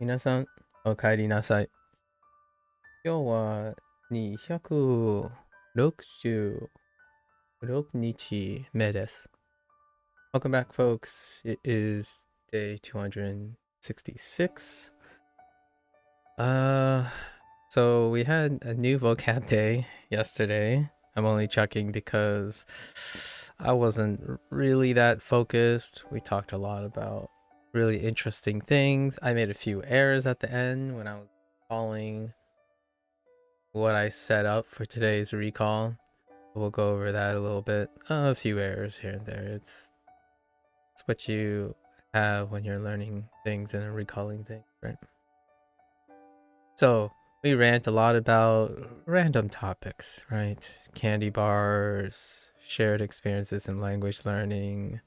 皆さん、お帰りなさい。今日は266日目です。Welcome back, folks. It is day 266. So we had a new vocab day yesterday. I'm only checking because I wasn't really that focused. We talked a lot about really interesting things. I made a few errors at the end when I was calling what I set up for today's recall. We'll go over that a little bit. A few errors here and there. It's what you have when you're learning things and recalling things, right? So we rant a lot about random topics, right? Candy bars, shared experiences in language learning,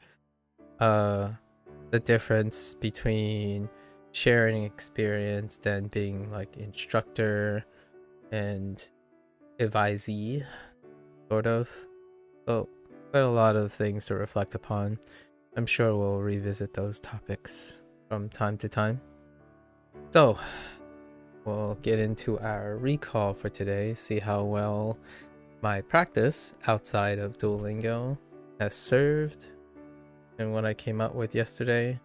the difference between sharing experience than being like instructor and advisee, sort of. So quite a lot of things to reflect upon. I'm sure we'll revisit those topics from time to time. So we'll get into our recall for today, see how well my practice outside of Duolingo has served and what I came up with yesterday.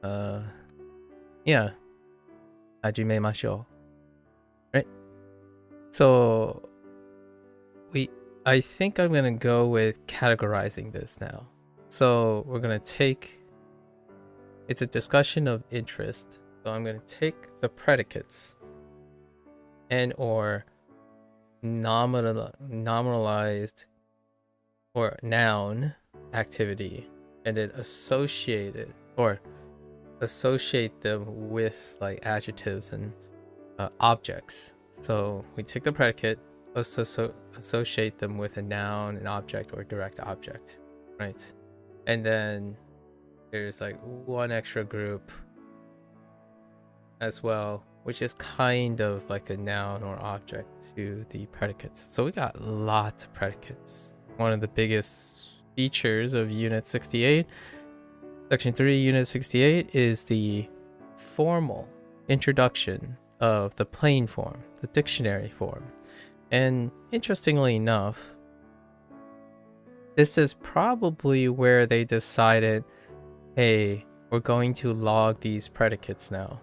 Yeah. Hajimemashou. Right? So I think I'm gonna go with categorizing this now. So we're gonna take, it's a discussion of interest. So I'm gonna take the predicates and or nominalized or noun activity and then associate them with like adjectives and objects. So we take the predicate, associate them with a noun, an object, or direct object, right? And then there's like one extra group as well, which is kind of like a noun or object to the predicates. So we got lots of predicates. One of the biggest features of Unit 68, Section 3, Unit 68, is the formal introduction of the plain form, the dictionary form. And interestingly enough, this is probably where they decided, hey, we're going to log these predicates now,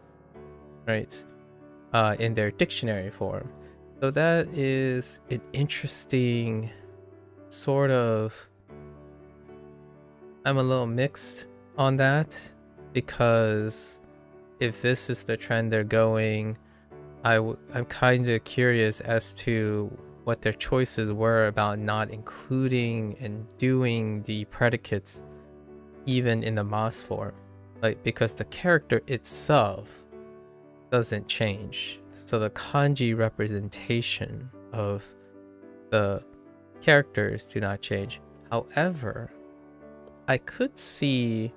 right? In their dictionary form. So that is an interesting sort of, I'm a little mixed on that, because if this is the trend they're going, I'm kind of curious as to what their choices were about not including and doing the predicates even in the mas form, like, because the character itself doesn't change, so the kanji representation of the characters do not change. However, I could see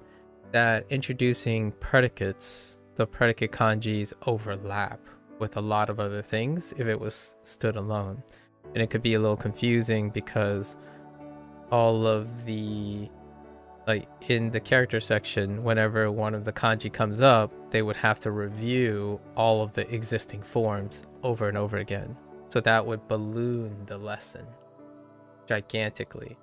that introducing predicates, the predicate kanjis, overlap with a lot of other things if it was stood alone. And it could be a little confusing because all of the, like in the character section, whenever one of the kanji comes up, they would have to review all of the existing forms over and over again. So that would balloon the lesson gigantically.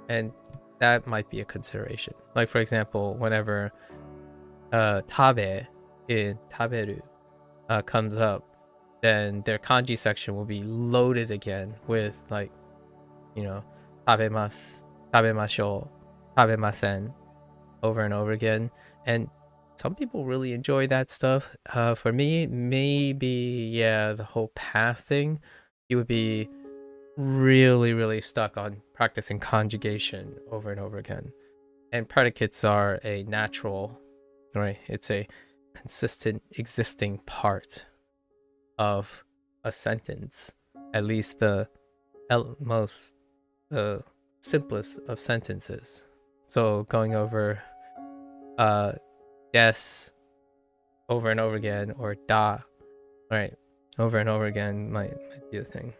And that might be a consideration. Like, for example, whenever tabe in taberu comes up, then their kanji section will be loaded again with, like, tabemasu, tabemashou, tabemasen over and over again. And some people really enjoy that stuff. For me, maybe, yeah, the whole path thing, you would be really stuck on practicing conjugation over and over again. And predicates are a natural, right? It's a consistent existing part of a sentence, at least the simplest of sentences. So going over yes over and over again, or da, right, over and over again might be the thing.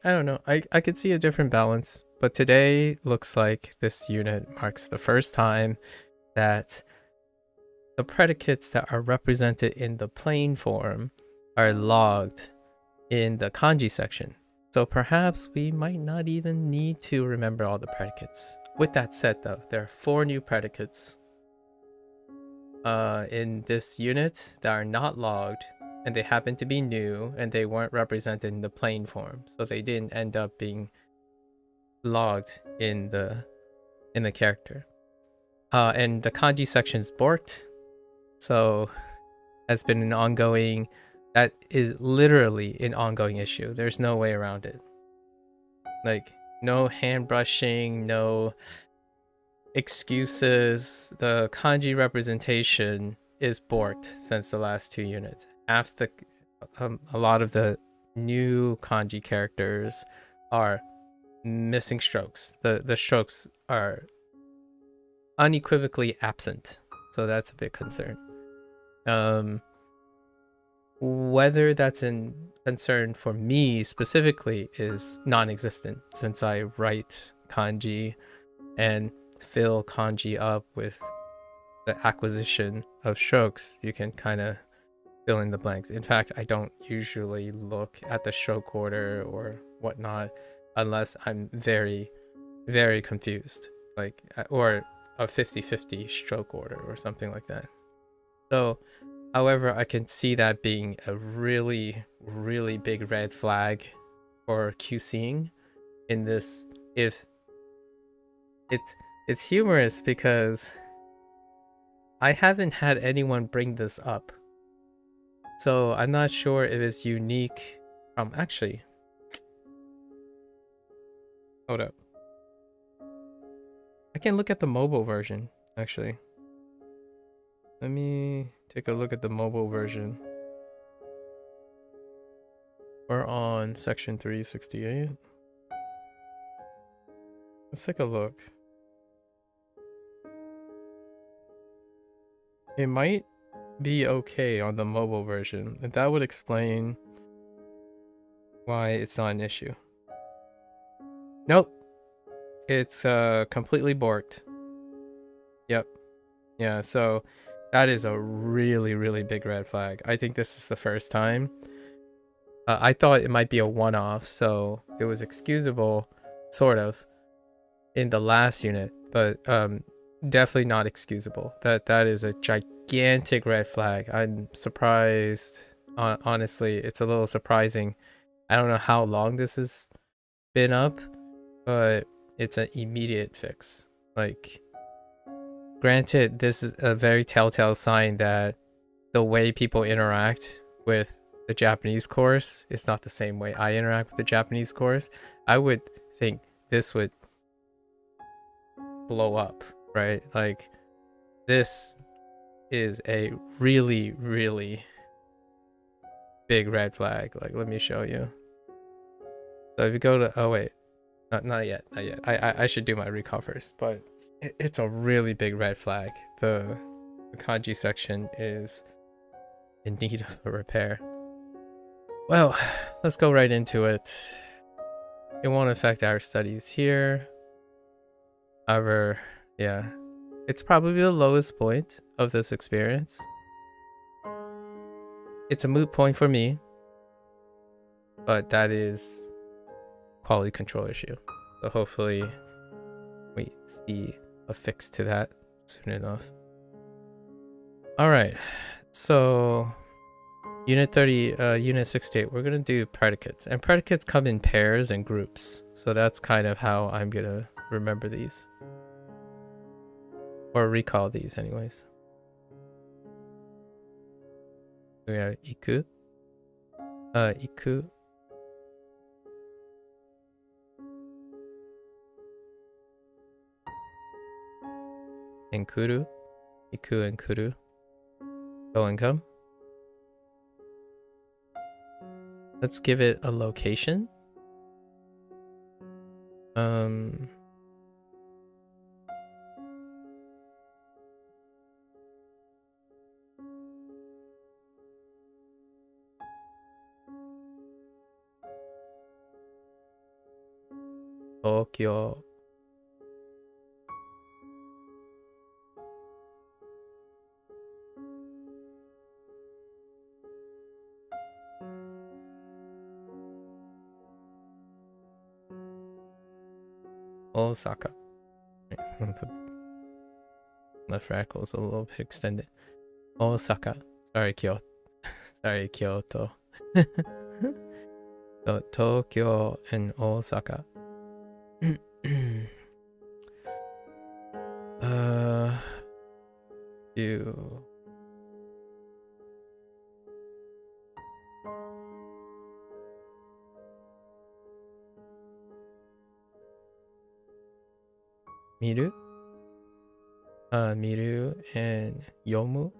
I don't know. I could see a different balance, but today looks like this unit marks the first time that the predicates that are represented in the plain form are logged in the kanji section. So perhaps we might not even need to remember all the predicates. With that said though, there are 4 new predicates in this unit that are not logged, and they happen to be new, and they weren't represented in the plain form, so they didn't end up being logged in the character. And the kanji section is borked, so has been an ongoing, that is literally an ongoing issue. There's no way around it. Like, no hand brushing, no excuses. The kanji representation is borked since the last 2 units. A lot of the new kanji characters are missing strokes. The strokes are unequivocally absent, so that's a big concern. Whether that's a concern for me specifically is non-existent, since I write kanji and fill kanji up with the acquisition of strokes. You can kind of fill in the blanks. In fact, I don't usually look at the stroke order or whatnot unless I'm very, very confused, like, or a 50-50 stroke order or something like that. So, however, I can see that being a really, really big red flag for QCing in this. If it's humorous because I haven't had anyone bring this up, so I'm not sure if it's unique. Actually, hold up. I can look at the mobile version, actually. Let me take a look at the mobile version. We're on section 368. Let's take a look. It might be okay on the mobile version, and that would explain why it's not an issue. Nope. It's completely borked. Yep. Yeah, so that is a really, really big red flag. I think this is the first time. I thought it might be a one-off, so it was excusable, sort of, in the last unit, but definitely not excusable. That is a gigantic red flag. I'm surprised. Honestly, it's a little surprising. I don't know how long this has been up, but it's an immediate fix. Like, granted, this is a very telltale sign that the way people interact with the Japanese course is not the same way I interact with the Japanese course. I would think this would blow up, right? Like, this is a really, really big red flag. Like, let me show you. So if you go to, oh wait, not yet. I should do my recall first, but it's a really big red flag. The kanji section is in need of a repair. Well, let's go right into it. It won't affect our studies here. However, yeah, it's probably the lowest point of this experience. It's a moot point for me, but that is quality control issue. So hopefully we see a fix to that soon enough. All right, so unit 68, we're gonna do predicates, and predicates come in pairs and groups. So that's kind of how I'm gonna remember these, or recall these anyways. We have iku, iku, and kuru, iku and kuru, go and come. Let's give it a location. Tokyo. Osaka. The left radical is a little bit extended. Osaka. Sorry, Kyoto. Sorry, Kyoto. So, Tokyo and Osaka. You. Miru? Miru and Yomu.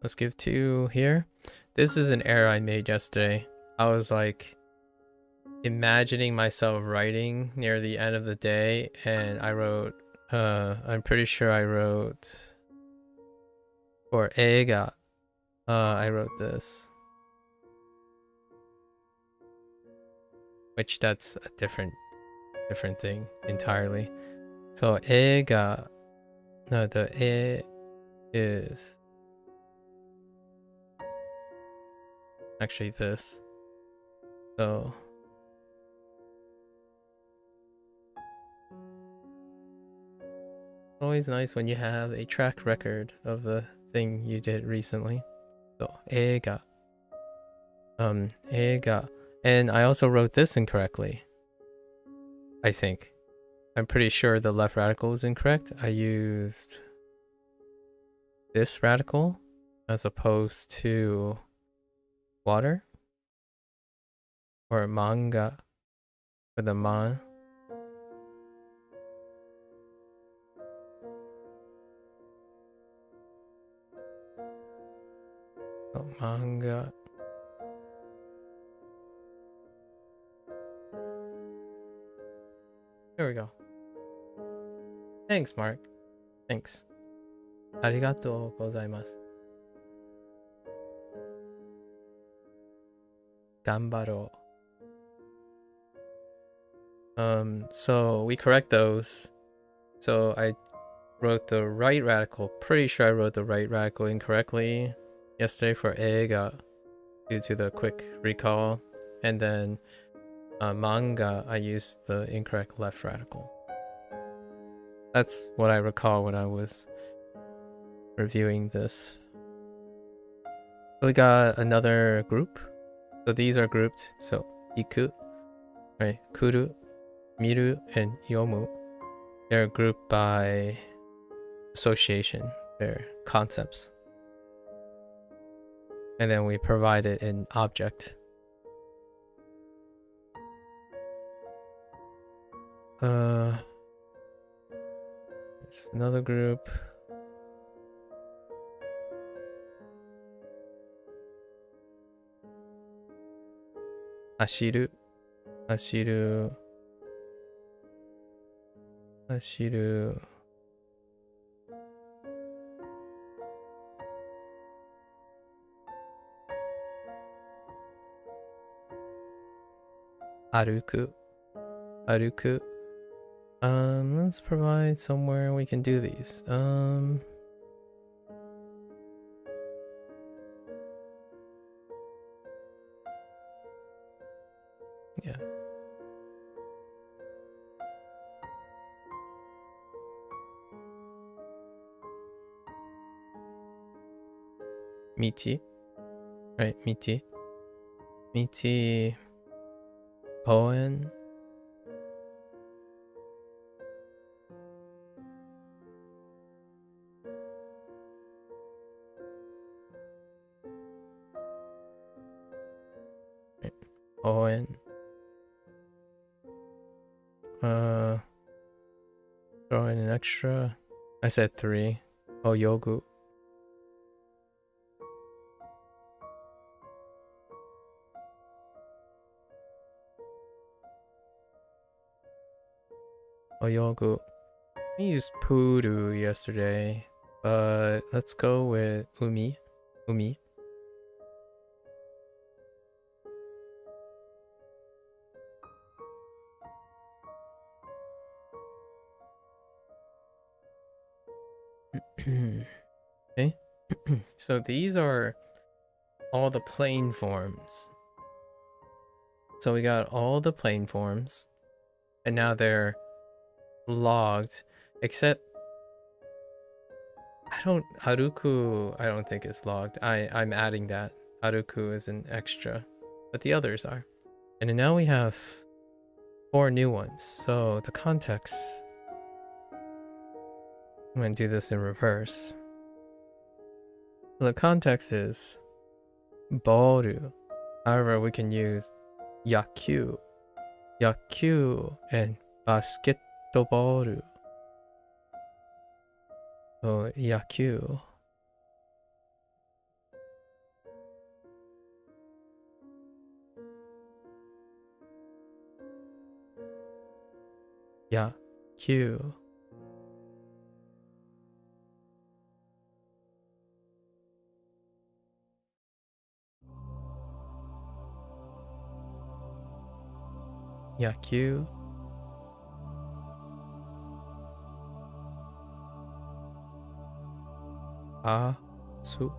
Let's give 2 here. This is an error I made yesterday. I was like imagining myself writing near the end of the day, and I wrote, I'm pretty sure I wrote for eiga, I wrote this, which that's a different thing entirely. So eiga, no, the e is actually this. So always nice when you have a track record of the thing you did recently. So eiga, eiga, and I also wrote this incorrectly. I think. I'm pretty sure the left radical is incorrect. I used this radical as opposed to water or manga for the man. Oh, manga. There we go. Thanks, Mark. Thanks. Arigatou gozaimasu. Gambaro. So we correct those. So I wrote the right radical. Pretty sure I wrote the right radical incorrectly yesterday for eiga due to the quick recall. And then manga, I used the incorrect left radical. That's what I recall when I was reviewing this. So we got another group. So these are grouped. So iku, right? Kuru, miru, and yomu. They're grouped by association. They're concepts. And then we provided an object. There's another group. Ashiru, ashiru, ashiru. Aruku, aruku. Let's provide somewhere we can do these. Yeah. Michi, right? Michi, michi, poen. Poen. Throw in an extra. I said 3. Oh, yogu. Oh, yogu. I used puru yesterday, but let's go with umi. Umi. So these are all the plane forms. So we got all the plane forms, and now they're logged, except Haruku, I don't think it's logged. I'm adding that. Haruku is an extra, but the others are. And now we have 4 new ones. So the context, I'm going to do this in reverse. The context is boru. However, we can use yakyū, and basketball. So yakyū. Yakyū. Yakyū. Su.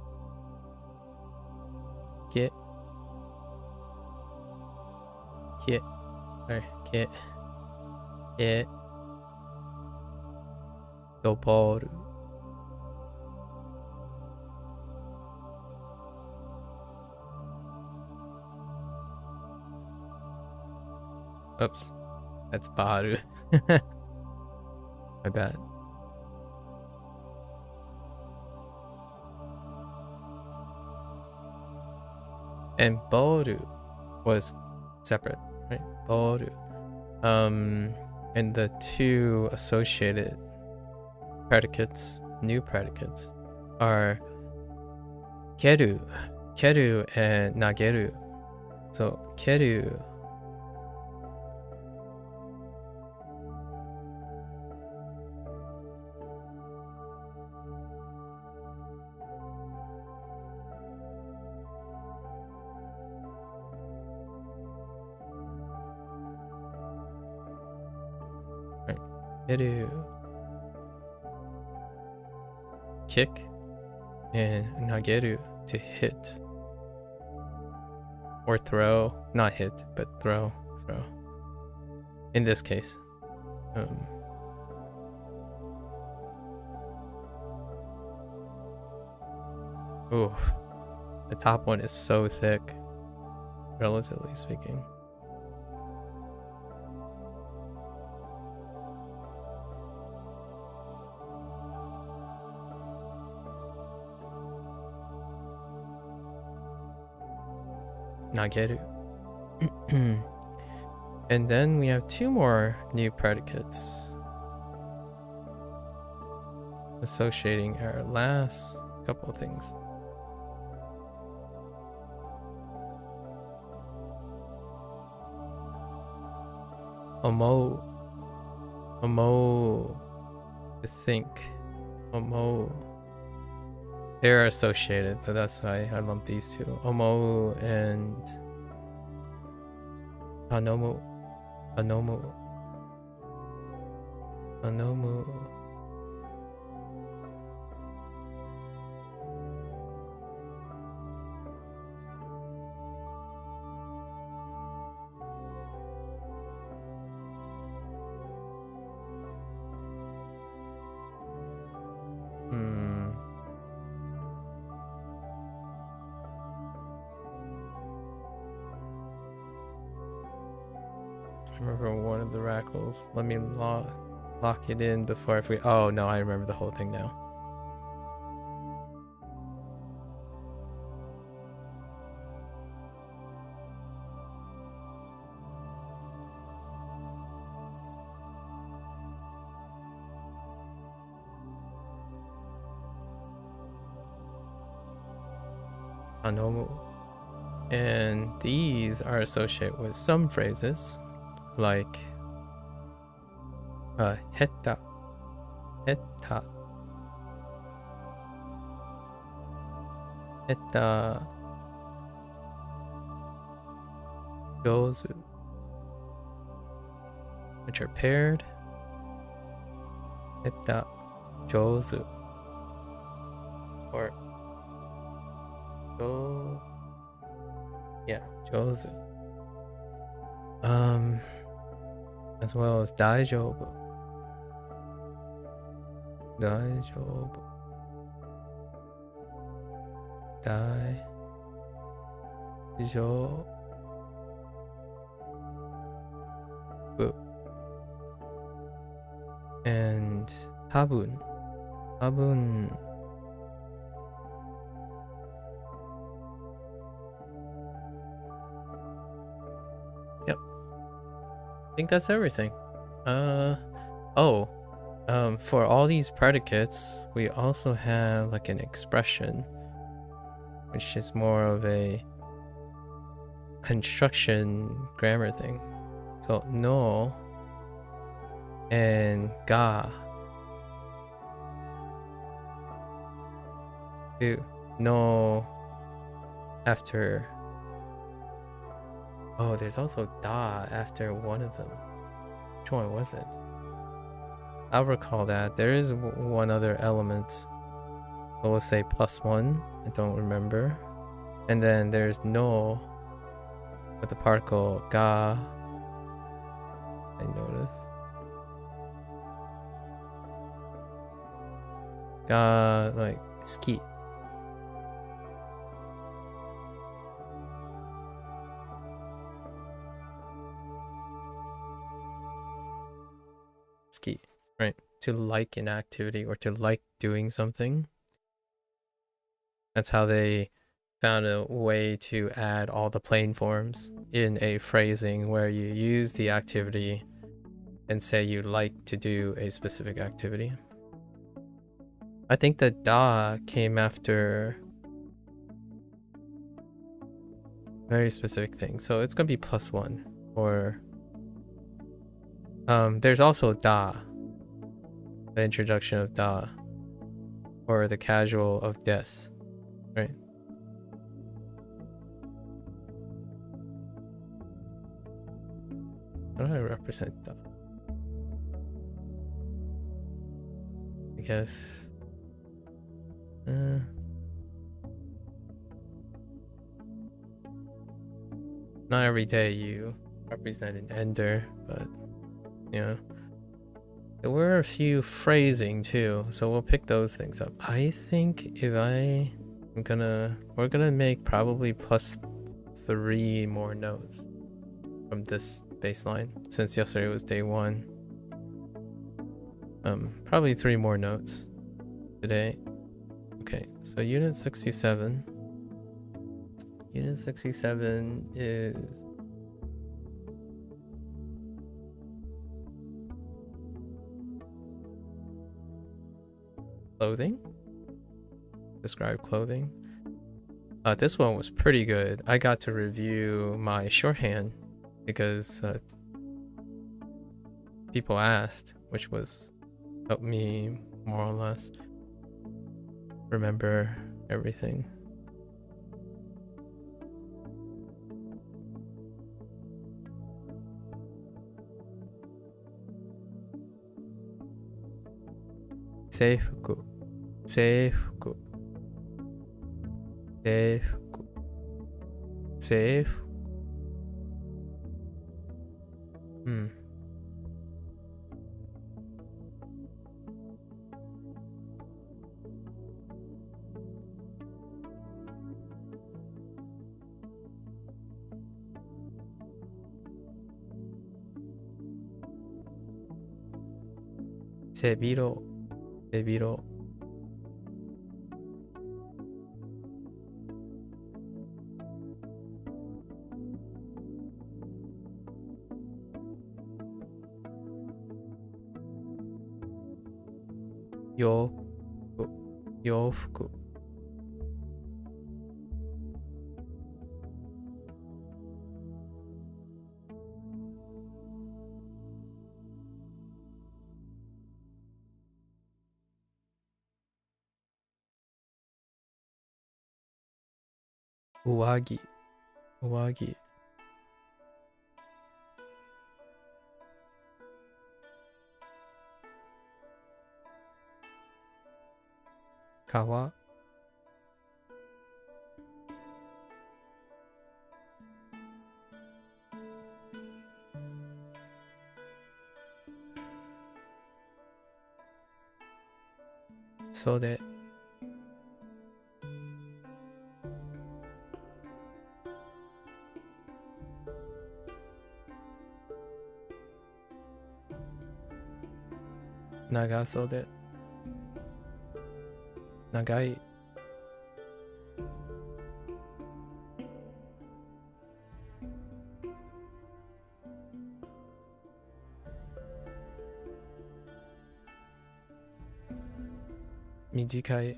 Get. Sorry. Get. Doboru. Oops. That's baru. My bad. And boru was separate, right? Boru. And the 2 associated predicates, new predicates, are keru and nageru. So keru, keru, kick, and nageru, to hit or throw. Not hit, but throw. In this case. Ooh, the top one is so thick, relatively speaking. Nageru. And then we have 2 more new predicates associating our last couple of things. Omou, to think. Omou. They're associated, so that's why I lumped these 2. Omou and Anomu. I remember one of the rackles. Let me lock it in before I forget. Oh no, I remember the whole thing now. Anomu. And these are associated with some phrases like hetta, yozu, which are paired. Hetta, jozu, or Jo. Yeah, Jozu. As well as Daijoubu. Daijoubu. Daijoubu. And Tabun. Tabun. Yep. I think that's everything. For all these predicates, we also have like an expression, which is more of a construction grammar thing. So no and ga. No after. Oh, there's also da after one of them. Which one was it? I'll recall that. There is one other element. We'll say +1. I don't remember. And then there's no with the particle ga. I notice. Ga, like ski. Ski, right? To like an activity or to like doing something. That's how they found a way to add all the plain forms in a phrasing where you use the activity and say you like to do a specific activity. I think that da came after very specific things, so it's gonna be +1. Or there's also da, the introduction of da, or the casual of des, right? How do I represent da? I guess not every day you represent an ender, but yeah. There were a few phrasing too, so we'll pick those things up. I think if we're gonna make probably +3 more notes from this baseline, since yesterday was day 1. Probably 3 more notes today. Okay, so unit 67. Unit 67 is clothing. Describe clothing. This one was pretty good. I got to review my shorthand because people asked, which was helped me more or less remember everything. Seifuku. Seifuku. Seifuku. Seifuku. Sebiro. Sebiro. Yofuku. Yofuku. Uwagi. Uwagi. Kawa. 袖長袖長い短い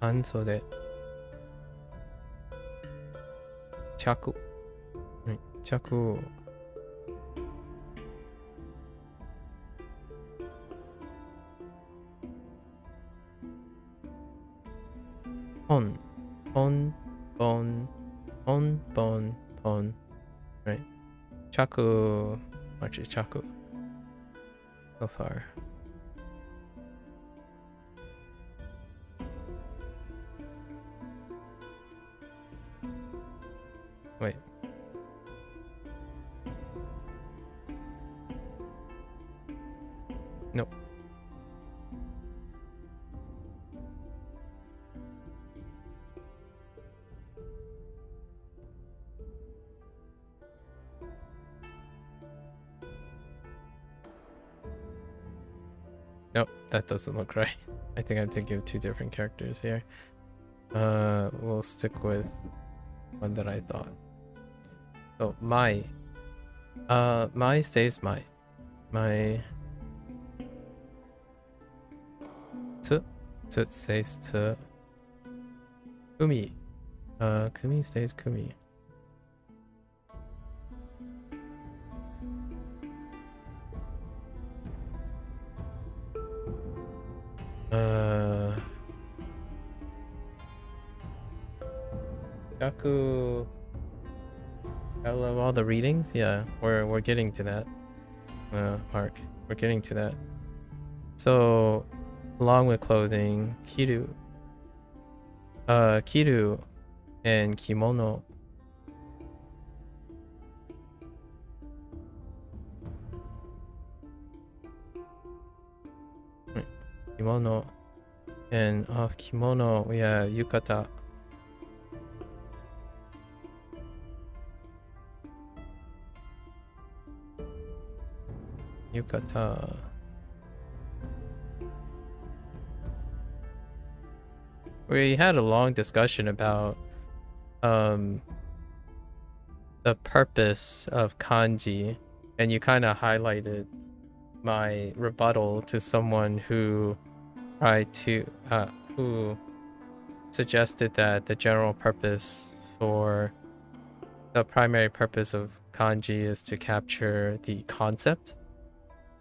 半袖着着本本本本本本 right 着 actually 着 so far wait no nope, that doesn't look right. I think I have to give two different characters here. We'll stick with one that I thought. So my stays my to it stays to kumi. Kumi stays kumi. Gaku. I love all the readings. Yeah, we're getting to that. Mark, we're getting to that. So, along with clothing, kiru. Kiru and kimono. Kimono and kimono, yeah, yukata. Yukata. We had a long discussion about the purpose of kanji, and you kind of highlighted my rebuttal to someone who tried to who suggested that the general purpose for the primary purpose of kanji is to capture the concept.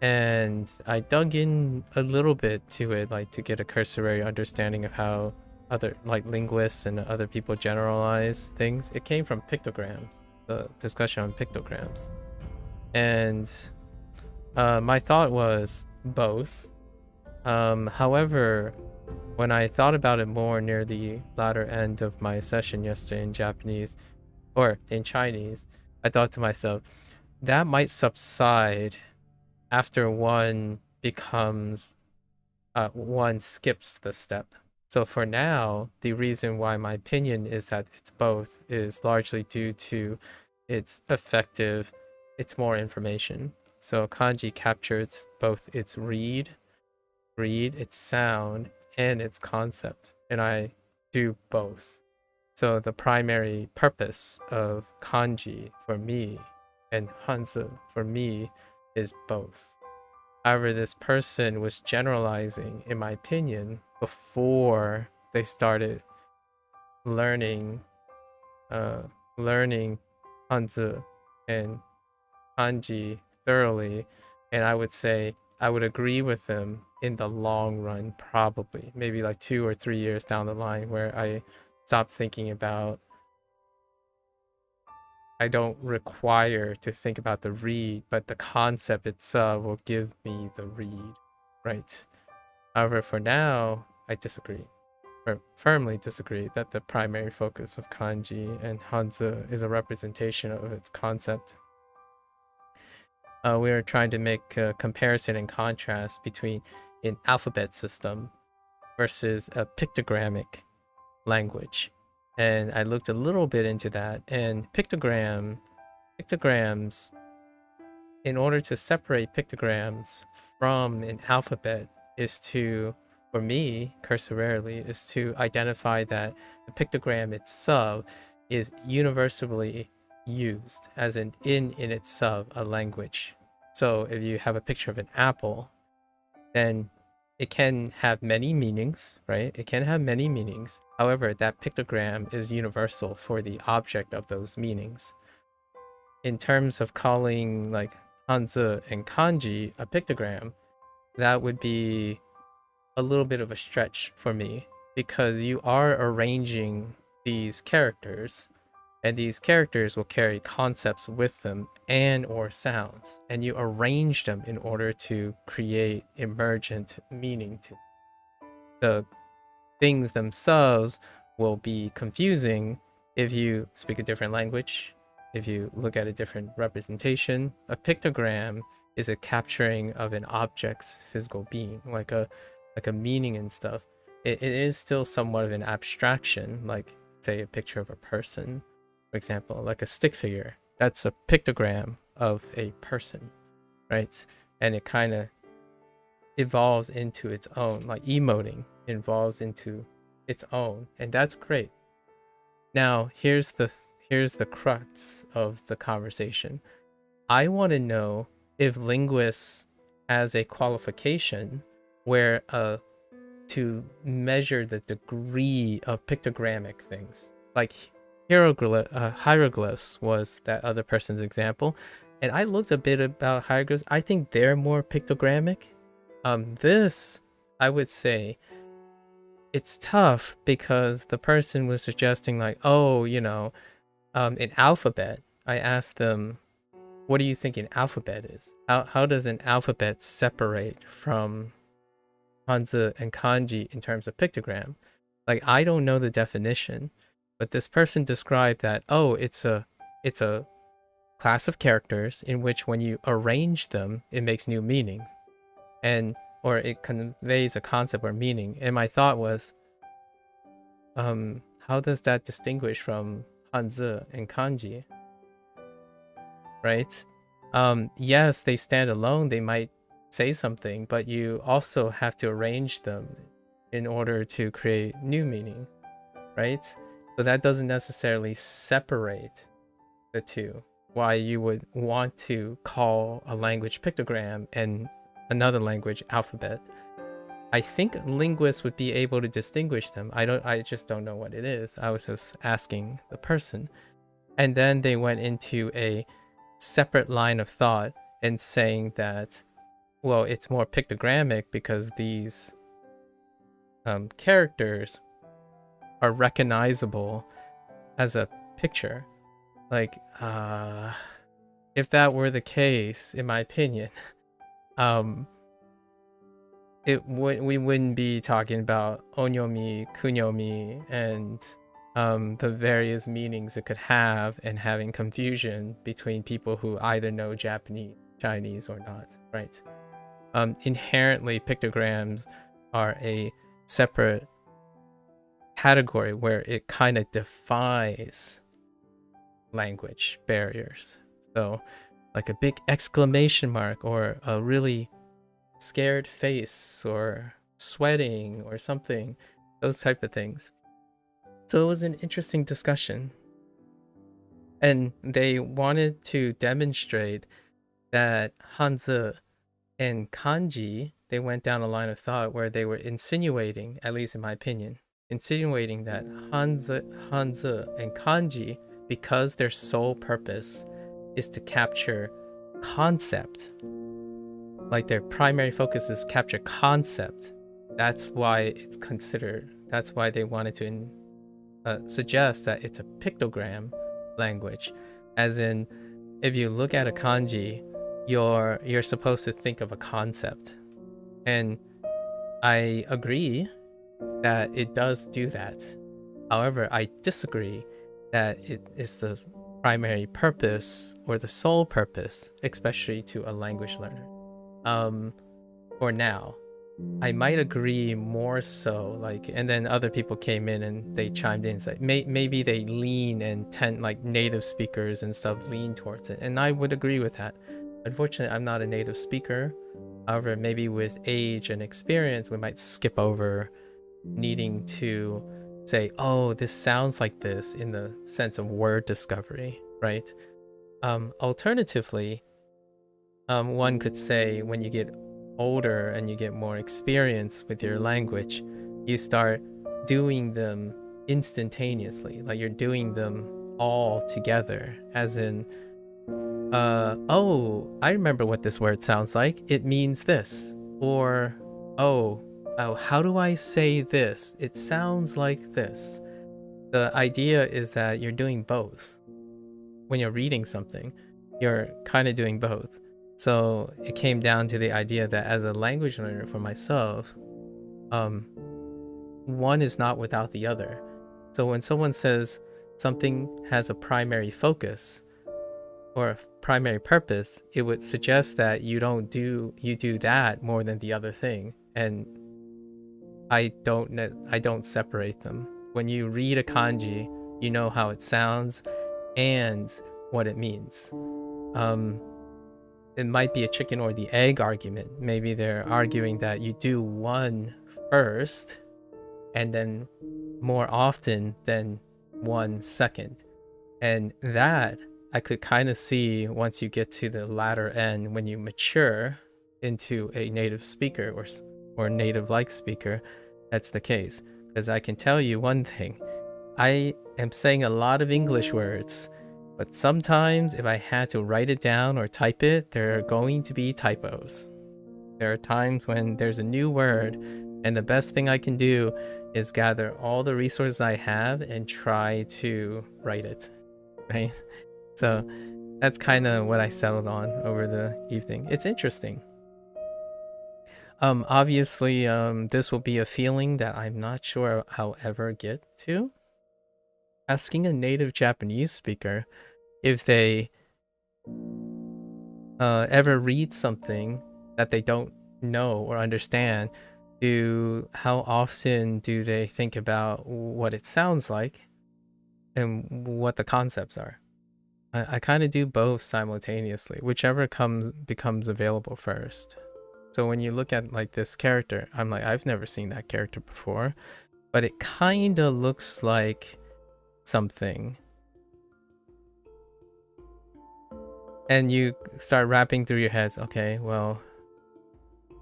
And I dug in a little bit to it, like to get a cursory understanding of how other like linguists and other people generalize things. It came from pictograms, the discussion on pictograms. And my thought was both. However, when I thought about it more near the latter end of my session yesterday in Japanese or in Chinese, I thought to myself, that might subside after one becomes one skips the step. So for now, the reason why my opinion is that it's both is largely due to its effective, it's more information. So kanji captures both its read, its sound, and its concept, and I do both. So the primary purpose of kanji for me and Hanzi for me is both. However, this person was generalizing, in my opinion, before they started learning Hanzi and kanji thoroughly, and I would say I would agree with them in the long run, probably maybe like 2 or 3 years down the line, where I stopped thinking about, I don't require to think about the read, but the concept itself will give me the read, right? However, for now, I disagree. or firmly disagree that the primary focus of kanji and hanzi is a representation of its concept. We are trying to make a comparison and contrast between an alphabet system versus a pictogrammic language. And I looked a little bit into that, and pictograms, in order to separate pictograms from an alphabet is to, for me, cursorily, is to identify that the pictogram itself is universally used, as in itself a language. So if you have a picture of an apple, then it can have many meanings, right? It can have many meanings. However, that pictogram is universal for the object of those meanings. In terms of calling like hanzi and kanji a pictogram, that would be a little bit of a stretch for me, because you are arranging these characters, and these characters will carry concepts with them and or sounds, and you arrange them in order to create emergent meaning to the things themselves. Will be confusing if you speak a different language, if you look at a different representation. A pictogram is a capturing of an object's physical being, like a meaning and stuff. It is still somewhat of an abstraction, like say a picture of a person, for example, like a stick figure. That's a pictogram of a person, right? And it kind of evolves into its own, like emoting evolves into its own, and that's great. Now here's the crux of the conversation. I want to know if linguists has a qualification where to measure the degree of pictogrammic things, like hieroglyphs was that other person's example, and I looked a bit about hieroglyphs. I think they're more pictogrammic. This, I would say, it's tough because the person was suggesting like, oh, an alphabet. I asked them, what do you think an alphabet is? How does an alphabet separate from hanzi and kanji in terms of pictogram? Like, I don't know the definition, but this person described that, oh, it's a class of characters in which when you arrange them, it makes new meanings, or it conveys a concept or meaning. And my thought was, how does that distinguish from hanzi and kanji? Right? Yes, they stand alone, they might say something, but you also have to arrange them in order to create new meaning, right? So that doesn't necessarily separate the two. Why you would want to call a language pictogram and another language alphabet. I think linguists would be able to distinguish them. I just don't know what it is. I was just asking the person. And then they went into a separate line of thought and saying that, well, it's more pictogrammic because these characters are recognizable as a picture. Like, if that were the case, in my opinion, we wouldn't be talking about onyomi, kunyomi, and the various meanings it could have, and having confusion between people who either know Japanese, Chinese, or not, right? Inherently, pictograms are a separate category where it kind of defies language barriers. So, like a big exclamation mark, or a really scared face, or sweating, or something, those type of things. So it was an interesting discussion, and they wanted to demonstrate that hanzi and kanji, they went down a line of thought where they were insinuating, at least in my opinion, insinuating that hanzi and kanji, because their sole purpose is to capture concept, like their primary focus is capture concept, that's why it's considered, that's why they wanted to suggest that it's a pictogram language. As in, if you look at a kanji, you're supposed to think of a concept. And I agree that it does do that. However, I disagree that it is the primary purpose or the sole purpose, especially to a language learner. For now, I might agree more so, like, and then other people came in and they chimed in and said maybe they lean and tend, like native speakers and stuff lean towards it, and I would agree with that. Unfortunately, I'm not a native speaker. However, maybe with age and experience, we might skip over needing to say, oh, this sounds like this, in the sense of word discovery, right? Alternatively, one could say when you get older and you get more experience with your language, you start doing them instantaneously, like you're doing them all together, as in, oh, I remember what this word sounds like, it means this. Or, oh, how do I say this? It sounds like this. The idea is that you're doing both. When you're reading something, you're kind of doing both. So it came down to the idea that as a language learner for myself, one is not without the other. So when someone says something has a primary focus or a primary purpose, it would suggest that you do that more than the other thing. And I don't separate them. When you read a kanji, you know how it sounds and what it means. It might be a chicken or the egg argument. Maybe they're arguing that you do one first and then more often than one second. And that I could kind of see once you get to the latter end, when you mature into a native speaker or native-like speaker, that's the case. Because I can tell you one thing, I am saying a lot of English words, but sometimes if I had to write it down or type it, there are going to be typos. There are times when there's a new word, and the best thing I can do is gather all the resources I have and try to write it, right? So that's kind of what I settled on over the evening. It's interesting. Obviously, this will be a feeling that I'm not sure I'll ever get to. Asking a native Japanese speaker if they ever read something that they don't know or understand, how often do they think about what it sounds like and what the concepts are? I kind of do both simultaneously, whichever becomes available first. So when you look at like this character, I'm like, I've never seen that character before, but it kind of looks like something. And you start wrapping through your heads, okay, well, it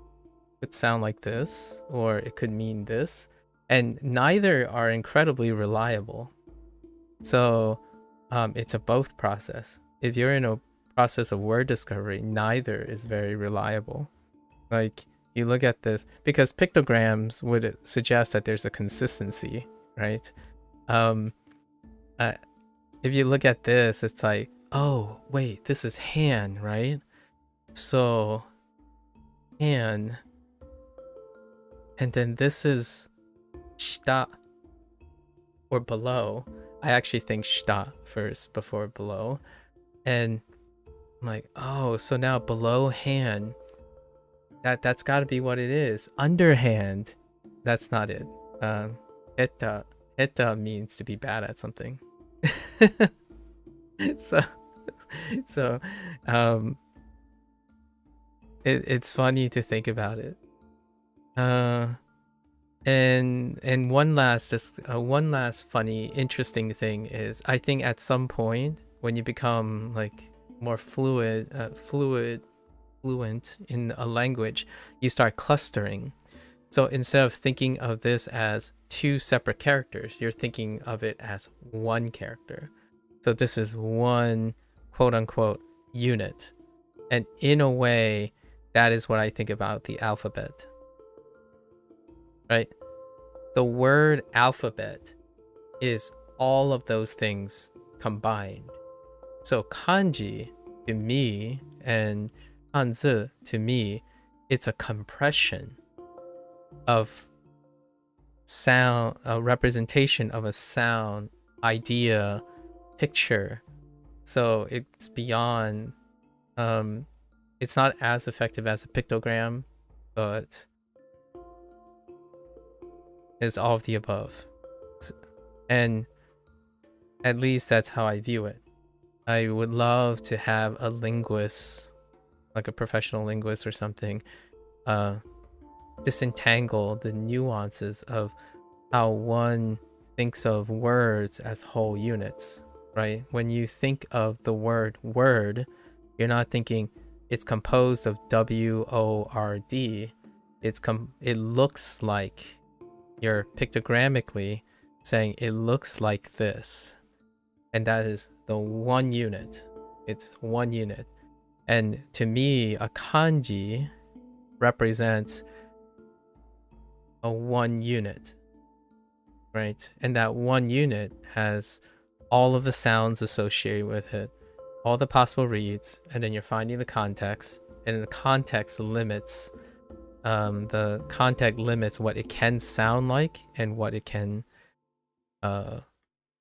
could sound like this, or it could mean this. And neither are incredibly reliable. So it's a both process. If you're in a process of word discovery, neither is very reliable. Like, you look at this, because pictograms would suggest that there's a consistency, right? If you look at this, it's like, oh, wait, this is han, right? So, han. And then this is shita, or below. I actually think shita first before below. And I'm like, oh, so now below han, that's got to be what it is. Underhand, that's not it. Heta means to be bad at something. so it's funny to think about it. And one last funny, interesting thing is, I think at some point when you become like more fluent in a language, you start clustering. So instead of thinking of this as two separate characters, you're thinking of it as one character. So this is one quote unquote unit. And in a way, that is what I think about the alphabet. Right? The word alphabet is all of those things combined. So kanji to me and hanzi to me, it's a compression of sound, a representation of a sound, idea, picture. So it's beyond, it's not as effective as a pictogram, but it's all of the above. And at least that's how I view it. I would love to have a linguist, like a professional linguist or something, disentangle the nuances of how one thinks of words as whole units, right? When you think of the word word, you're not thinking it's composed of W-O-R-D. It looks like, you're pictogrammically saying it looks like this. And that is the one unit. It's one unit. And to me, a kanji represents a one unit, right? And that one unit has all of the sounds associated with it, all the possible reads, and then you're finding the context, and the context limits what it can sound like and what it can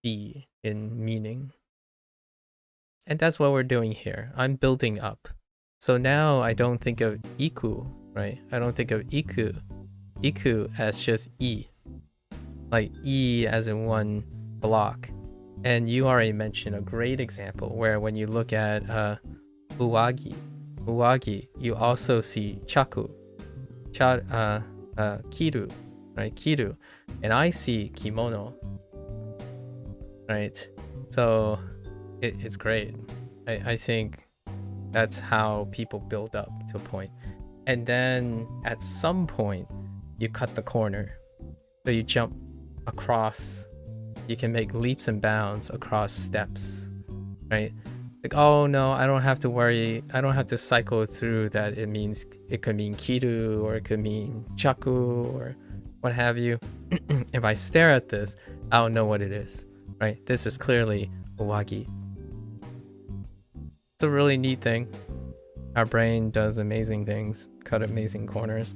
be in meaning. And that's what we're doing here. I'm building up. So now I don't think of iku, right? I don't think of iku as just e, like e as in one block. And you already mentioned a great example where when you look at uwagi, you also see chaku, kiru, right? Kiru, and I see kimono, right? So it's great. I think that's how people build up to a point. And then at some point, you cut the corner. So you jump across, you can make leaps and bounds across steps, right? Like, oh no, I don't have to worry. I don't have to cycle through that. It could mean kiru, or it could mean chaku, or what have you. If I stare at this, I'll know what it is, right? This is clearly uwagi. It's a really neat thing. Our brain does amazing things, cut amazing corners.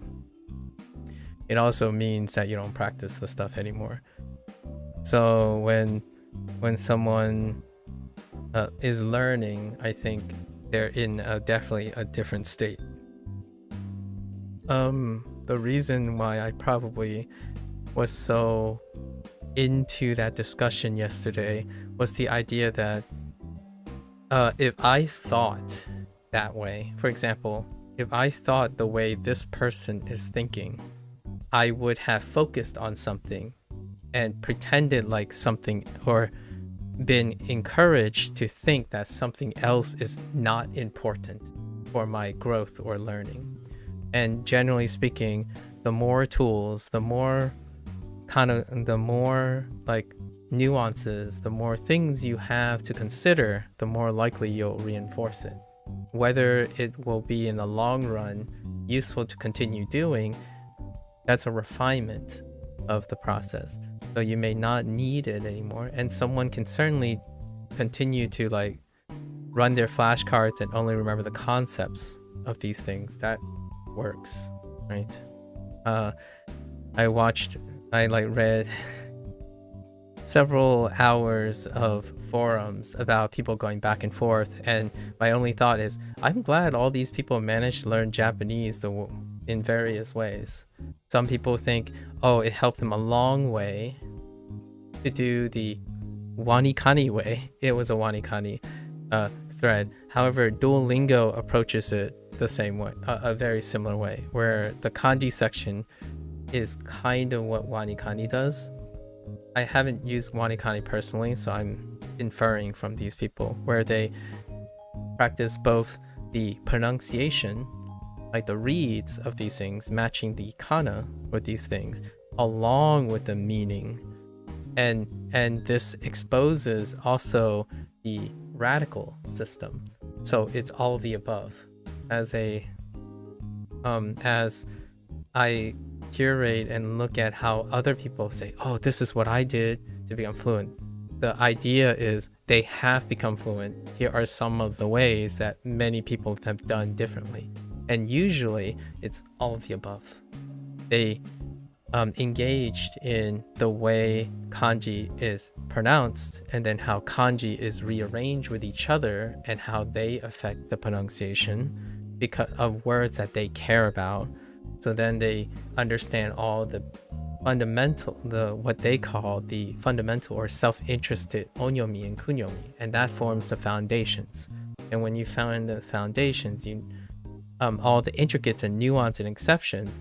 It also means that you don't practice the stuff anymore. So when someone is learning, I think they're in definitely a different state. The reason why I probably was so into that discussion yesterday was the idea that if I thought that way, for example, if I thought the way this person is thinking, I would have focused on something and pretended like something, or been encouraged to think that something else is not important for my growth or learning. And generally speaking, the more tools, the more like nuances, the more things you have to consider, the more likely you'll reinforce it. Whether it will be in the long run useful to continue doing, that's a refinement of the process. So you may not need it anymore, and someone can certainly continue to like run their flashcards and only remember the concepts of these things. That works, right? I read several hours of forums about people going back and forth, and my only thought is, I'm glad all these people managed to learn Japanese in various ways. Some people think, oh, it helped them a long way to do the wanikani way. It was a wanikani thread. However, Duolingo approaches it the same way, a very similar way, where the kanji section is kind of what wanikani does. I haven't used wanikani personally, so I'm inferring from these people, where they practice both the pronunciation, like the reads of these things, matching the kana with these things, along with the meaning. And this exposes also the radical system. So it's all of the above. As I curate and look at how other people say, oh, this is what I did to become fluent, the idea is they have become fluent. Here are some of the ways that many people have done differently. And usually it's all of the above. They engaged in the way kanji is pronounced, and then how kanji is rearranged with each other and how they affect the pronunciation because of words that they care about. So then they understand all the fundamental, what they call the fundamental or self-interested onyomi and kunyomi, and that forms the foundations. And when you find the foundations, you all the intricates and nuance and exceptions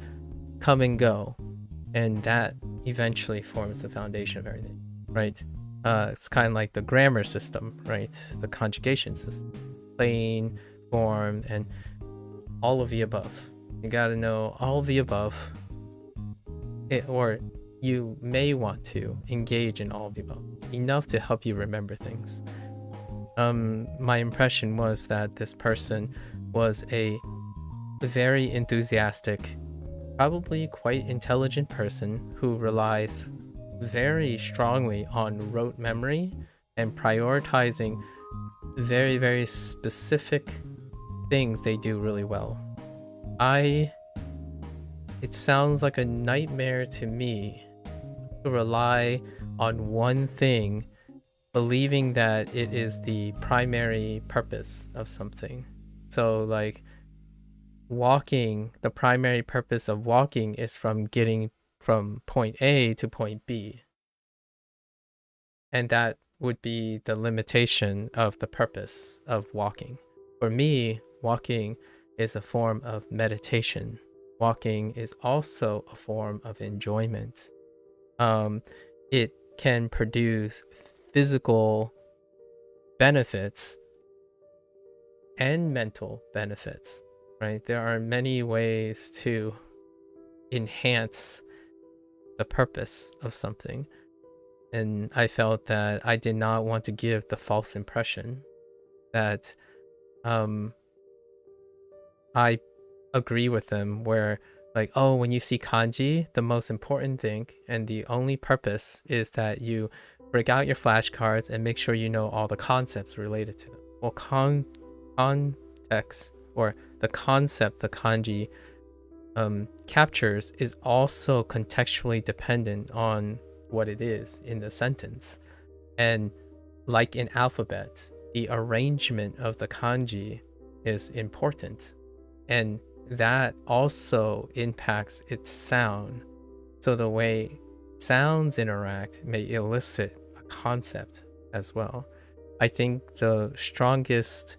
come and go, and that eventually forms the foundation of everything, right? It's kind of like the grammar system, right? The conjugation system, plain, form, and all of the above. You got to know all of the above, or you may want to engage in all of the above enough to help you remember things. My impression was that this person was a very enthusiastic, probably quite intelligent person who relies very strongly on rote memory and prioritizing very, very specific things they do really well. It sounds like a nightmare to me to rely on one thing, believing that it is the primary purpose of something. So like walking, the primary purpose of walking is from getting from point A to point B. And that would be the limitation of the purpose of walking. For me, walking is a form of meditation. Walking is also a form of enjoyment. It can produce physical benefits and mental benefits, right? There are many ways to enhance the purpose of something. And I felt that I did not want to give the false impression that I agree with them, where like, oh, when you see kanji, the most important thing and the only purpose is that you break out your flashcards and make sure you know all the concepts related to them. Well, context, or the concept the kanji captures, is also contextually dependent on what it is in the sentence. And like in alphabet, the arrangement of the kanji is important, and that also impacts its sound. So the way sounds interact may elicit a concept as well. I think the strongest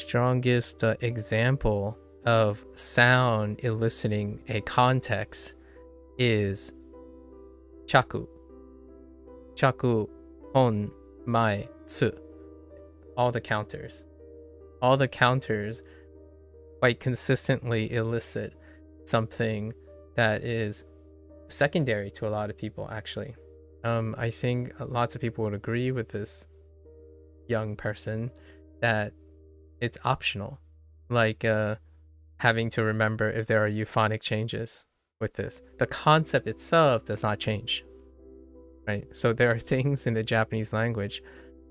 example of sound eliciting a context is chaku, hon, mai, tsu. All the counters quite consistently elicit something that is secondary to a lot of people, actually. I think lots of people would agree with this young person that it's optional, like having to remember if there are euphonic changes with this. The concept itself does not change, right? So there are things in the Japanese language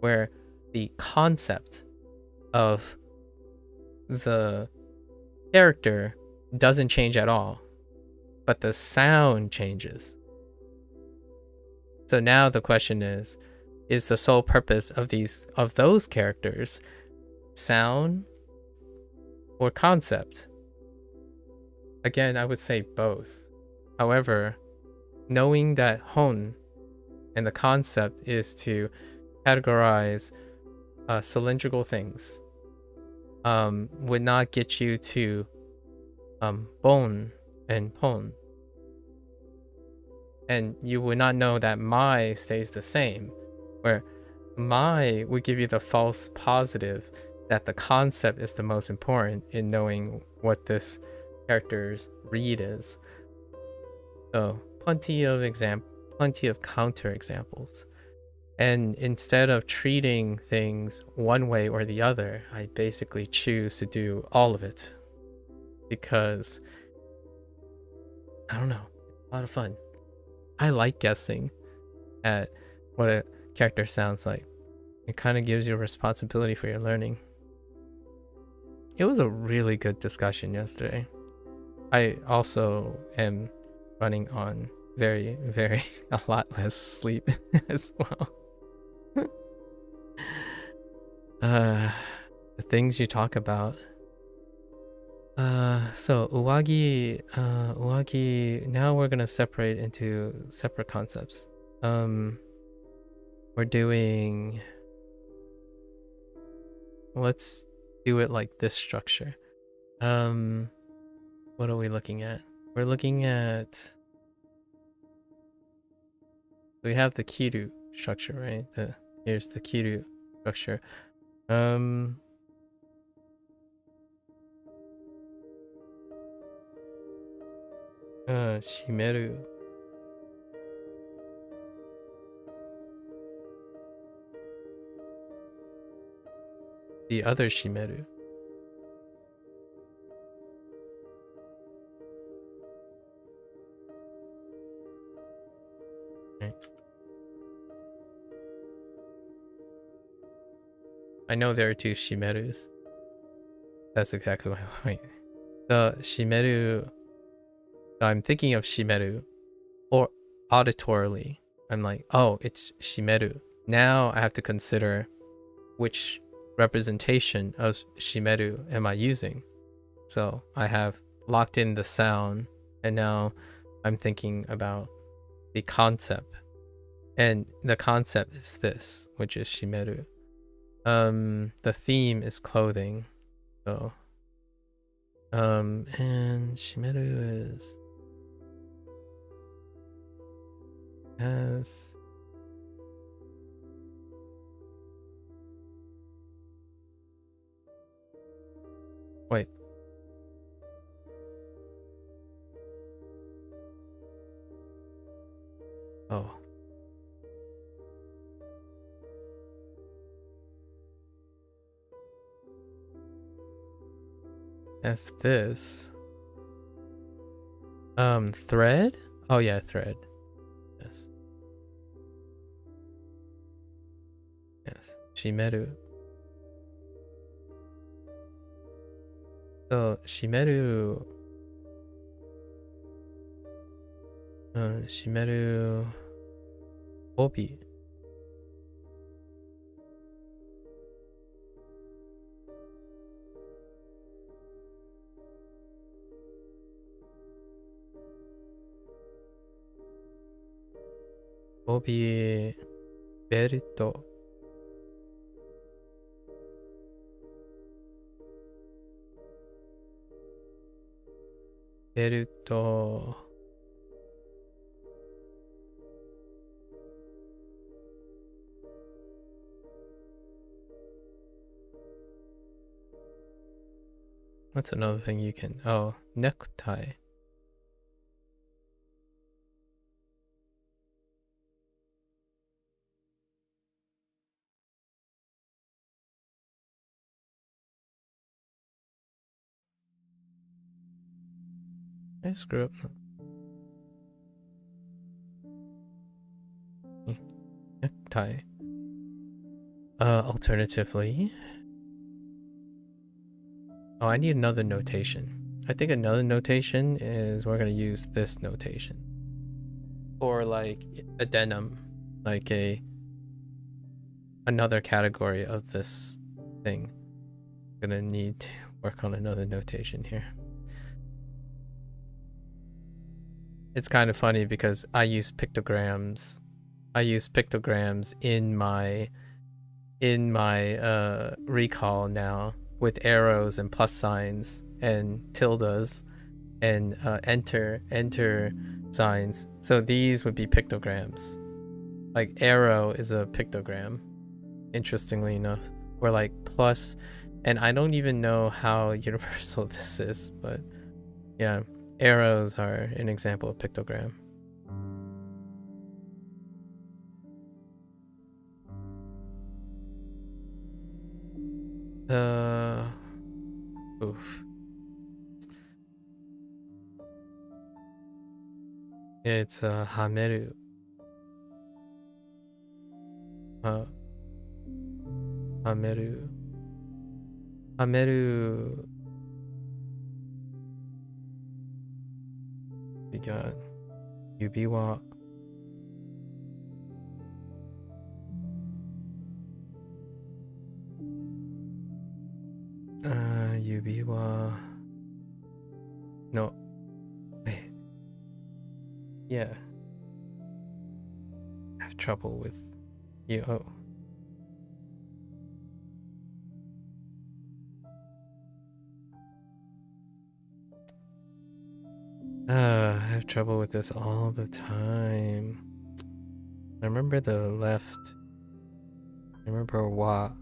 where the concept of the character doesn't change at all, but the sound changes. So now the question is the sole purpose of those characters sound or concept? Again, I would say both. However, knowing that hon and the concept is to categorize cylindrical things would not get you to bon and pon, and you would not know that mai stays the same, where mai would give you the false positive that the concept is the most important in knowing what this character's read is. So plenty of counter examples. And instead of treating things one way or the other, I basically choose to do all of it because, I don't know, it's a lot of fun. I like guessing at what a character sounds like. It kind of gives you a responsibility for your learning. It was a really good discussion yesterday. I also am running on very, very a lot less sleep as well. The things you talk about. So uwagi, now we're gonna separate into separate concepts. We're doing, let's do it like this structure. What are we looking at? We're looking at, we have the kiru structure, right? Here's the kiru structure. Shimeru. The other shimeru. Right. I know there are two shimerus. That's exactly my point. The shimeru, I'm thinking of shimeru, or auditorily. I'm like, oh, it's shimeru. Now I have to consider which representation of shimeru am I using. So I have locked in the sound, and now I'm thinking about the concept. And the concept is this, which is shimeru. The theme is clothing. So and shimeru is has wait. Oh. As this. Thread? Oh yeah, thread. Yes. Yes. Shimeru. So shimeru. Shimeru. Obi. Obi. Belto. Belto. What's another thing you can? Oh, necktie. I screw up. Necktie. Alternatively. Oh, I need another notation. I think another notation is we're gonna use this notation. Or like a denim. Like another category of this thing. I'm gonna need to work on another notation here. It's kind of funny because I use pictograms. I use pictograms in my recall now with arrows and plus signs and tildes and enter signs. So these would be pictograms. Like arrow is a pictogram, interestingly enough. Or like plus, and I don't even know how universal this is, but yeah, arrows are an example of pictogram. Oof. It's hameru. Hameru. We got 指輪。指輪 no yeah, I have trouble with you. Oh. I have trouble with this all the time. I remember the left. I remember wa.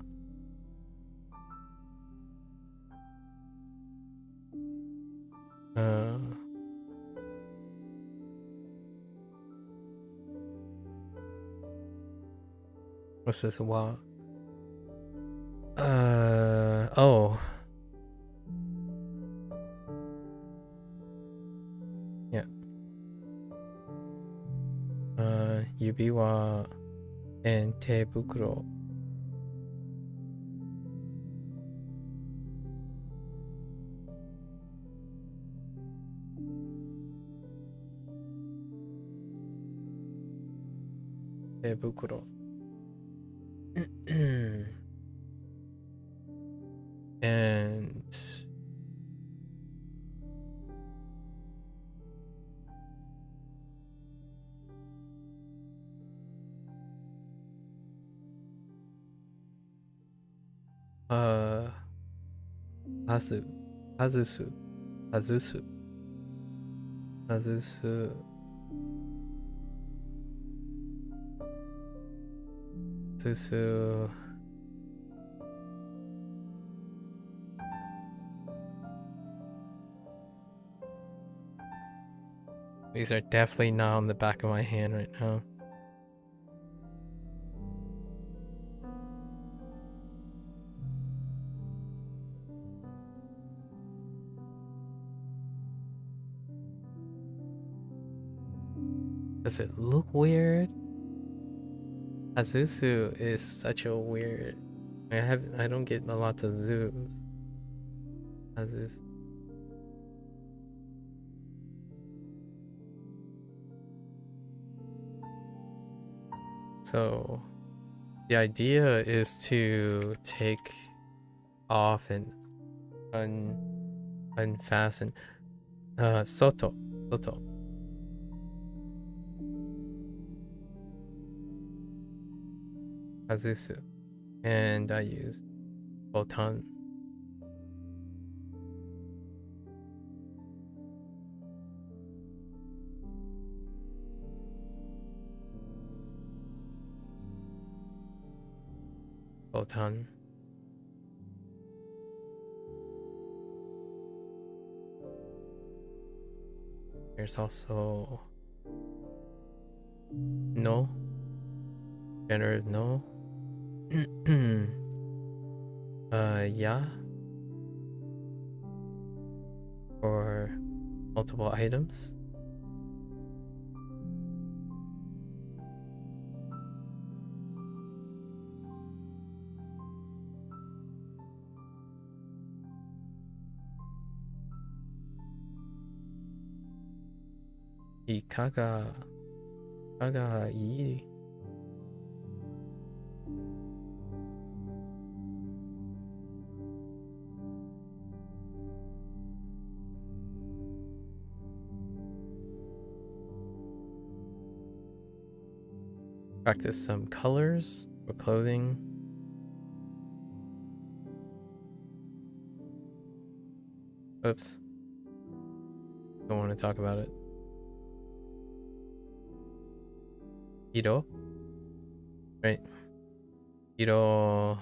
What's this wa? Oh. Yeah. Yubiwa and tebukuro. Tebukuro. And Azusu. These are definitely not on the back of my hand right now. Does it look weird? Azusu is such a weird. I don't get a lot of zoos. Azusu. So the idea is to take off and unfasten. Soto. Azusu. And I use botan. Botan. There's also no. Generative no. Yeah. For multiple items. Kaga ii. Practice some colors for clothing. Oops. Don't want to talk about it. Iro. Right. Iro.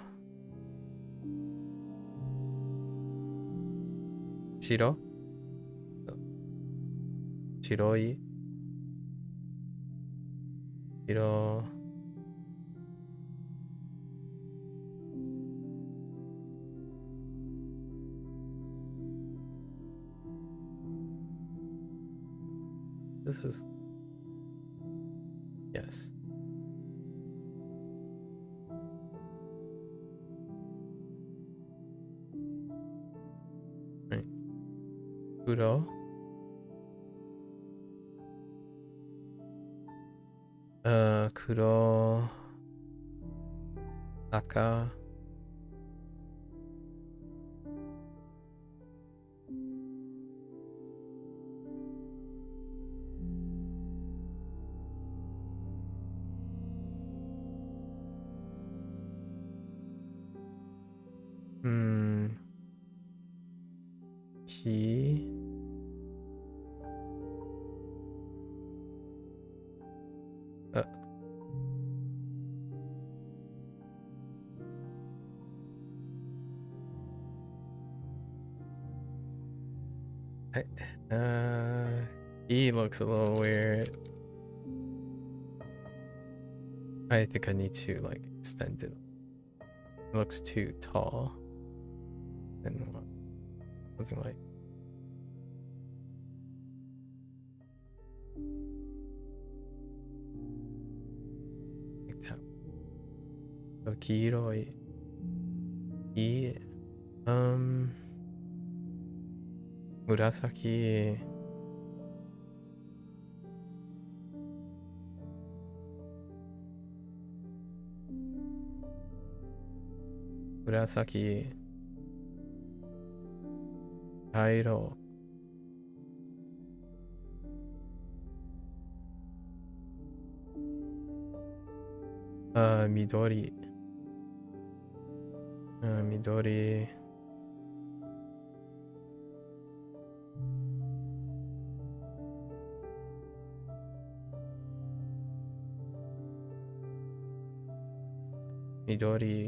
Shiro. Shiroi. Iro. This is. Yes. Right. Kuro. kuro saka. Ki. He looks a little weird. I think I need to like extend it. It looks too tall. And something like that. So kiroi. Murasaki. Murasaki. Kairo. Midori. Midori. Midori.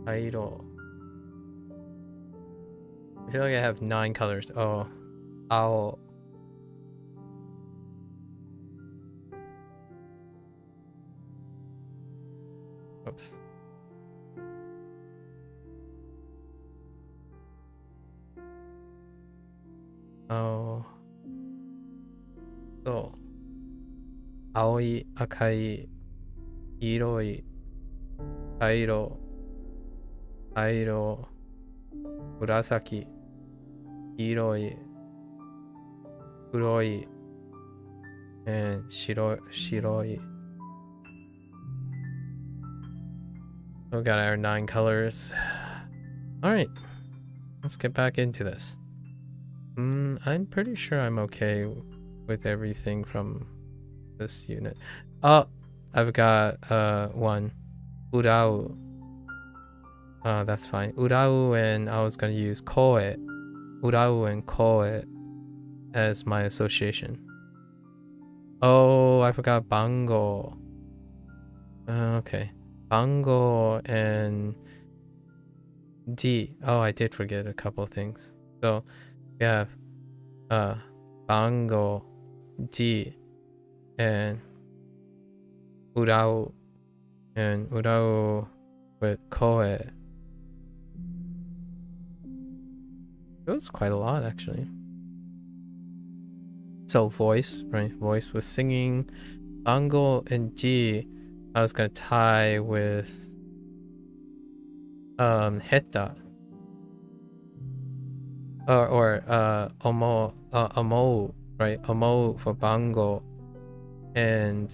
Airo. I feel like I have 9 colors. Oh. Ao. Oops. Oh. So. Aoi, akai, iroi, kairo, airo, murasaki, iroi, kuroi, and shiroi. We got our 9 colors. Alright, let's get back into this. I'm pretty sure I'm okay with everything from this unit. Oh, I've got 1. Urau. That's fine. Urau, and I was gonna use koe. Urau and koe as my association. Oh, I forgot bango. Okay. Bango and D. Oh, I did forget a couple of things. So we have bango, D, and urau, and urau with koe. It was quite a lot actually. So voice, right? Voice was singing. Bango and G, I was gonna tie with heta. Or omo, right? Omo for bango, and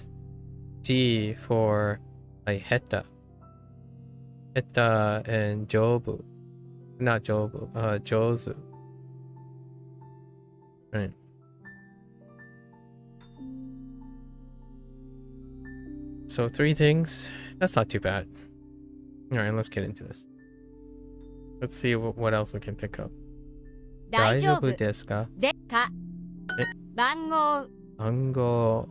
D for like heta. Heta and jobu. Not jobu, jozu. Right. So 3 things. That's not too bad. Alright, let's get into this. Let's see what else we can pick up. 大丈夫ですか? 番号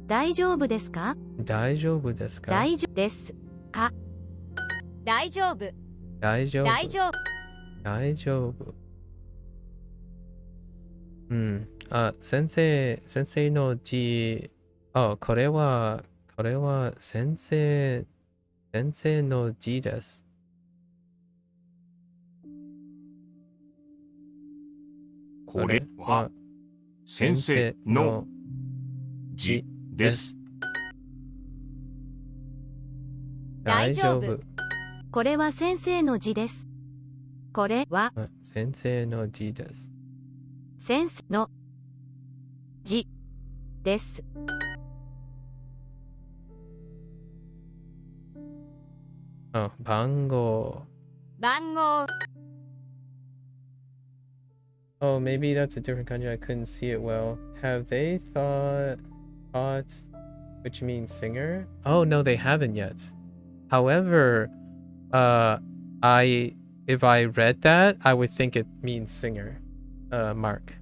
大丈夫ですか? 大丈夫ですか? 大丈夫ですか? 大丈夫大丈夫大丈夫先生の字これは先生の字です。これは先生の字です。大丈夫。これは先生の字です。これは先生の字です。先生の字です。番号。番号。 Oh, maybe that's a different country. I couldn't see it well. Have they thought, which means singer? Oh no, they haven't yet. However, if I read that, I would think it means singer, Mark.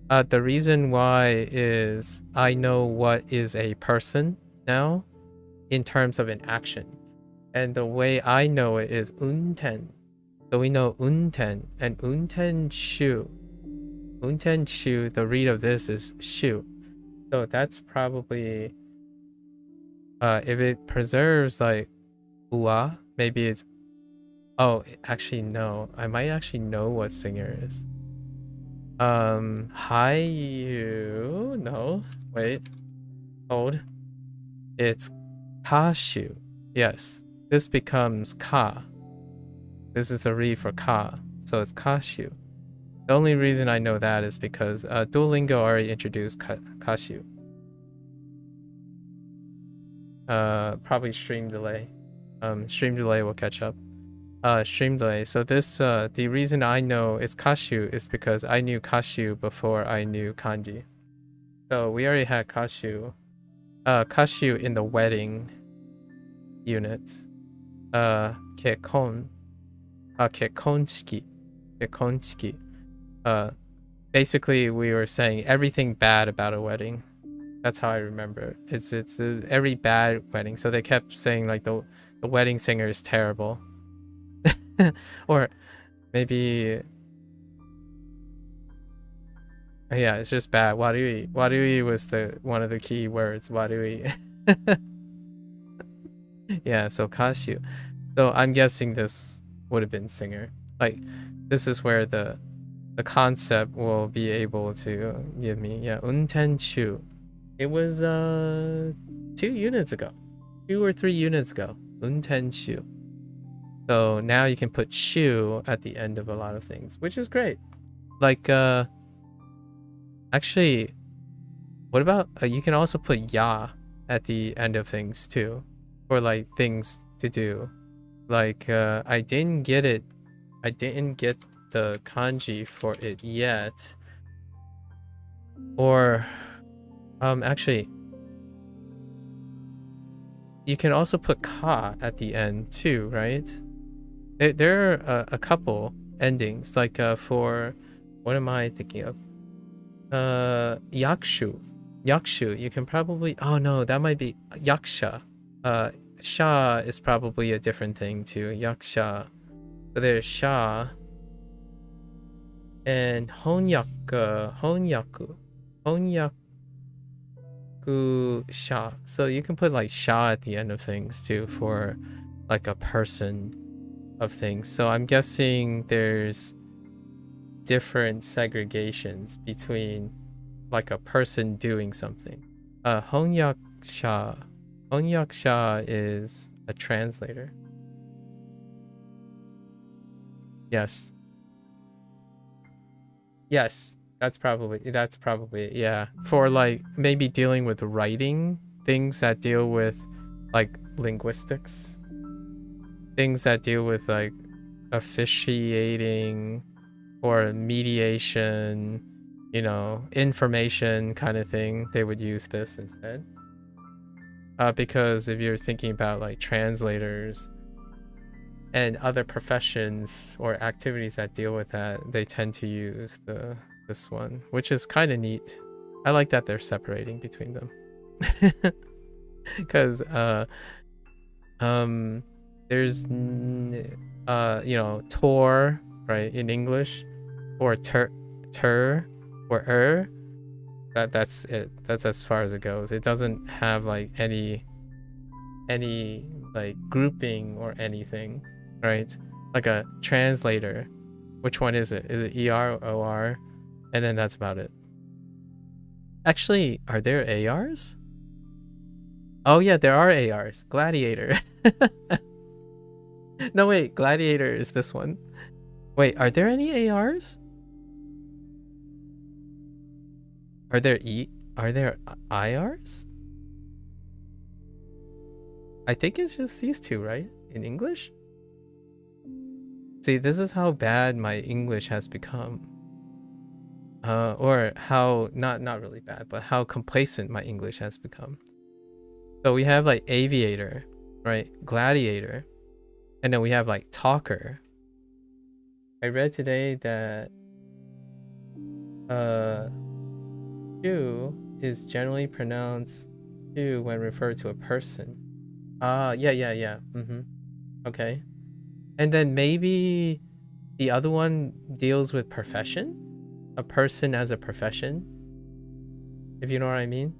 The reason why is I know what is a person now in terms of an action. And the way I know it is unten. So we know unten and unten shu. Unten shu, the read of this is shu. So that's probably, if it preserves like ua, maybe it's, oh, actually no. I might actually know what singer is. Hayu, no, wait, hold. It's kashu. Yes, this becomes ka. This is the read for ka, so it's kashu. The only reason I know that is because Duolingo already introduced kashu. Probably stream delay. Stream delay will catch up. Stream delay. So this, the reason I know it's kashu is because I knew kashu before I knew kanji. So we already had kashu. Kashu in the wedding unit. Kekon. Kekonshiki. Kekonshiki. Basically we were saying everything bad about a wedding. That's how I remember it. It's every bad wedding. So they kept saying like the wedding singer is terrible. Or maybe, yeah, it's just bad. Warui. Warui was one of the key words. Warui. Yeah, so kashu. So I'm guessing this would have been singer. Like, this is where the concept will be able to give me, yeah, untenshu. It was 2 units ago. 2 or 3 units ago. Untenshu. So now you can put shu at the end of a lot of things, which is great. Like, actually, what about, you can also put ya at the end of things too, for like things to do. Like, I didn't get the kanji for it yet. Or, actually, you can also put ka at the end too, right? There are a couple endings, like for, what am I thinking of? Yakshu. Yakshu, you can probably, oh no, that might be yaksha. Sha is probably a different thing too. Yaksha. So there's sha. And honyaku. Honyaku sha. So you can put like sha at the end of things too for like a person of things. So I'm guessing there's different segregations between like a person doing something. Honyaksha is a translator. Yes, that's probably it. Yeah, for like maybe dealing with writing, things that deal with like linguistics, things that deal with like officiating or mediation, you know, information kind of thing, they would use this instead. Because if you're thinking about like translators and other professions or activities that deal with that, they tend to use this one, which is kind of neat. I like that they're separating between them. Because there's you know, tor, right, in English, or ter or that's it. That's as far as it goes. It doesn't have like any like grouping or anything, right? Like a translator, which one is it? Is it ER or OR? And then that's about it. Actually, are there ARs? Oh yeah, there are ARs. Gladiator. No wait, Gladiator is this one. Wait, are there any ARs? Are there IRs? I think it's just these two, right? In English? See, this is how bad my English has become. Or how, not really bad, but how complacent my English has become. So we have like Aviator, right? Gladiator. And then we have like Talker. I read today that Q is generally pronounced Q when referred to a person. Yeah. Okay. And then maybe the other one deals with profession? A person as a profession? If you know what I mean?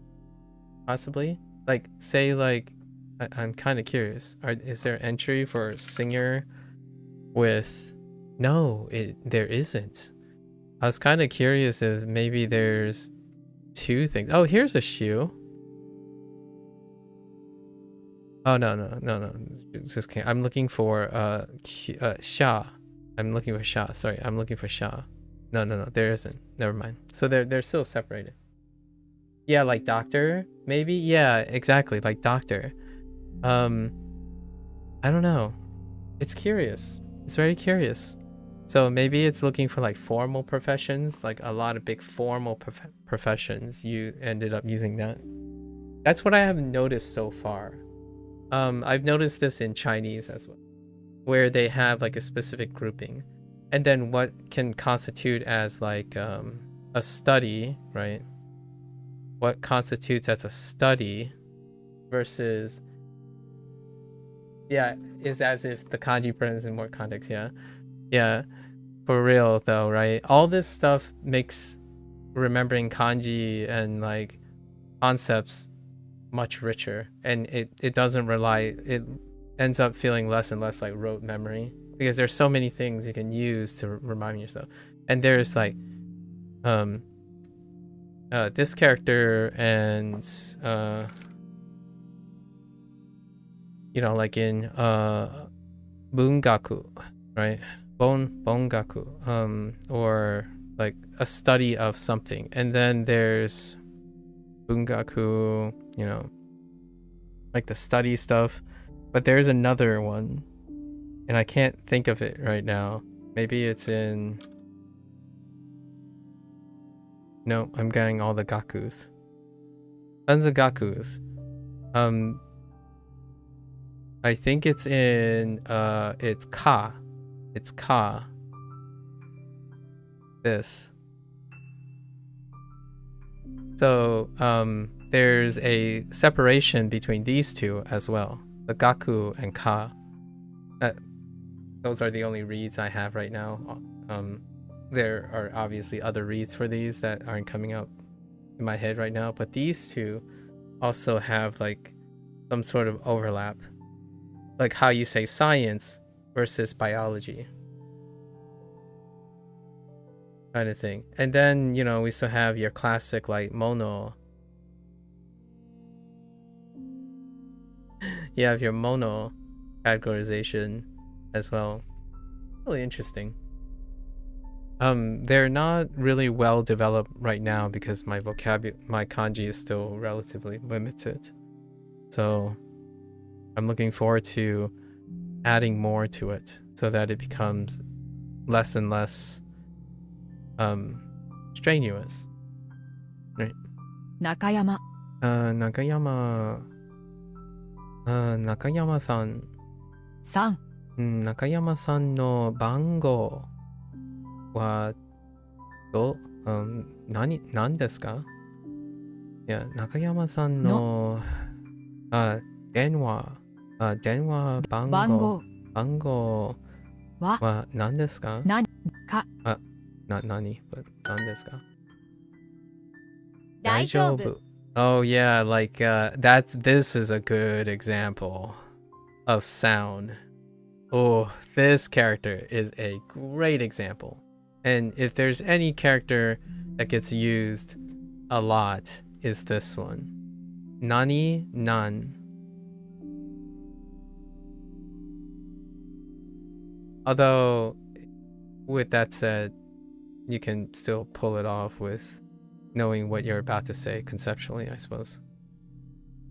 Possibly? Like, say like, I'm kind of curious. Is there entry for singer with... No, there isn't. I was kind of curious if maybe there's two things. Oh, here's a shoe. Oh, no. Just kidding. I'm looking for Sha. I'm looking for Sha. Sorry, I'm looking for Sha. No, there isn't. Never mind. So they're still separated. Yeah, like doctor, maybe? Yeah, exactly, like doctor. I don't know. It's curious. It's very curious. So maybe it's looking for like formal professions, like a lot of big formal professions. You ended up using that. That's what I have noticed so far. I've noticed this in Chinese as well, where they have like a specific grouping. And then what can constitute as like a study, right? What constitutes as a study versus, yeah, is as if the kanji presents in more context. Yeah, for real though, right? All this stuff makes remembering kanji and like concepts much richer, and it doesn't rely, it ends up feeling less and less like rote memory, because there's so many things you can use to remind yourself. And there's like this character and you know, like in bungaku, right? Bongaku, or like a study of something. And then there's bungaku, you know, like the study stuff. But there's another one, and I can't think of it right now. Maybe it's in... No, I'm getting all the gakus. Tons of gakus. I think it's in it's ka. It's ka. This. So there's a separation between these two as well. The gaku and ka. Those are the only reads I have right now. There are obviously other reads for these that aren't coming up in my head right now, but these two also have like some sort of overlap, like how you say science versus biology kind of thing. And then, you know, we still have your classic like mono. You have your mono categorization as well. Really interesting. They're not really well developed right now because my kanji is still relatively limited. So I'm looking forward to adding more to it so that it becomes less and less strenuous. Right. Nakayama. Nakayama-san. 3. 中山さんの番号は何ですか？いや、中山さんの電話番号は何ですか？何ですか？大丈夫。Oh yeah, like this is a good example of sound. Oh, this character is a great example. And if there's any character that gets used a lot, is this one. Nani, nan. Although, with that said, you can still pull it off with knowing what you're about to say conceptually, I suppose.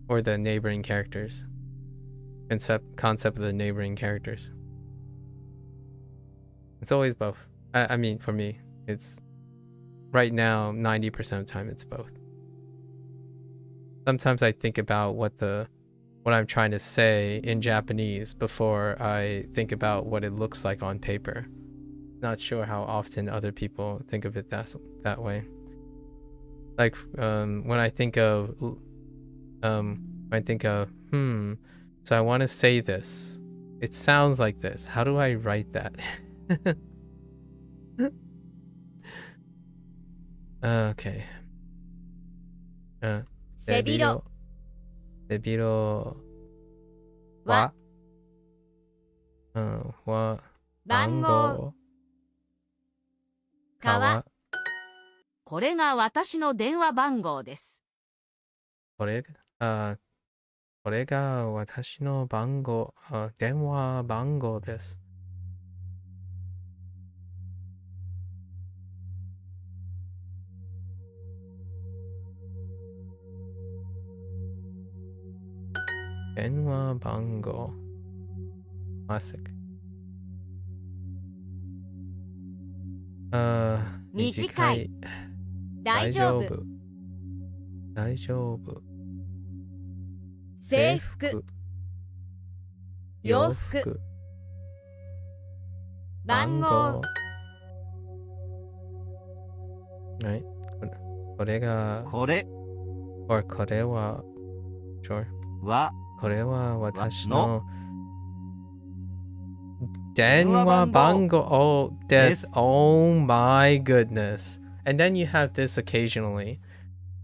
Or the neighboring characters. Concept of the neighboring characters. It's always both. I mean, for me, it's right now 90% of the time it's both. Sometimes I think about what I'm trying to say in Japanese before I think about what it looks like on paper. Not sure how often other people think of it that way. Like when I think of so I want to say this. It sounds like this. How do I write that? Okay. 背広背広はは番号川これが私の電話番号です。これが私の電話番号です。電話番号 Classic 短い大丈夫制服洋服番号 Right これがこれ or これは Sure はこれは私の電話番号 Oh, this. Oh my goodness. And then you have this occasionally.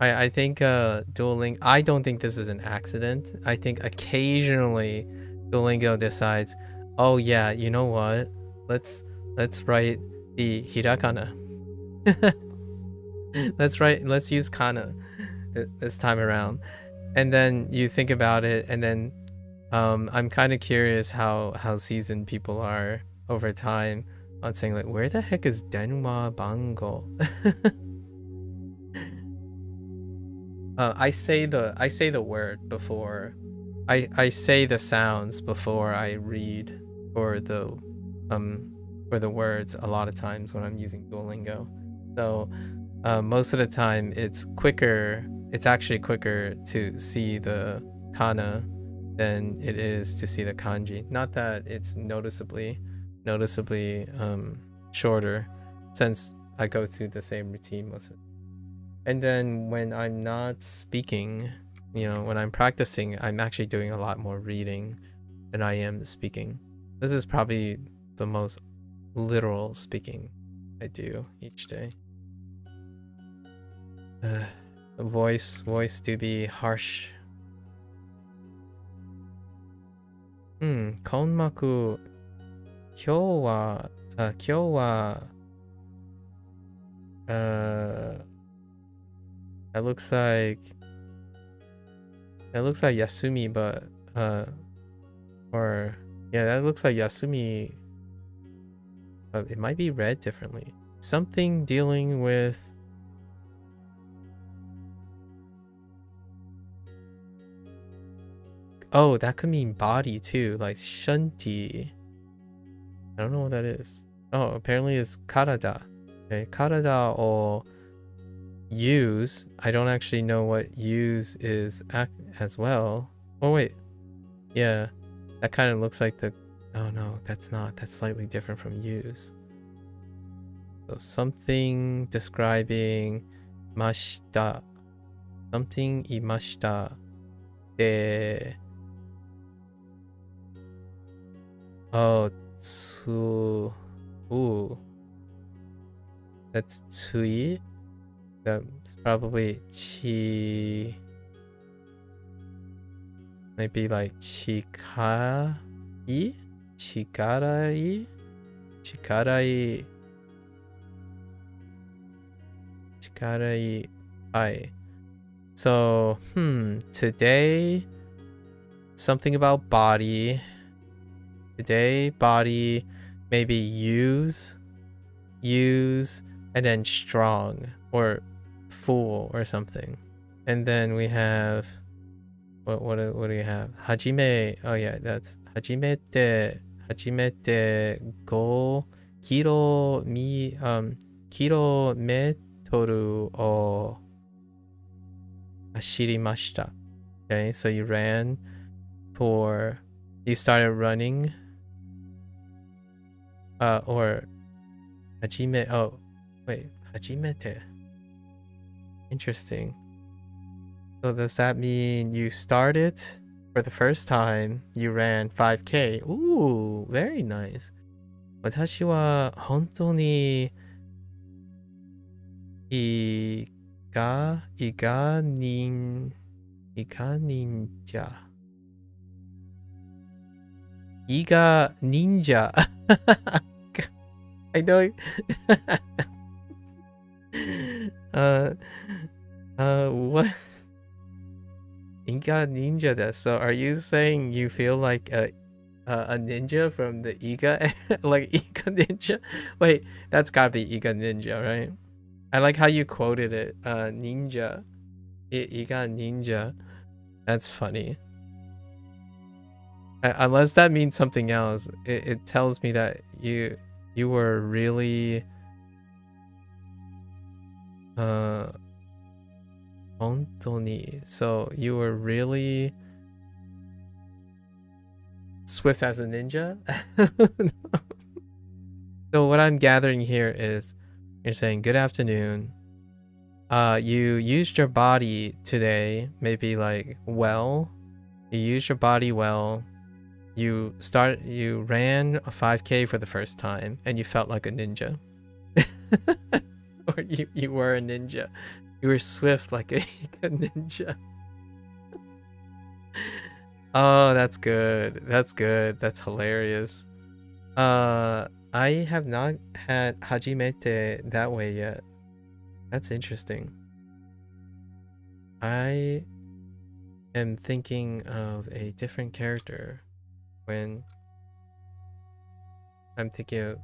I think Duolingo, I don't think this is an accident. I think occasionally Duolingo decides, oh yeah, you know what? Let's write the hirakana. Let's use kana this time around. And then you think about it, and then I'm kind of curious how seasoned people are over time on saying like, where the heck is denwa bango? I say the word before I say the sounds before I read or the words a lot of times when I'm using Duolingo. So most of the time it's actually quicker to see the kana than it is to see the kanji. Not that it's noticeably shorter, since I go through the same routine most of it. And then when I'm not speaking, when I'm practicing, I'm actually doing a lot more reading than I am speaking. This is probably the most literal speaking I do each day. Voice to be harsh. 根膜今日は that looks like Yasumi, but or yeah, that looks like Yasumi, but it might be read differently. Something dealing with oh, that could mean body too, like shanti. I don't know what that is. Oh, apparently it's karada. Okay, karada or use. I don't actually know what use is as well. Oh wait, yeah, that kind of looks like the. Oh no, that's not. That's slightly different from use. So something describing mashita. Something imashita. De. Oh, ooh. That's tsui. That's probably chi. Maybe like chikarai? Chikarai? Chikarai. Chikarai. Ai. So, today, something about body. Today, body, maybe use, and then strong or full or something. And then we have, what do we have? Hajime, oh yeah, that's hajimete go kilometeru o hashirimashita. Okay, so you started running, or hajimete. Interesting. So does that mean you started for the first time, you ran 5K? Ooh, very nice. 私は本当にイガ忍者。イガ忍者。I don't. What? Iga ninja desu. So are you saying you feel like a ninja from the Iga, like Iga ninja? Wait, that's gotta be Iga ninja, right? I like how you quoted it. Ninja, Iga ninja. That's funny. Unless that means something else, it tells me that you were really Ontoni. So you were really swift as a ninja? So what I'm gathering here is you're saying good afternoon. You used your body today, maybe like well. You used your body well. You ran a 5K for the first time and you felt like a ninja. Or you were a ninja. You were swift like a ninja. Oh, that's good. That's good. That's hilarious. I have not had hajimete that way yet. That's interesting. I am thinking of a different character when I'm thinking of...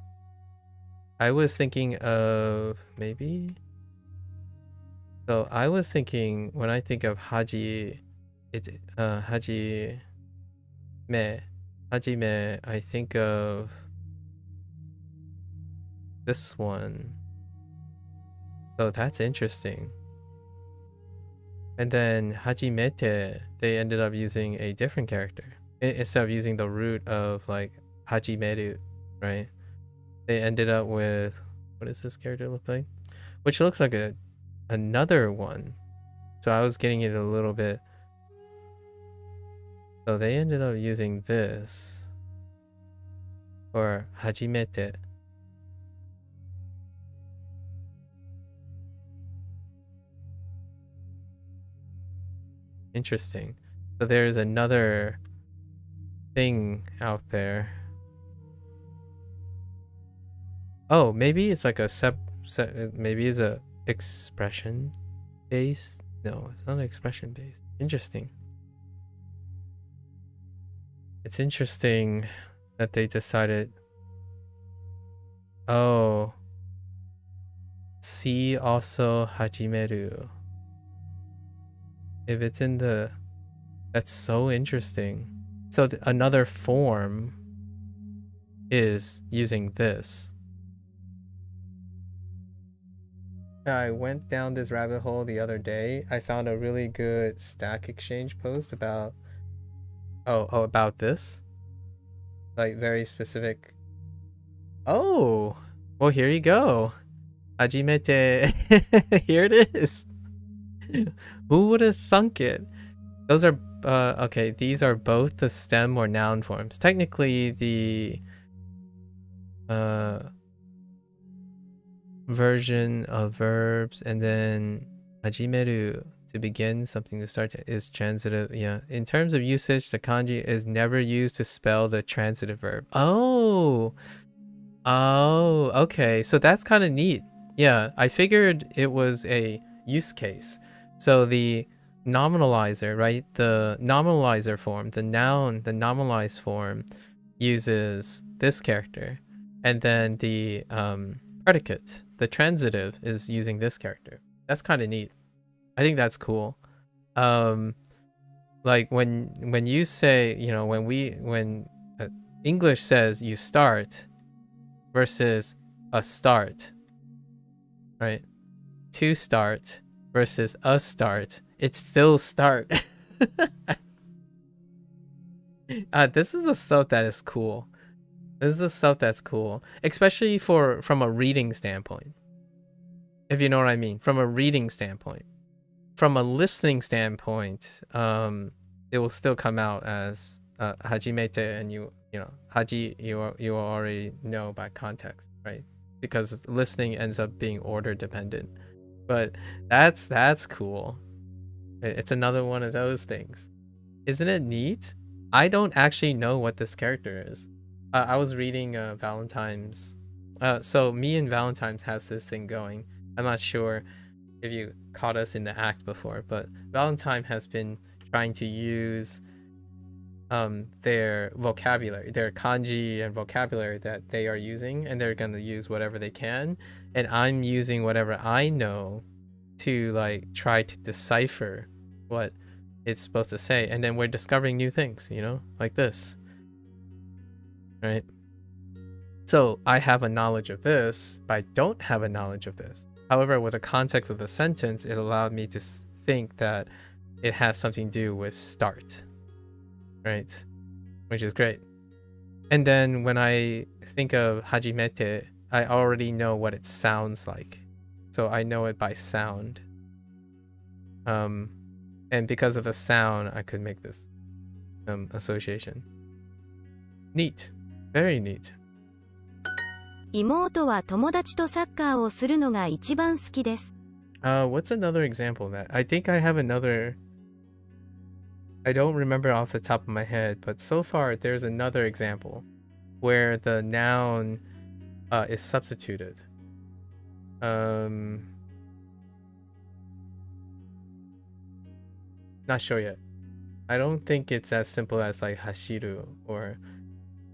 I was thinking of maybe... So I was thinking, when I think of Hajime, I think of this one. So that's interesting. And then Hajimete, they ended up using a different character. Instead of using the root of like Hajimeru, right? They ended up with, what does this character look like? Which looks like another one. So I was getting it a little bit. So they ended up using this for hajimete. Interesting. So there's another thing out there. Oh, maybe it's like a maybe it's a expression based. No, it's not expression based. Interesting. It's interesting that they decided. Oh, see also hajimeru. If it's in the, that's so interesting. So another form is using this. I went down this rabbit hole the other day. I found a really good Stack Exchange post about about this, like very specific. Oh, well, here you go. Hajimete. Here it is. Who would have thunk it? Those are okay, these are both the stem or noun forms. Technically the version of verbs, and then hajimeru, to begin, something to start, is transitive. Yeah, in terms of usage, the kanji is never used to spell the transitive verb. Oh, okay, so that's kind of neat. Yeah, I figured it was a use case. So the nominalizer, right? The nominalizer form, the noun, the nominalized form uses this character, and then the predicate, the transitive, is using this character. That's kind of neat. I think that's cool. Like when you say, you know, when English says you start versus a start, right? To start versus a start, it's still start. This is the stuff that is cool. This is the stuff that's cool, especially from a reading standpoint. If you know what I mean, from a reading standpoint. From a listening standpoint, it will still come out as hajimete, and you know, haji you already know by context, right? Because listening ends up being order dependent. But that's cool. It's another one of those things. Isn't it neat? I don't actually know what this character is. I was reading Valentine's. So me and Valentine's has this thing going. I'm not sure if you caught us in the act before, but Valentine has been trying to use their vocabulary, their kanji and vocabulary that they are using, and they're going to use whatever they can, and I'm using whatever I know to like try to decipher what it's supposed to say, and then we're discovering new things, you know, like this, right? So I have a knowledge of this, but I don't have a knowledge of this. However, with the context of the sentence, it allowed me to think that it has something to do with start, right? Which is great. And then when I think of hajimete, I already know what it sounds like. So I know it by sound. And because of the sound, I could make this association. Neat. Very neat. 妹は友達とサッカーをするのが一番好きです。What's another example of that? I think I have another. I don't remember off the top of my head, but so far there's another example where the noun is substituted. Not sure yet. I don't think it's as simple as like hashiru or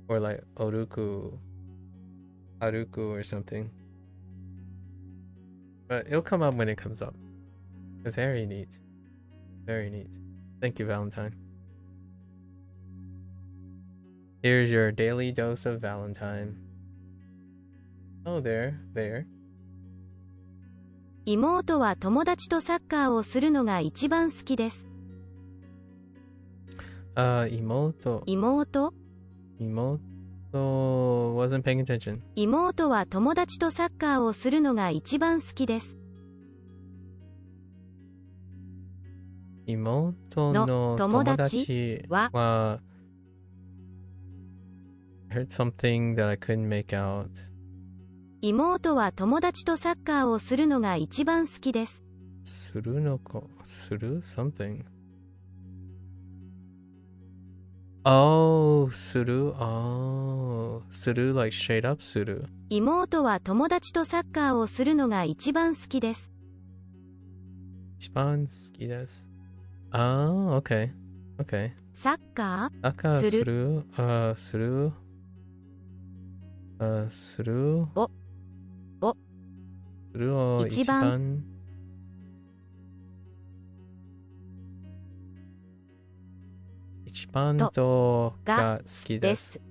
like oruku, haruku or something. But it'll come up when it comes up. Very neat. Very neat. Thank you, Valentine. Here's your daily dose of Valentine. Oh, there. 妹は友達とサッカーをするのが一番好きです。妹 wasn't paying attention. 妹は友達とサッカーをするのが一番好きです。妹の友達は I heard something that I couldn't make out. 妹は友達とサッカーをするのが一番好きです。するのか、する something. Oh, する oh, する like straight up する。妹は友達とサッカーをするのが一番好きです。一番好きです。Oh, okay. Okay. サッカーサッカーするするするするを一番一番とが好きです。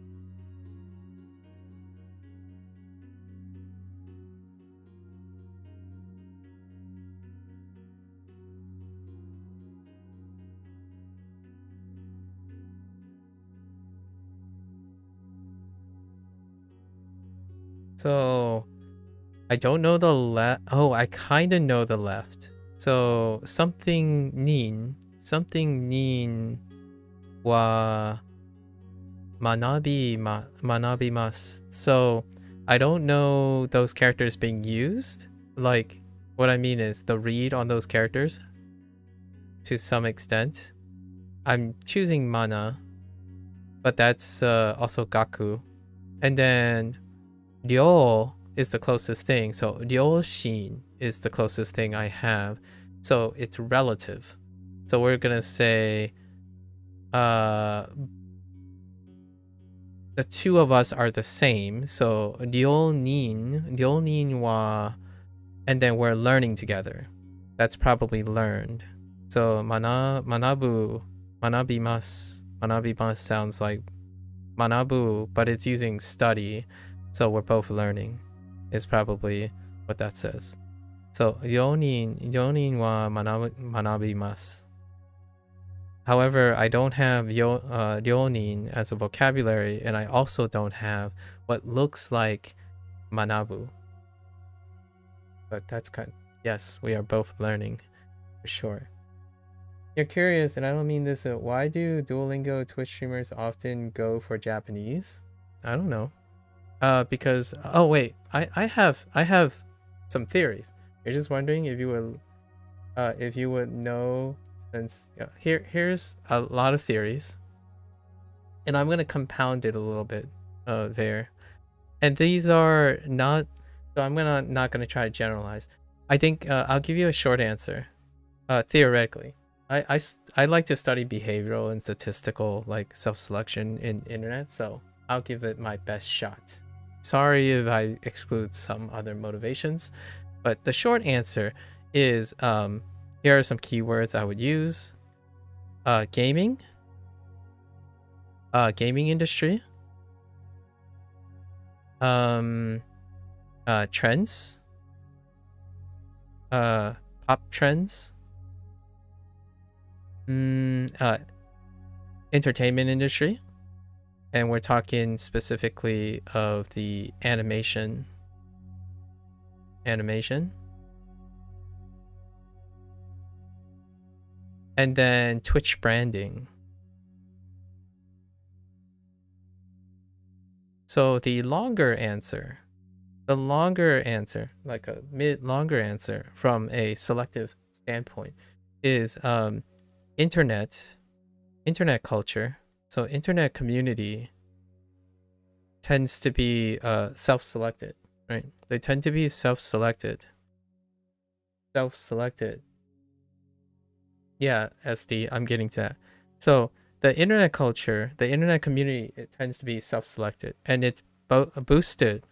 So, I don't know the left. Oh, I kind of know the left. So, something nin wa manabimasu. So, I don't know those characters being used. Like, what I mean is the read on those characters to some extent. I'm choosing mana, but that's also gaku. And then ryo is the closest thing, so ryoshin is the closest thing I have, so it's relative. So we're gonna say the two of us are the same. So 료닌 wa, and then we're learning together. That's probably learned. So manabimasu sounds like manabu, but it's using study. So we're both learning is probably what that says. So 료닌 wa manabimasu. However, I don't have 료닌 as a vocabulary, and I also don't have what looks like manabu. But that's yes, we are both learning for sure. You're curious, and I don't mean this, why do Duolingo Twitch streamers often go for Japanese? I don't know. Because oh wait, I have some theories. You're just wondering if you would know, since here's a lot of theories, and I'm gonna compound it a little bit there. And these are not, so I'm not gonna try to generalize. I think I'll give you a short answer. Theoretically, I like to study behavioral and statistical like self-selection in internet, so I'll give it my best shot. Sorry if I exclude some other motivations, but the short answer is here are some keywords I would use. Gaming industry, trends, pop trends, entertainment industry, and we're talking specifically of the animation, and then Twitch branding. So the longer answer, like a longer answer from a selective standpoint, is internet culture. So internet community tends to be self-selected, right? They tend to be self-selected. Yeah, SD, I'm getting to that. So the internet culture, the internet community, it tends to be self-selected, and it's boosted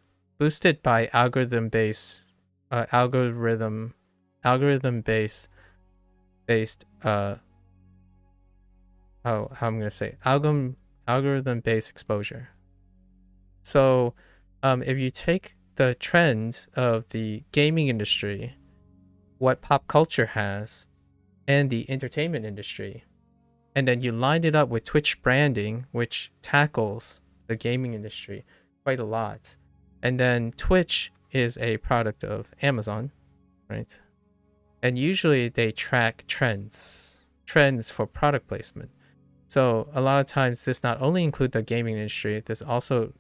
by algorithm-based algorithm-based exposure. So if you take the trends of the gaming industry, what pop culture has, and the entertainment industry, and then you line it up with Twitch branding, which tackles the gaming industry quite a lot, and then Twitch is a product of Amazon, right? And usually they track trends for product placement. So a lot of times this not only include the gaming industry, this also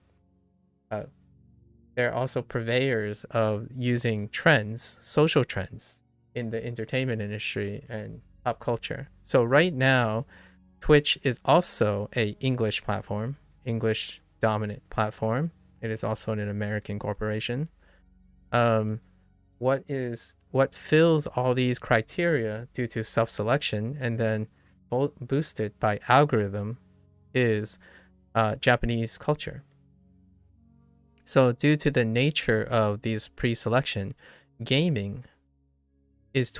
they're also purveyors of using trends, social trends, in the entertainment industry and pop culture. So right now, Twitch is also a English platform, English dominant platform. It is also an American corporation. What fills all these criteria due to self-selection and then boosted by algorithm is Japanese culture. So due to the nature of these pre-selection, gaming is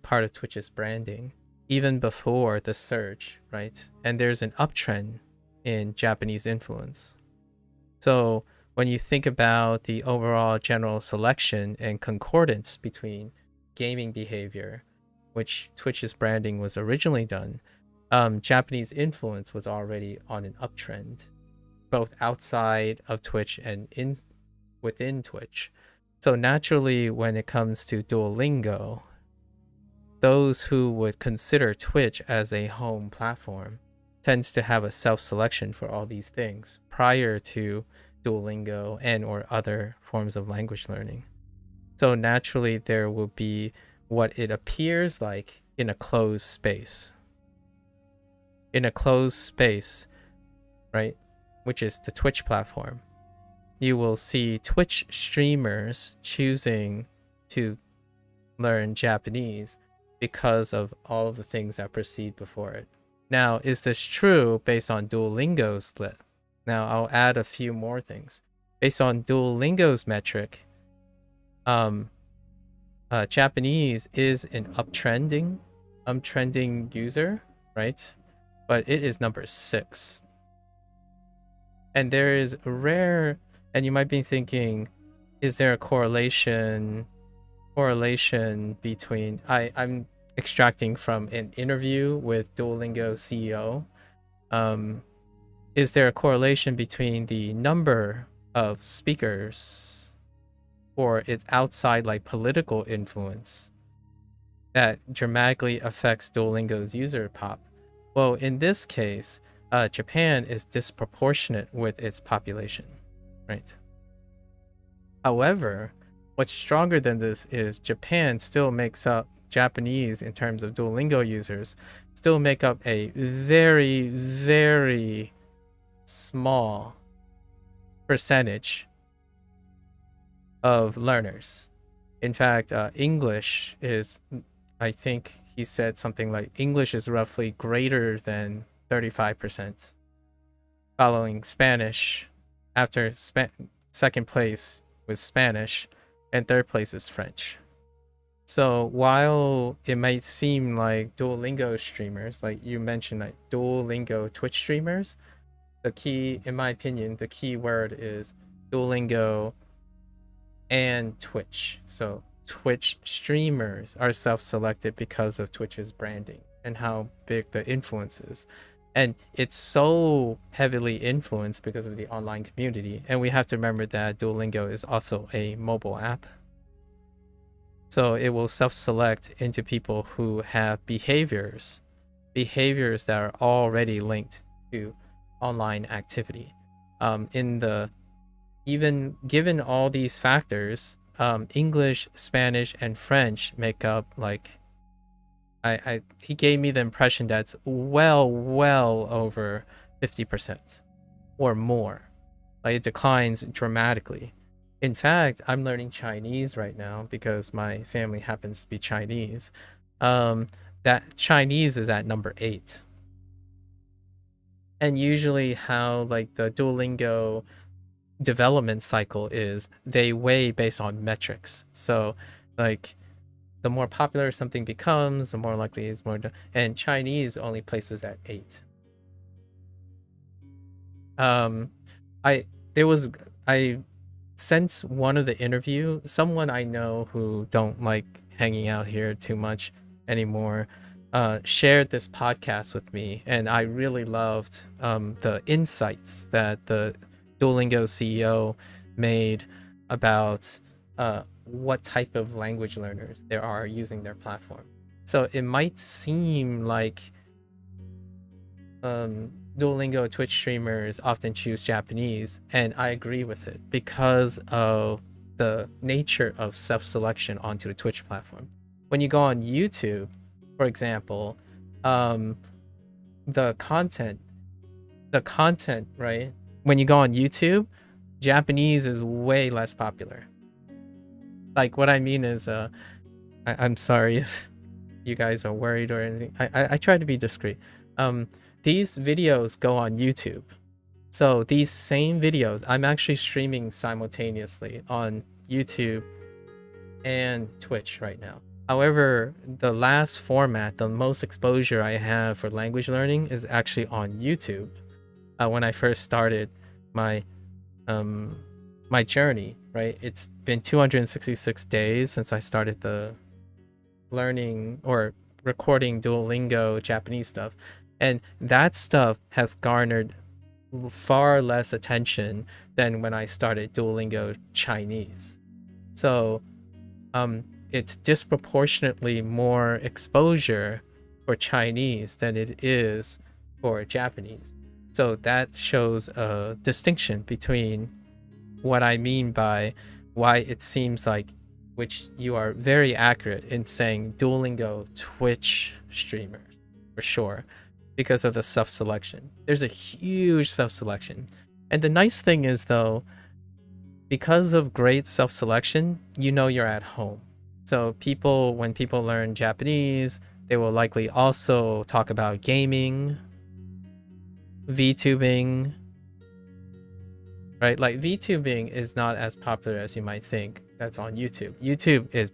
part of Twitch's branding even before the surge, right? And there's an uptrend in Japanese influence. So when you think about the overall general selection and concordance between gaming behavior, which Twitch's branding was originally done, Japanese influence was already on an uptrend, both outside of Twitch and within Twitch. So naturally, when it comes to Duolingo, those who would consider Twitch as a home platform tends to have a self-selection for all these things prior to Duolingo and or other forms of language learning. So naturally, there will be what it appears like in a closed space. In a closed space, right, which is the Twitch platform, you will see Twitch streamers choosing to learn Japanese because of all of the things that proceed before it. Now, is this true based on Duolingo's lit? Now, I'll add a few more things. Based on Duolingo's metric, Japanese is an uptrending user, right? But it is number 6. And there is a rare, and you might be thinking, is there a correlation between, I'm extracting from an interview with Duolingo CEO. Is there a correlation between the number of speakers or its outside like political influence that dramatically affects Duolingo's user pop? Well, in this case, Japan is disproportionate with its population, right? However, what's stronger than this is Japan still makes up, Japanese in terms of Duolingo users still make up a very, very small percentage of learners. In fact, English is, I think he said something like English is roughly greater than 35%, following Spanish. After second place was Spanish, and third place is French. So while it might seem like Duolingo streamers, like you mentioned, like Duolingo Twitch streamers, the key, in my opinion, the key word is Duolingo and Twitch. So Twitch streamers are self-selected because of Twitch's branding and how big the influence is. And it's so heavily influenced because of the online community. And we have to remember that Duolingo is also a mobile app. So it will self-select into people who have behaviors that are already linked to online activity. Even given all these factors, English, Spanish, and French make up like, he gave me the impression that's well over 50% or more. Like it declines dramatically. In fact, I'm learning Chinese right now because my family happens to be Chinese. That Chinese is at number 8. And usually how like the Duolingo development cycle is, they weigh based on metrics. So like the more popular something becomes, the more likely it's more, and Chinese only places at 8. Since one of the interview, someone I know who don't like hanging out here too much anymore, shared this podcast with me, and I really loved the insights that the Duolingo CEO made about what type of language learners there are using their platform. So it might seem like Duolingo Twitch streamers often choose Japanese, and I agree with it because of the nature of self-selection onto the Twitch platform. When you go on YouTube, for example, the content, right? When you go on YouTube, Japanese is way less popular. Like what I mean is, I'm sorry if you guys are worried or anything. I try to be discreet. These videos go on YouTube. So these same videos, I'm actually streaming simultaneously on YouTube and Twitch right now. However, the last format, the most exposure I have for language learning is actually on YouTube. When I first started my my journey, right? It's been 266 days since I started the learning or recording Duolingo Japanese stuff. And that stuff has garnered far less attention than when I started Duolingo Chinese. So it's disproportionately more exposure for Chinese than it is for Japanese. So that shows a distinction between what I mean by why it seems like, which you are very accurate in saying Duolingo Twitch streamers, for sure, because of the self-selection. There's a huge self-selection. And the nice thing is though, because of great self-selection, you know you're at home. So when people learn Japanese, they will likely also talk about gaming, VTubing, right? Like VTubing is not as popular as you might think. That's on YouTube. YouTube is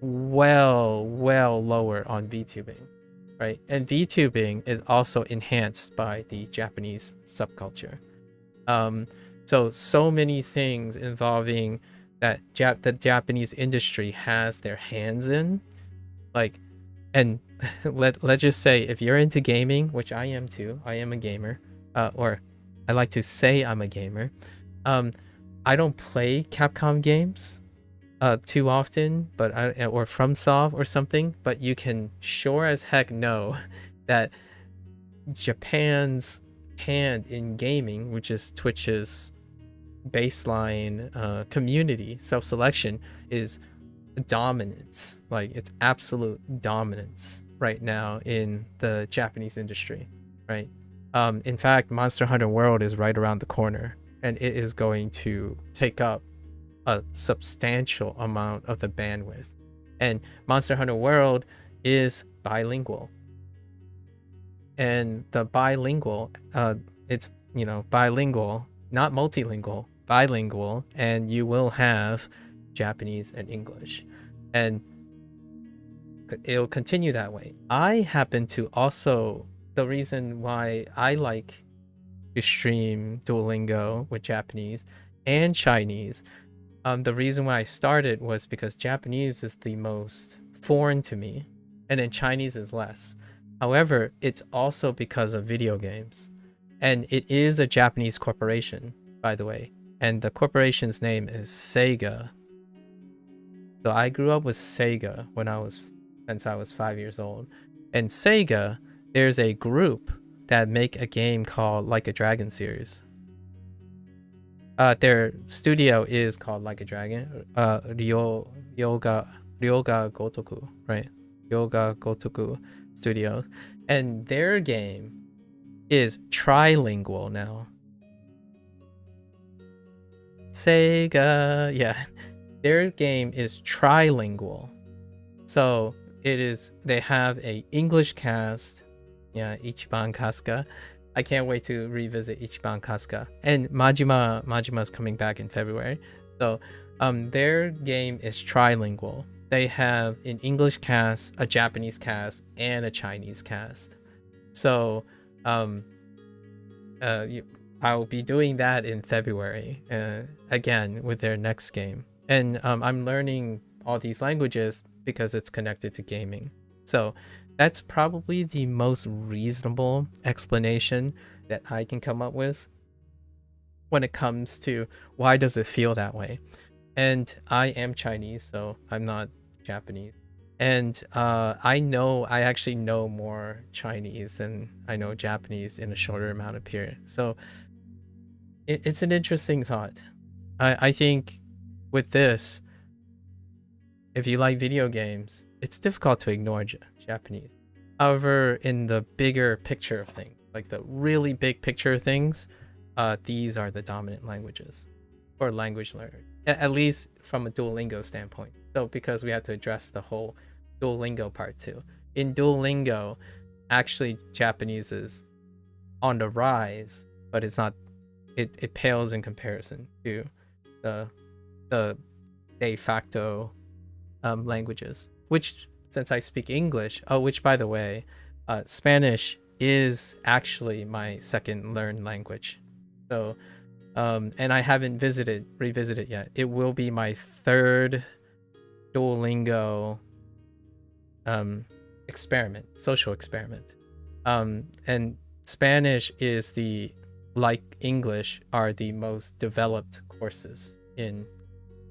well lower on VTubing, right? And VTubing is also enhanced by the Japanese subculture. So many things involving that the Japanese industry has their hands in, like, and let's just say if you're into gaming, which I am too, I am a gamer, or I like to say I'm a gamer. I don't play Capcom games too often, but or FromSoft or something, but you can sure as heck know that Japan's hand in gaming, which is Twitch's baseline community self-selection, is dominance. Like, it's absolute dominance right now in the Japanese industry, right? In fact, Monster Hunter World is right around the corner, and it is going to take up a substantial amount of the bandwidth. And Monster Hunter World is bilingual. And the bilingual, it's, bilingual, not multilingual, bilingual, and you will have Japanese and English. And it'll continue that way. I happen to also, the reason why I like to stream Duolingo with Japanese and Chinese, the reason why I started was because Japanese is the most foreign to me, and then Chinese is less. However, it's also because of video games. And it is a Japanese corporation, by the way. And the corporation's name is Sega. So I grew up with Sega since I was 5 years old. And Sega, there's a group that make a game called Like a Dragon series. Their studio is called Like a Dragon, Ryoga Gotoku, right? Ryoga Gotoku Studios, and their game is trilingual now. Sega, yeah, their game is trilingual. So they have a English cast, yeah, Ichiban Kasuga. I can't wait to revisit Ichiban Kasuga. And Majima's coming back in February. So their game is trilingual. They have an English cast, a Japanese cast, and a Chinese cast. So I'll be doing that in February, again, with their next game. And I'm learning all these languages because it's connected to gaming. So that's probably the most reasonable explanation that I can come up with when it comes to why does it feel that way. And I am Chinese, so I'm not Japanese. And I actually know more Chinese than I know Japanese in a shorter amount of period. So it's an interesting thought. I think with this, if you like video games, it's difficult to ignore Japanese. However, in the bigger picture of things, like the really big picture of things, these are the dominant languages for language learners, at least from a Duolingo standpoint. So because we have to address the whole Duolingo part too. In Duolingo, actually Japanese is on the rise, but it's not. It pales in comparison to the de facto languages. Which, since I speak English, which by the way, Spanish is actually my second learned language. So, and I haven't revisited yet. It will be my third Duolingo social experiment. And Spanish is like English, are the most developed courses in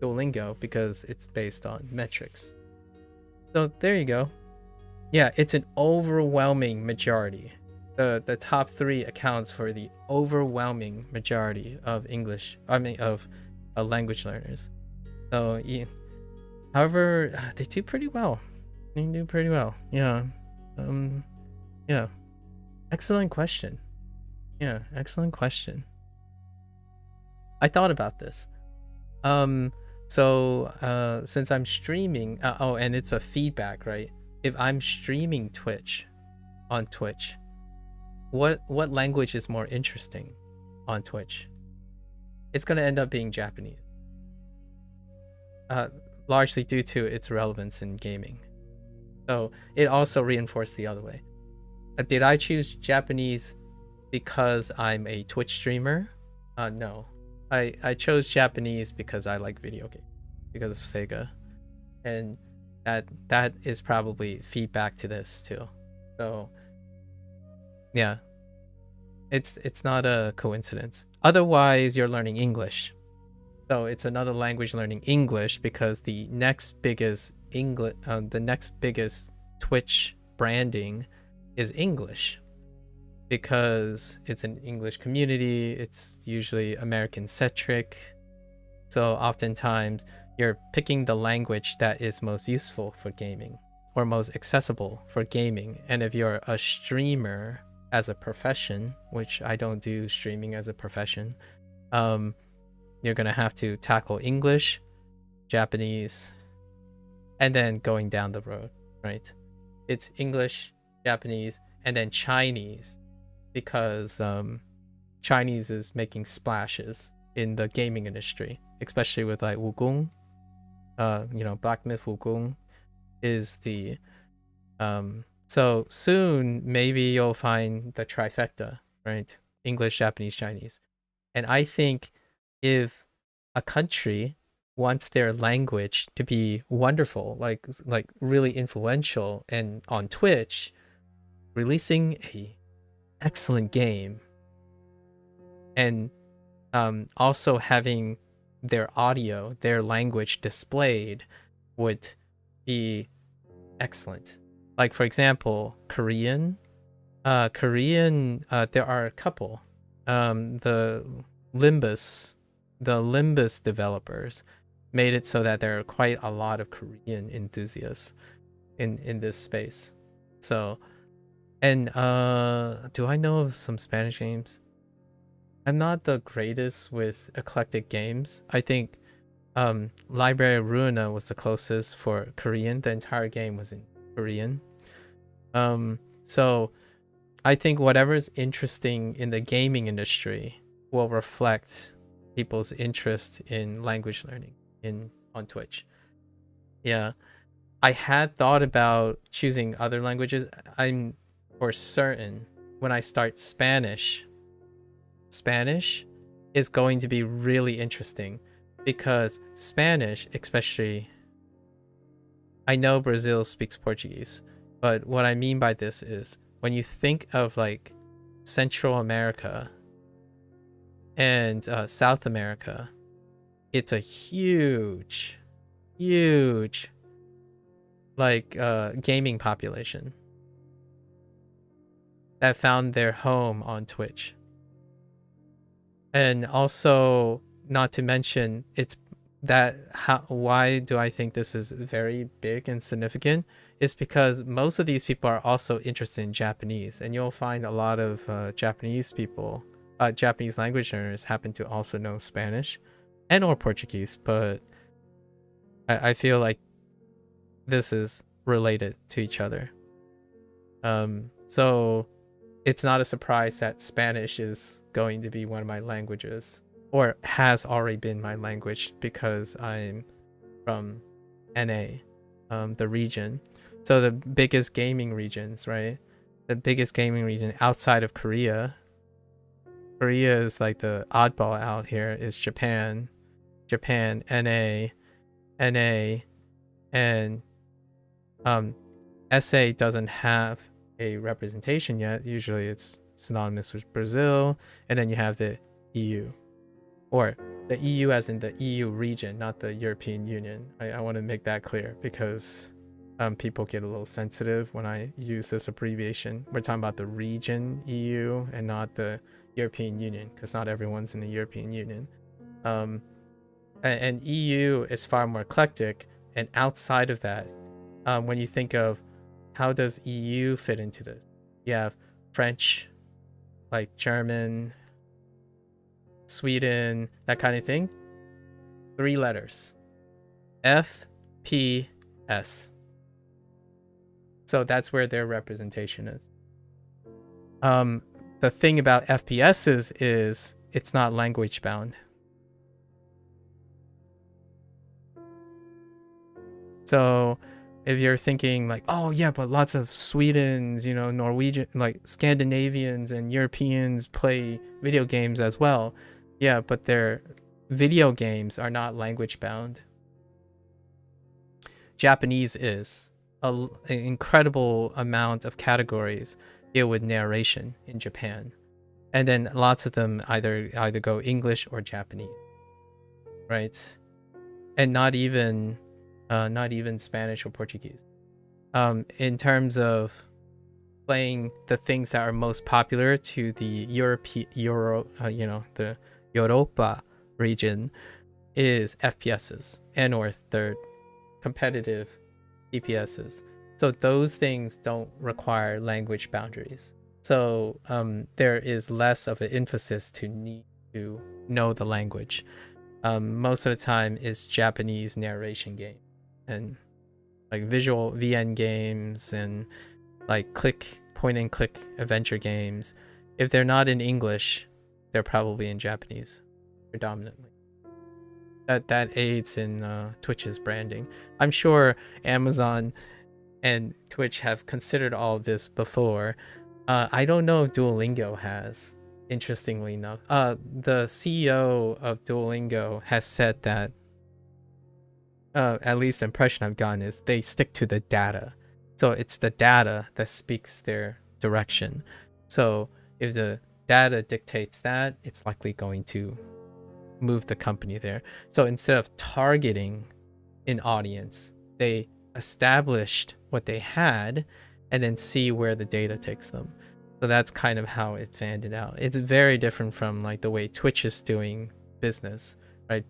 Duolingo because it's based on metrics. So there you go. Yeah, it's an overwhelming majority. The top 3 accounts for the overwhelming majority of language learners. So yeah. However, they do pretty well. Yeah. Yeah. Excellent question. Yeah, excellent question. I thought about this. So since I'm streaming, oh, and it's a feedback, right? If I'm streaming on Twitch, what language is more interesting on Twitch? It's going to end up being Japanese, largely due to its relevance in gaming. So it also reinforced the other way. Did I choose Japanese because I'm a Twitch streamer? No. I chose Japanese because I like video games, because of Sega. And that is probably feedback to this too. So yeah. It's not a coincidence. Otherwise, you're learning English. So it's another language learning English because the next biggest Twitch branding is English, because it's an English community. It's usually American centric. So oftentimes you're picking the language that is most useful for gaming or most accessible for gaming. And if you're a streamer as a profession, which I don't do streaming as a profession, you're gonna have to tackle English, Japanese, and then going down the road, right? It's English, Japanese, and then Chinese, because Chinese is making splashes in the gaming industry, especially with like Wukong. Black Myth Wukong is the so soon maybe you'll find the trifecta, right? English, Japanese, Chinese. And I think if a country wants their language to be wonderful, like really influential, and on Twitch, releasing a excellent game and also having their audio, their language displayed would be excellent. Like, for example, Korean, there are a couple. The Limbus developers made it so that there are quite a lot of Korean enthusiasts in this space. So, and do I know of some Spanish games? I'm not the greatest with eclectic games. I think Library of Ruina was the closest for Korean. The entire game was in Korean. So I think whatever's interesting in the gaming industry will reflect people's interest in language learning on Twitch. Yeah. I had thought about choosing other languages. I'm for certain when I start Spanish is going to be really interesting, because Spanish, especially, I know Brazil speaks Portuguese, but what I mean by this is when you think of like Central America and South America, it's a huge like gaming population that found their home on Twitch. And also, not to mention, why do I think this is very big and significant is because most of these people are also interested in Japanese, and you'll find a lot of Japanese people, Japanese language learners happen to also know Spanish and or Portuguese, but I feel like this is related to each other. So it's not a surprise that Spanish is going to be one of my languages, or has already been my language, because I'm from NA, the region. So the biggest gaming regions, right? The biggest gaming region outside of Korea. Korea is like the oddball out here, is Japan, NA, and SA doesn't have a representation yet. Usually it's synonymous with Brazil, and then you have the EU, or the EU as in the EU region, not the European Union. I want to make that clear, because people get a little sensitive when I use this abbreviation. We're talking about the region EU and not the European Union, because not everyone's in the European Union. And EU is far more eclectic, and outside of that, when you think of how does EU fit into this, you have French, like German, Sweden, that kind of thing. 3 letters. FPS. So that's where their representation is. The thing about FPSs is it's not language bound. So if you're thinking like, oh yeah, but lots of Swedes, Norwegian, like Scandinavians and Europeans play video games as well. Yeah, but their video games are not language bound. Japanese is. An incredible amount of categories deal with narration in Japan. And then lots of them either go English or Japanese. Right? And not even Spanish or Portuguese. In terms of playing the things that are most popular to the the Europa region is FPSs and or third competitive DPSs. So those things don't require language boundaries. So there is less of an emphasis to need to know the language. Most of the time is Japanese narration game and like visual VN games and like point and click adventure games. If they're not in English, they're probably in Japanese predominantly. That aids in Twitch's branding. I'm sure Amazon and Twitch have considered all of this before. I don't know if Duolingo has, interestingly enough. The CEO of Duolingo has said that, at least the impression I've gotten is they stick to the data. So it's the data that speaks their direction. So if the data dictates that, it's likely going to move the company there. So instead of targeting an audience, they established what they had and then see where the data takes them. So that's kind of how it fanned it out. It's very different from like the way Twitch is doing business, right?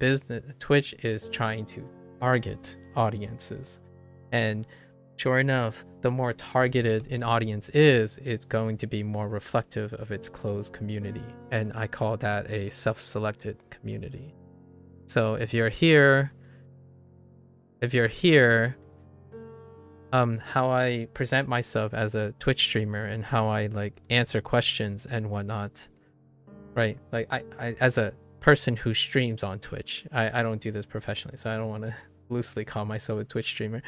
Twitch is trying to target audiences, and sure enough, the more targeted an audience is, it's going to be more reflective of its closed community. And I call that a self-selected community. So if you're here, how I present myself as a Twitch streamer and how I like answer questions and whatnot, right? Like I as a person who streams on Twitch, I don't do this professionally, so I don't want to loosely call myself a Twitch streamer.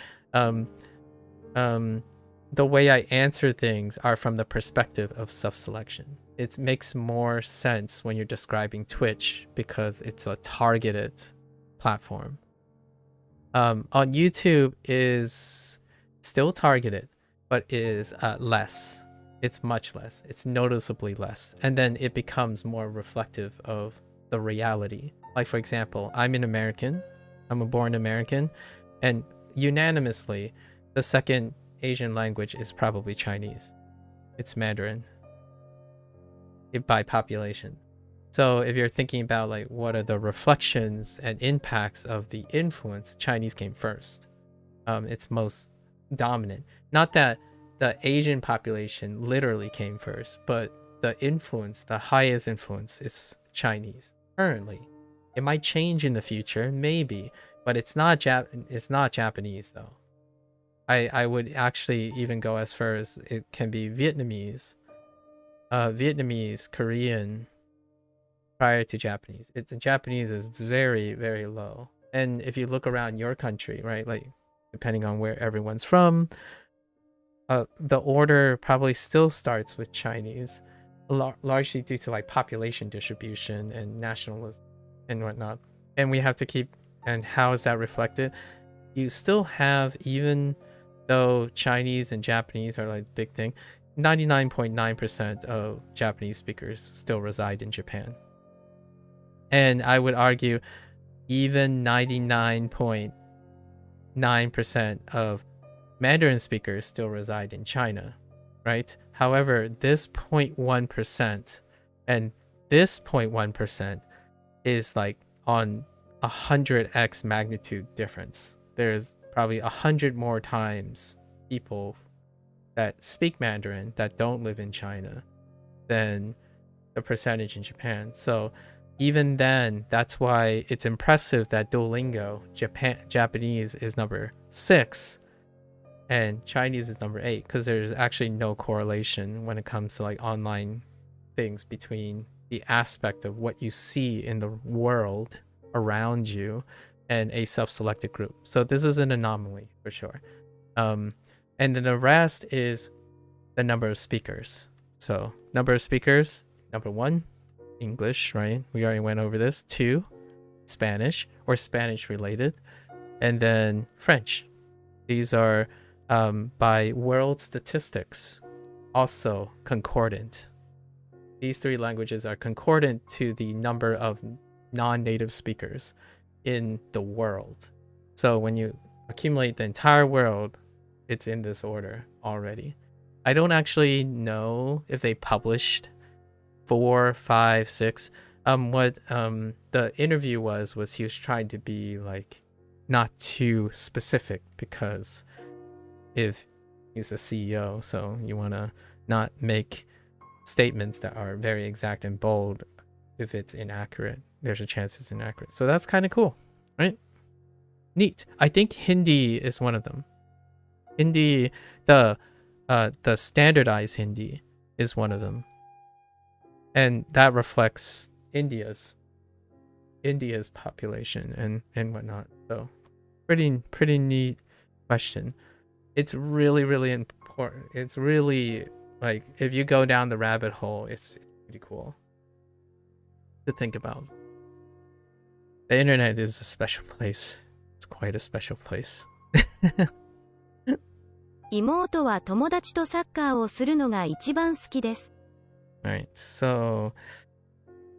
The way I answer things are from the perspective of self-selection. It makes more sense when you're describing Twitch because it's a targeted platform. On YouTube is still targeted, but is less. It's much less. It's noticeably less. And then it becomes more reflective of the reality. Like, for example, I'm an American. I'm a born American. And unanimously, the second Asian language is probably Chinese. It's Mandarin by population. So if you're thinking about like what are the reflections and impacts of the influence, Chinese came first. It's most dominant. Not that the Asian population literally came first, but the influence, the highest influence is Chinese currently. It might change in the future, maybe, but it's not Japanese though. I would actually even go as far as it can be Vietnamese, Korean, prior to Japanese. The Japanese is very, very low. And if you look around your country, right, like depending on where everyone's from, the order probably still starts with Chinese, largely due to like population distribution and nationalism and whatnot. And we have to keep, and how is that reflected? You still have, even though Chinese and Japanese are like big thing, 99.9% of Japanese speakers still reside in Japan. And I would argue even 99.9% of Mandarin speakers still reside in China, right? However, this 0.1% and this 0.1% is like on 100x magnitude difference. There's probably 100 more times people that speak Mandarin that don't live in China than the percentage in Japan. So even then, that's why it's impressive that Duolingo Japanese is number 6 and Chinese is number 8, because there's actually no correlation when it comes to like online things between the aspect of what you see in the world around you and a self-selected group. So this is an anomaly for sure. And then the rest is the number of speakers. So number of speakers, number 1, English, right? We already went over this. 2, Spanish or Spanish related. And then French. These are by world statistics also concordant. These 3 languages are concordant to the number of non-native speakers in the world. So when you accumulate the entire world, it's in this order already. I don't actually know if they published 4, 5, 6. What the interview was he was trying to be like not too specific, because if he's the CEO, so you want to not make statements that are very exact and bold. If it's inaccurate, there's a chance it's inaccurate. So that's kind of cool, right? Neat. I think Hindi is one of them. Hindi, the standardized Hindi is one of them, and that reflects India's population and whatnot. So pretty neat question. It's really important. It's really, like, if you go down the rabbit hole, it's pretty cool to think about. The internet is a special place. It's quite a special place. 妹は友達とサッカーをするのが一番好きです。Alright, so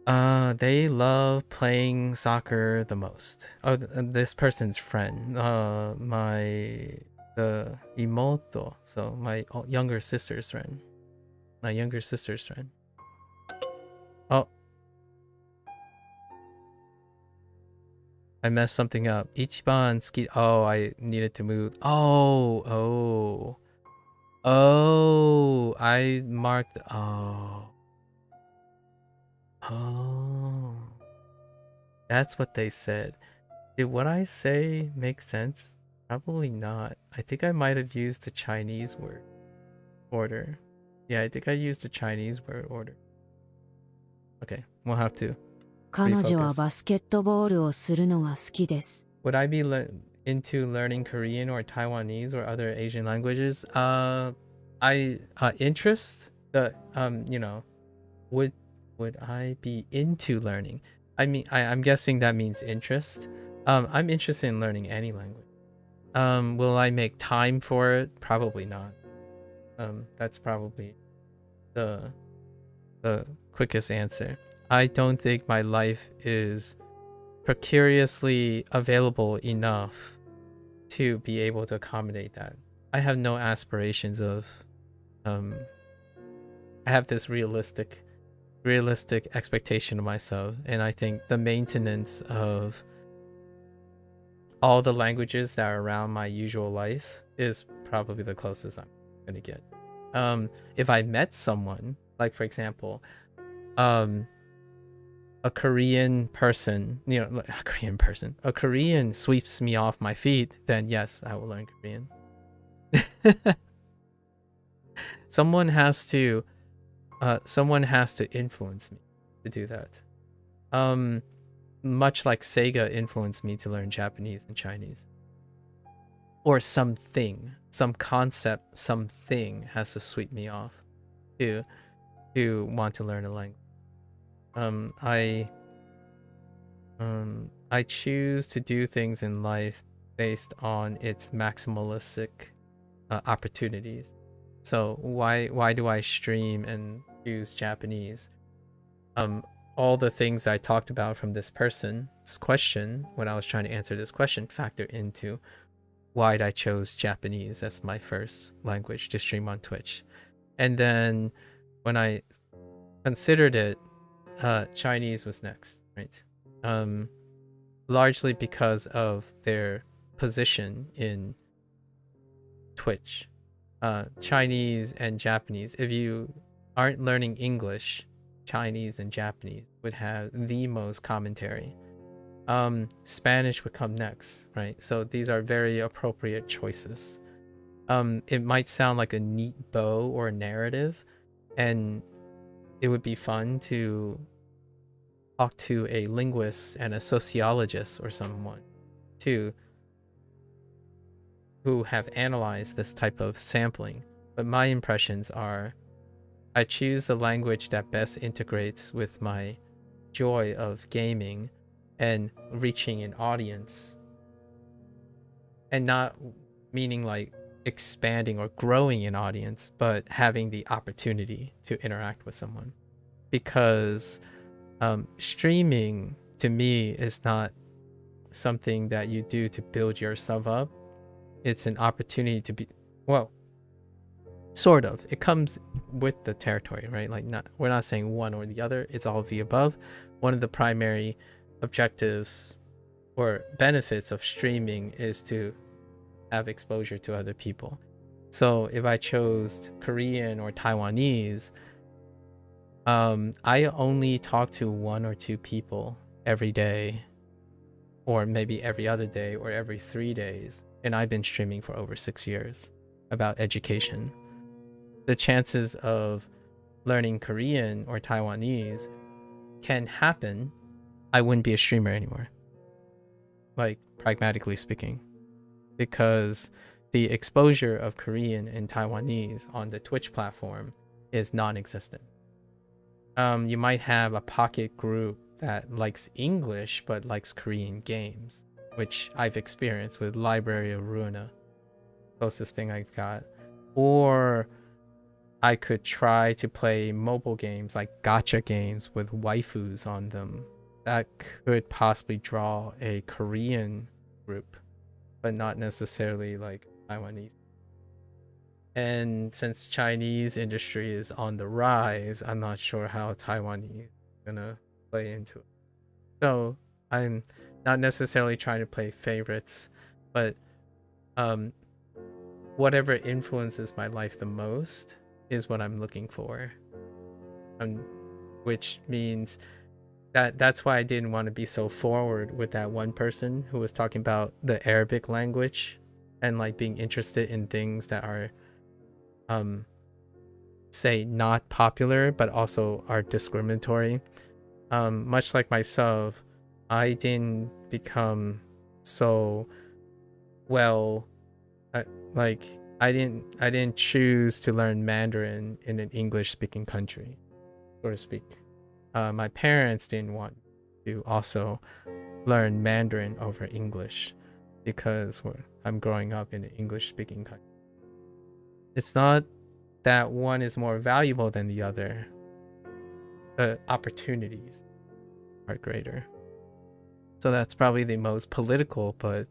they love playing soccer the most. Oh, this person's friend. The imoto, so my younger sister's friend. Oh, I messed something up. Ichiban ski. Oh, I needed to move. Oh, I marked. Oh, that's what they said. Did what I say make sense? Probably not. I think I might have used the Chinese word order. Yeah, I think I used the Chinese word order. Okay, we'll have to. 彼女はバスケットボールをするのが好きです。Would I be into learning Korean or Taiwanese or other Asian languages? Interest. Would I be into learning? I mean, I'm guessing that means interest. I'm interested in learning any language. Will I make time for it? Probably not. That's probably the quickest answer. I don't think my life is precariously available enough to be able to accommodate that. I have no aspirations of I have this realistic expectation of myself, and I think the maintenance of all the languages that are around my usual life is probably the closest I'm gonna get. If I met someone, like for example, a Korean person, a Korean sweeps me off my feet, then yes, I will learn Korean. Someone has to influence me to do that. Much like Sega influenced me to learn Japanese and Chinese. Or something, some concept, something has to sweep me off to want to learn a language. I choose to do things in life based on its maximalistic opportunities. So why do I stream and use Japanese? All the things I talked about from this person's question when I was trying to answer this question factor into why I chose Japanese as my first language to stream on Twitch. And then when I considered it, Chinese was next, right? Largely because of their position in Twitch. Chinese and Japanese. If you aren't learning English, Chinese and Japanese would have the most commentary. Spanish would come next, right? So these are very appropriate choices. It might sound like a neat bow or a narrative, and it would be fun to talk to a linguist and a sociologist or someone too who have analyzed this type of sampling. But my impressions are, I choose the language that best integrates with my joy of gaming and reaching an audience, and not meaning like expanding or growing an audience, but having the opportunity to interact with someone. Because streaming to me is not something that you do to build yourself up. It's an opportunity to be, well, sort of. It comes with the territory, right? Like, we're not saying one or the other. It's all of the above. One of the primary objectives or benefits of streaming is to have exposure to other people. So if I chose Korean or Taiwanese, I only talk to 1 or 2 people every day, or maybe every other day, or every 3 days. And I've been streaming for over 6 years about education. The chances of learning Korean or Taiwanese can happen. I wouldn't be a streamer anymore, like, pragmatically speaking, because the exposure of Korean and Taiwanese on the Twitch platform is non-existent. You might have a pocket group that likes English but likes Korean games, which I've experienced with Library of Ruina, closest thing I've got. Or I could try to play mobile games like gacha games with waifus on them. That could possibly draw a Korean group, but not necessarily like Taiwanese. And since Chinese industry is on the rise, I'm not sure how Taiwanese is gonna play into it. So I'm not necessarily trying to play favorites, but whatever influences my life the most is what I'm looking for. Which means that's why I didn't want to be so forward with that one person who was talking about the Arabic language and like being interested in things that are say not popular but also are discriminatory. Much like myself, I didn't become so well, I didn't choose to learn Mandarin in an English speaking country, so to speak. My parents didn't want to also learn Mandarin over English because I'm growing up in an English speaking country. It's not that one is more valuable than the other. The opportunities are greater. So that's probably the most political but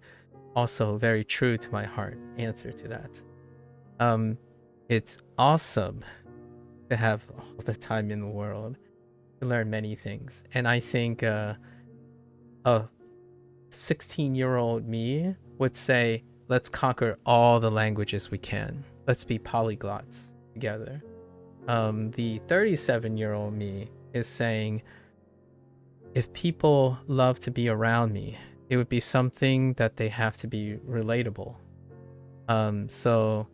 also very true to my heart answer to that. It's awesome to have all the time in the world to learn many things. And I think a 16-year-old me would say, let's conquer all the languages we can. Let's be polyglots together. The 37-year-old me is saying, if people love to be around me, it would be something that they have to be relatable. So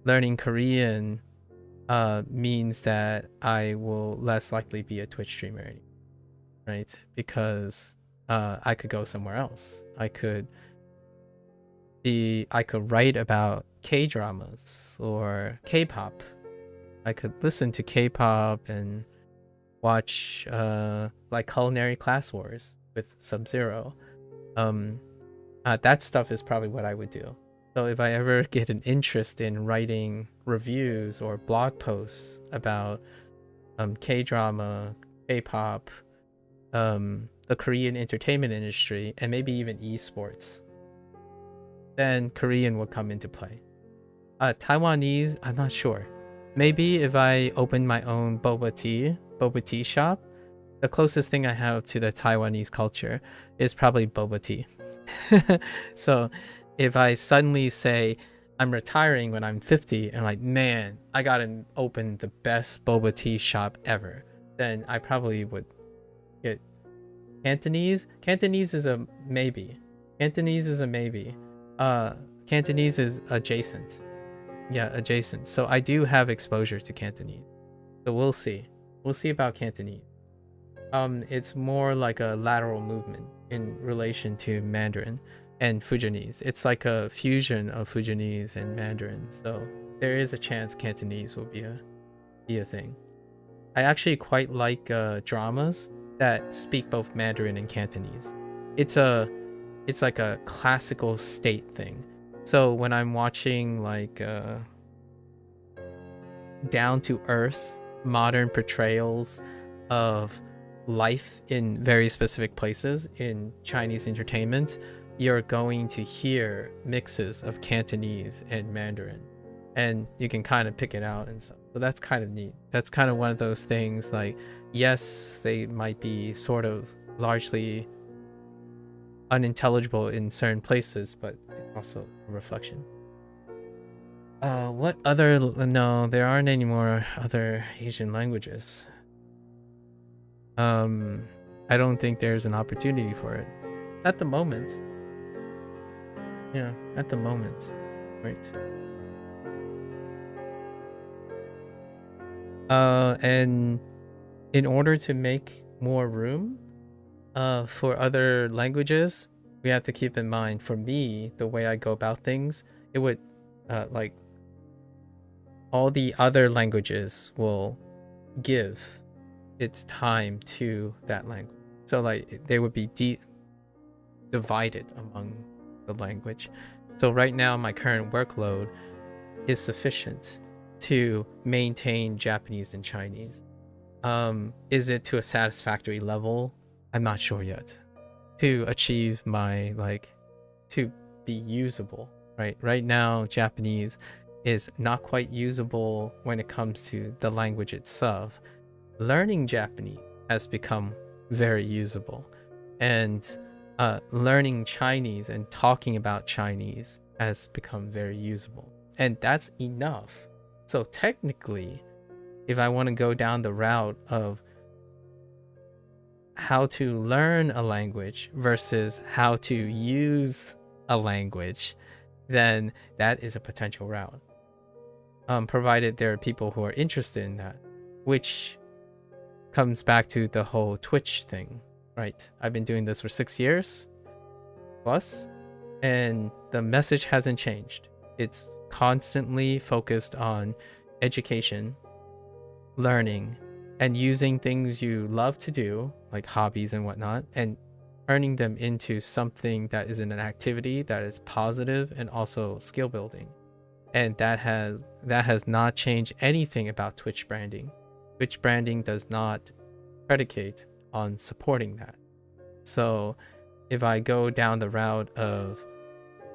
learning Korean means that I will less likely be a Twitch streamer, right? Because I could go somewhere else. I could write about K-dramas or K-pop. I could listen to K-pop and watch like Culinary Class Wars with Sub-Zero. That stuff is probably what I would do. So if I ever get an interest in writing reviews or blog posts about K-drama, K-pop, the Korean entertainment industry, and maybe even esports, then Korean will come into play. Taiwanese, I'm not sure. Maybe if I open my own boba tea shop, the closest thing I have to the Taiwanese culture is probably boba tea. So if I suddenly say I'm retiring when I'm 50 and like, man, I gotta open the best boba tea shop ever, then I probably would get Cantonese. Cantonese is a maybe. Cantonese is a maybe. Cantonese is adjacent. Yeah, adjacent. So I do have exposure to Cantonese. So we'll see. We'll see about Cantonese. It's more like a lateral movement in relation to Mandarin and Fujianese. It's like a fusion of Fujianese and Mandarin. So there is a chance Cantonese will be a thing. I actually quite like dramas that speak both Mandarin and Cantonese. It's like a classical state thing. So when I'm watching like down to earth modern portrayals of life in very specific places in Chinese entertainment, you're going to hear mixes of Cantonese and Mandarin, and you can kind of pick it out and stuff. So that's kind of neat. That's kind of one of those things, like, yes, they might be sort of largely unintelligible in certain places, but it's also a reflection. What other... No, there aren't any more other Asian languages. I don't think there's an opportunity for it at the moment. Yeah, at the moment, right? And in order to make more room for other languages, we have to keep in mind, for me, the way I go about things, it would like all the other languages will give its time to that language. So like they would be divided among the language. So right now my current workload is sufficient to maintain Japanese and Chinese. Is it to a satisfactory level? I'm not sure yet. To achieve my, like, to be usable, right? Right now Japanese is not quite usable when it comes to the language itself. Learning Japanese has become very usable, and learning Chinese and talking about Chinese has become very usable, and that's enough. So technically, if I want to go down the route of how to learn a language versus how to use a language, then that is a potential route. Provided there are people who are interested in that, which comes back to the whole Twitch thing, right? I've been doing this for 6 years plus, and the message hasn't changed. It's constantly focused on education, learning, and using things you love to do, like hobbies and whatnot, and turning them into something that is an activity that is positive and also skill building. And that has not changed anything about Twitch branding. Twitch branding does not predicate on supporting that. So if I go down the route of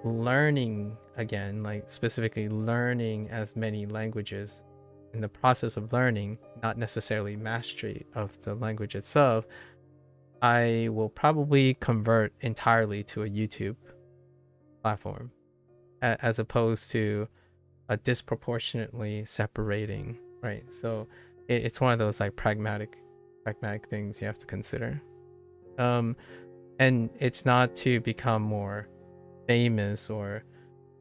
learning again, like specifically learning as many languages, in the process of learning, not necessarily mastery of the language itself, I will probably convert entirely to a YouTube platform, as opposed to a disproportionately separating, right? So it's one of those like pragmatic things you have to consider. And it's not to become more famous or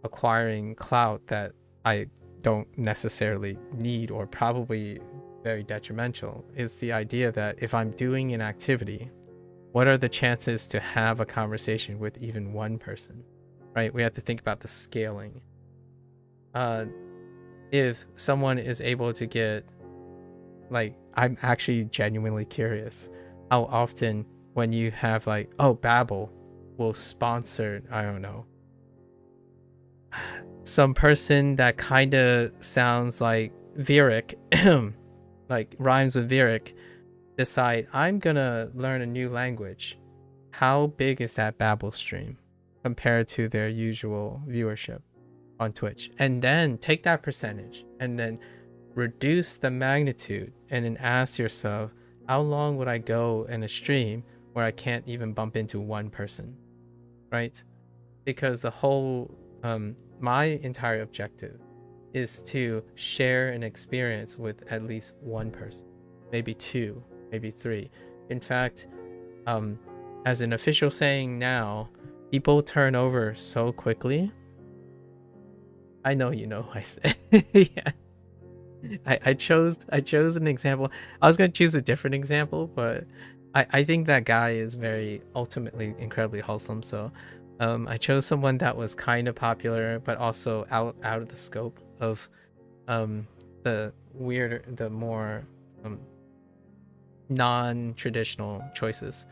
acquiring clout that I don't necessarily need, or probably very detrimental. Is the idea that if I'm doing an activity, what are the chances to have a conversation with even one person, right? We have to think about the scaling. If someone is able to get, like, I'm actually genuinely curious how often when you have like, oh, Babbel will sponsor, I don't know, some person that kind of sounds like Vieric, like rhymes with Vieric, decide I'm gonna learn a new language. How big is that Babbel stream compared to their usual viewership on Twitch? And then take that percentage and then reduce the magnitude, and then ask yourself, how long would I go in a stream where I can't even bump into one person, right? Because the whole my entire objective is to share an experience with at least one person, maybe two, maybe 3. In fact, as an official saying now, people turn over so quickly. I know you know I said. Yeah. I chose an example. I was gonna choose a different example, but I think that guy is very ultimately incredibly wholesome. So I chose someone that was kind of popular, but also out of the scope of the weirder, the more non-traditional choices.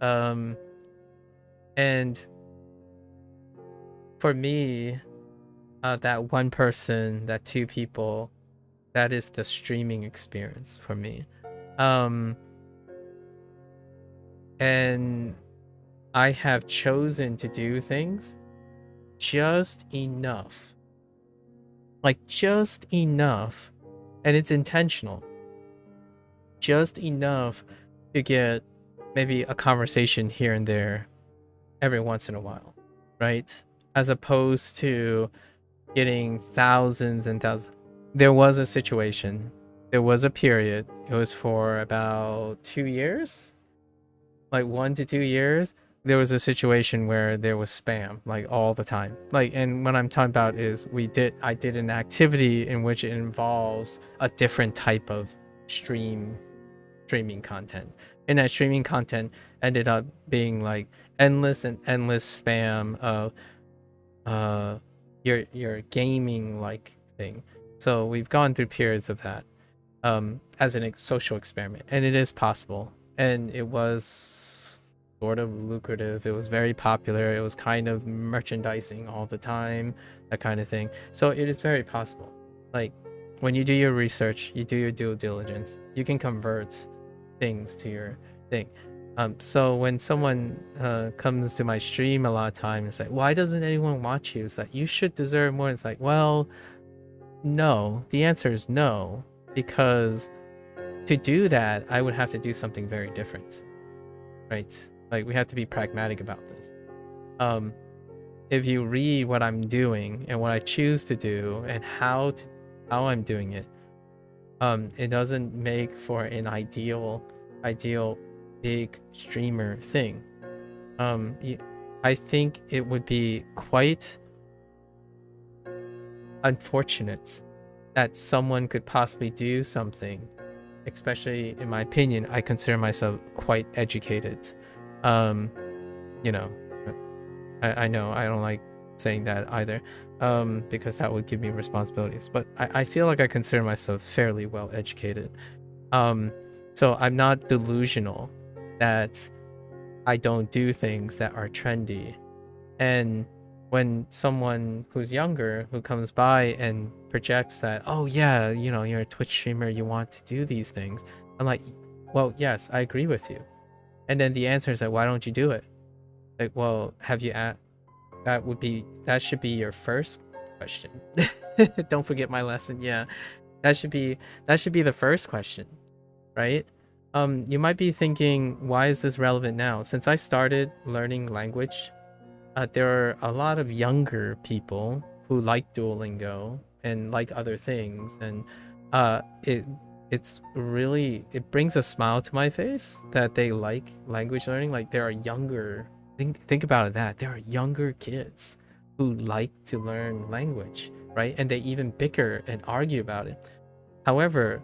And for me, that one person, that 2 people, that is the streaming experience for me. And I have chosen to do things just enough. Like just enough, and it's intentional. Just enough to get maybe a conversation here and there every once in a while, right? As opposed to getting thousands and thousands. There was a situation, there was a period, it was for about 2 years, like 1 to 2 years. There was a situation where there was spam like all the time. Like, and what I'm talking about is I did an activity in which it involves a different type of streaming content. And that streaming content ended up being like endless spam of your gaming like thing. So we've gone through periods of that as a social experiment, and it is possible, and it was sort of lucrative. It was very popular. It was kind of merchandising all the time, that kind of thing. So it is very possible. Like when you do your research, you do your due diligence, you can convert things to your thing. So when someone comes to my stream a lot of time, it's like, why doesn't anyone watch you? It's like, you should deserve more. It's like, well, no. The answer is no, because to do that, I would have to do something very different, right? Like, we have to be pragmatic about this. If you read what I'm doing and what I choose to do and how I'm doing it, it doesn't make for an ideal big streamer thing. I think it would be quite unfortunate that someone could possibly do something, especially in my opinion. I consider myself quite educated. You know, I know I don't like saying that either, because that would give me responsibilities, but I feel like I consider myself fairly well educated. So I'm not delusional that I don't do things that are trendy. And when someone who's younger who comes by and projects that, oh yeah, you know, you're a Twitch streamer, you want to do these things, I'm like, well, yes, I agree with you. And then the answer is like, why don't you do it? Like, well, have you that should be your first question. Don't forget my lesson. Yeah, that should be the first question, right? You might be thinking, why is this relevant now? Since I started learning language, there are a lot of younger people who like Duolingo and like other things, and it brings a smile to my face that they like language learning. Like, there are younger, think about that, there are younger kids who like to learn language, right? And they even bicker and argue about it. However,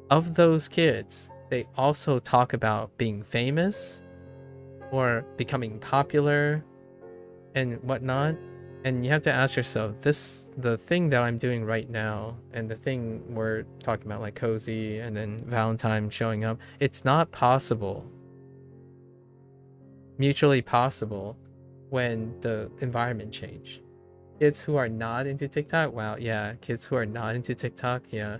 of those kids, they also talk about being famous or becoming popular and whatnot. And you have to ask yourself, the thing that I'm doing right now and the thing we're talking about, like Cozy and then Valentine showing up, it's not possible, mutually possible, when the environment change. Kids who are not into TikTok, wow, yeah, kids who are not into TikTok, yeah,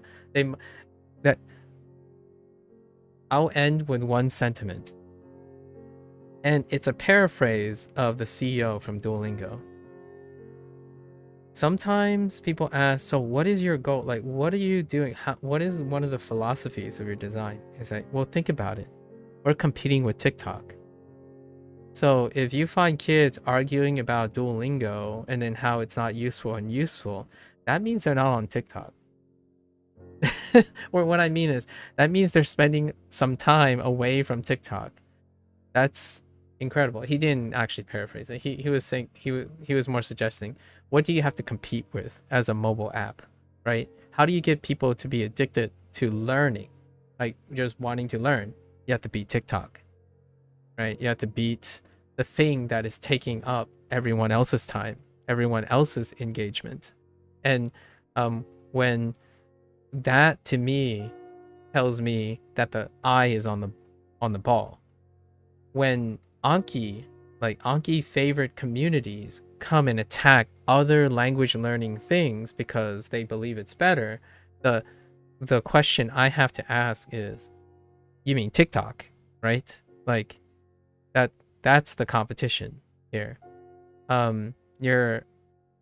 I'll end with one sentiment, and it's a paraphrase of the CEO from Duolingo. Sometimes people ask, so what is your goal? Like, what are you doing? What is one of the philosophies of your design? It's like, well, think about it. We're competing with TikTok. So if you find kids arguing about Duolingo and then how it's not useful and useful, that means they're not on TikTok. Or what I mean is, that means they're spending some time away from TikTok. That's incredible. He didn't actually paraphrase it. He was saying, he was more suggesting, what do you have to compete with as a mobile app, right? How do you get people to be addicted to learning, like just wanting to learn? You have to beat TikTok, right? You have to beat the thing that is taking up everyone else's time, everyone else's engagement. And when that, to me, tells me that the eye is on the ball. When Anki favorite communities come and attack other language learning things because they believe it's better, the question I have to ask is, you mean TikTok, right? Like that's the competition here. You're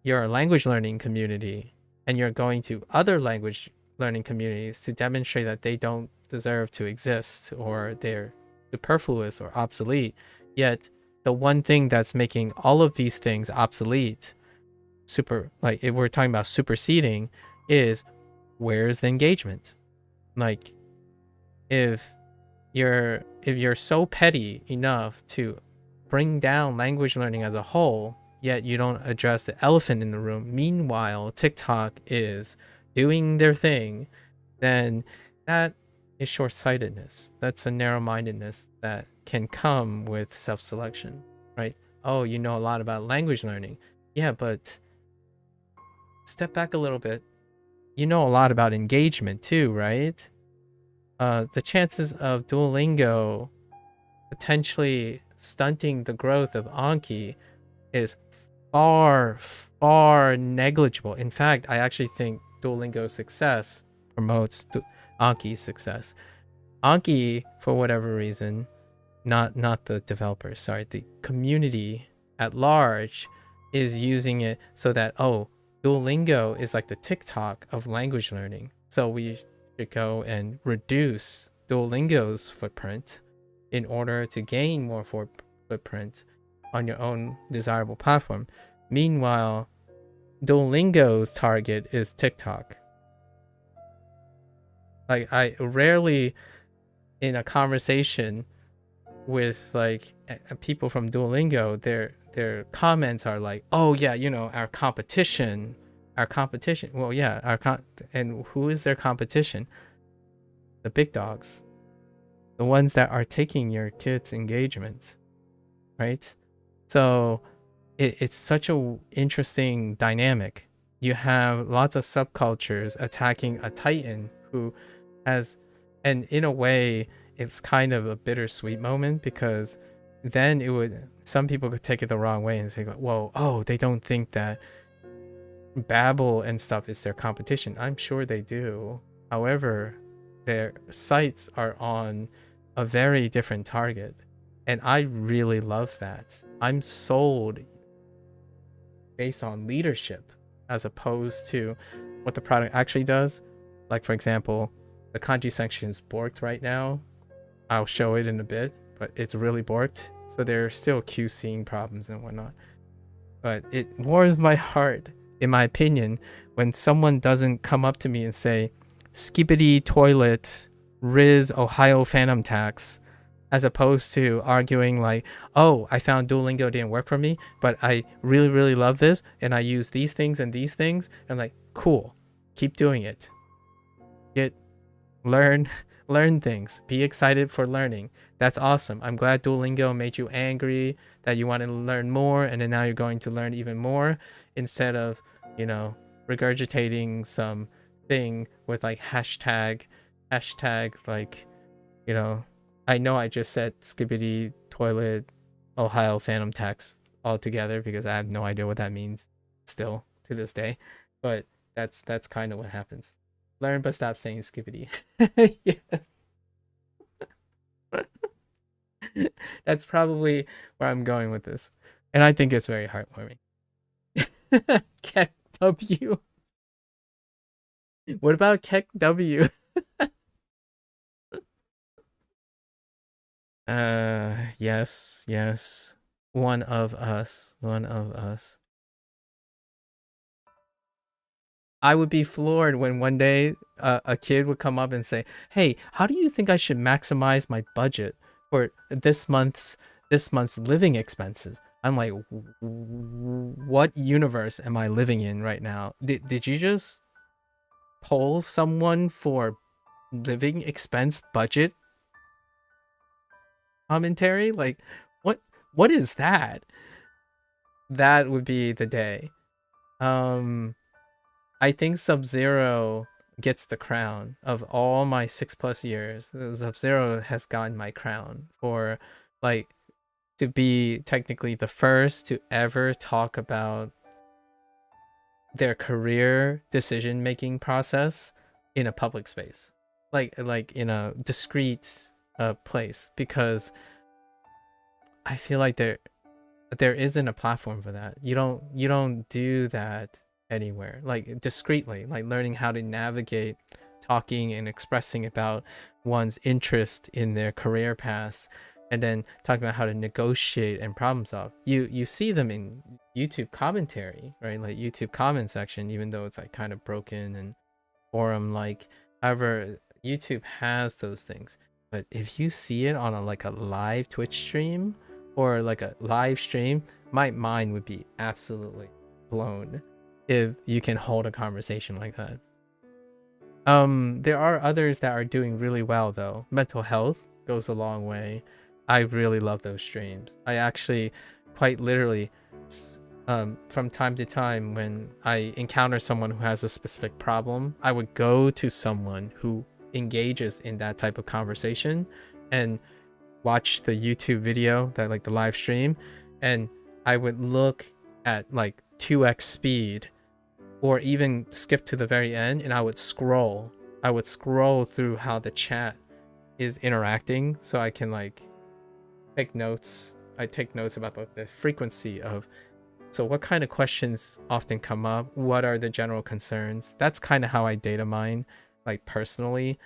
a language learning community, and you're going to other language learning communities to demonstrate that they don't deserve to exist, or they're superfluous or obsolete. Yet the one thing that's making all of these things obsolete, like if we're talking about superseding, is where's the engagement? Like if you're so petty enough to bring down language learning as a whole, yet you don't address the elephant in the room, meanwhile TikTok is doing their thing, then that is short-sightedness. That's a narrow-mindedness that can come with self-selection, right? Oh, you know a lot about language learning. Yeah, but step back a little bit. You know a lot about engagement too, right? The chances of Duolingo potentially stunting the growth of Anki is far, far negligible. In fact, I actually think Duolingo's success promotes Anki's success. Anki, for whatever reason, not the developers, sorry, the community at large is using it so that, oh, Duolingo is like the TikTok of language learning. So we should go and reduce Duolingo's footprint in order to gain more footprint on your own desirable platform. Meanwhile, Duolingo's target is TikTok. Like, I rarely in a conversation with like people from Duolingo, their comments are like, oh yeah, you know, our competition. Well, yeah, and who is their competition? The big dogs, the ones that are taking your kids' engagements, right? So it's such a interesting dynamic. You have lots of subcultures attacking a titan who has, and in a way, it's kind of a bittersweet moment, because then some people could take it the wrong way and say, whoa, oh, they don't think that Babbel and stuff is their competition. I'm sure they do. However, their sights are on a very different target. And I really love that. I'm sold based on leadership as opposed to what the product actually does. Like, for example, the kanji section is borked right now. I'll show it in a bit, but it's really borked. So there's still QCing problems and whatnot. But it warms my heart, in my opinion, when someone doesn't come up to me and say, skippity toilet, Riz Ohio Phantom Tax, as opposed to arguing like, oh, I found Duolingo didn't work for me, but I really, really love this, and I use these things and these things. And I'm like, cool, keep doing it. Learn things. Be excited for learning. That's awesome. I'm glad Duolingo made you angry that you want to learn more, and then now you're going to learn even more instead of, you know, regurgitating some thing with like hashtag like, you know, I know I just said skibbity toilet Ohio Phantom Tax all together because I have no idea what that means still to this day, but that's kind of what happens. Learn but stop saying skibbity. Yes. That's probably where I'm going with this. And I think it's very heartwarming. Keck W. What about Keck W? Yes. One of us. I would be floored when one day a kid would come up and say, "Hey, how do you think I should maximize my budget for this month's living expenses?" I'm like, What universe am I living in right now? Did you just poll someone for living expense budget commentary? Like, what is that? That would be the day. I think Sub-Zero gets the crown of all my 6+ years. Sub-Zero has gotten my crown for like to be technically the first to ever talk about their career decision making process in a public space, like in a discreet place, because I feel like there isn't a platform for that. You don't do that anywhere, like discreetly, like learning how to navigate talking and expressing about one's interest in their career paths, and then talking about how to negotiate and problem solve. You see them in YouTube commentary, right? Like YouTube comment section, even though it's like kind of broken and forum like. However, YouTube has those things. But if you see it on a live Twitch stream or like a live stream, my mind would be absolutely blown if you can hold a conversation like that. There are others that are doing really well though. Mental health goes a long way. I really love those streams. I actually quite literally from time to time, when I encounter someone who has a specific problem, I would go to someone who engages in that type of conversation and watch the YouTube video, that like the live stream, and I would look at like 2x speed or even skip to the very end, and I would scroll through how the chat is interacting so I can like take notes. I take notes about the frequency of, so what kind of questions often come up, what are the general concerns. That's kind of how I data mine, like personally.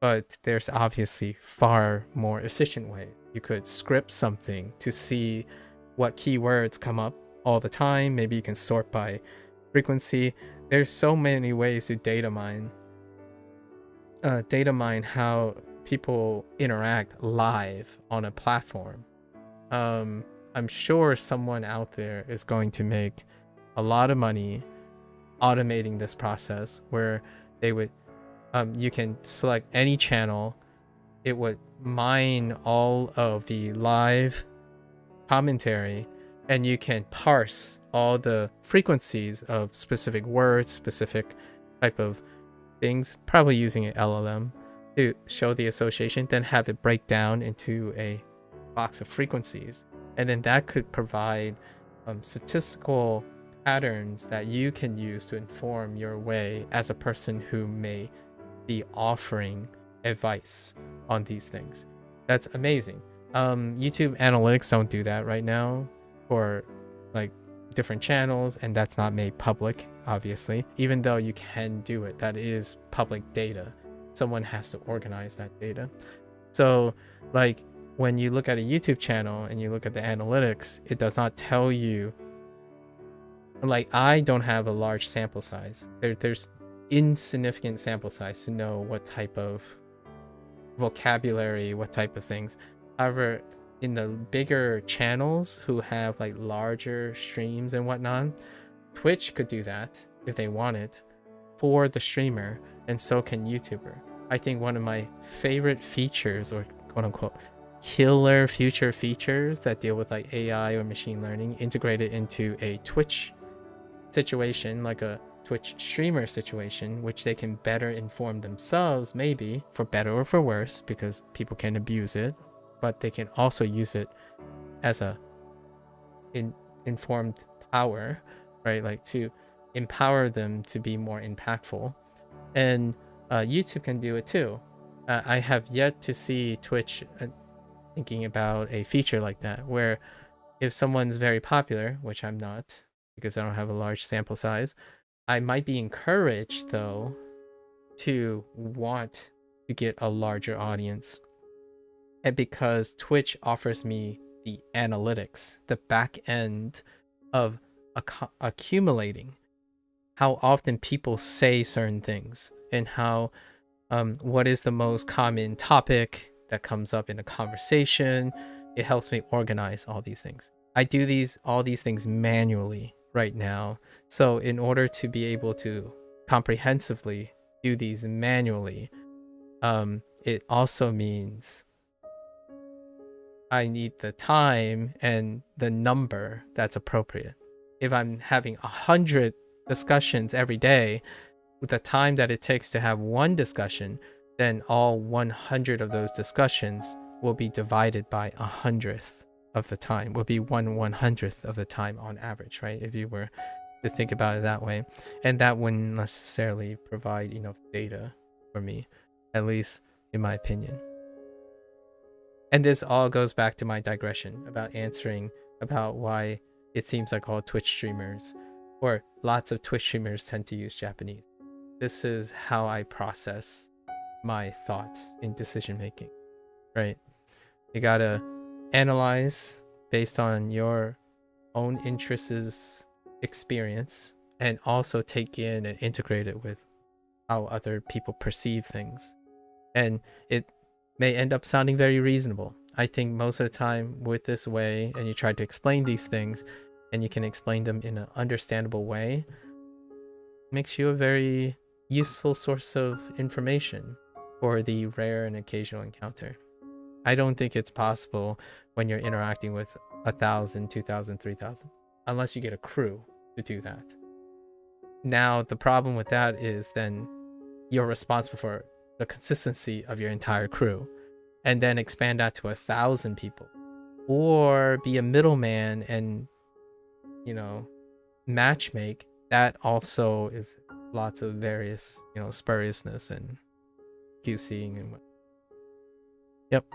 But there's obviously far more efficient ways. You could script something to see what keywords come up all the time. Maybe you can sort by frequency. There's so many ways to data mine how people interact live on a platform. I'm sure someone out there is going to make a lot of money automating this process, where they would you can select any channel, it would mine all of the live commentary, and you can parse all the frequencies of specific words, specific type of things, probably using an LLM to show the association, then have it break down into a box of frequencies. And then that could provide statistical patterns that you can use to inform your way as a person who may be offering advice on these things. That's amazing. YouTube analytics don't do that right now for like different channels, and that's not made public, obviously, even though you can do it. That is public data. Someone has to organize that data. So like when you look at a YouTube channel and you look at the analytics, it does not tell you, like, I don't have a large sample size. There's insignificant sample size to know what type of vocabulary, what type of things. However, in the bigger channels who have like larger streams and whatnot, Twitch could do that if they want it for the streamer, and so can YouTuber. I think one of my favorite features, or quote unquote killer future features that deal with like AI or machine learning integrated into a Twitch situation, like a Twitch streamer situation, which they can better inform themselves, maybe for better or for worse, because people can abuse it, but they can also use it as a informed power, right? Like to empower them to be more impactful. And YouTube can do it too. I have yet to see Twitch thinking about a feature like that, where if someone's very popular, which I'm not because I don't have a large sample size, I might be encouraged though to want to get a larger audience. And because Twitch offers me the analytics, the back end of accumulating how often people say certain things and how what is the most common topic that comes up in a conversation. It helps me organize all these things. I do all these things manually right now. So in order to be able to comprehensively do these manually, it also means I need the time and the number that's appropriate. If I'm having 100 discussions every day, with the time that it takes to have one discussion, then all 100 of those discussions will be divided by 100th of the time, will be 1/100th of the time on average, right? If you were to think about it that way. And that wouldn't necessarily provide enough data for me, at least in my opinion. And this all goes back to my digression about answering about why it seems like all Twitch streamers or lots of Twitch streamers tend to use Japanese. This is how I process my thoughts in decision making, right? You gotta analyze based on your own interests, experience, and also take in and integrate it with how other people perceive things. And it may end up sounding very reasonable. I think most of the time with this way, and you try to explain these things, and you can explain them in an understandable way, makes you a very useful source of information for the rare and occasional encounter. I don't think it's possible when you're interacting with 1,000, 2,000, 3,000, unless you get a crew to do that. Now, the problem with that is then you're responsible for the consistency of your entire crew, and then expand that to 1,000 people, or be a middleman and, matchmake. That also is lots of various, spuriousness and QCing and what. Yep.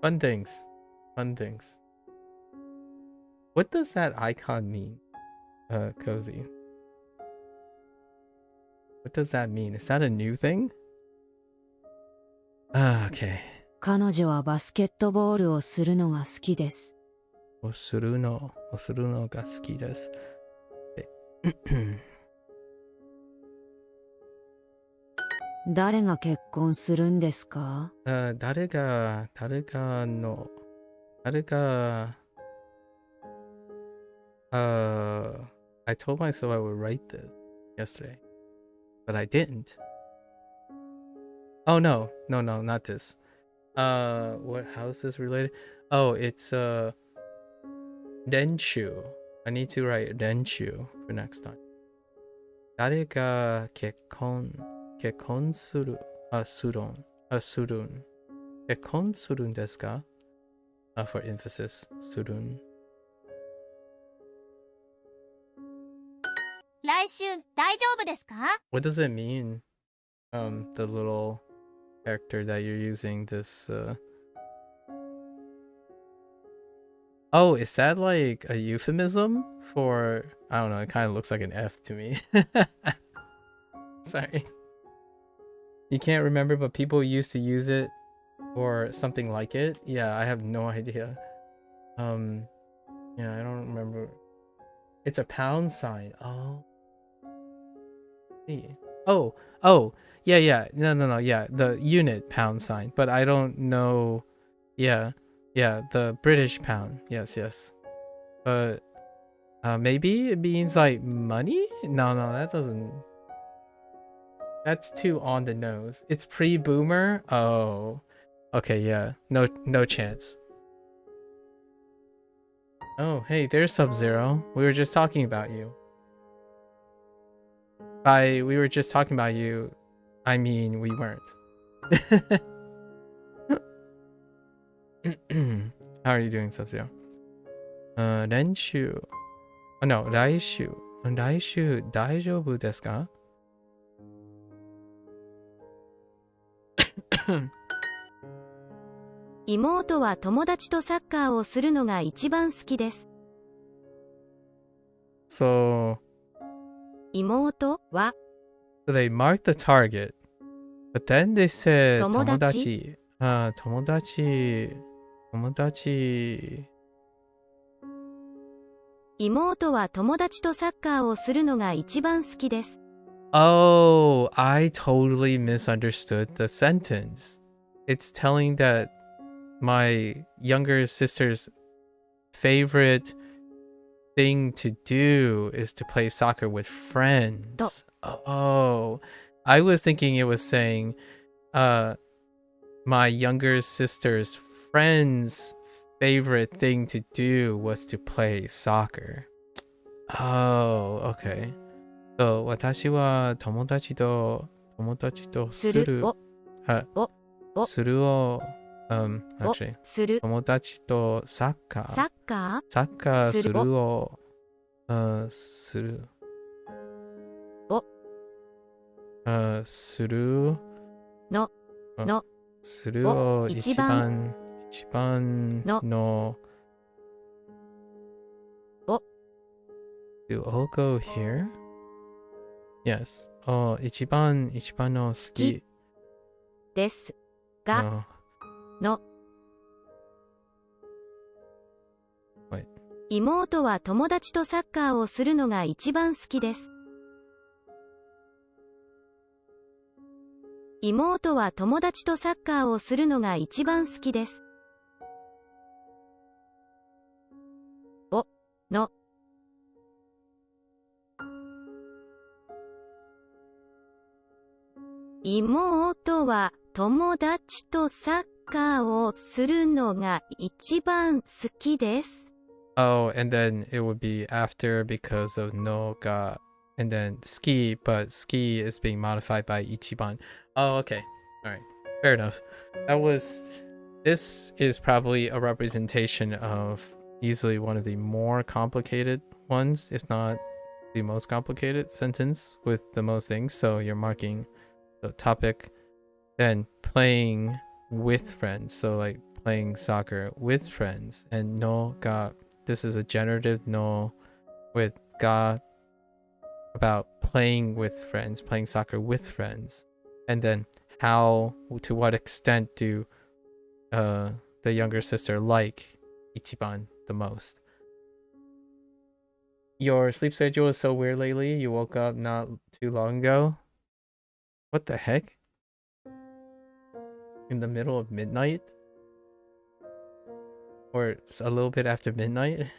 Fun things. What does that icon mean, Cozy? What does that mean? Is that a new thing? Okay. 彼女はバスケットボールをするのが好きです。するのが好きです。誰が結婚するんですか？誰がI told myself I would write this yesterday, but I didn't. Oh no, not this. How is this related? Oh, it's Renshu. I need to write Renshu for next time. 誰が結婚するん結婚するんですか? For emphasis, するん。来週大丈夫ですか? What does it mean? The little character that you're using, this Oh, is that like a euphemism for, I don't know, it kind of looks like an F to me. Sorry. You can't remember, but people used to use it or something like it. Yeah, I have no idea. Yeah, I don't remember. It's a pound sign. Oh. Oh, yeah. No, yeah, the unit pound sign, but I don't know. Yeah, the British pound. Yes. But maybe it means like money? No, that doesn't. That's too on the nose. It's pre-boomer? Oh. Okay, yeah. No chance. Oh, hey, there's Sub-Zero. We were just talking about you. By we were just talking about you, I mean we weren't. How are you doing, Sub-Zero? Renshu. Oh no, Raishu. Raishu, daijoubu desu ka? 妹は友達とサッカーをするのが一番好きです。So 妹は So they marked the target, but then they said 友達。友達。妹は友達とサッカーをするのが一番好きです。Oh, I totally misunderstood the sentence. It's telling that my younger sister's favorite thing to do is to play soccer with friends. Oh, I was thinking it was saying, my younger sister's friend's favorite thing to do was to play soccer. Oh, okay. So, 私は友達とする。するを、actually, する。友達とサッカーするを、する。するのするを一番のDo all go here? Yes. 一番の好きですがの妹は友達とサッカーをするのが一番好きです。妹は友達とサッカーをするのが一番好きです。の妹は友達とサッカーをするのが一番好きです。Oh, and then it would be after because of no ga, and then ski, but ski is being modified by ichiban. Oh, okay. All right. Fair enough. This is probably a representation of easily one of the more complicated ones, if not the most complicated sentence with the most things. So you're marking the topic, then playing with friends. So like playing soccer with friends, and no ga. This is a generative no with ga about playing with friends, playing soccer with friends. And then how, to what extent do the younger sister like ichiban the most? Your sleep schedule is so weird lately. You woke up not too long ago. What the heck? In the middle of midnight? Or a little bit after midnight?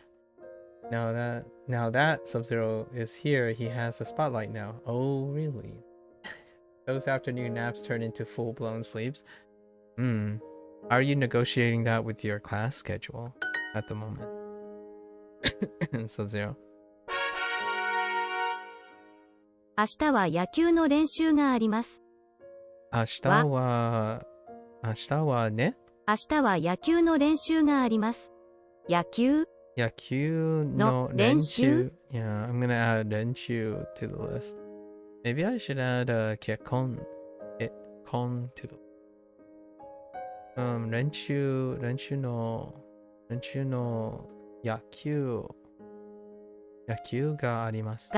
Now that Sub-Zero is here, he has a spotlight now. Oh, really? Those afternoon naps turn into full-blown sleeps? How are you negotiating that with your class schedule at the moment? Sub-Zero. 明日は野球の練習があります。明日はね。明日は野球の練習があります。野球の練習 Yeah, I'm gonna add 練習 to the list. Maybe I should add 結婚 to the 練習の野球があります。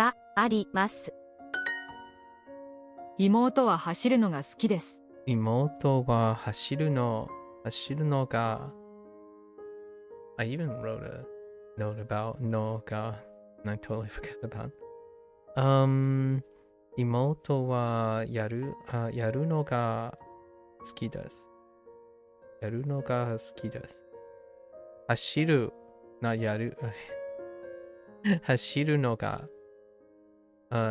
妹は走るのが好きです。妹は走るのが I even wrote a note about no ga and I totally forgot about. 妹はやるのが好きです。やるのが好きです。走るのが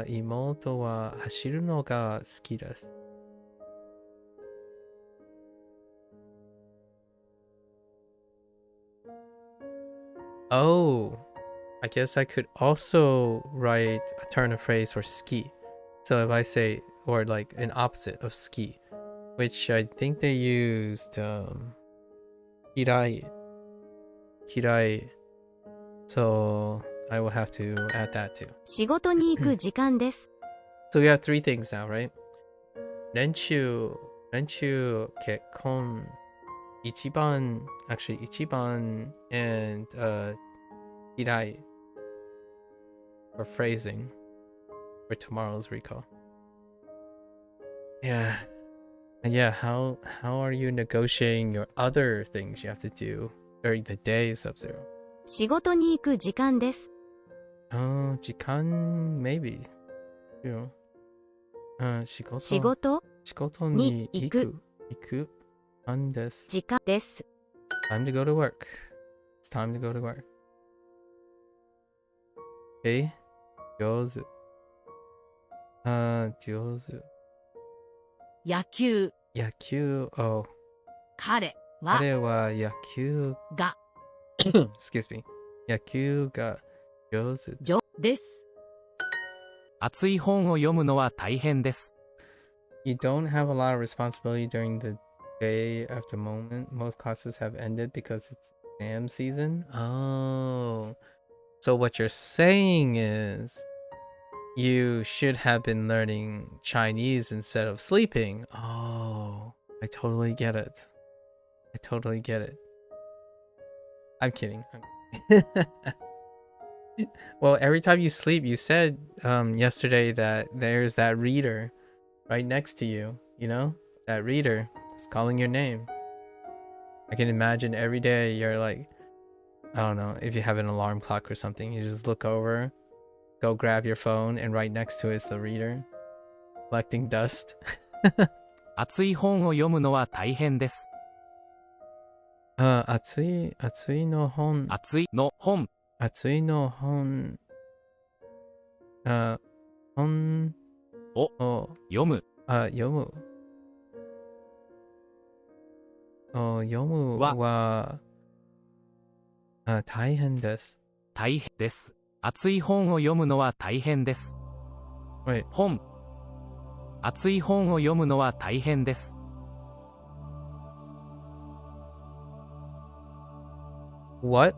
妹は走るのが好きです。Oh, I guess I could also write a turn of phrase for ski. So if I say, or like an opposite of ski, which I think they used kirai. So I will have to add that too. 仕事に行く時間です。So we have three things now, right? 練習、結婚、一番 and kirai for phrasing for tomorrow's recall. Yeah. How are you negotiating your other things you have to do during the day, Sub-Zero? 仕事に行く時間です。時間 maybe. 仕事に行くなんです。時間です。Time to go to work. It's time to go to work. Okay. 上手。上手。野球。野球。Oh. 彼は彼は野球がexcuse me. 野球が上手です。熱い本を読むのは大変です。You don't have a lot of responsibility during the day after moment. Most classes have ended because it's exam season. Oh. So what you're saying is you should have been learning Chinese instead of sleeping. Oh, I totally get it. I totally get it. I'm kidding. Well, every time you sleep, you said yesterday that there's that reader right next to you, you know? That reader is calling your name. I can imagine every day you're like, I don't know, if you have an alarm clock or something, you just look over, go grab your phone, and right next to it is the reader collecting dust. 熱い本を読むのは大変です。熱いの本。熱いの本。熱いの本。本を読む。読む。読むは大変です。大変です。熱い本を読むのは大変です。Wait. 本。熱い本を読むのは大変です。What?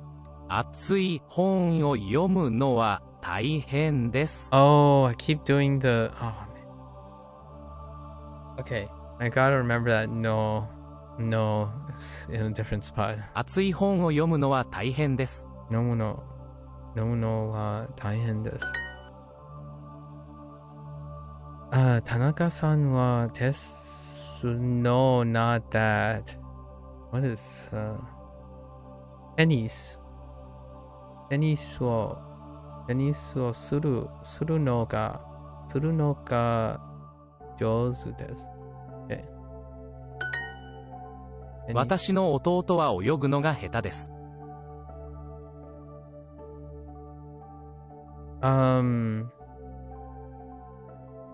熱い本を読むのは大変です。Oh, I keep doing the... Oh, man. Okay, I gotta remember that. No, it's in a different spot. 熱い本を読むのは大変です。飲むのは大変です。田中さんはですの not that. What isテニスをするのが上手です。私の弟は泳ぐのが下手です。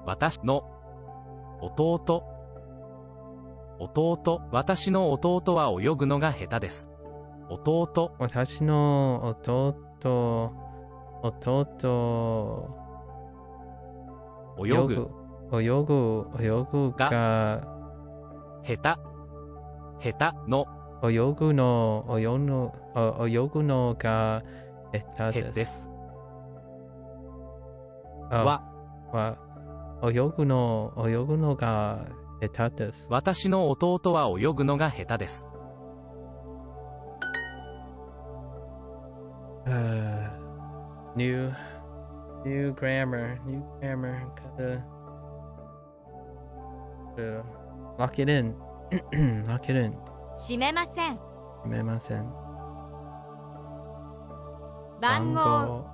私の弟、私の弟は泳ぐのが下手です。私の弟泳ぐが下手の泳ぐのが下手です。泳ぐのが下手です。私の弟は泳ぐのが下手です。New grammar. Gotta lock it in. Lock it in. 閉めません。閉めません。番号。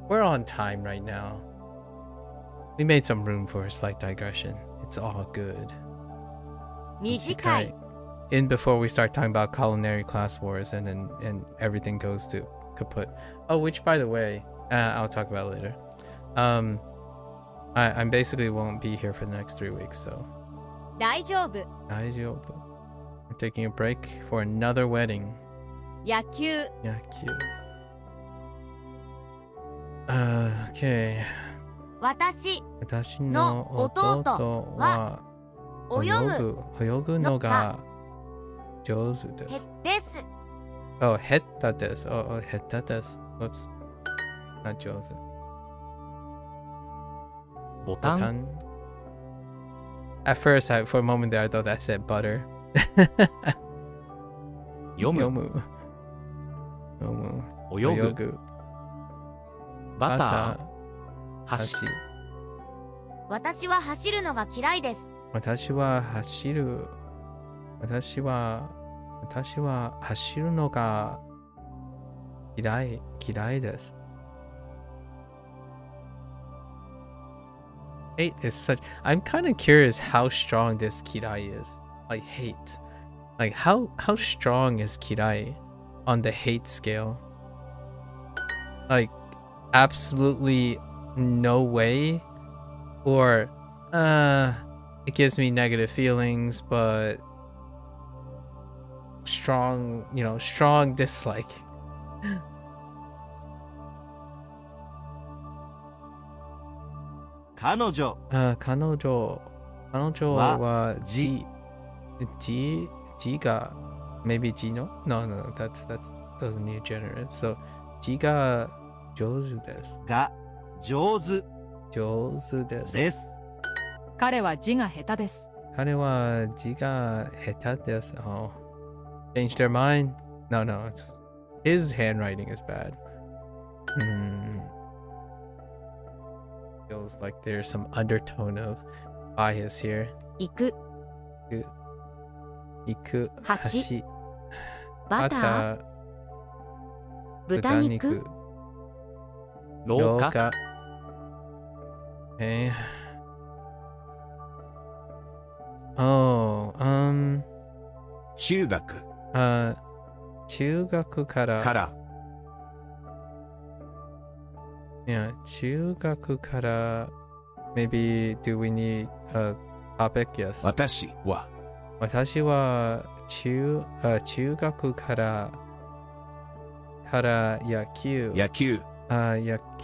We're on time right now. We made some room for a slight digression. It's all good. 短い。In before we start talking about culinary class wars and everything goes to kaput. Oh, which by the way, I'll talk about later. I basically won't be here for the next 3 weeks, so. 大丈夫。We're taking a break for another wedding. 野球。Okay. 私の弟は泳ぐのが上手です。Oh, 下手です。Oh, 下手です。Whoops. Not 上手。ボタン At first, for a moment there, I thought that said butter. 読む泳ぐバター走私は走るのが嫌いです。私は走るのが Kirai desu. Hate is such. I'm kind of curious how strong this kirai is. Like hate. Like how strong is kirai on the hate scale? Like absolutely no way, or it gives me negative feelings, but strong, strong dislike. 彼女彼女はGが maybe G no that's doesn't need generative, so G が上手です。が上手上手です。です。彼は字が下手です。彼は字が下手です。Oh, changed their mind? No, it's his handwriting is bad. Feels like there's some undertone of bias here. 行く、行く、橋、バター、豚肉、廊下。Oh, 中学中学からYeah, 中学から maybe do we need a topic? Yes. 私は中学から野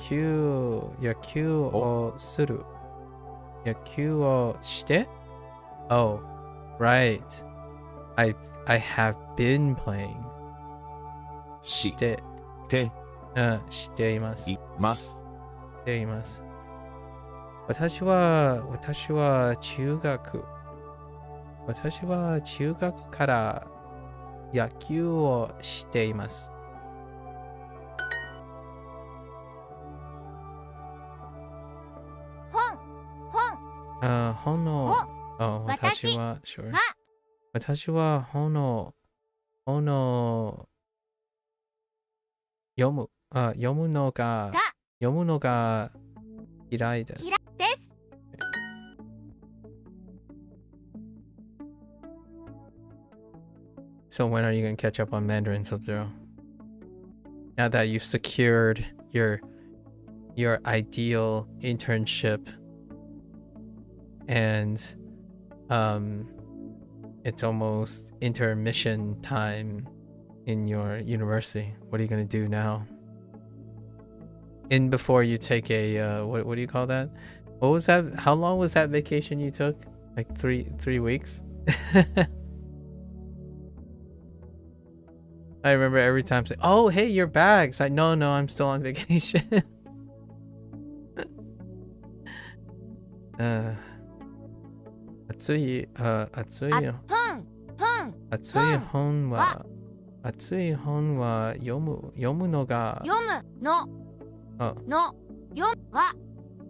球をする。野球をして Oh, right. I have been playing. してしています。しています。私は中学から野球をしています。本の私は sure. 私は本を読むのが嫌いです。So when are you going to catch up on Mandarin, Sub-Zero? Now that you've secured your ideal internship and it's almost intermission time in your university. What are you going to do now? In before you take a what do you call that? What was that? How long was that vacation you took? Like three weeks? I remember every time saying, "Oh, hey, your bags." Like, no, I'm still on vacation. 熱い本は読むのが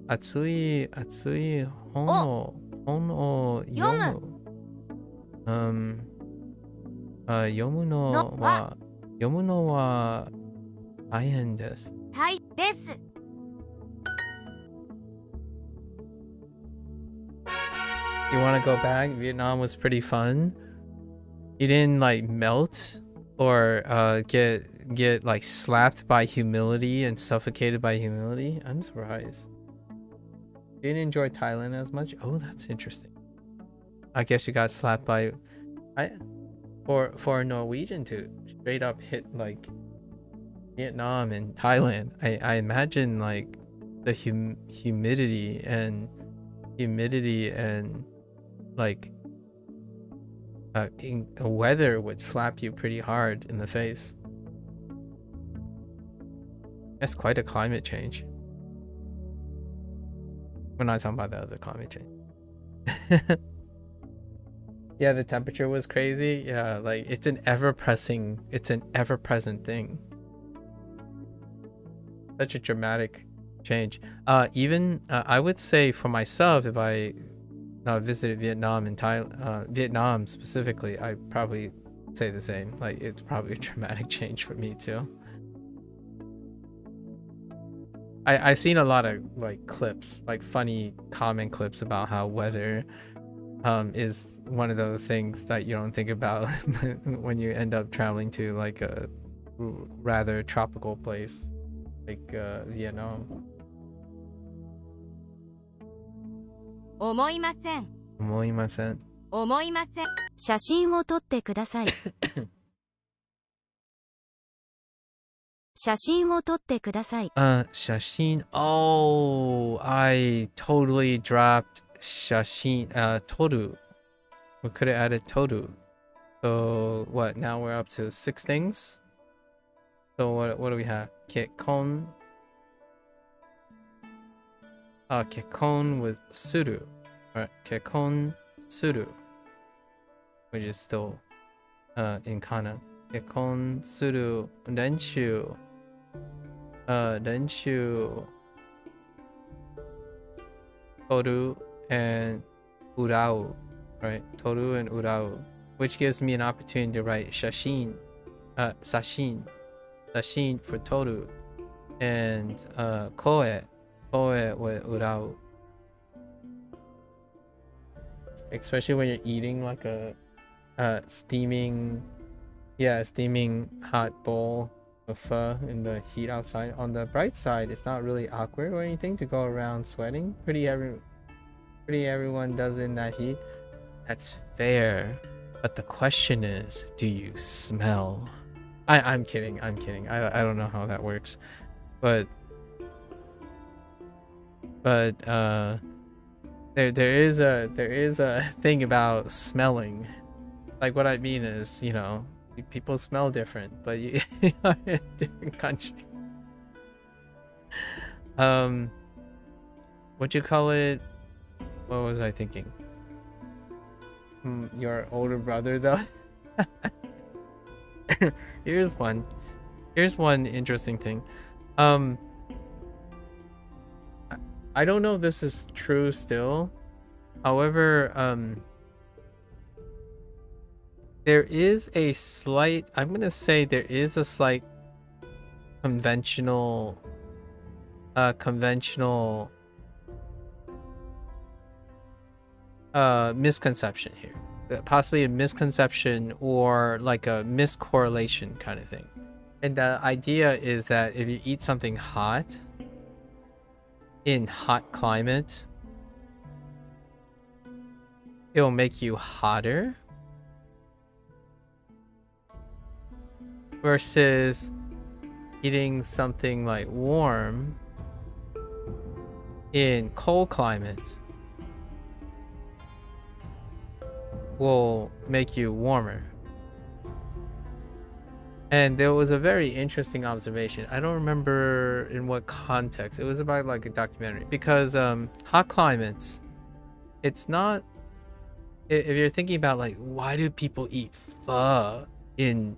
熱い本を読むのは大変です。You want to go back? Vietnam was pretty fun. You didn't like melt or get like slapped by humility and suffocated by humility. I'm surprised. You didn't enjoy Thailand as much? Oh, that's interesting. I guess you got slapped by for a Norwegian to straight up hit like Vietnam and Thailand. I imagine like the humidity and like weather would slap you pretty hard in the face. That's quite a climate change. We're not talking about the other climate change. Yeah, the temperature was crazy. Yeah, like it's an ever-present thing. Such a dramatic change. Even I would say for myself, if I visited Vietnam and Vietnam specifically, I'd probably say the same. Like it's probably a dramatic change for me too. I've seen a lot of like clips, like funny comment clips about how weather is one of those things that you don't think about when you end up traveling to like a rather tropical place like Vietnam. 思いません。思いません。思いません。写真を撮ってください。写真を撮ってください。写真. Oh, I totally dropped 写真. Toru. We could have added toru. So what? Now we're up to 6 things. So what do we have? Kekon. Kekon with suru. Alright, kekon suru. Which is still in kana. Kekon suru renshu. Renshu. Toru and urau. Right? Toru and urau. Which gives me an opportunity to write shashin. Sashin. Sashin for toru. And koe. Koe with urau. Especially when you're eating like a steaming hot bowl of pho in the heat outside. On the bright side, it's not really awkward or anything to go around sweating. Pretty everyone does in that heat. That's fair. But the question is, do you smell? I'm kidding. I don't know how that works. But there is a thing about smelling. Like what I mean is, you know, people smell different, but you are in a different country. What you call it? What was I thinking? Your older brother, though. Here's one interesting thing. I don't know if this is true still. However, there is a slight, I'm gonna say there is a slight conventional misconception here. Possibly a misconception or like a miscorrelation kind of thing. And the idea is that if you eat something hot in hot climate, it'll make you hotter versus eating something like warm in cold climate will make you warmer. And there was a very interesting observation. I don't remember in what context. It was about like a documentary. Because hot climates, it's not... If you're thinking about like, why do people eat pho in,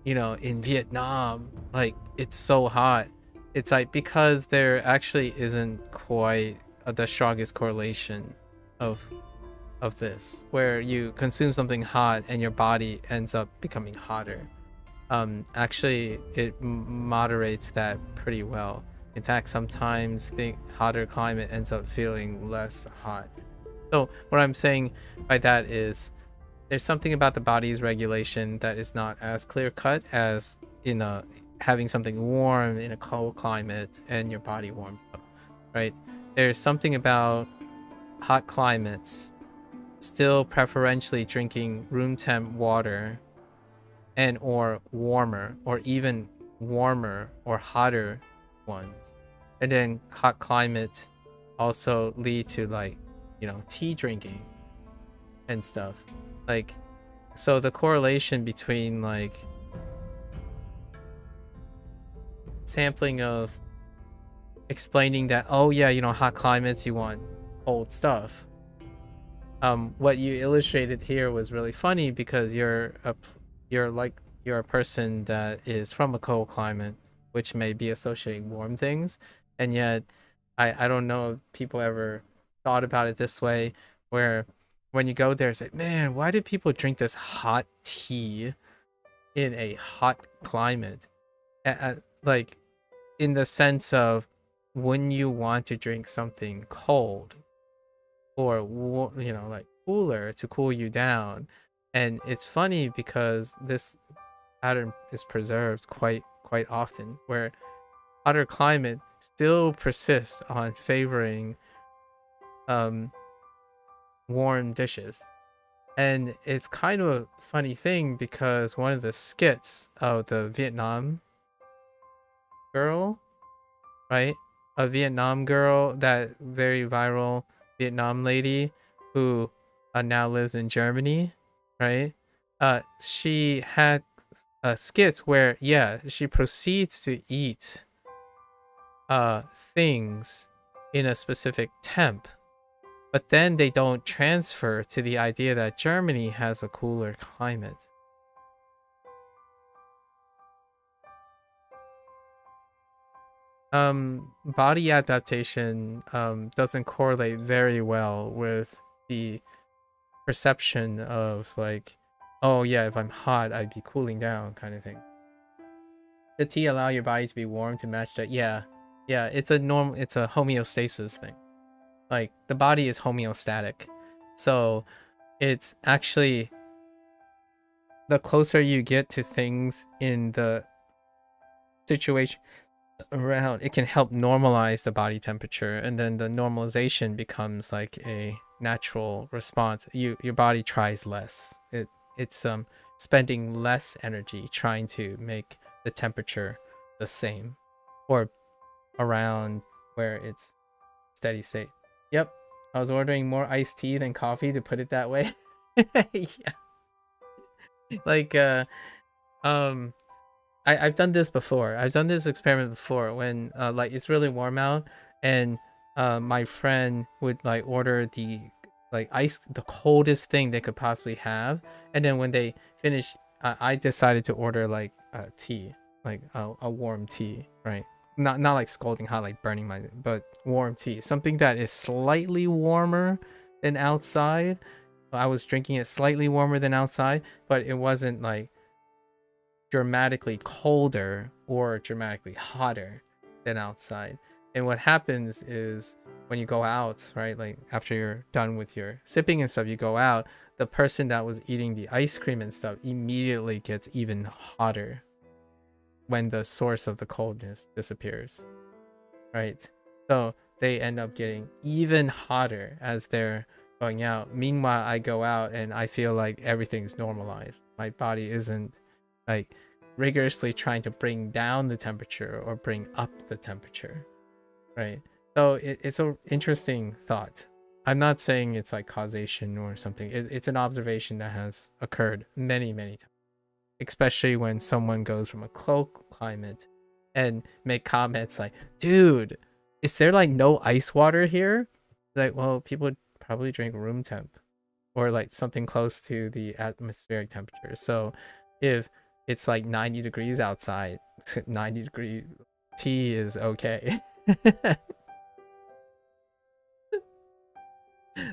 you know, in Vietnam? Like, it's so hot. It's like, because there actually isn't quite the strongest correlation of this. Where you consume something hot and your body ends up becoming hotter. Actually it moderates that pretty well. In fact, sometimes the hotter climate ends up feeling less hot. So what I'm saying by that is there's something about the body's regulation that is not as clear cut as in having something warm in a cold climate and your body warms up, right? There's something about hot climates still preferentially drinking room temp water and or warmer or even warmer or hotter ones. And then hot climate also lead to like, you know, tea drinking and stuff. Like, so the correlation between like sampling of explaining that, oh yeah, you know, hot climates, you want cold stuff. What you illustrated here was really funny because you're a person that is from a cold climate, which may be associating warm things, and yet I don't know if people ever thought about it this way, where when you go there, it's like, man, why do people drink this hot tea in a hot climate? Like, in the sense of wouldn't you want to drink something cold or like cooler to cool you down? And it's funny because this pattern is preserved quite often, where hotter climate still persists on favoring warm dishes. And it's kind of a funny thing because one of the skits of the Vietnam girl, right? A Vietnam girl, that very viral Vietnam lady who now lives in Germany, right? She had skits where, yeah, she proceeds to eat things in a specific temp, but then they don't transfer to the idea that Germany has a cooler climate. Body adaptation doesn't correlate very well with the perception of like, oh yeah, if I'm hot, I'd be cooling down kind of thing. The tea allow your body to be warm to match that. Yeah, it's a homeostasis thing. Like the body is homeostatic, so it's actually, the closer you get to things in the situation around, it can help normalize the body temperature, and then the normalization becomes like a natural response. Your body tries less. It's spending less energy trying to make the temperature the same or around where it's steady state. Yep, I was ordering more iced tea than coffee, to put it that way. Yeah, like I've done this before. I've done this experiment before when like it's really warm out, and my friend would like order the the coldest thing they could possibly have, and then when they finish, I decided to order like tea, like a warm tea, right? Not like scalding hot, like burning my, but warm tea, something that is slightly warmer than outside. I was drinking it slightly warmer than outside, but it wasn't like dramatically colder or dramatically hotter than outside. And what happens is when you go out, right, like after you're done with your sipping and stuff, you go out, the person that was eating the ice cream and stuff immediately gets even hotter when the source of the coldness disappears, right? So they end up getting even hotter as they're going out. Meanwhile, I go out and I feel like everything's normalized. My body isn't like rigorously trying to bring down the temperature or bring up the temperature, right? So it's an interesting thought. I'm not saying it's like causation or something. It's an observation that has occurred many times, especially when someone goes from a cold climate and make comments like, dude, is there like no ice water here? Like, well, people would probably drink room temp or like something close to the atmospheric temperature. So if it's like 90 degrees outside, 90-degree tea is okay.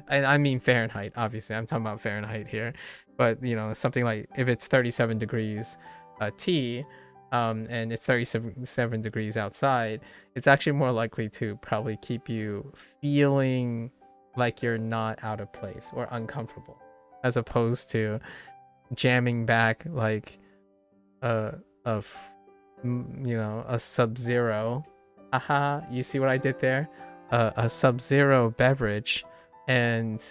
And I mean Fahrenheit, obviously. I'm talking about Fahrenheit here. But, you know, something like if it's 37 degrees T, and it's 37 degrees outside, it's actually more likely to probably keep you feeling like you're not out of place or uncomfortable, as opposed to jamming back like a Sub-Zero. Aha, you see what I did there? A Sub-Zero beverage, and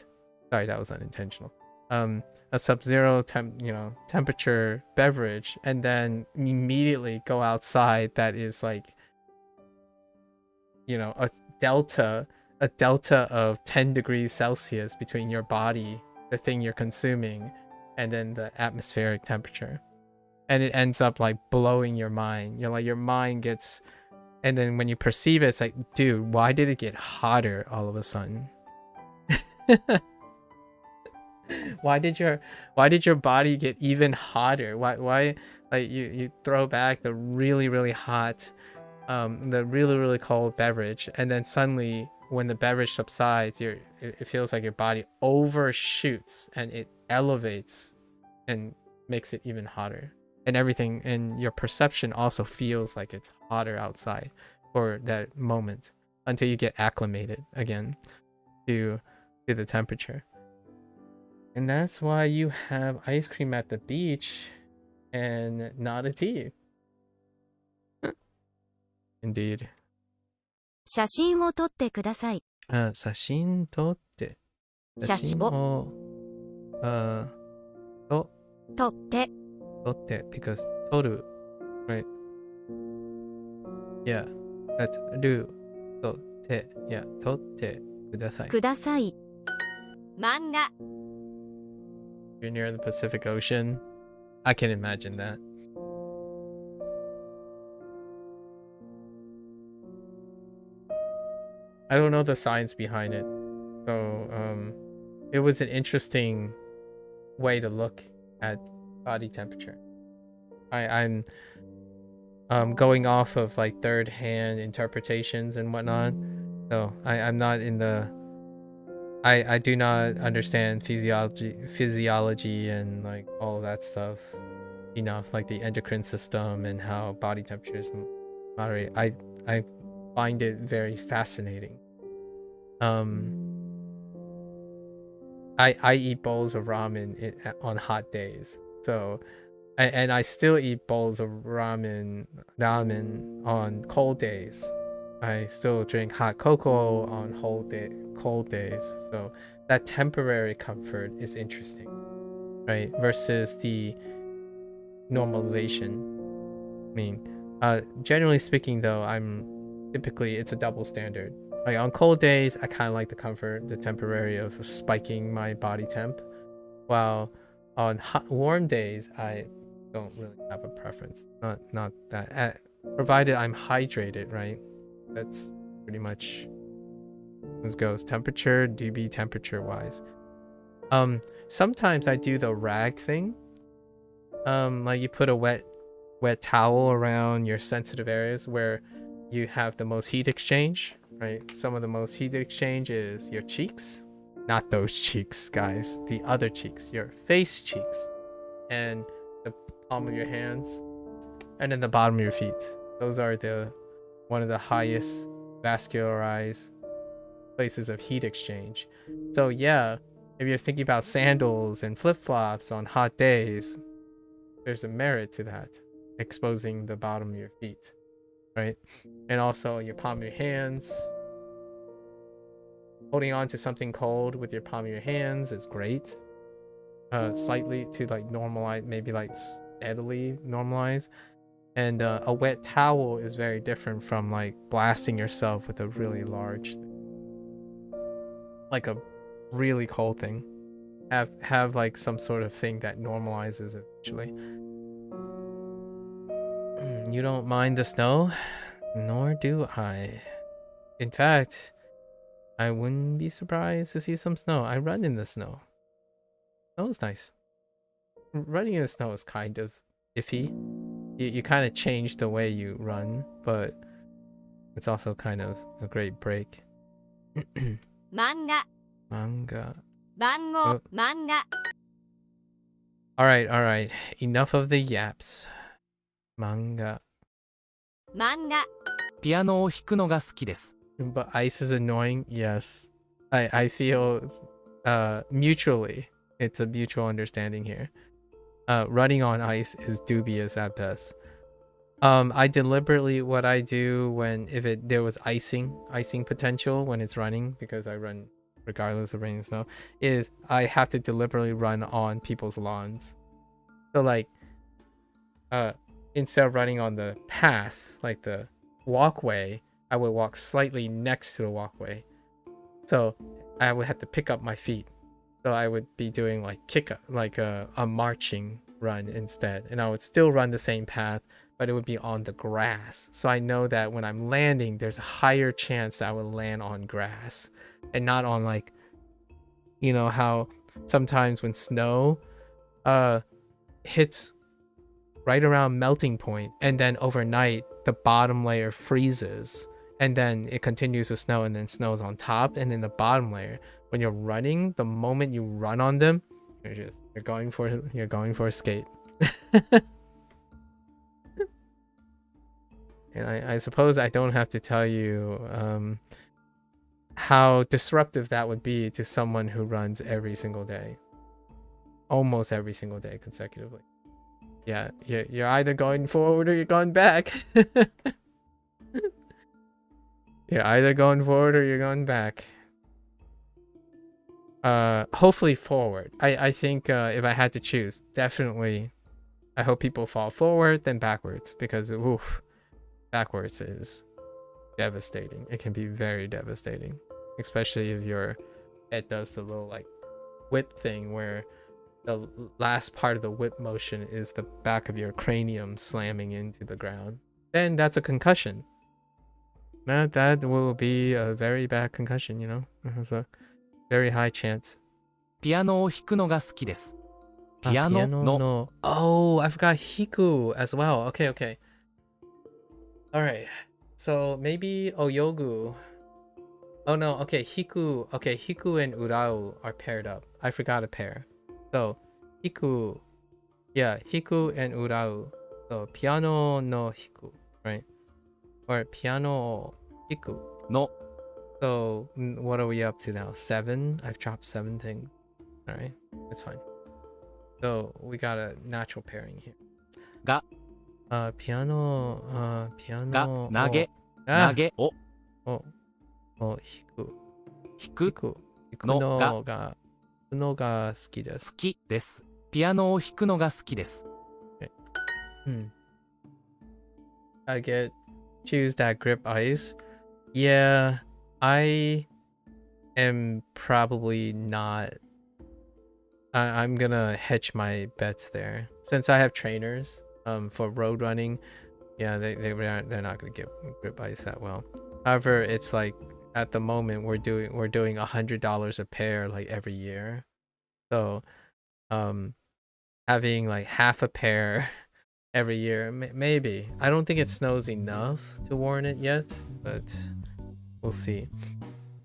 sorry, that was unintentional. A Sub-Zero temperature beverage, and then immediately go outside that is like, you know, a delta of 10 degrees Celsius between your body, the thing you're consuming, and then the atmospheric temperature. And it ends up like blowing your mind. You're like, your mind gets, and then when you perceive it, it's like, dude, why did it get hotter all of a sudden? Why did your body get even hotter? Why like you throw back the really hot, the really cold beverage, and then suddenly when the beverage subsides, it feels like your body overshoots and it elevates and makes it even hotter. And everything, and your perception also feels like it's hotter outside for that moment. until you get acclimated again to the temperature. And that's why you have ice cream at the beach and not a tea. Indeed. 写真を撮ってください。写真撮って。写真を撮って。because 撮る right? Yeah, that's る撮って yeah 撮ってください。ください。漫画 You're near the Pacific Ocean. I can imagine that. I don't know the science behind it. So it was an interesting way to look at body temperature. I'm going off of like third hand interpretations and whatnot. So I'm not in the I do not understand physiology and like all of that stuff enough, like the endocrine system and how body temperatures moderate. I find it very fascinating. I eat bowls of ramen on hot days. So and I still eat bowls of ramen on cold days. I still drink hot cocoa on cold days. So that temporary comfort is interesting, right? Versus the normalization. I mean, generally speaking though, it's a double standard. Like on cold days, I kind of like the comfort, the temporary of spiking my body temp. While on warm days, I don't really have a preference. Not that. Provided I'm hydrated, right? That's pretty much as goes. Temperature, dB temperature wise. Sometimes I do the rag thing. Like you put a wet towel around your sensitive areas where you have the most heat exchange, right? Some of the most heat exchange is your cheeks. Not those cheeks, guys. The other cheeks, your face cheeks, and the palm of your hands, and then the bottom of your feet. Those are one of the highest vascularized places of heat exchange. So yeah, if you're thinking about sandals and flip-flops on hot days, there's a merit to that, exposing the bottom of your feet, right? And also your palm of your hands. Holding on to something cold with your palm of your hands is great. Slightly to like normalize, maybe like steadily normalize. And a wet towel is very different from like blasting yourself with a really large thing. Like a really cold thing. Have like some sort of thing that normalizes eventually. You don't mind the snow? Nor do I. In fact, I wouldn't be surprised to see some snow. I run in the snow. Snow is nice. Running in the snow is kind of iffy. You kind of change the way you run, but it's also kind of a great break. 漫画 Manga. 番号 Oh. 漫画 Alright. Enough of the yaps. Manga. 漫画ピアノを弾くのが好きです。 But ice is annoying? Yes. I feel mutually. It's a mutual understanding here. Running on ice is dubious at best. I deliberately, what I do if there was icing potential when it's running, because I run regardless of rain and snow, is I have to deliberately run on people's lawns. So like, instead of running on the path, like the walkway, I would walk slightly next to the walkway. So I would have to pick up my feet. So I would be doing like a marching run instead. And I would still run the same path, but it would be on the grass. So I know that when I'm landing, there's a higher chance that I will land on grass and not on like, you know, how sometimes when snow hits right around melting point and then overnight the bottom layer freezes and then it continues to snow and then snows on top and then the bottom layer. When you're running, the moment you run on them, you're going for a skate. And I suppose I don't have to tell you how disruptive that would be to someone who runs every single day. Almost every single day consecutively. Yeah, you're either going forward or you're going back. You're either going forward or you're going back. Hopefully forward. I think if I had to choose, definitely I hope people fall forward then backwards, because oof, backwards is devastating. It can be very devastating, especially if your head does the little like whip thing where the last part of the whip motion is the back of your cranium slamming into the ground. Then that's a concussion. That will be a very bad concussion, you know? There's a very high chance. ピアノを弾くのが好きです。ピアノの Oh, I forgot hiku as well. Okay. Alright. So maybe oyogu. Oh no, okay, hiku. Okay, hiku and urau are paired up. I forgot a pair. So hiku. Yeah, hiku and urau. So piano no hiku, right? Or piano hiku. No. So what are we up to now? 7? I've dropped 7 things. Alright, it's fine. So we got a natural pairing here. Ga. Piano. Ga. Nage. Nage. O. Hiku. 弾く Hiku no ga suki desu. 好きです。ピアノを弾くのが好きです。Choose that grip ice. Yeah, I am probably not. I'm gonna hedge my bets there since I have trainers for road running. Yeah, they're not gonna get grip ice that well. However, it's like at the moment we're doing $100 a pair like every year. So having like half a pair every year, maybe. I don't think it snows enough to warrant it yet, but we'll see.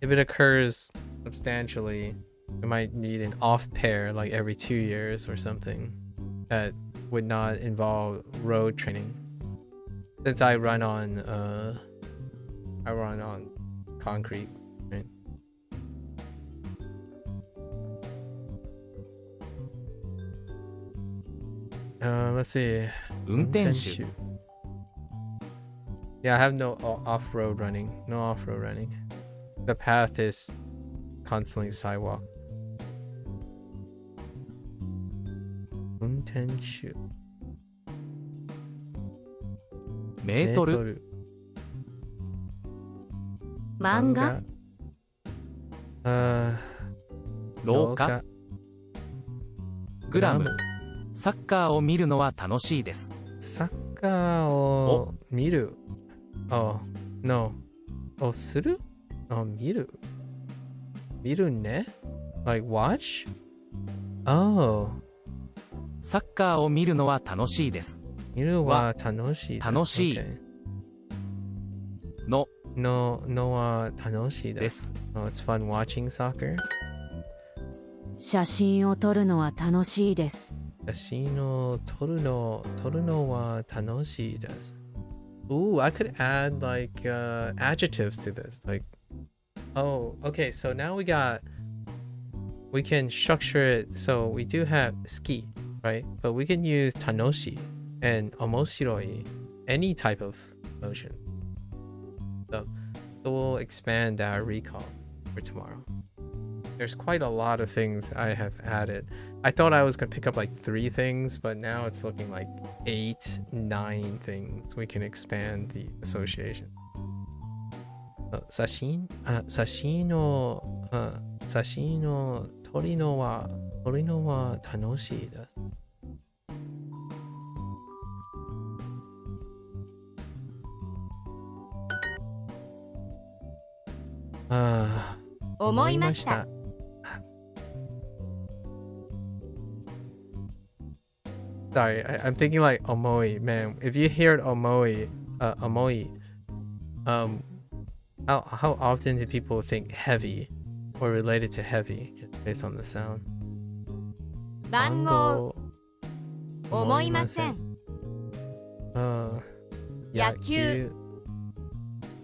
If it occurs substantially, we might need an off pair like every 2 years or something that would not involve road training. Since I run on concrete, right? Let's see. 運転手 Yeah, I have no off-road running. No off-road running. The path is constantly sidewalk. 運転手 メートル漫画廊下グラムサッカーを見るのは楽しいです。サッカーを見る。Oh, no. する？見る。見るね。Like watch? Oh. サッカーを見るのは楽しいです。見るは楽しいです。楽しい。Okay. のは楽しいです。Oh, it's fun watching soccer. 写真を撮るのは楽しいです。写真を撮るのは楽しいです。Ooh, I could add like adjectives to this. Like, oh, okay. So now we can structure it. So we do have ski, right? But we can use tanoshi and omoshiroi, any type of emotion. So we'll expand our recall for tomorrow. There's quite a lot of things I have added. I thought I was going to pick up like 3 things, but now it's looking like 8, 9 things. We can expand the association. 写真を撮るのは楽しいです。思いました。Sorry, I'm thinking like omoi. Man, if you hear omoi, how often do people think heavy or related to heavy just based on the sound? 番号思いません。野球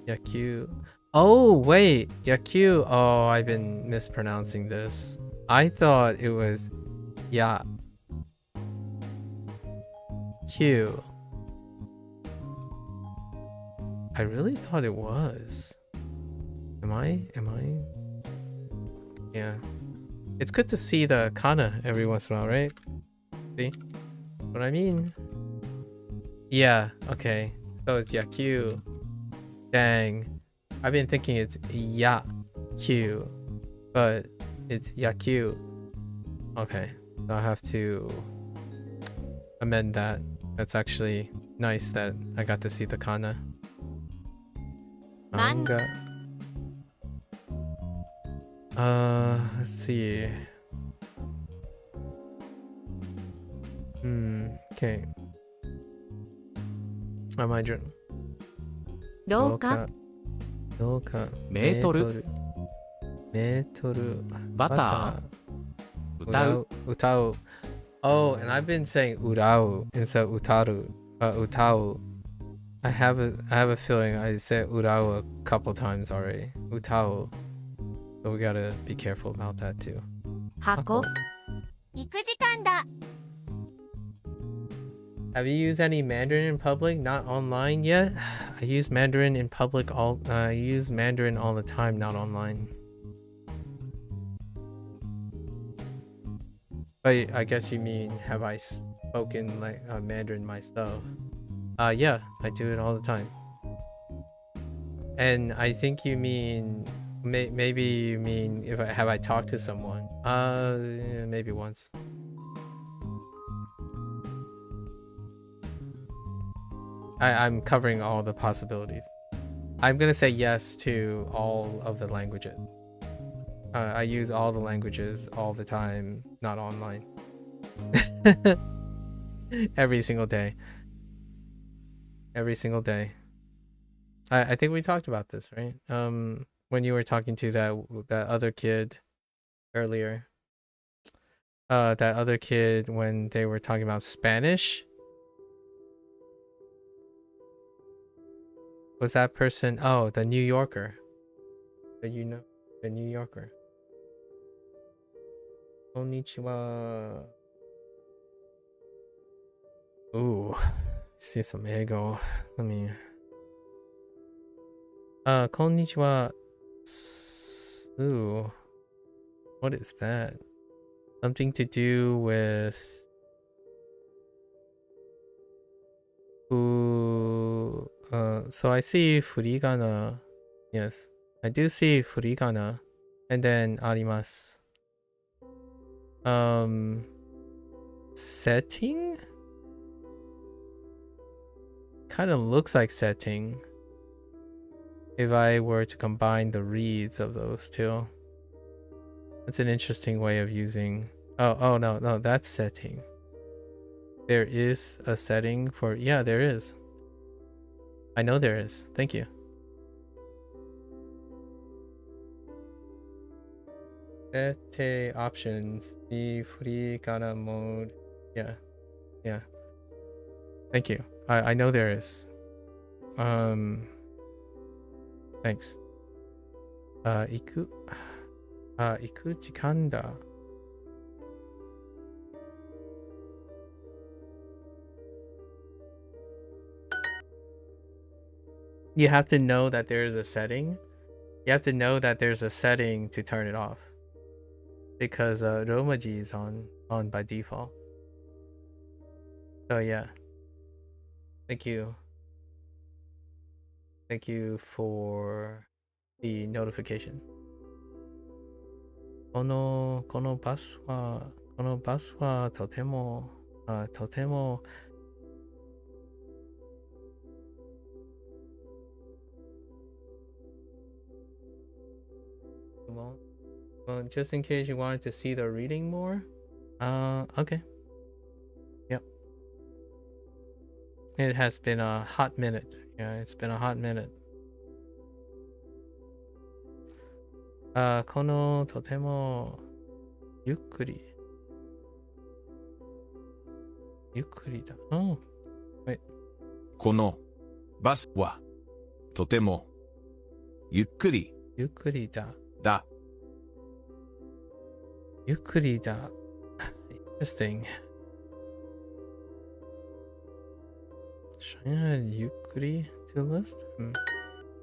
Yaku. Oh, wait. Yaku. Oh, I've been mispronouncing this. I thought it was Ya. Q. I really thought it was. Am I? Yeah. It's good to see the kana every once in a while, right? See what I mean? Yeah, okay. So it's Yaku. Dang. I've been thinking it's Ya-Q, but it's Yaku. Okay, so I have to amend that. That's actually nice that I got to see the kana. Manga. Let's see. Okay. My journal. 廊下廊下メートルバター歌う歌う Oh, and I've been saying urau instead of utaru. Utau. I have a feeling I said urau a couple times already. Utau. So we gotta be careful about that too. 箱行く時間だ。 Have you used any Mandarin in public? Not online yet? I use Mandarin in public I use Mandarin all the time, not online. But I guess you mean, have I spoken like Mandarin myself? Yeah, I do it all the time. And I think you mean, maybe you mean if have I talked to someone? Maybe once. I'm covering all the possibilities. I'm gonna say yes to all of the languages. I use all the languages all the time, not online. Every single day. Every single day. I think we talked about this, right? When you were talking to that other kid earlier. That other kid when they were talking about Spanish. Was that person? Oh, the New Yorker. The New Yorker. Konnichiwa. Ooh, see some ego. Let me. Konnichiwa. Ooh, what is that? Something to do with. Ooh. So I see furigana. Yes, I do see furigana, and then arimasu. Setting? Kind of looks like setting. If I were to combine the reads of those two. That's an interesting way of using. Oh no, that's setting. There is a setting for, yeah, there is. I know there is. Thank you. Sete options. The furigana mode. Yeah. Thank you. I know there is. Thanks. Iku jikan da. You have to know that there is a setting. You have to know that there's a setting to turn it off. Because Romaji is on by default. So yeah. Thank you. Thank you for the notification. このバスはとてもWell, just in case you wanted to see the reading more. Okay. Yep. It has been a hot minute. Yeah, it's been a hot minute. このとてもゆっくりだ。Oh, wait. このバスはとてもゆっくり、ゆっくりだ。だ。ゆっくりだ。Interesting. ゆっくり to list?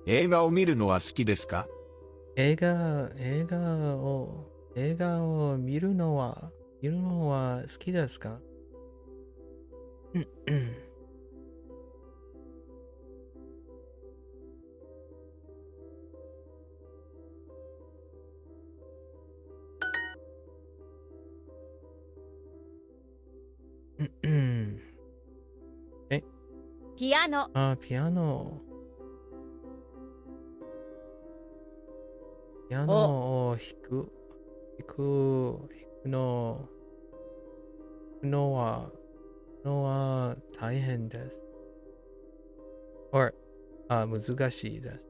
映画を見るのは好きですか？映画を見るのは好きですか？ピアノ、あ、ピアノを弾くのは大変です。難しいです。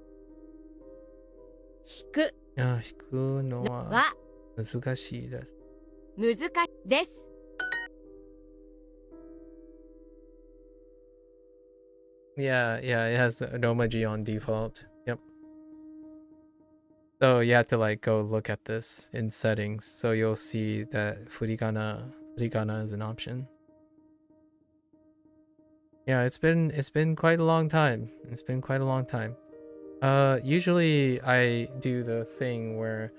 弾く弾くのはは難しいです。難しいです。Yeah, it has Romaji on default. Yep. So you have to like go look at this in settings. So you'll see that furigana is an option. Yeah, it's been quite a long time. Usually I do the thing where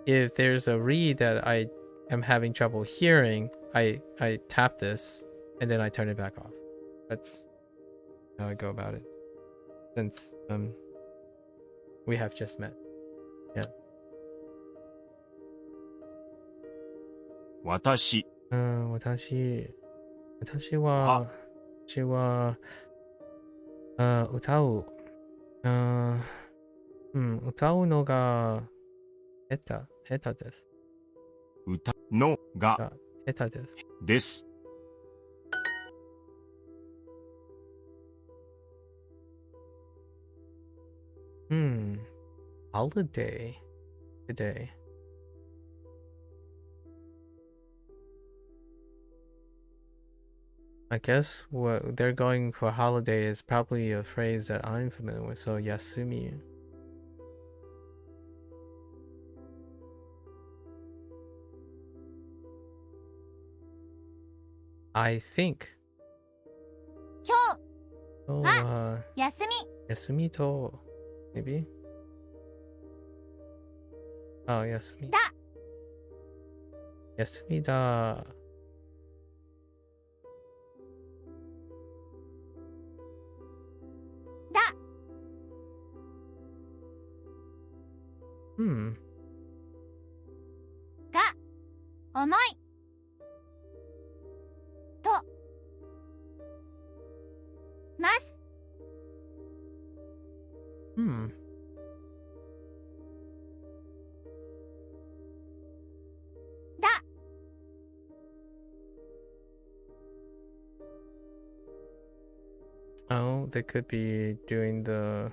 if there's a read that I am having trouble hearing, I tap this and then I turn it back off. That's how I go about it. Since we have just met. Yeah. 私、私は歌うのが下手です。歌のが下手です。です。Holiday today. I guess what they're going for holiday is probably a phrase that I'm familiar with, so yasumi. I think. 今日 So, 休み yasumi to, maybe? Oh, yasumi. だ Yasumi da. Da. Hmm. が重いとます。Hmm. だ Oh, they could be doing the.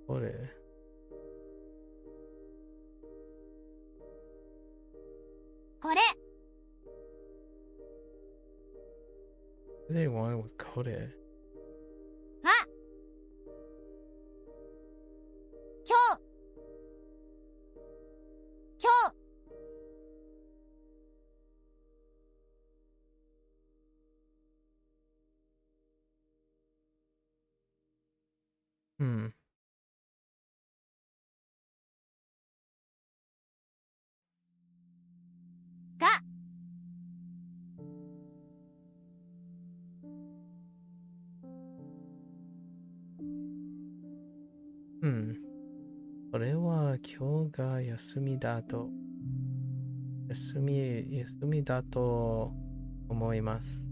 What it?これ What do they want with kore? は今日 Hmm. が これは今日が休みだと思います。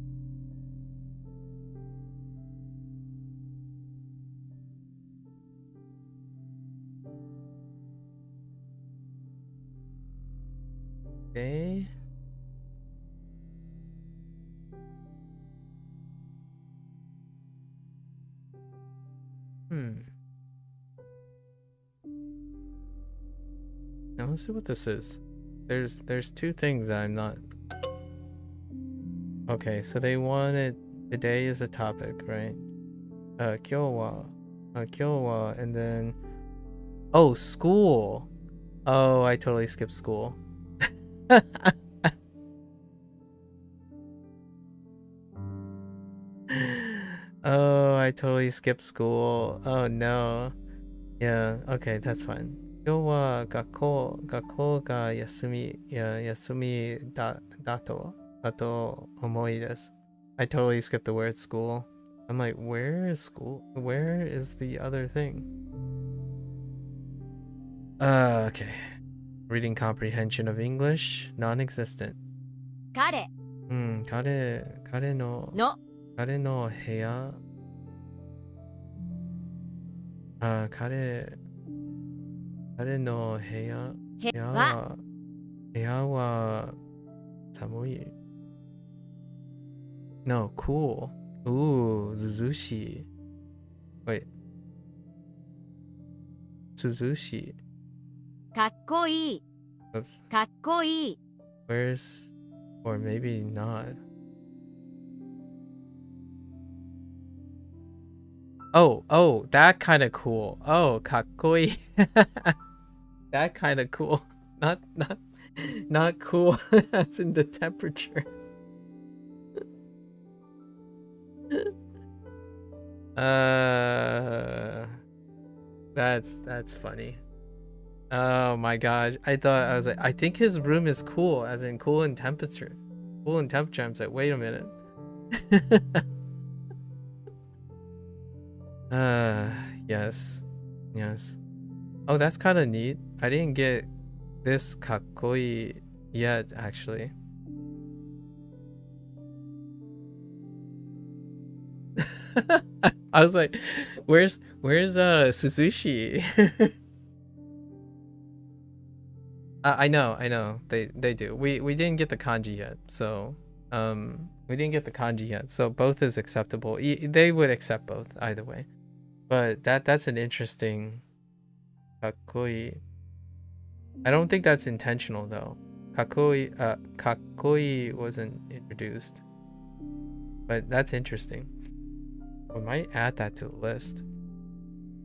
Okay. Now let's see what this is. There's two things that I'm not. Okay, so they wanted today is a topic, right? Kyowa. Kyowa, and then oh, school. Oh, I totally skipped school. Oh, I totally skipped school. Oh no. Yeah, okay, that's fine. 今日は学校が休みだと思いです。I totally skipped the word school. I'm like, where is school? Where is the other thing? Okay. Reading comprehension of English, non-existent. 彼彼の部屋、彼の部屋は寒い。No, cool. Ooh, Suzushi. Wait. Suzushi. かっこいい Oops. かっこいい Where's... Or maybe not. Oh, that kind of cool. Oh, かっこいい. That kind of cool. Not cool. That's in the temperature. That's funny. Oh my gosh. I was like, I think his room is cool, as in cool in temperature. Cool in temperature. I'm like, wait a minute. Yes. Oh, that's kind of neat. I didn't get this kakkoi yet, actually. I was like, where's Suzushi? I know. They do. We didn't get the kanji yet, so we didn't get the kanji yet. So both is acceptable. They would accept both either way. But that's an interesting kakkoi. I don't think that's intentional though. Kakkoi wasn't introduced. But that's interesting. We might add that to the list.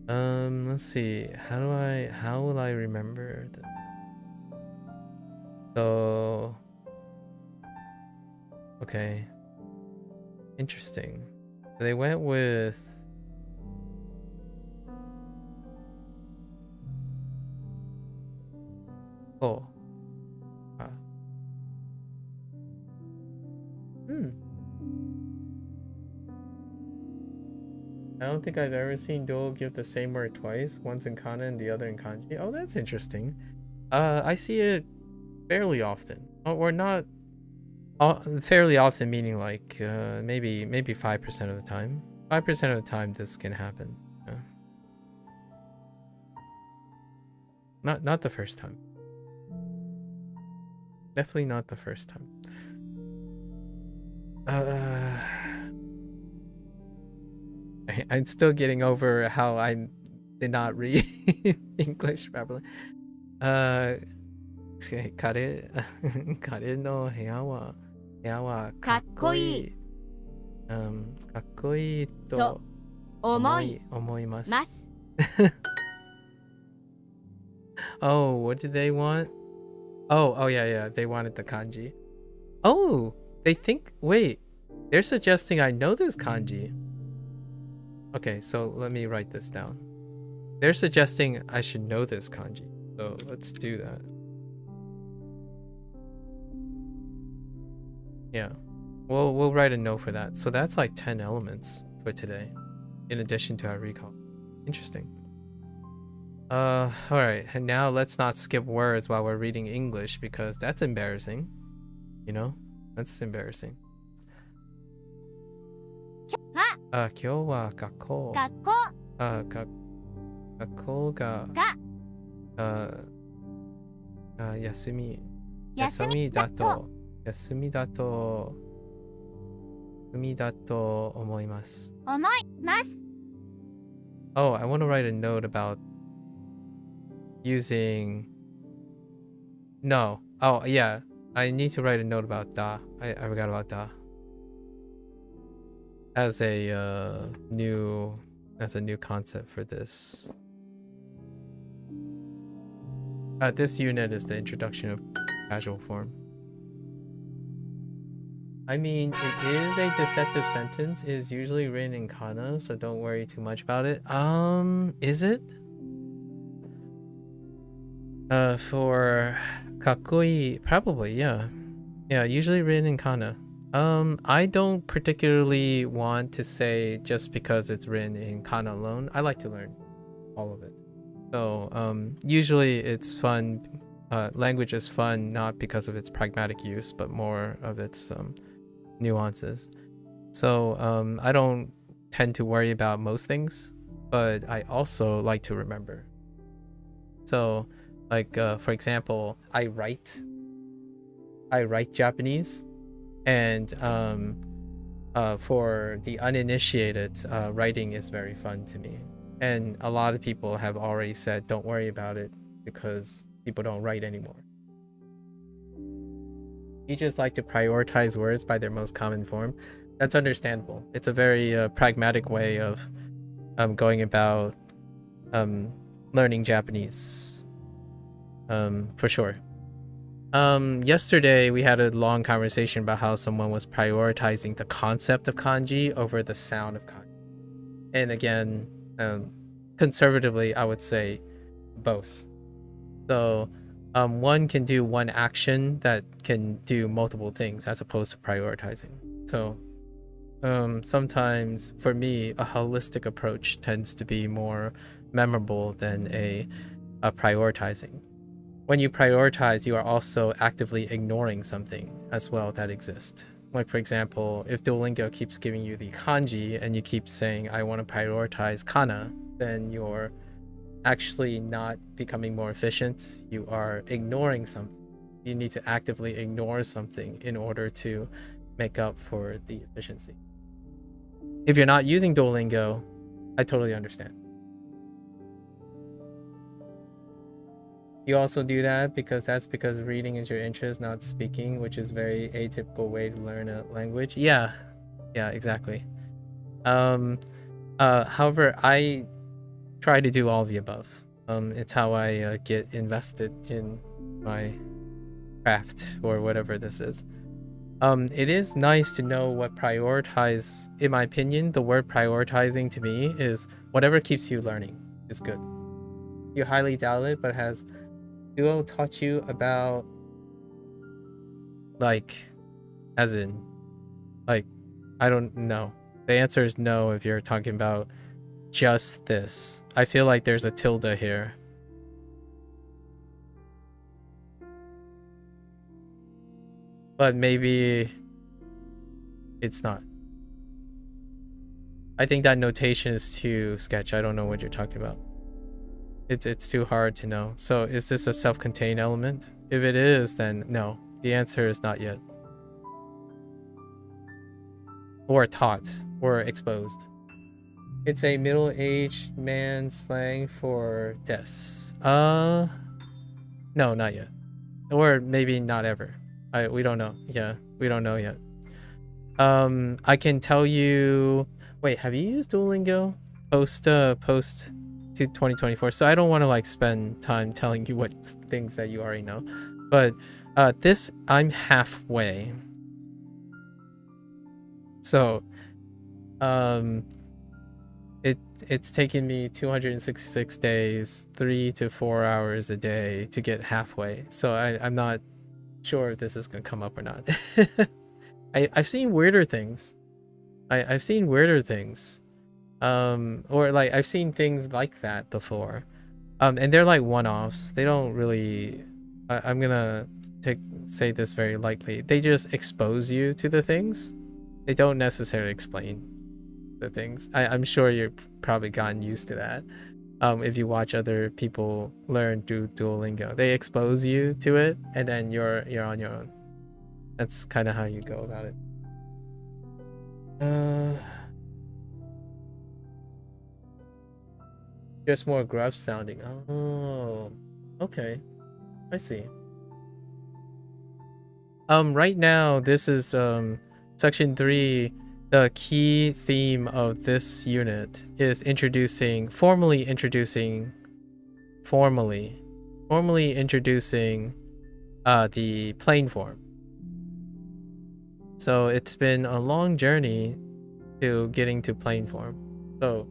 Let's see. How will I remember that? So okay. Interesting. They went with I don't think I've ever seen Duo give the same word twice, once in kana and the other in kanji. Oh, that's interesting. I see it fairly often, or not fairly often, meaning like maybe 5% of the time. 5% of the time this can happen. Not the first time. Definitely not the first time. I'm still getting over how I did not read English properly. Kare no heya wa kakkoi. Kakkoi to omoimasu. Oh, what did they want? Oh yeah, they wanted the kanji. Oh, they think, wait, they're suggesting I know this kanji. Okay, so let me write this down. They're suggesting I should know this kanji. So let's do that. Yeah, we'll write a note for that. So that's like 10 elements for today, in addition to our recall. Interesting. All right, and now let's not skip words while we're reading English, because that's embarrassing. You know, that's embarrassing. 今日は学校が休みだと思います。Oh, I want to write a note about using... No. Oh, yeah. I need to write a note about da. I forgot about da. as a new concept for this. This unit is the introduction of casual form. I mean, it is a deceptive sentence. It is usually written in kana, so don't worry too much about it. Is it? For kakoi, probably, yeah. Yeah, usually written in kana. I don't particularly want to say just because it's written in kana alone. I like to learn all of it. So, usually it's fun. Language is fun not because of its pragmatic use, but more of its nuances. So, I don't tend to worry about most things, but I also like to remember. So, like for example, I write Japanese, and for the uninitiated, writing is very fun to me. And a lot of people have already said, don't worry about it because people don't write anymore. You just like to prioritize words by their most common form. That's understandable. It's a very pragmatic way of going about learning Japanese. For sure. Yesterday we had a long conversation about how someone was prioritizing the concept of kanji over the sound of kanji. And again, conservatively, I would say both. So one can do one action that can do multiple things as opposed to prioritizing. So sometimes for me, a holistic approach tends to be more memorable than a prioritizing. When you prioritize, you are also actively ignoring something as well that exists. Like, for example, if Duolingo keeps giving you the kanji and you keep saying, I want to prioritize kana, then you're actually not becoming more efficient. You are ignoring something. You need to actively ignore something in order to make up for the efficiency. If you're not using Duolingo, I totally understand. You also do that because reading is your interest, not speaking, which is very atypical way to learn a language. Yeah, exactly. However, I try to do all of the above. It's how I get invested in my craft or whatever this is. It is nice to know what prioritize. In my opinion, the word prioritizing to me is whatever keeps you learning is good. You highly doubt it, but has Duo taught you about, like, as in, like, I don't know. The answer is no if you're talking about just this. I feel like there's a tilde here. But maybe it's not. I think that notation is too sketch. I don't know what you're talking about. It's too hard to know. So is this a self-contained element? If it is, then no. The answer is not yet. Or taught, or exposed. It's a middle-aged man slang for des. No, not yet. Or maybe not ever. We don't know. Yeah, we don't know yet. I can tell you. Wait, have you used Duolingo post to 2024? So I don't want to like spend time telling you what things that you already know, but this I'm halfway. So it's taken me 266 days, 3 to 4 hours a day to get halfway. So I'm not sure if this is gonna come up or not. I've seen weirder things. I've seen weirder things. Or like I've seen things like that before. And they're like one-offs. They don't really I'm gonna say this very lightly. They just expose you to the things. They don't necessarily explain the things. I'm sure you've probably gotten used to that. If you watch other people learn through Duolingo, they expose you to it, and then you're on your own. That's kind of how you go about it. Just more gruff sounding. Oh, okay. I see. Right now, this is section 3 the key theme of this unit is formally introducing the plane form. So it's been a long journey to getting to plane form. So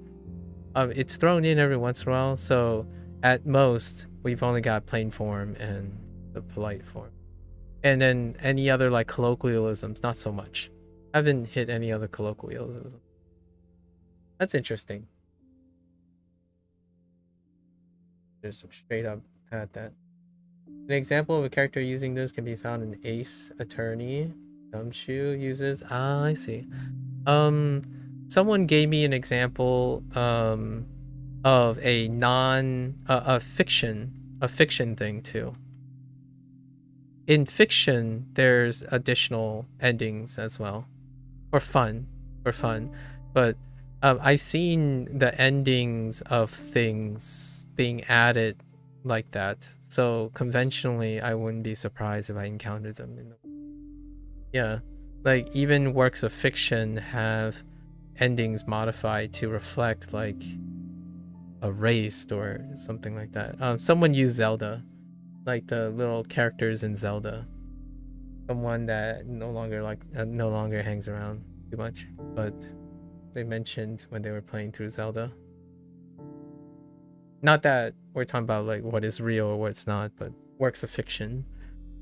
it's thrown in every once in a while. So at most, we've only got plane form and the polite form. And then any other like colloquialisms, not so much. I haven't hit any other colloquialisms. That's interesting. Just straight up at that. An example of a character using this can be found in Ace Attorney. Gumshoe uses. Ah, I see. Someone gave me an example of a fiction thing too. In fiction, there's additional endings as well, for fun. But I've seen the endings of things being added like that. So conventionally, I wouldn't be surprised if I encountered them. Yeah, like even works of fiction have endings modified to reflect like a race or something like that. Someone used Zelda, like the little characters in Zelda. Someone that no longer hangs around too much, but they mentioned when they were playing through Zelda. Not that we're talking about like what is real or what's not, but works of fiction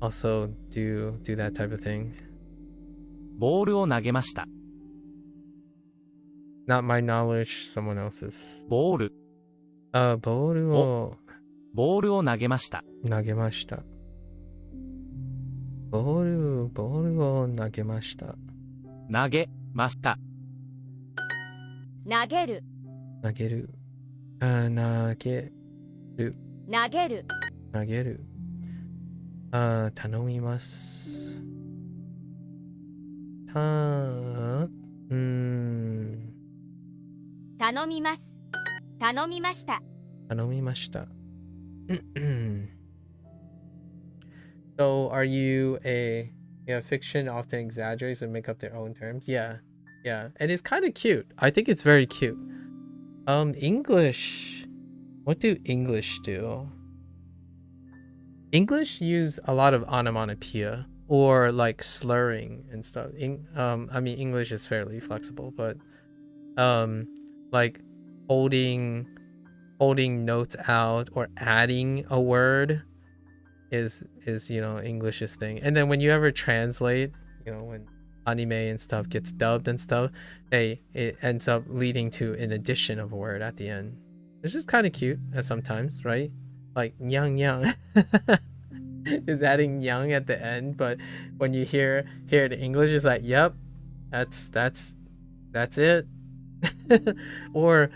also do that type of thing. ボールを投げました。 Not my knowledge, someone else's. ボール。ボールを投げました。投げました。ボールを投げました。投げました。投げる投げる。投げる。投げる投げる。頼みます。頼みます。頼みました。頼みました。So are you fiction often exaggerates and make up their own terms? Yeah. And it's kind of cute. I think it's very cute. English. What do English do? English use a lot of onomatopoeia or like slurring and stuff. I mean, English is fairly flexible, but like holding notes out or adding a word is English's thing. And then when you ever translate, when anime and stuff gets dubbed and stuff, it ends up leading to an addition of a word at the end. It's just kind of cute sometimes, right? Like nyang nyang is adding nyang at the end, but when you hear it in English, it's like, yep, that's it. Or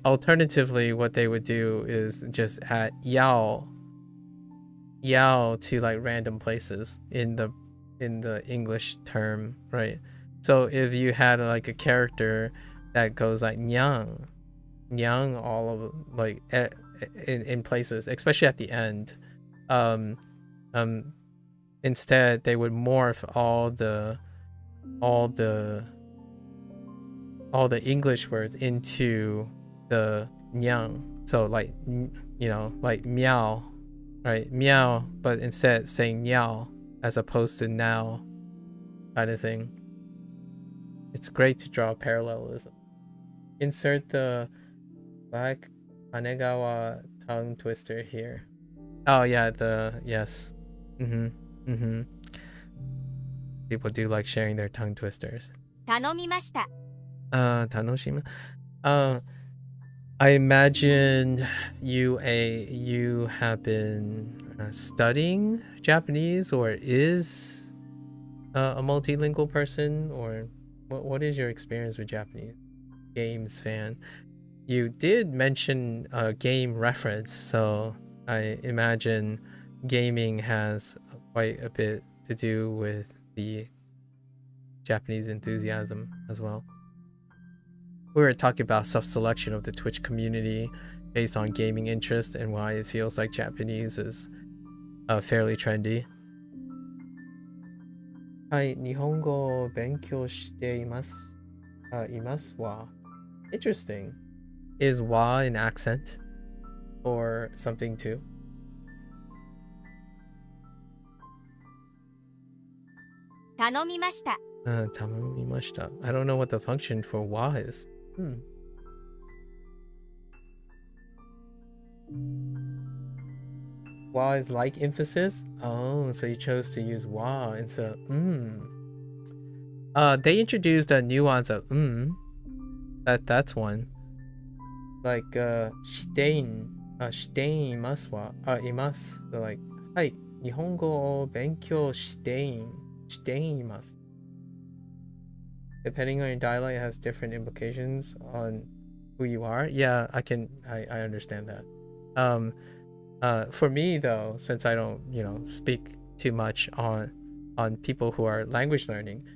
alternatively, what they would do is just add yao to like random places in the English term, right? So if you had like a character that goes like nyang all of like in places, especially at the end, instead they would morph all the English words into the nyang. So like like meow, right? Meow, but instead saying meow as opposed to now, kind of thing. It's great to draw parallelism. Insert the Black Hanegawa tongue twister here. Oh yeah, yes. People do like sharing their tongue twisters. 頼みました。 Tanoshima. I imagine you have been studying Japanese or is a multilingual person, or what is your experience with Japanese games fan? You did mention a game reference, so I imagine gaming has quite a bit to do with the Japanese enthusiasm as well. We were talking about self-selection of the Twitch community based on gaming interest and why it feels like Japanese is fairly trendy. はい、日本語を勉強しています。imasu wa. Interesting. Is wa an accent or something too? 頼みました。Tamamimashita. I don't know what the function for wa is. Wa is like emphasis? Oh, so you chose to use wa instead of they introduced a nuance of that's one. Like shitein imasu wa imasu. So like, hai, nihongo o benkyou shitein imasu. Depending on your dialect, it has different implications on who you are. Yeah, I understand that. For me though, since I don't, speak too much on people who are language learning,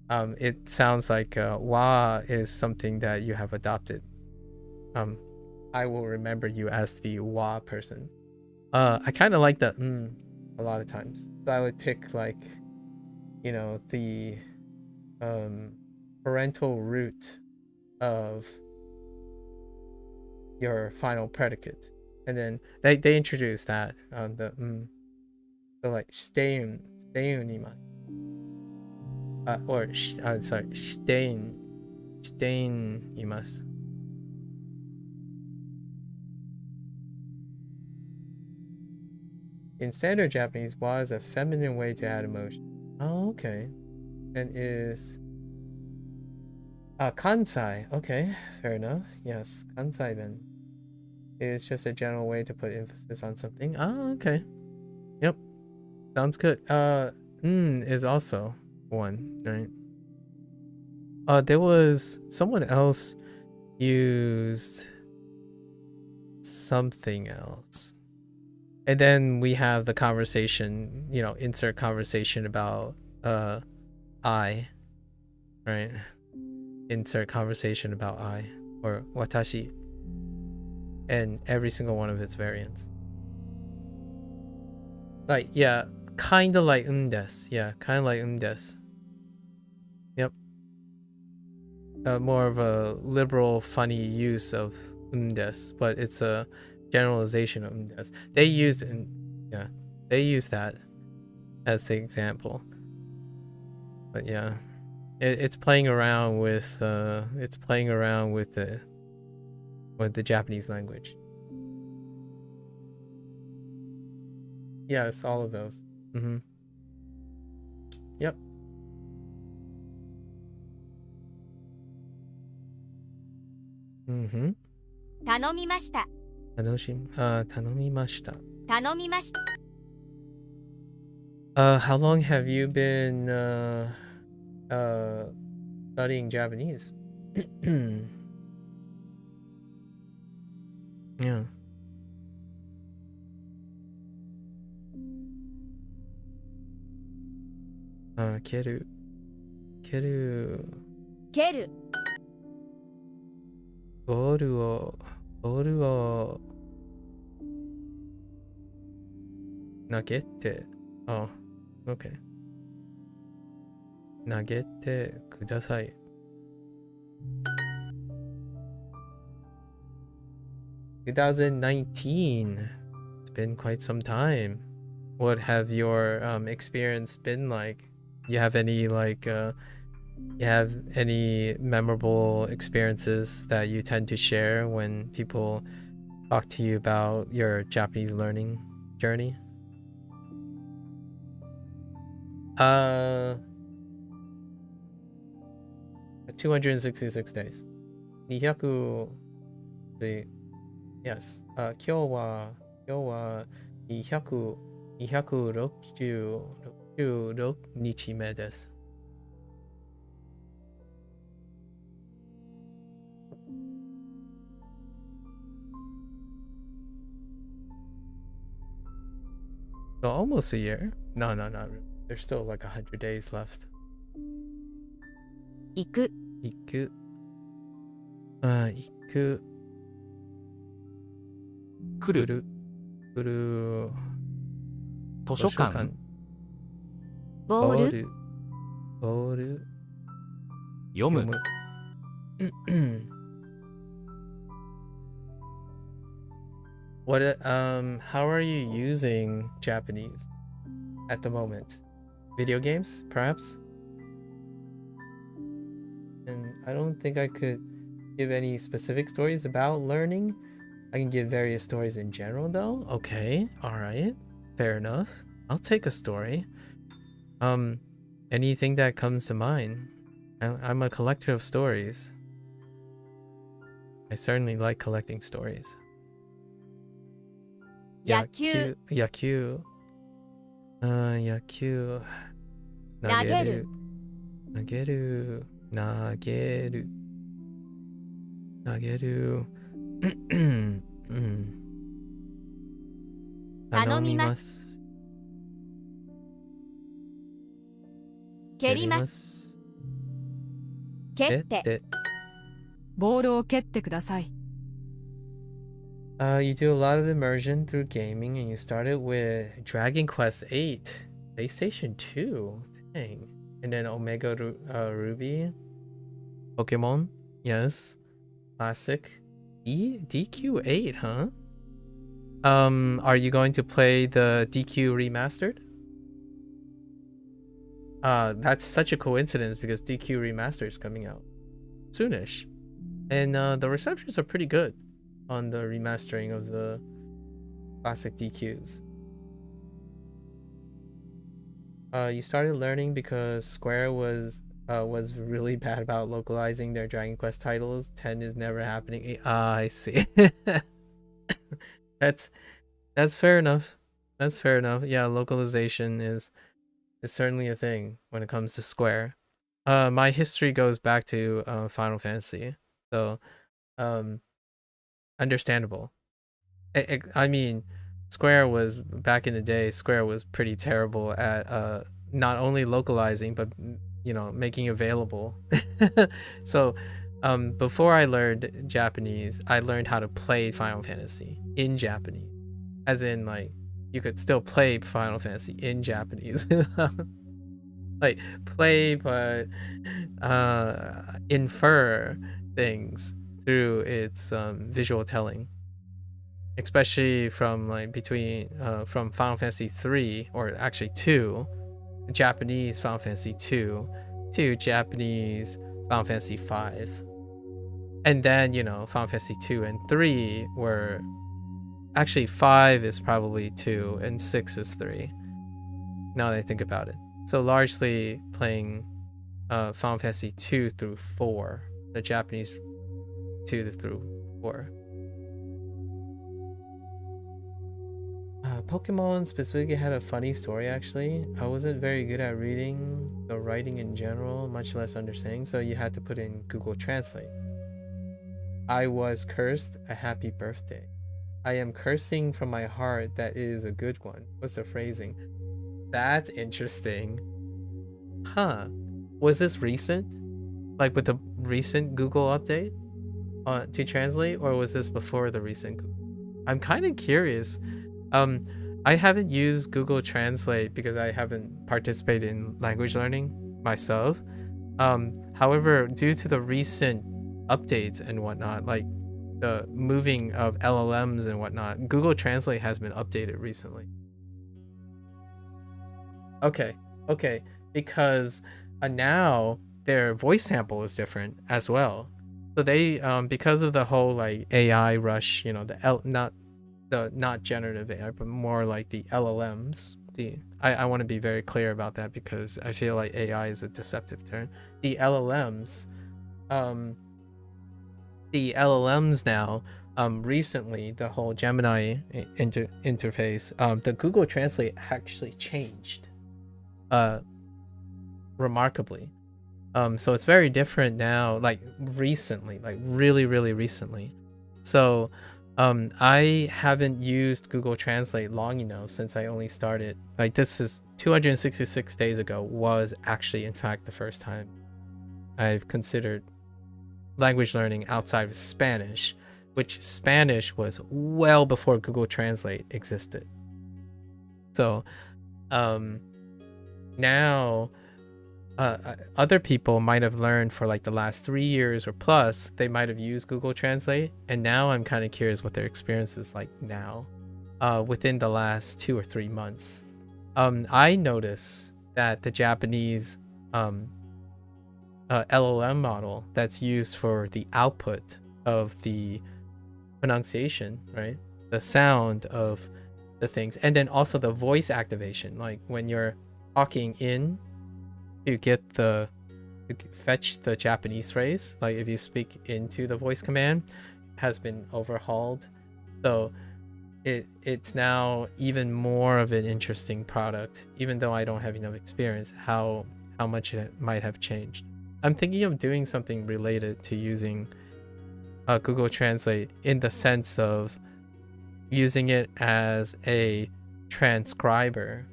it sounds like wa is something that you have adopted. I will remember you as the wa person. I kind of like the a lot of times. So I would pick like, the parental root of your final predicate, and then they introduce that so like shitein imasu, or sorry, shitein imasu. In standard Japanese, wa is a feminine way to add emotion. Oh, okay. And is kansai. Okay, fair enough. Yes, kansai then is just a general way to put emphasis on something. Oh, okay. Yep. Sounds good. Is also one, right? There was someone else used something else. And then we have the conversation, insert conversation about I, right? Insert conversation about I or watashi, and every single one of its variants. Like, yeah, kind of like desu. Yeah, kind of like desu. Yep. More of a liberal, funny use of desu, but it's a generalization of desu. They used that as the example. But yeah, it's playing around with the Japanese language. Yes, all of those. Yep. Mm-hmm. 頼みました。頼みました。頼みました。How long have you been studying Japanese? Yeah. Keru. 蹴るボールを投げて、OK。投げてください。2019. It's been quite some time. What have your experience been like? You have any memorable experiences that you tend to share when people talk to you about your Japanese learning journey? 266 days. 200 Yes. 今日は266日目です。So almost a year. No, not really. There's still like 100 days left. 行く行く来る図書館ボール読む How are you using Japanese at the moment? Video games, perhaps? And I don't think I could give any specific stories about learning. I can give various stories in general though. Okay, alright. Fair enough. I'll take a story. Anything that comes to mind. I'm a collector of stories. I certainly like collecting stories. 野球、野球。野球。投げる、投げる。投げる。投げる。頼みます。蹴ります。蹴って。ボールを蹴ってください。You do a lot of immersion through gaming, and you started with Dragon Quest VIII, PlayStation 2. Dang. And then Omega Ruby, Pokemon, yes, classic. DQ8, huh? Are you going to play the DQ remastered? That's such a coincidence because DQ remastered is coming out soonish, and the receptions are pretty good on the remastering of the classic DQs. You started learning because Square was really bad about localizing their Dragon Quest titles. 10 is never happening. I see. That's fair enough. That's fair enough. Yeah, localization is certainly a thing when it comes to Square. My history goes back to Final Fantasy, so understandable. I mean, Square was back in the day. Square was pretty terrible at not only localizing but making available. So before I learned Japanese, I learned how to play Final Fantasy in Japanese, as in like you could still play Final Fantasy in Japanese. Like play but infer things through its visual telling, especially from from Final Fantasy 3, or actually 2, Japanese Final Fantasy 2 to Japanese Final Fantasy 5. And then Final Fantasy 2 and 3 were actually 5 is probably 2 and 6 is 3, now that I think about it. So largely playing Final Fantasy 2 through 4, the Japanese 2 through 4. Pokemon specifically had a funny story actually. I wasn't very good at reading the writing in general, much less understanding, so you had to put in Google Translate. I was cursed a happy birthday. I am cursing from my heart that it is a good one. What's the phrasing? That's interesting. Huh. Was this recent? Like with the recent Google update to translate, or was this before the recent Google? I'm kind of curious. I haven't used Google Translate because I haven't participated in language learning myself. However, due to the recent updates and whatnot, like the moving of LLMs and whatnot, Google Translate has been updated recently. Okay, because not their voice sample is different as well. So they because of the whole like AI rush, not generative AI, but more like the LLMs. I want to be very clear about that because I feel like AI is a deceptive term. The LLMs now, recently, the whole Gemini interface, the Google Translate actually changed remarkably. So it's very different now, like recently, like really recently. So I haven't used Google Translate long enough since I only started. Like this is 266 days ago was actually in fact the first time I've considered language learning outside of Spanish, which Spanish was well before Google Translate existed. So now other people might have learned for like the last 3 years or plus. They might have used Google Translate, and now I'm kind of curious what their experience is like now, within the last 2 or 3 months. I notice that the Japanese LLM model that's used for the output of the pronunciation, right, the sound of the things, and then also the voice activation, like when you're talking in to get to fetch the Japanese phrase, like if you speak into the voice command, has been overhauled. So it's now even more of an interesting product, even though I don't have enough experience, how much it might have changed. I'm thinking of doing something related to using Google Translate, in the sense of using it as a transcriber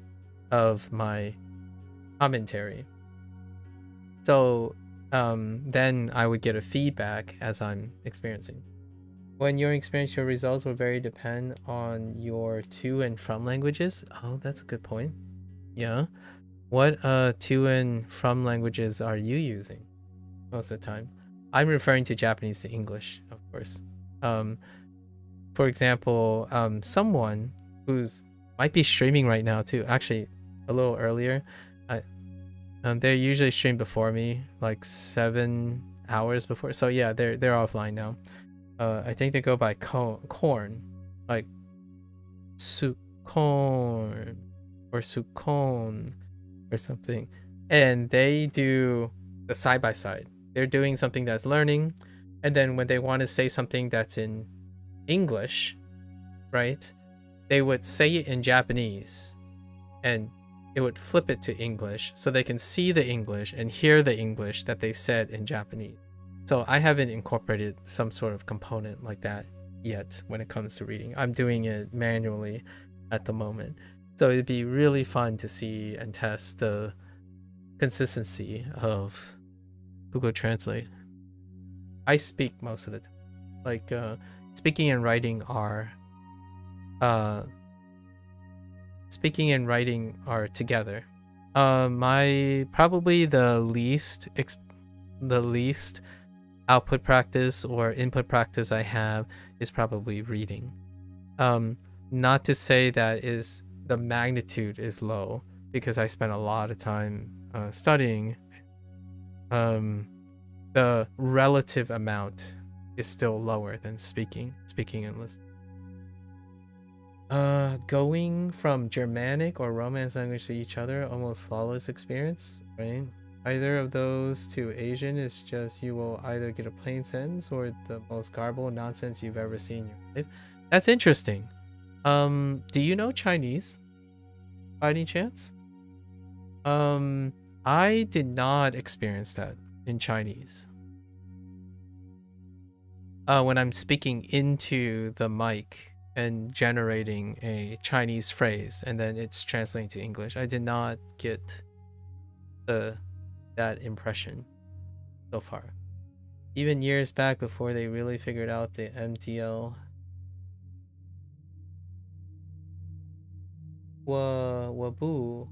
of my commentary. So then I would get a feedback as I'm experiencing. When you're experiencing, your results will very depend on your to and from languages. Oh, that's a good point. Yeah. What to and from languages are you using most of the time? I'm referring to Japanese to English, of course. For example, someone who's might be streaming right now too, actually a little earlier. They usually stream before me, like 7 hours before. So yeah, they're offline now. I think they go by corn, like Sukorn or Sukon or something, and they do the side by side. They're doing something that's learning, and then when they want to say something that's in English, right, they would say it in Japanese, and it would flip it to English so they can see the English and hear the English that they said in Japanese. So I haven't incorporated some sort of component like that yet when it comes to reading. I'm doing it manually at the moment. So it'd be really fun to see and test the consistency of Google Translate. I speak most of the time. Like speaking and writing are together. My probably the least output practice or input practice I have is probably reading. Not to say that is the magnitude is low, because I spent a lot of time studying. The relative amount is still lower than speaking and listening. Going from Germanic or Romance language to each other, almost flawless experience, right? Either of those to Asian is just, you will either get a plain sentence or the most garbled nonsense you've ever seen in your life. That's interesting. Do you know Chinese by any chance? I did not experience that in Chinese. When I'm speaking into the mic and generating a Chinese phrase and then it's translating to English, I did not get that impression so far. Even years back, before they really figured out the MTL. 我不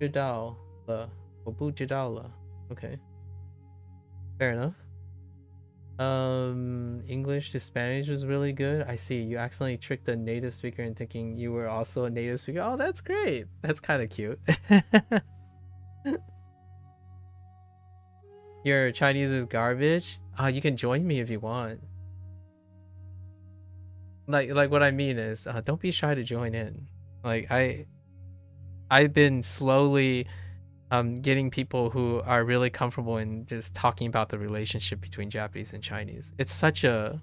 知道了. 我不知道了. Okay. Fair enough. English to Spanish was really good. I see. You accidentally tricked a native speaker into thinking you were also a native speaker. Oh, that's great. That's kind of cute. Your Chinese is garbage. You can join me if you want. Like what I mean is, don't be shy to join in. Like I've been slowly getting people who are really comfortable in just talking about the relationship between Japanese and Chinese. It's such a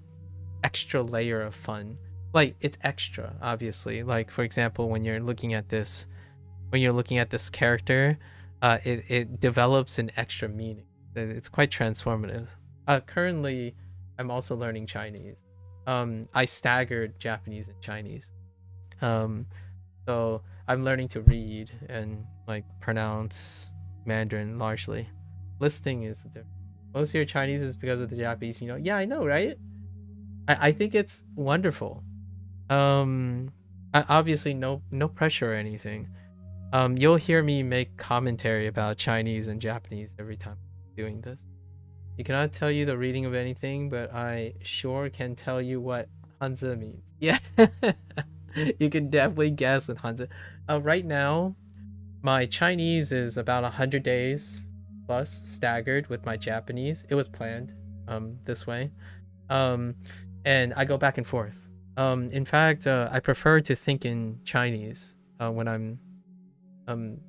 extra layer of fun. Like, it's extra, obviously. Like, for example, when you're looking at this character, it develops an extra meaning. It's quite transformative. Currently, I'm also learning Chinese. I staggered Japanese and Chinese. So I'm learning to read and like pronounce Mandarin largely. Listening is different. Most of your Chinese is because of the Japanese, you know. Yeah, I know, right? I think it's wonderful. Obviously no pressure or anything. You'll hear me make commentary about Chinese and Japanese every time I'm doing this. You cannot tell you the reading of anything, but I sure can tell you what Hanzi means. Yeah, you can definitely guess what Hanzi. Right now, my Chinese is about 100 days plus staggered with my Japanese. It was planned this way. And I go back and forth. In fact, I prefer to think in Chinese when I'm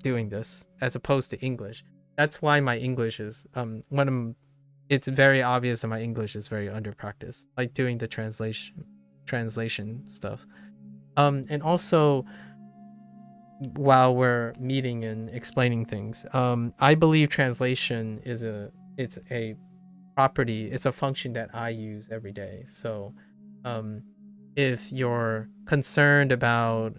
doing this as opposed to English. That's why my English is it's very obvious that my English is very under practice, like doing the translation stuff. And also while we're meeting and explaining things, I believe translation is it's a property, it's a function that I use every day. So if you're concerned about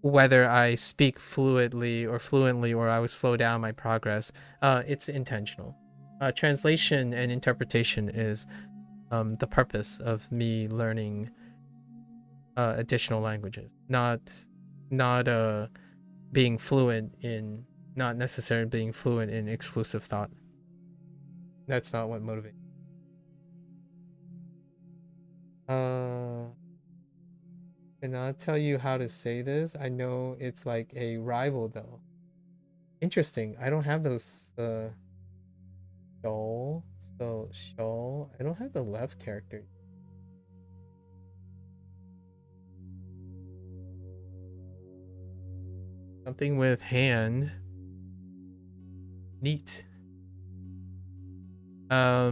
whether I speak fluently or I would slow down my progress, it's intentional. Translation and interpretation is the purpose of me learning additional languages, not being fluent in, not necessarily being fluent in exclusive thought. That's not what motivates. And I'll tell you how to say this. I know it's like a rival though. Interesting. I don't have those show. So show. I don't have the left character. Something with hand. Neat. I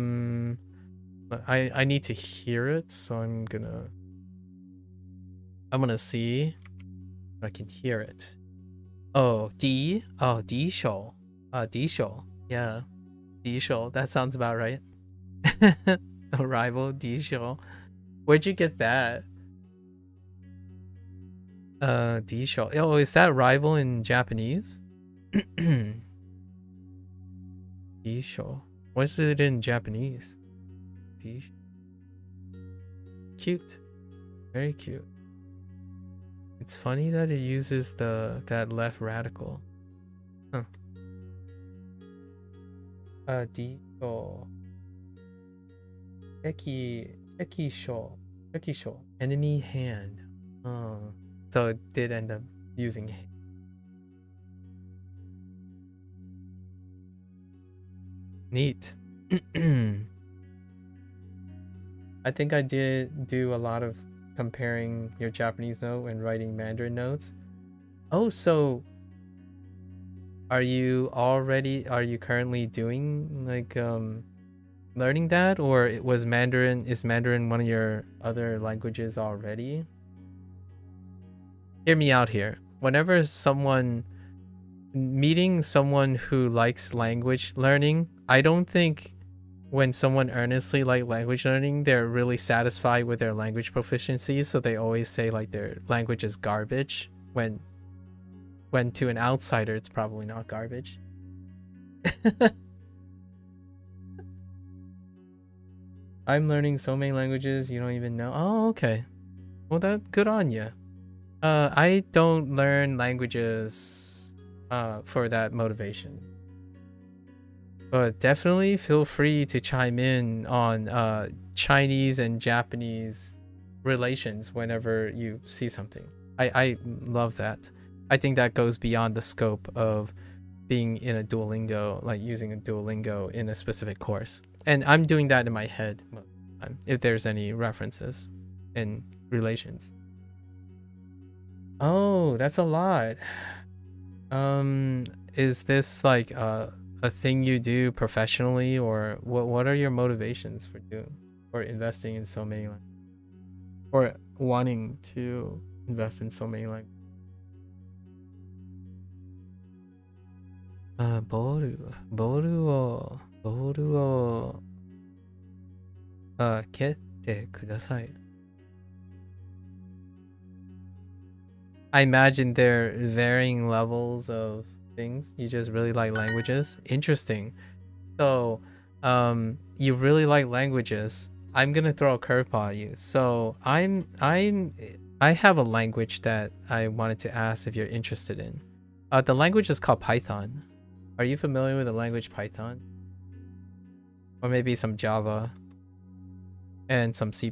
need to hear it, so I'm gonna see if I can hear it. Oh, D. Oh, D show. D show. Yeah. D show. That sounds about right. A rival D show. Where'd you get that? D show. Oh, is that rival in Japanese? D show. What's it in Japanese? D. Cute. Very cute. It's funny that it uses that left radical. Huh. D show. Teki show. Enemy hand. Oh. So it did end up using it. Neat. I think I did do a lot of comparing your Japanese note and writing Mandarin notes. Oh, so are you currently doing like learning that, or is Mandarin one of your other languages already? Hear me out here. Whenever meeting someone who likes language learning, I don't think when someone earnestly like language learning, they're really satisfied with their language proficiency, so they always say like their language is garbage, when to an outsider it's probably not garbage. I'm learning so many languages you don't even know. Oh, okay. Well, good on you. I don't learn languages for that motivation. But definitely feel free to chime in on Chinese and Japanese relations whenever you see something. I love that. I think that goes beyond the scope of being in a Duolingo, like using a Duolingo in a specific course. And I'm doing that in my head if there's any references in relations. Oh, that's a lot. Is this like a thing you do professionally, or what are your motivations for doing or investing in so many languages, or wanting to invest in so many languages? Boru o kette kudasai. I imagine there are varying levels of things. You just really like languages. Interesting. So, you really like languages. I'm gonna throw a curveball at you. So I have a language that I wanted to ask if you're interested in. The language is called Python. Are you familiar with the language Python? Or maybe some Java and some C++? C++.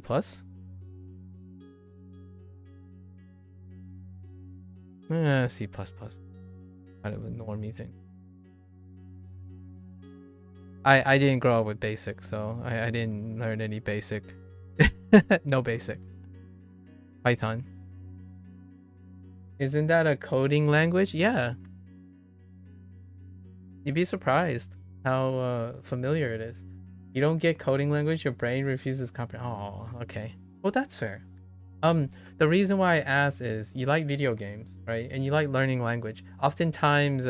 Kind of a normie thing. I didn't grow up with basic, so I didn't learn any basic. No basic. Python. Isn't that a coding language? Yeah. You'd be surprised how familiar it is. You don't get coding language, your brain refuses comprehension. Oh, okay. Well, that's fair. The reason why I ask is you like video games, right? And you like learning language. Oftentimes,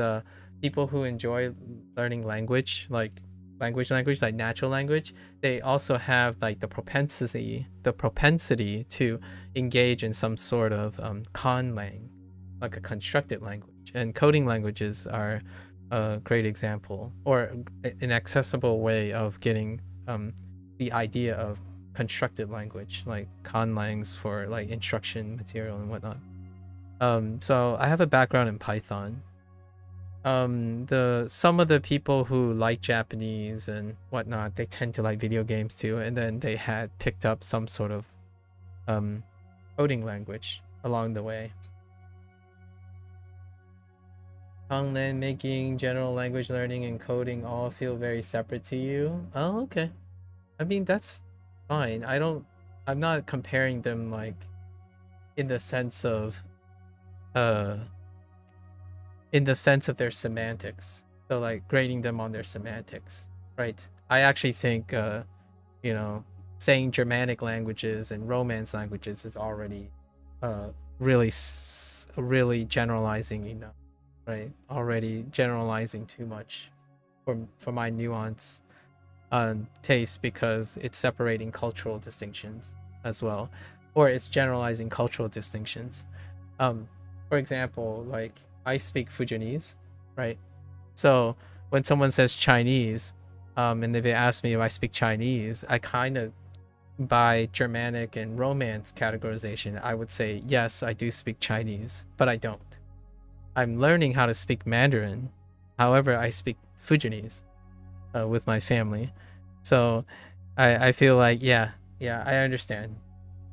people who enjoy learning language, like natural language, they also have like the propensity to engage in some sort of conlang, like a constructed language. And coding languages are a great example, or an accessible way of getting the idea of constructed language, like conlangs for like instruction material and whatnot. So I have a background in Python. Some of the people who like Japanese and whatnot, they tend to like video games too, and then they had picked up some sort of coding language along the way. Calmant making general language learning and coding all feel very separate to you. Oh, okay. I mean, that's fine. I'm not comparing them like in the sense of their semantics. So like grading them on their semantics, right? I actually think saying Germanic languages and Romance languages is already really generalizing enough, right? Already generalizing too much for my nuance taste, because it's separating cultural distinctions as well, or it's generalizing cultural distinctions. For example, like I speak Fujianese, right? So when someone says Chinese, and if they ask me if I speak Chinese, I kind of, by Germanic and Romance categorization, I would say yes, I do speak Chinese, but I don't. I'm learning how to speak Mandarin. However, I speak Fujianese with my family. So I feel like, yeah, I understand.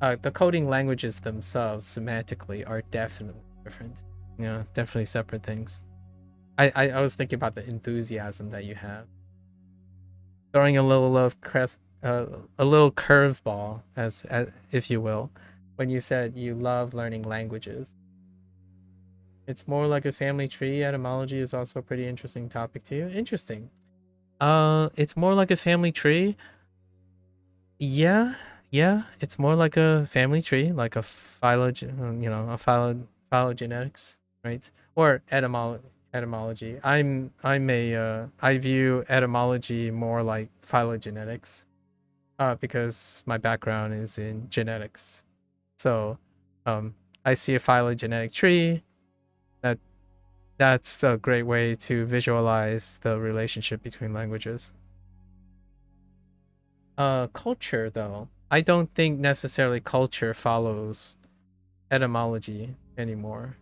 The coding languages themselves semantically are definitely different. Yeah, definitely separate things. I was thinking about the enthusiasm that you have. Throwing a little curveball, as if you will, when you said you love learning languages. It's more like a family tree. Etymology is also a pretty interesting topic to you. Interesting. It's more like a family tree. Yeah, it's more like a family tree, like a phylogenetics, right? Or etymology. I view etymology more like phylogenetics, because my background is in genetics. So, I see a phylogenetic tree. That's a great way to visualize the relationship between languages. Culture, though, I don't think necessarily culture follows etymology anymore.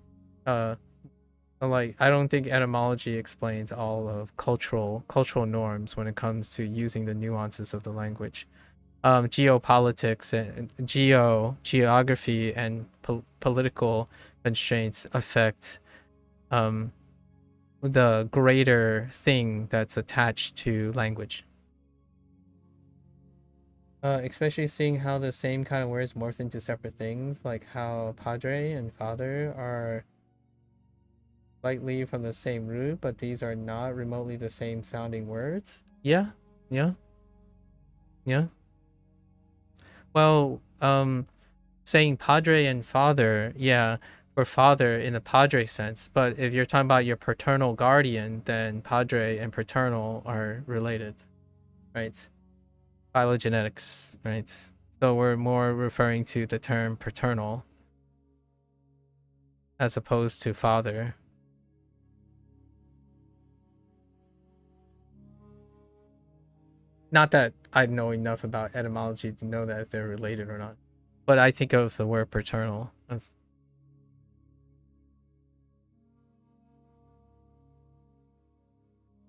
Like I don't think etymology explains all of cultural norms when it comes to using the nuances of the language. Geopolitics and geography and political constraints affect the greater thing that's attached to language. Especially seeing how the same kind of words morph into separate things, like how padre and father are slightly from the same root, but these are not remotely the same sounding words. Yeah. Well, saying padre and father, yeah, or father in the padre sense, but if you're talking about your paternal guardian, then padre and paternal are related, right? Phylogenetics, right? So we're more referring to the term paternal as opposed to father. Not that I know enough about etymology to know that if they're related or not. But I think of the word paternal. That's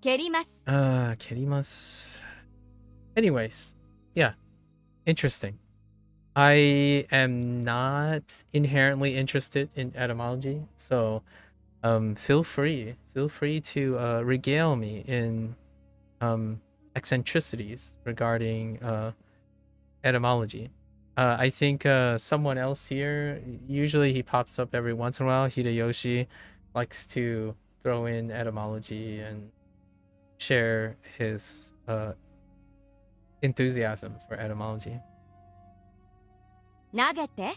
蹴ります kerimasu. Anyways, yeah. Interesting. I am not inherently interested in etymology, so feel free to regale me in eccentricities regarding etymology. I think someone else here, usually he pops up every once in a while, Hideyoshi, likes to throw in etymology and share his enthusiasm for etymology. 投げて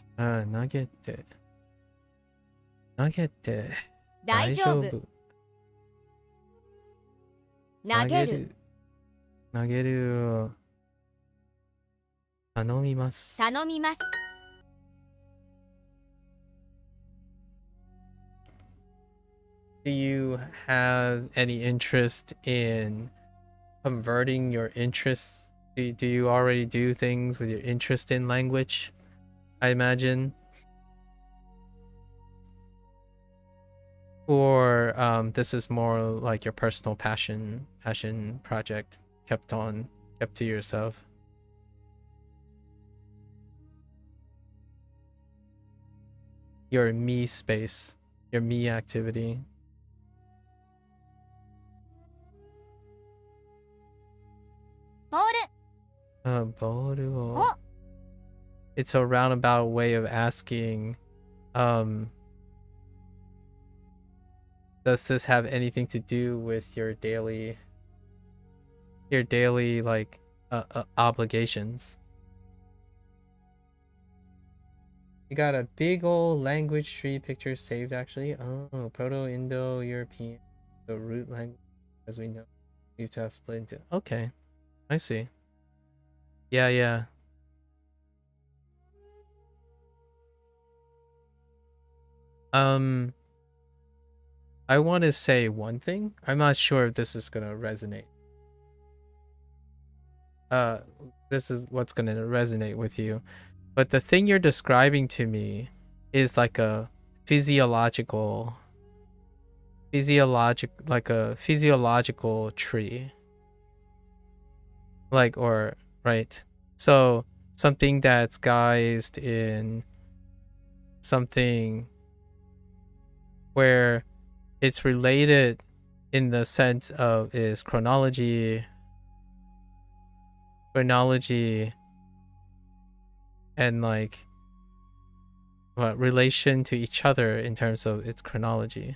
投げて大丈夫投げる投げる頼みます。頼みます Do you have any interest in converting your interests? Do you already do things with your interest in language? I imagine. Or this is more like your personal passion project kept to yourself. Your me space, your me activity. ボール Boru. Oh. It's a roundabout way of asking, does this have anything to do with your daily like obligations? You got a big old language tree picture saved actually. Oh, Proto-Indo-European, the root language as we know. You have split into. Okay, I see. Yeah. I want to say one thing. I'm not sure if this is gonna resonate. This is what's gonna resonate with you. But the thing you're describing to me is like a physiological tree. Like, or, right? So, something that's guised in something where it's related in the sense of is chronology, and like what relation to each other in terms of its chronology.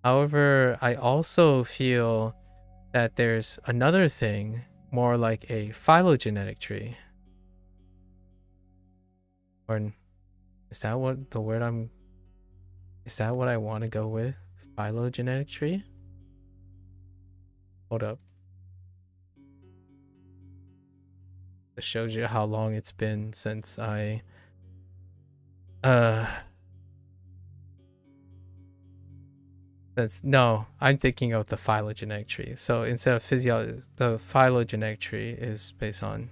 However, I also feel that there's another thing, more like a phylogenetic tree. Or is that what the word is that what I want to go with? Phylogenetic tree? Hold up. It shows you how long it's been since I no, I'm thinking of the phylogenetic tree. So instead of the phylogenetic tree is based on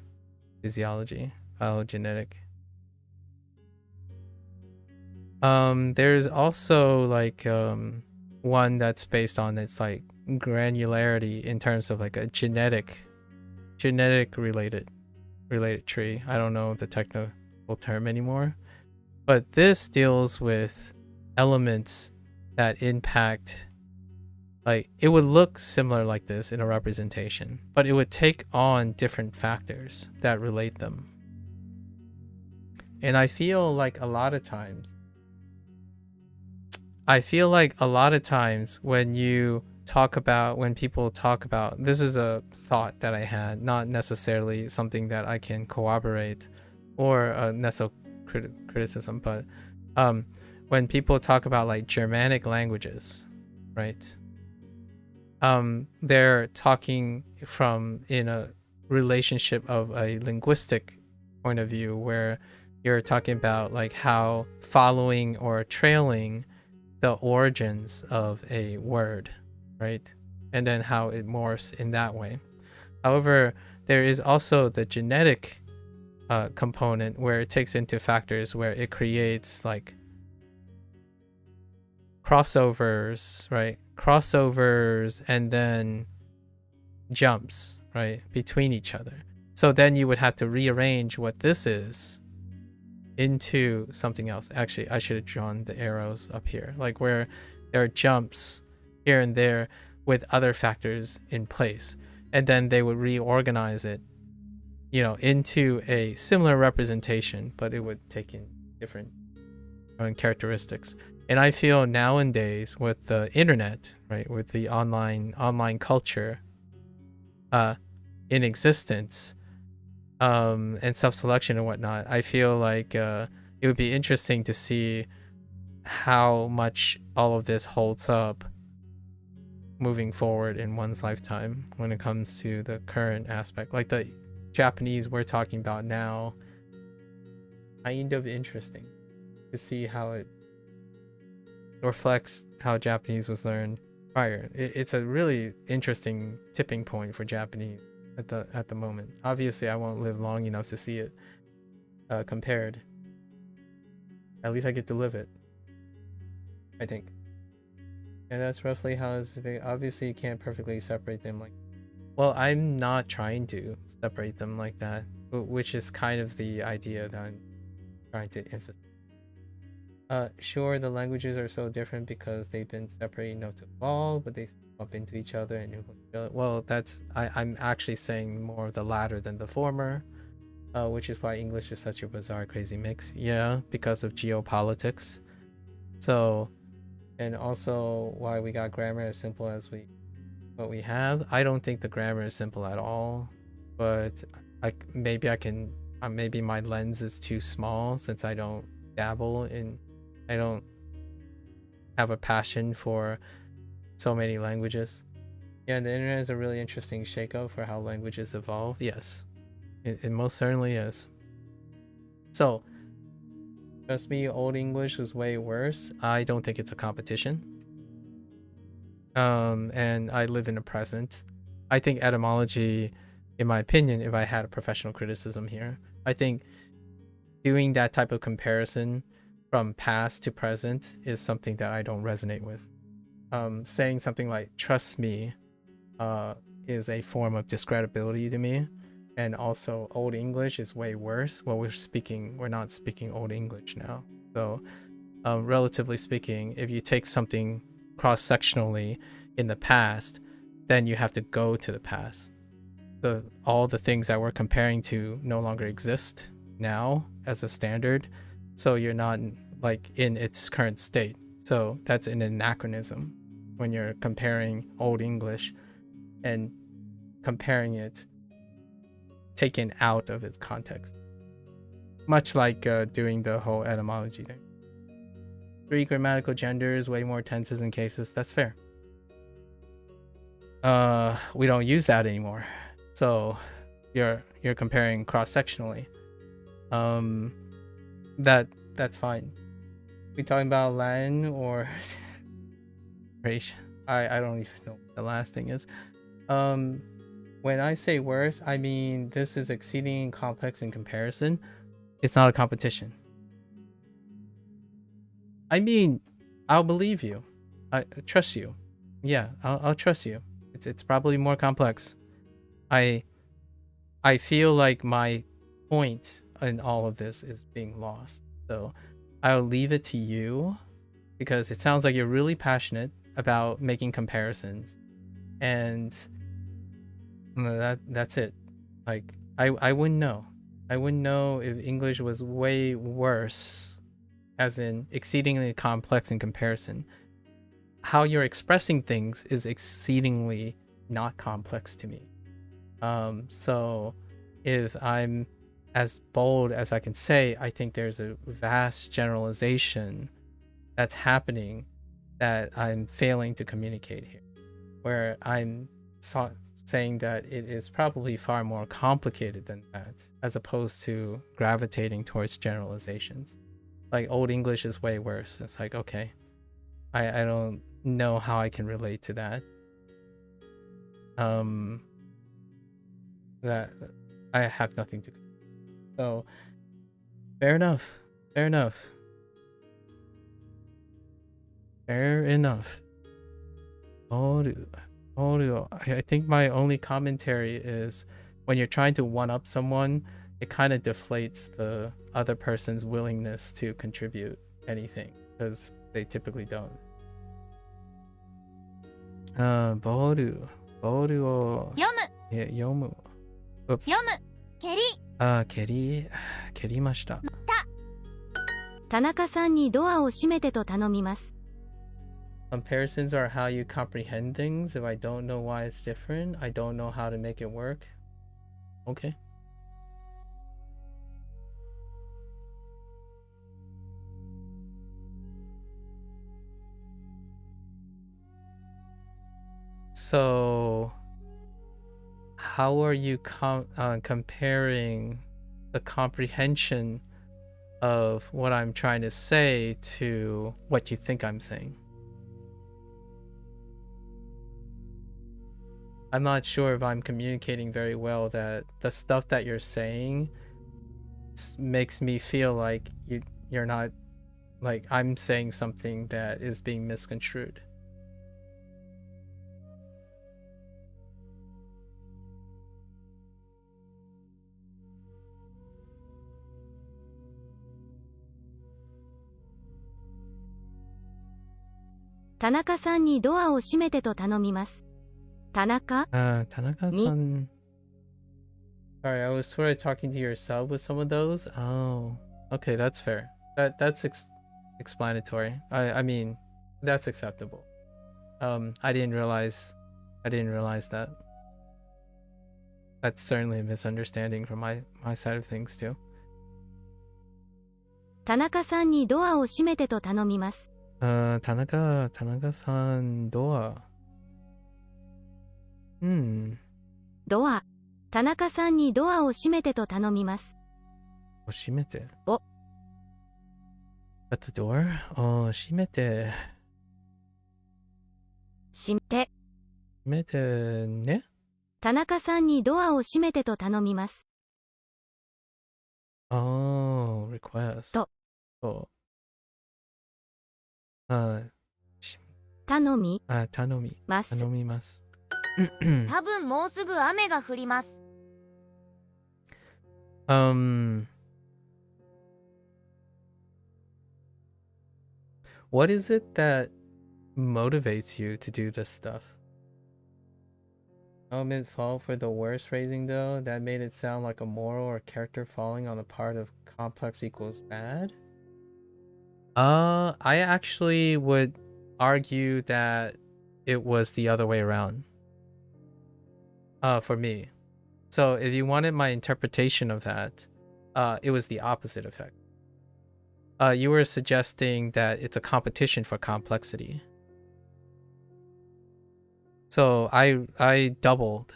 physiology, phylogenetic. There's also like one that's based on its like granularity in terms of like a genetic related tree. I don't know the technical term anymore, but this deals with elements that impact, like it would look similar like this in a representation, but it would take on different factors that relate them. And I feel like a lot of times when people talk about, this is a thought that I had, not necessarily something that I can corroborate or necessarily criticism, but when people talk about like Germanic languages, right? They're talking from in a relationship of a linguistic point of view, where you're talking about like how following or trailing the origins of a word, right? And then how it morphs in that way. However, there is also the genetic component where it takes into factors where it creates like crossovers, right? Crossovers and then jumps, right, between each other. So then you would have to rearrange what this is into something else. Actually, I should have drawn the arrows up here, like where there are jumps here and there with other factors in place, and then they would reorganize it, you know, into a similar representation, but it would take in different characteristics. And I feel nowadays with the internet, right, with the online culture in existence, and self-selection and whatnot, I feel like it would be interesting to see how much all of this holds up moving forward in one's lifetime when it comes to the current aspect. Like the Japanese we're talking about now, kind of interesting to see how it reflects how Japanese was learned prior. It's a really interesting tipping point for Japanese at the moment. Obviously, I won't live long enough to see it compared. At least I get to live it, I think. And that's roughly how it's. Obviously, you can't perfectly separate them like. Well, I'm not trying to separate them like that, which is kind of the idea that I'm trying to emphasize. Sure, the languages are so different because they've been separated enough to evolve, but they bump into each other and influence each other. Well, I'm actually saying more of the latter than the former, which is why English is such a bizarre, crazy mix. Yeah, because of geopolitics. So, and also why we got grammar as simple as what we have. I don't think the grammar is simple at all, but maybe my lens is too small since I don't dabble in. I don't have a passion for so many languages. Yeah, the internet is a really interesting shakeup for how languages evolve. Yes, it most certainly is. So, trust me, Old English was way worse. I don't think it's a competition. And I live in the present. I think etymology, in my opinion, if I had a professional criticism here, I think doing that type of comparison from past to present is something that I don't resonate with. Saying something like "trust me" is a form of discredibility to me, and also Old English is way worse. Well, we're not speaking Old English now, so relatively speaking, if you take something cross-sectionally in the past, then you have to go to the past. All the things that we're comparing to no longer exist now as a standard, so you're not like in its current state. So that's an anachronism when you're comparing Old English and comparing it taken out of its context, much like doing the whole etymology thing. 3 grammatical genders, way more tenses and cases. That's fair. We don't use that anymore, so you're comparing cross-sectionally. That's fine. We talking about Latin or I don't even know what the last thing is. When I say worse, I mean this is exceeding complex in comparison. It's not a competition. I mean, I'll believe you. I trust you. Yeah, I'll trust you. It's probably more complex. I feel like my point in all of this is being lost. So I'll leave it to you because it sounds like you're really passionate about making comparisons, and that's it. Like I wouldn't know. I wouldn't know if English was way worse, as in exceedingly complex in comparison. How you're expressing things is exceedingly not complex to me. So if I'm as bold as I can say, I think there's a vast generalization that's happening that I'm failing to communicate here, where I'm saying that it is probably far more complicated than that, as opposed to gravitating towards generalizations. Like Old English is way worse. It's like, okay, I don't know how I can relate to that. that I have nothing to. So fair enough. Fair enough. Fair enough. I think my only commentary is when you're trying to one up someone, it kind of deflates the other person's willingness to contribute anything because they typically don't. ボールを読む。Oops. 読む蹴り蹴りました。田中さんにドアを閉めてと頼みます。Comparisons are how you comprehend things. If I don't know why it's different, I don't know how to make it work. Okay. So, how are you comparing the comprehension of what I'm trying to say to what you think I'm saying? I'm not sure if I'm communicating very well that the stuff that you're saying makes me feel like you're not, like I'm saying something that is being misconstrued. Tanaka-sanにドアを閉めてと頼みます。Tanaka? Tanaka-san. Sorry, I was sort of talking to yourself with some of those. Oh, okay, that's fair. That's explanatory. I mean, that's acceptable. I didn't realize that. That's certainly a misunderstanding from my side of things too. 田中さんにドアを閉めてと頼みます。Tanaka-san, ドア。ドア。田中さんにドアを閉めてと頼みます。閉めて。お。At the door? 閉めて。閉めてね。田中さんにドアを閉めてと頼みます。request. 頼みます。多分もうすぐ雨が降ります。What is it that motivates you to do this stuff? Element fall for the worst phrasing though? That made it sound like a moral or character falling on the part of complex equals bad? I actually would argue that it was the other way around. For me. So if you wanted my interpretation of that, it was the opposite effect. You were suggesting that it's a competition for complexity. So I doubled.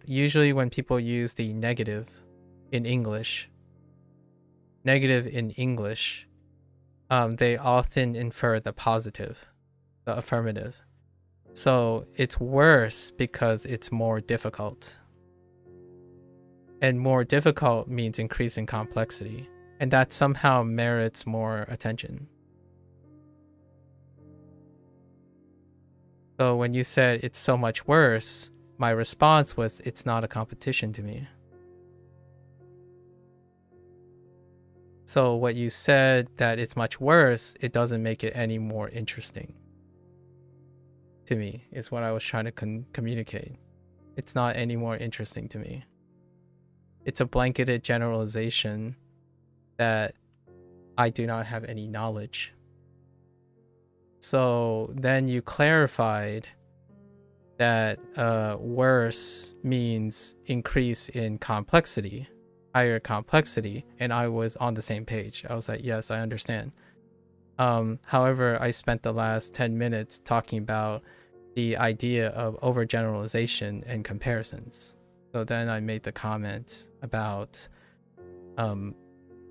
Usually when people use the negative in English, they often infer the positive, the affirmative. So it's worse because it's more difficult. And more difficult means increasing complexity. And that somehow merits more attention. So when you said it's so much worse, my response was it's not a competition to me. So what you said that it's much worse, it doesn't make it any more interesting. To me, is what I was trying to communicate. It's not any more interesting to me. It's a blanketed generalization that I do not have any knowledge. So then you clarified that worse means increase in complexity, higher complexity, and I was on the same page. I was like, yes, I understand. However, I spent the last 10 minutes talking about the idea of overgeneralization and comparisons. So then I made the comment about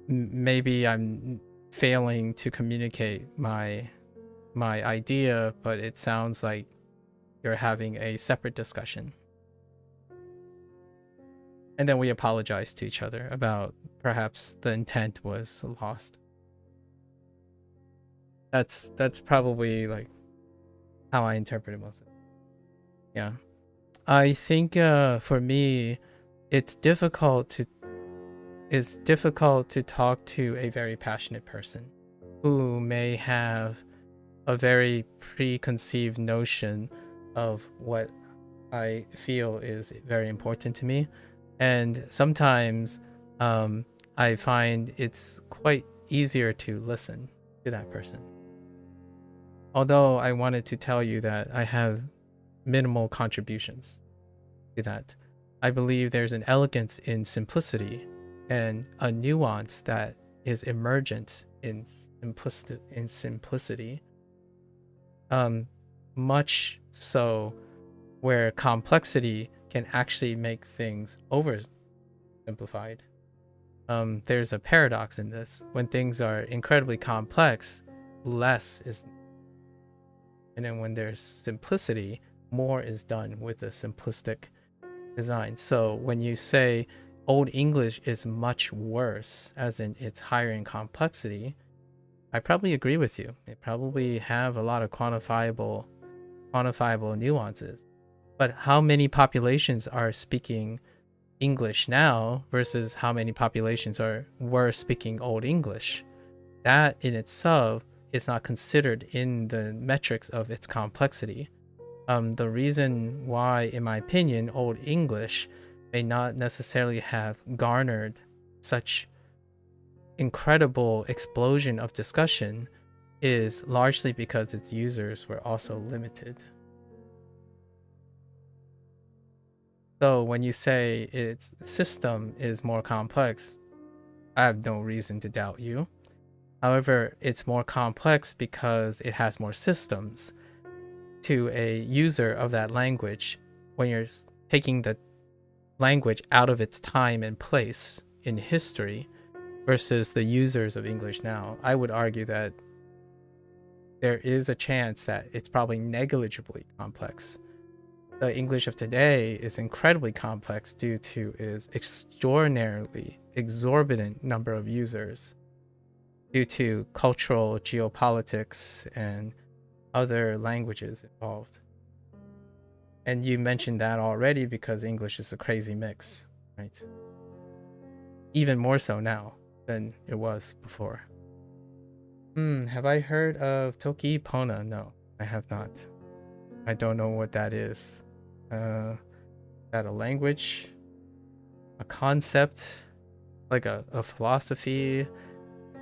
maybe I'm failing to communicate my idea, but it sounds like you're having a separate discussion. And then we apologize to each other about perhaps the intent was lost. That's probably like how I interpreted most of it. Yeah. I think for me, it's difficult to talk to a very passionate person who may have a very preconceived notion of what I feel is very important to me. And sometimes I find it's quite easier to listen to that person. Although I wanted to tell you that I have minimal contributions to that. I believe there's an elegance in simplicity and a nuance that is emergent in simplicity. Much so where complexity can actually make things oversimplified. There's a paradox in this. When things are incredibly complex, less is, and then when there's simplicity, more is done with a simplistic design. So when you say Old English is much worse, as in it's higher in complexity, I probably agree with you. It probably have a lot of quantifiable nuances. But how many populations are speaking English now versus how many populations were speaking Old English? That in itself is not considered in the metrics of its complexity. The reason why, in my opinion, Old English may not necessarily have garnered such incredible explosion of discussion is largely because its users were also limited. So when you say its system is more complex, I have no reason to doubt you. However, it's more complex because it has more systems to a user of that language when you're taking the language out of its time and place in history versus the users of English now. I would argue that there is a chance that it's probably negligibly complex. The English of today is incredibly complex due to its extraordinarily exorbitant number of users due to cultural geopolitics and other languages involved. And you mentioned that already because English is a crazy mix, right? Even more so now than it was before. Have I heard of Toki Pona? No, I have not. I don't know what that is. Is that a language? A concept? Like a philosophy?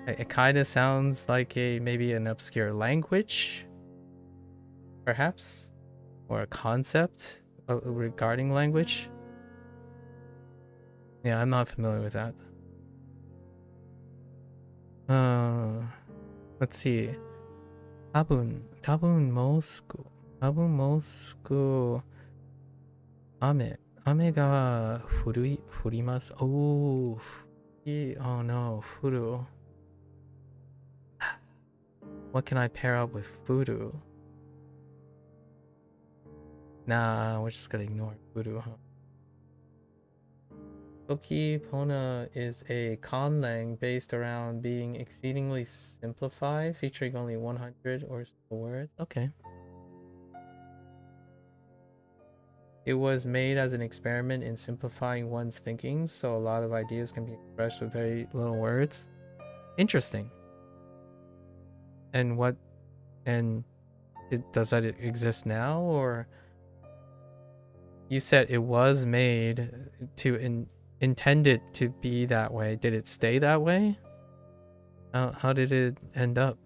It kind of sounds like maybe an obscure language, perhaps, or a concept regarding language. Yeah, I'm not familiar with that. Let's see. 多分もうすぐ雨が降ります。Oh no, 降る。What can I pair up with voodoo? Nah, we're just gonna ignore voodoo, huh? Toki Pona is a conlang based around being exceedingly simplified, featuring only 100 or so words. Okay. It was made as an experiment in simplifying one's thinking, so a lot of ideas can be expressed with very little words. Interesting. And does that exist now, or you said it was made to intended to be that way? Did it stay that way? How did it end up?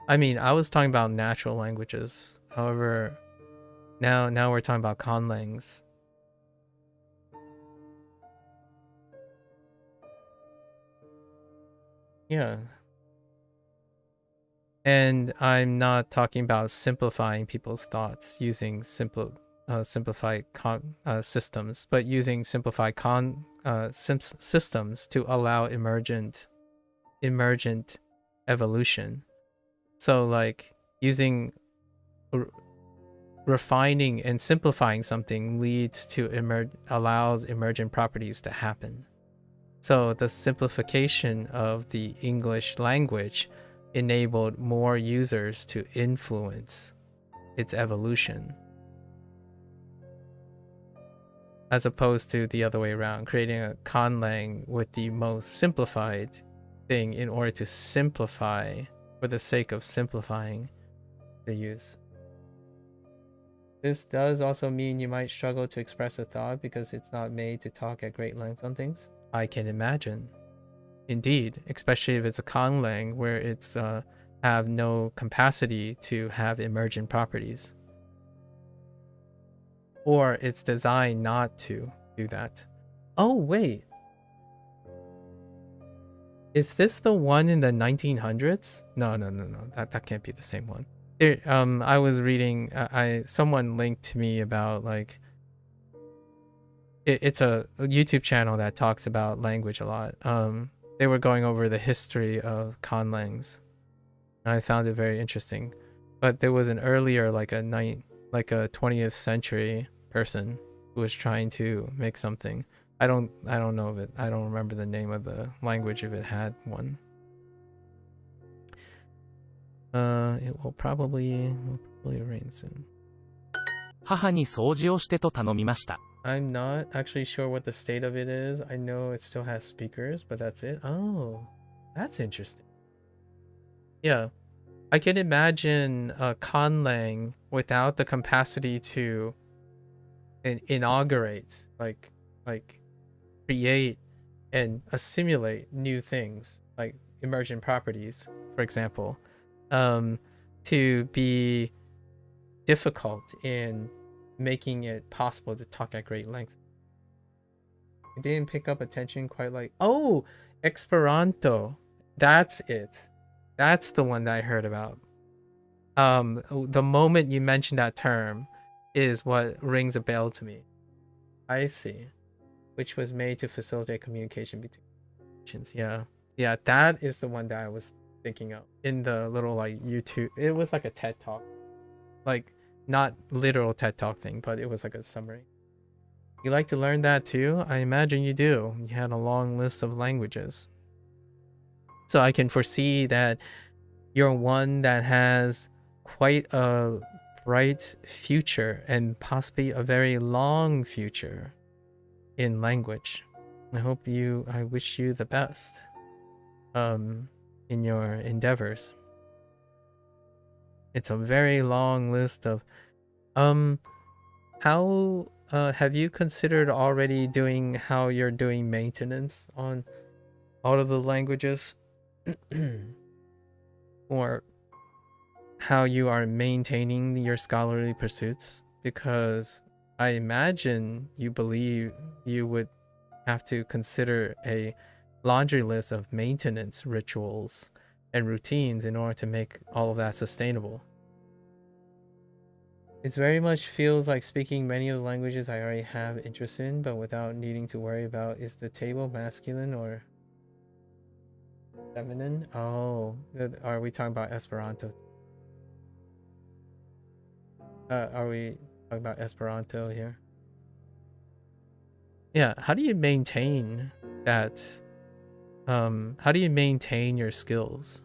I mean, I was talking about natural languages. However, now we're talking about conlangs. Yeah. And I'm not talking about simplifying people's thoughts using simplified systems, but using simplified systems to allow emergent evolution. So like using refining and simplifying something leads to allows emergent properties to happen. So the simplification of the English language enabled more users to influence its evolution, as opposed to the other way around, creating a conlang with the most simplified thing in order to simplify for the sake of simplifying the use. This does also mean you might struggle to express a thought because it's not made to talk at great lengths on things. I can imagine. Indeed, especially if it's a conlang where it's have no capacity to have emergent properties. Or it's designed not to do that. Oh, wait. Is this the one in the 1900s? No. That can't be the same one. I was reading, someone linked to me about like, it's a YouTube channel that talks about language a lot. They were going over the history of conlangs, and I found it very interesting. But there was an earlier, like a 20th century person who was trying to make something. I don't know of it. I don't remember the name of the language if it had one. It will probably rain soon. 母に掃除をしてと頼みました。 I'm not actually sure what the state of it is. I know it still has speakers, but that's it. Oh, that's interesting. Yeah, I can imagine a conlang without the capacity to inaugurate, like create and assimilate new things, like emergent properties, for example, to be difficult in making it possible to talk at great length. I didn't pick up attention quite like, oh, Esperanto. That's it. That's the one that I heard about. The moment you mentioned that term is what rings a bell to me. I see. Which was made to facilitate communication between nations. Yeah, that is the one that I was thinking of in the little like YouTube. It was like a TED talk, like not literal TED talk thing, but it was like a summary. You like to learn that too? I imagine you do. You had a long list of languages. So I can foresee that you're one that has quite a bright future and possibly a very long future in language. I wish you the best in your endeavors. It's a very long list of how have you considered already doing how you're doing maintenance on all of the languages? Or how you are maintaining your scholarly pursuits? Because I imagine you believe you would have to consider a laundry list of maintenance rituals and routines in order to make all of that sustainable. It very much feels like speaking many of the languages I already have interest in, but without needing to worry about is the table masculine or feminine? Oh, are we talking about Esperanto? Are we talking about Esperanto here? Yeah, how do you maintain that? How do you maintain your skills?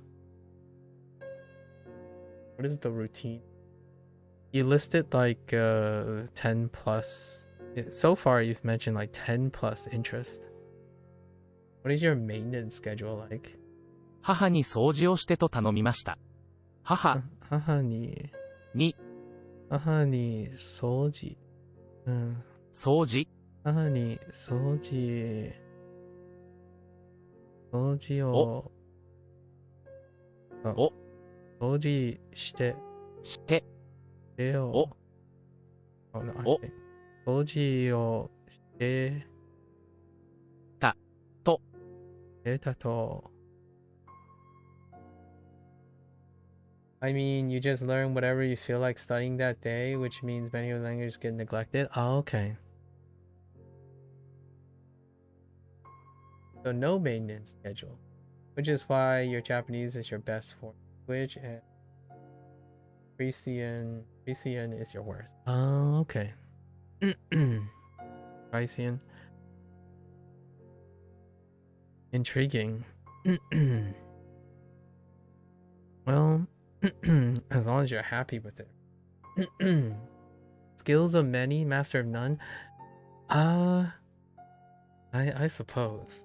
What is the routine? You listed like 10 plus. So far, you've mentioned like 10 plus interest. What is your maintenance schedule like? 母に掃除をしてと頼みました。母に掃除。掃除母に掃除を掃除してよ。掃除をしてたと。I mean, you just learn whatever you feel like studying that day, which means many of the languages get neglected. Oh, okay. So no maintenance schedule, which is why your Japanese is your best foreign language, and Frisian is your worth. Oh, okay. Frisian. Intriguing. Well, as long as you're happy with it. Skills of many, master of none. I suppose.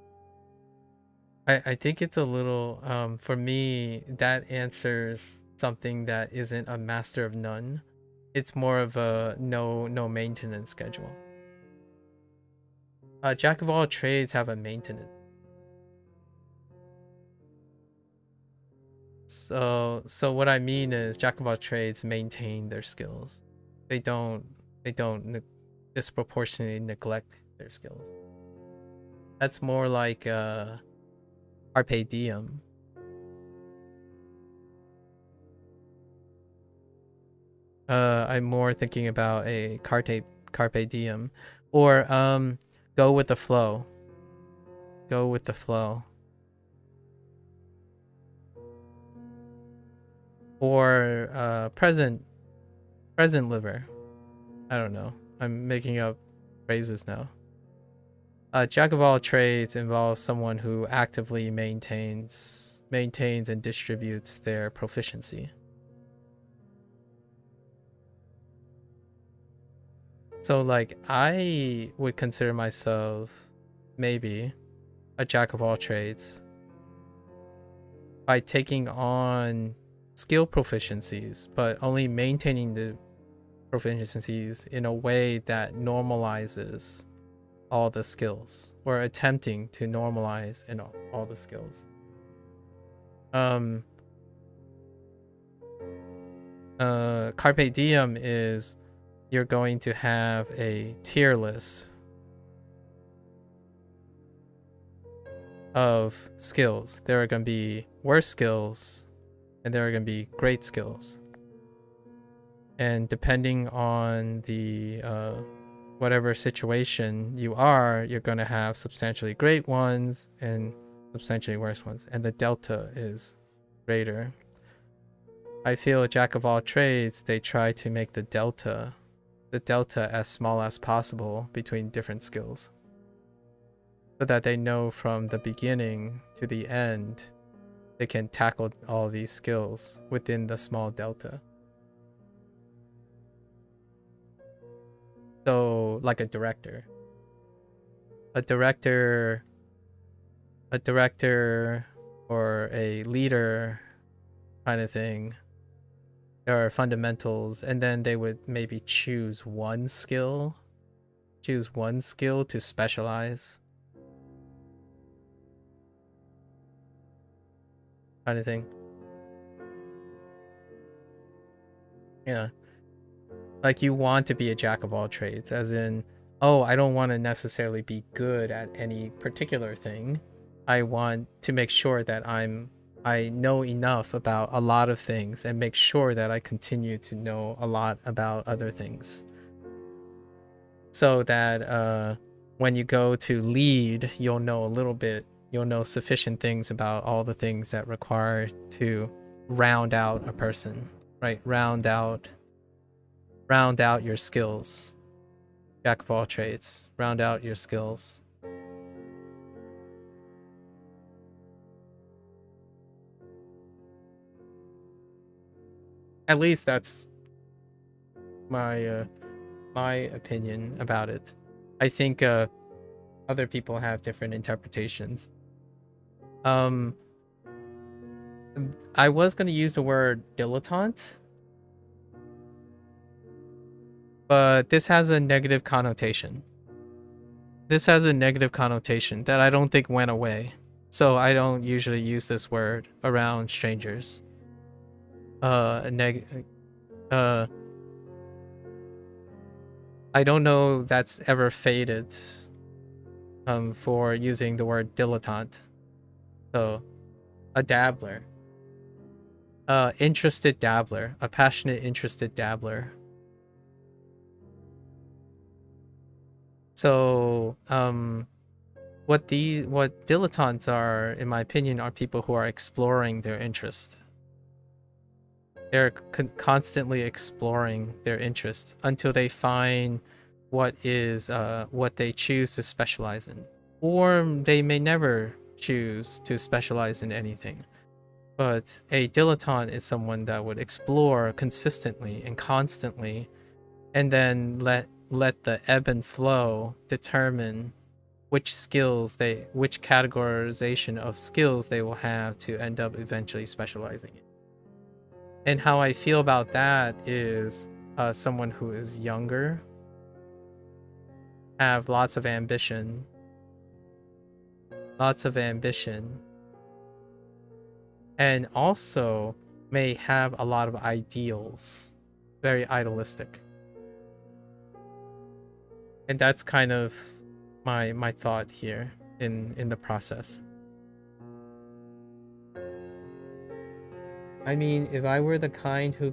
I think it's a little for me that answers something that isn't a master of none. It's more of a no maintenance schedule. Jack of all trades have a maintenance. So what I mean is jack of all trades maintain their skills. They don't disproportionately neglect their skills. That's more like carpe diem. I'm more thinking about a carpe diem, or go with the flow. Go with the flow. Or present liver. I don't know. I'm making up phrases now. Jack of all trades involves someone who actively maintains and distributes their proficiency. So like I would consider myself maybe a jack of all trades by taking on skill proficiencies, but only maintaining the proficiencies in a way that normalizes all the skills, or attempting to normalize in all the skills. Carpe diem is you're going to have a tier list of skills. There are going to be worse skills and there are going to be great skills. And depending on the whatever situation you are, you're going to have substantially great ones and substantially worse ones. And the delta is greater. I feel a jack of all trades, they try to make the delta as small as possible between different skills, so that they know from the beginning to the end they can tackle all these skills within the small delta. So like a director or a leader kind of thing. There are fundamentals, and then they would maybe choose one skill to specialize kind of thing. Yeah, like you want to be a jack of all trades, as in, oh, I don't want to necessarily be good at any particular thing. I want to make sure that I know enough about a lot of things and make sure that I continue to know a lot about other things, so that when you go to lead, you'll know sufficient things about all the things that require to round out a person, right? Round out your skills. Jack of all trades, round out your skills. At least that's my opinion about it. I think other people have different interpretations. I was going to use the word dilettante, but this has a negative connotation. That I don't think went away. So I don't usually use this word around strangers. I don't know that's ever faded for using the word dilettante. So a dabbler, interested dabbler, a passionate interested dabbler. So what dilettantes are, in my opinion, are people who are exploring their interest. they're constantly exploring their interests until they find what they choose to specialize in, or they may never choose to specialize in anything. But a dilettante is someone that would explore consistently and constantly, and then let the ebb and flow determine which categorization of skills they will have to end up eventually specializing in. And how I feel about that is someone who is younger, have lots of ambition, and also may have a lot of ideals, very idealistic. And that's kind of my thought here in the process. I mean, if I were the kind who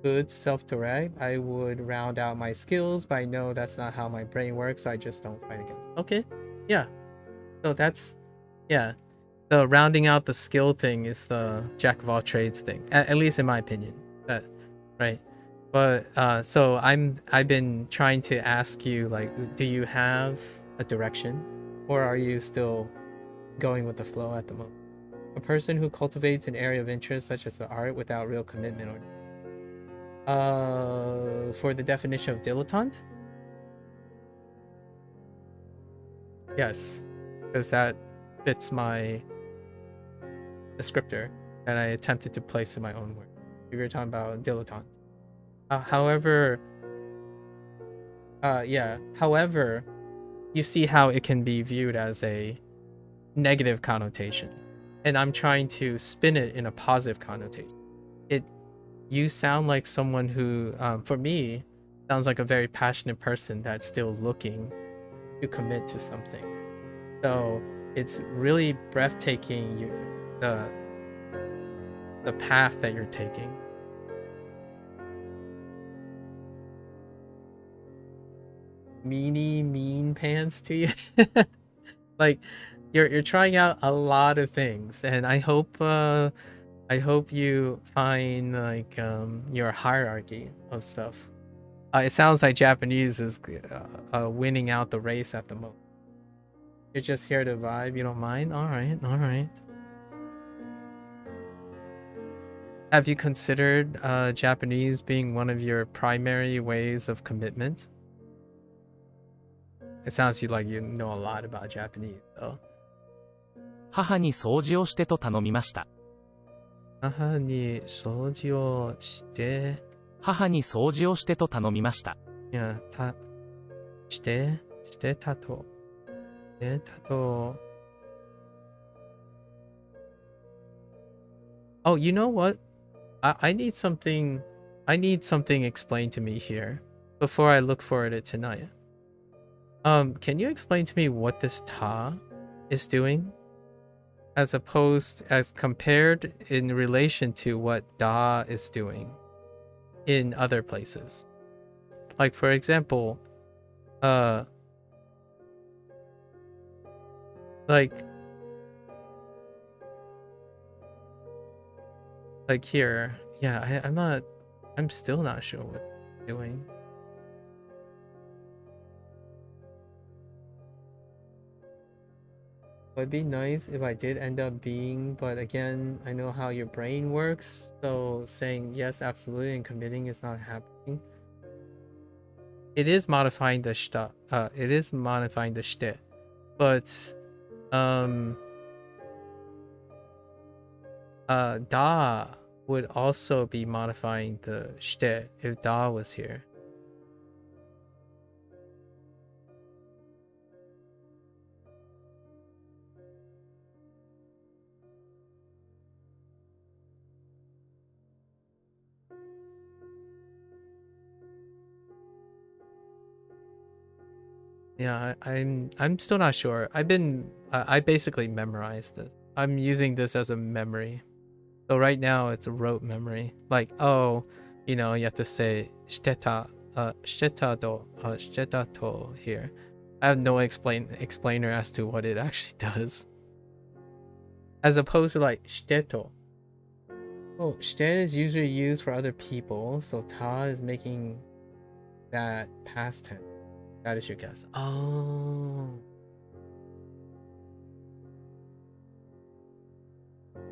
could self-direct, I would round out my skills, but I know that's not how my brain works, so I just don't fight against it. Okay, yeah. So that's, yeah. The rounding out the skill thing is the jack of all trades thing, at least in my opinion. Right? But so I've been trying to ask you, like, do you have a direction, or are you still going with the flow at the moment? A person who cultivates an area of interest such as the art without real commitment, or for the definition of dilettante? Yes, because that fits my descriptor that I attempted to place in my own work. We were talking about dilettante. However, you see how it can be viewed as a negative connotation, and I'm trying to spin it in a positive connotation. You sound like someone who, for me, sounds like a very passionate person that's still looking to commit to something. So it's really breathtaking, the path that you're taking. Mean pants to you. Like you're trying out a lot of things, and I hope you find like your hierarchy of stuff. It sounds like Japanese is winning out the race at the moment. You're just here to vibe, you don't mind? All right. Have you considered Japanese being one of your primary ways of commitment? It sounds like you know a lot about Japanese, though. 母に掃除をしてと頼みました。母に掃除をしてと頼みました。いや、してたと。Oh, you know what? I need something explained to me here before I look for it tonight. Can you explain to me what this ta is doing? As compared in relation to what da is doing in other places. Like, for example, like here, yeah, I'm still not sure what it's doing. It'd be nice if I did end up being, but again, I know how your brain works, so saying yes, absolutely, and committing is not happening. It is modifying the shite, but da would also be modifying the shite if da was here. Yeah, I'm still not sure. I basically memorized this. I'm using this as a memory. So right now it's a rote memory. Like, oh, you have to say shiteta to here. I have no explainer as to what it actually does. As opposed to like shiteto. Oh, stehen is usually used for other people, so ta is making that past tense. That is your guess. Oh.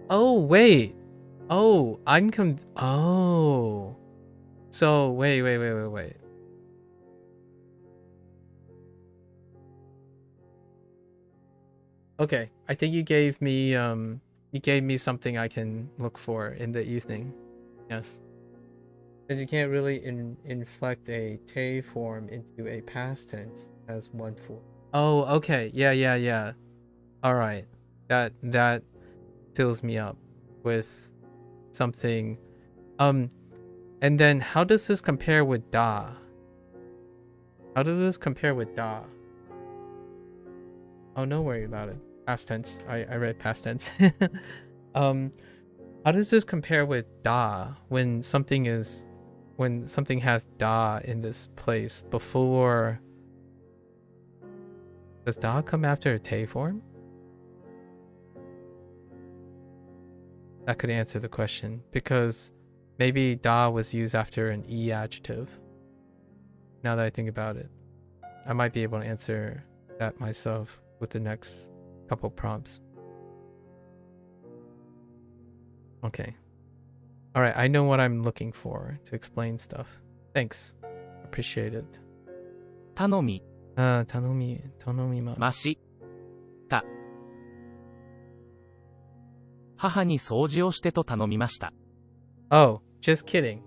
Oh, wait. Oh, oh. So, wait. Okay, I think you gave me something I can look for in the evening. Yes. Because you can't really inflect a te form into a past tense as one form. Oh, okay. Yeah. All right. That fills me up with something. And then how does this compare with da? How does this compare with da? Oh, no worry about it. Past tense. I read past tense. How does this compare with da when something has da in this place before? Does da come after a te form? That could answer the question, because maybe da was used after an e adjective. Now that I think about it, I might be able to answer that myself with the next couple prompts. Okay. All right, I know what I'm looking for to explain stuff. Thanks. Appreciate it. 頼み頼みま。ました母に掃除をしてと頼みました。 Oh, just kidding.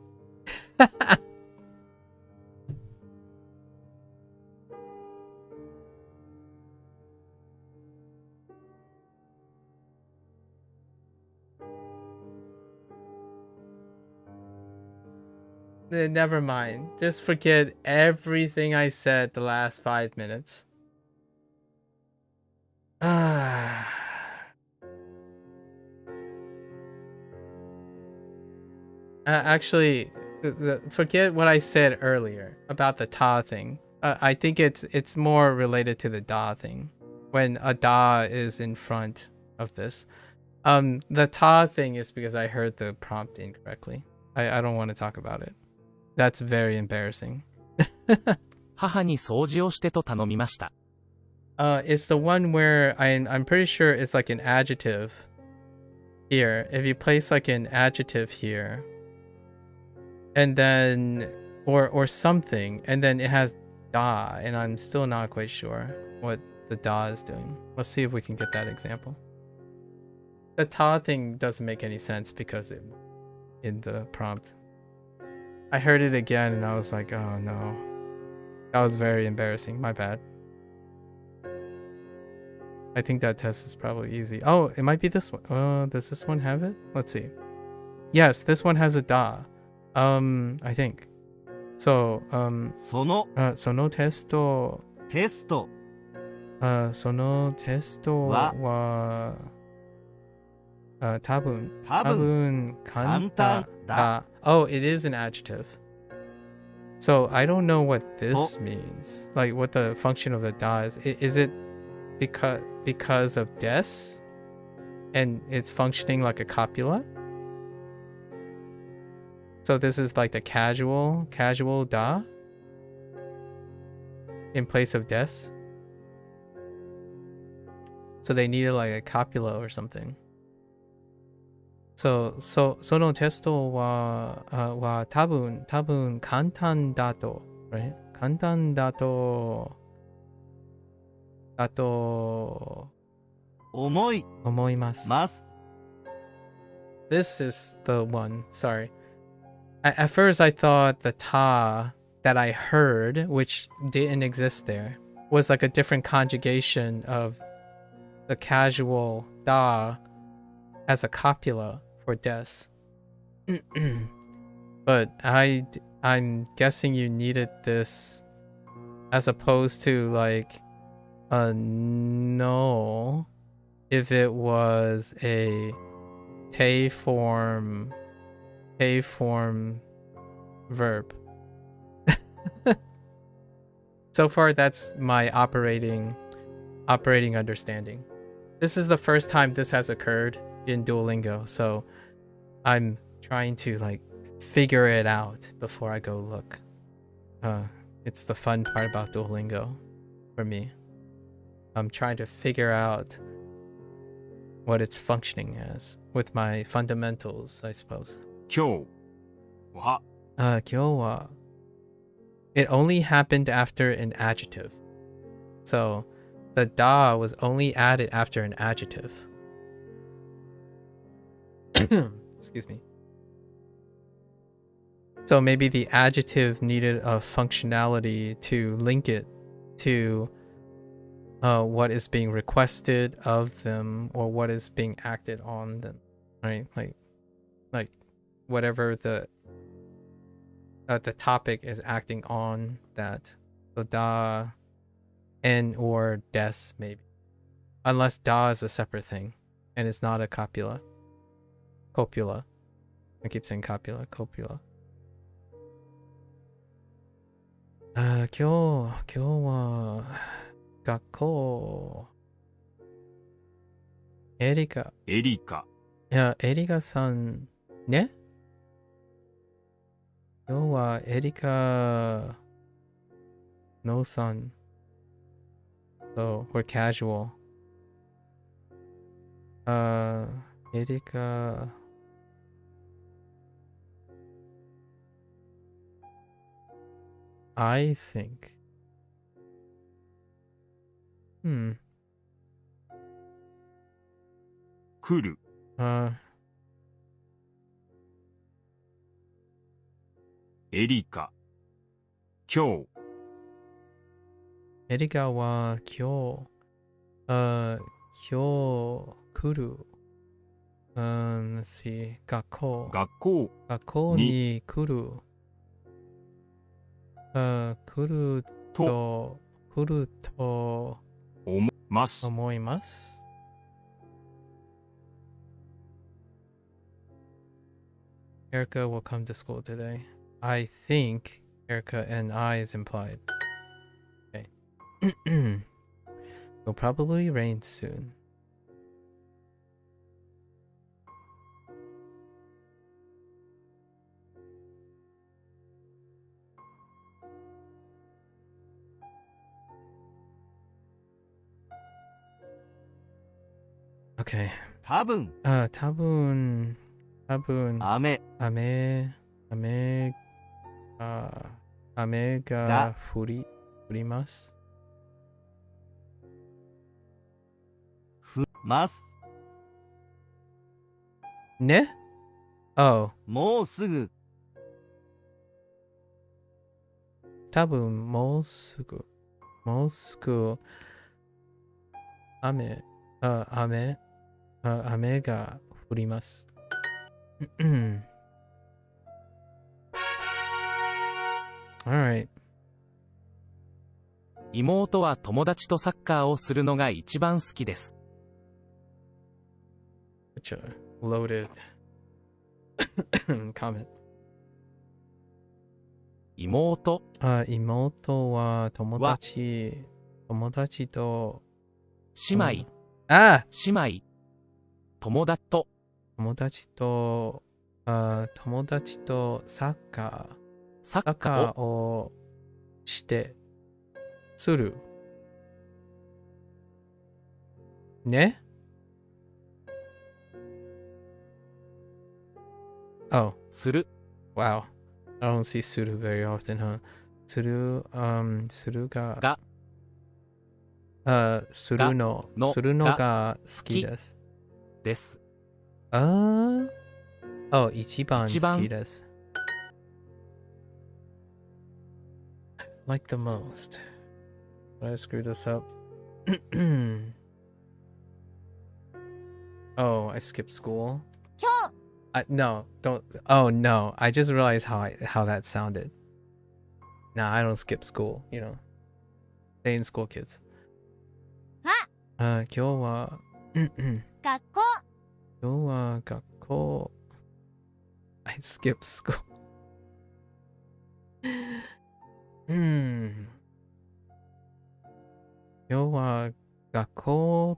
Never mind. Just forget everything I said the last 5 minutes. Actually, forget what I said earlier about the ta thing. I think it's more related to the da thing. When a da is in front of this. The ta thing is because I heard the prompt incorrectly. I don't want to talk about it. That's very embarrassing. 母に掃除をしてと頼みました。 It's the one where I'm pretty sure it's like an adjective here. If you place like an adjective here, and then or something, and then it has da, and I'm still not quite sure what the da is doing. Let's see if we can get that example. The ta thing doesn't make any sense because it in the prompt. I heard it again and I was like, oh no. That was very embarrassing. My bad. I think that test is probably easy. Oh, it might be this one. Does this one have it? Let's see. Yes, this one has a da. I think. So, そのそのテストは多分簡単だ。Oh, it is an adjective. So I don't know what this means. Like what the function of the da is. Is it because of des? And it's functioning like a copula? So this is like the casual da in place of des. So they needed like a copula or something. So そのテストは多分簡単だと、right? 簡単だと思います。This is the one. Sorry. At first I thought the ta that I heard, which didn't exist there, was like a different conjugation of the casual da as a copula for des. But I'm guessing you needed this as opposed to like a no if it was a te form verb. So far that's my operating understanding. This is the first time this has occurred in Duolingo, so I'm trying to like figure it out before I go look. It's the fun part about Duolingo for me. I'm trying to figure out what it's functioning as with my fundamentals, I suppose. 今日は 今日は It only happened after an adjective. So the da was only added after an adjective. Excuse me. So maybe the adjective needed a functionality to link it to what is being requested of them or what is being acted on them, right? Like whatever the topic is acting on that. So da and or des maybe, unless da is a separate thing and it's not a copula. Copula. I keep saying copula. Copula. 今日は学校エリカエリカいやエリカさんね今日はエリカのさん So we're casual エリカI think. 来るエリカ今日エリカは今日来るlet's see 学校に来る来ると思います。Erica will come to school today. I think Erica and I is implied. Okay. It'll probably rain soon. Okay. 多分多分雨が降ります。ますね Oh. もうすぐ多分もうすぐ雨が降ります。Alright. 妹は友達とサッカーをするのが一番好きです。Such a loaded comment. 妹は友達と姉妹友達とサッカーをするね Oh. する Wow. I don't see する very often, huh? するがするのが好きです。です。一番好きです。Like the most. Did I screw this up? Oh, I skipped school. No, don't. Oh no, I just realized how that sounded. Nah, I don't skip school, you know. Stay in school, kids. 今日は学校 I skip school. 今日は学校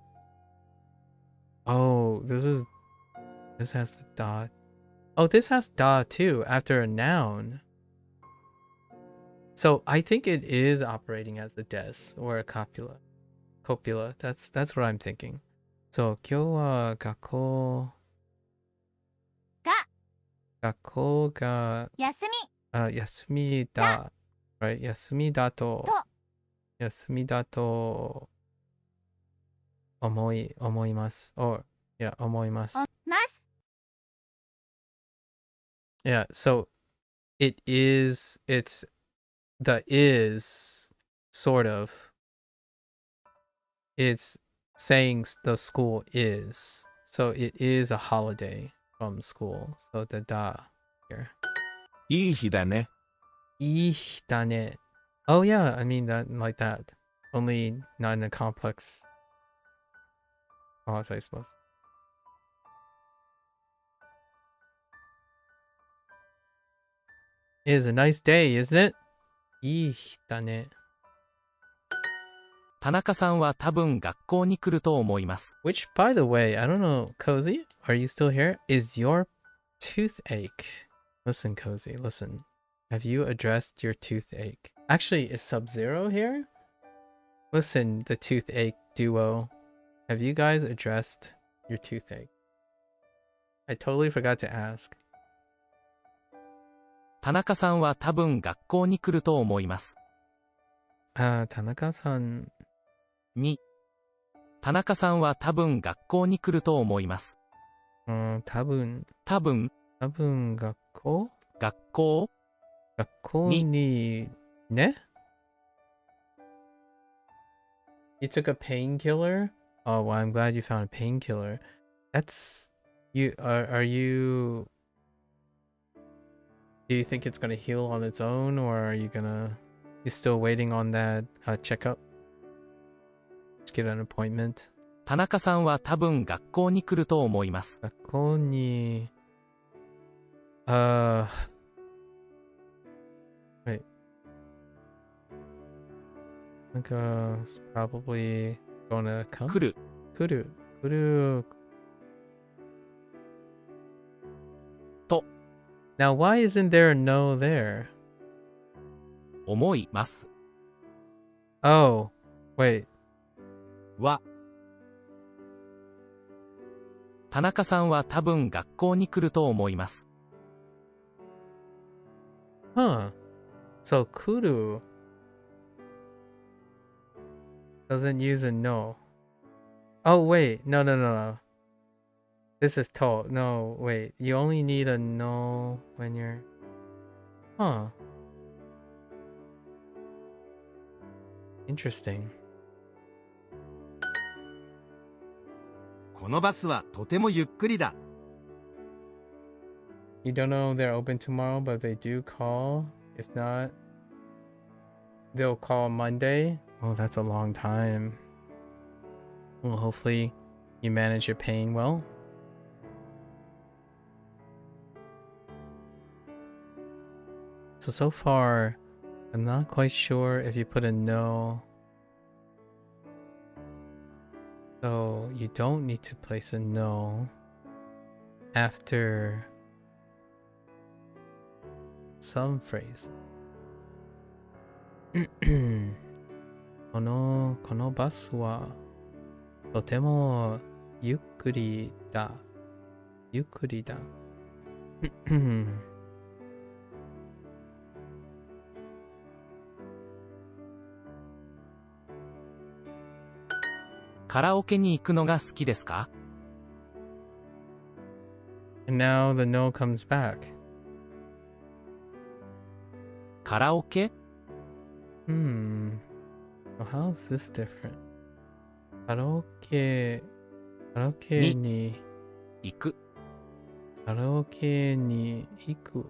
Oh, this has the dot. Oh, this has da too after a noun. So I think it is operating as a des or a copula. Copula. That's what I'm thinking. So 今日は学校が休み休みだ。Right? 休みだと思います。Or, yeah, 思います。ます Yeah, so it's the is sort of, it's saying the school is. So it is a holiday from school. So the da here. いい日だね。いい日だね. Oh yeah, I mean that like that. Only not in a complex clause, I suppose. It is a nice day, isn't it? いい日だね. 田中さんは多分学校に来ると思います。 Which, by the way, I don't know, Cozy, are you still here? Is your toothache? Listen, Cozy, listen. Have you addressed your toothache? Actually, is Sub-Zero here? Listen, the toothache duo. Have you guys addressed your toothache? I totally forgot to ask. 田中さんは多分学校に来ると思います。Tanaka-san. 田中さんは多分学校に来ると思います。多分学校にね? You took a painkiller? Oh, well, I'm glad you found a painkiller. That's you. Are you? Do you think it's gonna heal on its own, or are you still waiting on that checkup? Just get an appointment. 田中さんは多分学校に来ると思います。学校にwait. I think it's probably gonna come. 来る。と。Now, why isn't there a no there? 思います。Oh, wait. は。田中さんは多分学校に来ると思います。Huh. So, kuru doesn't use a no. Oh, wait. No. This is to. No, wait. You only need a no when you're... Huh. Interesting. このバスはとてもゆっくりだ。You don't know they're open tomorrow, but they do call. If not, they'll call Monday. Oh, that's a long time. Well, hopefully you manage your pain well. So far, I'm not quite sure if you put a no. So you don't need to place a no after some phrase. このバスはとてもゆっくりだ。カラオケに行くのが好きですか? And now the no comes back. カラオケ? Well, how is this different? カラオケに行く。カラオケに行く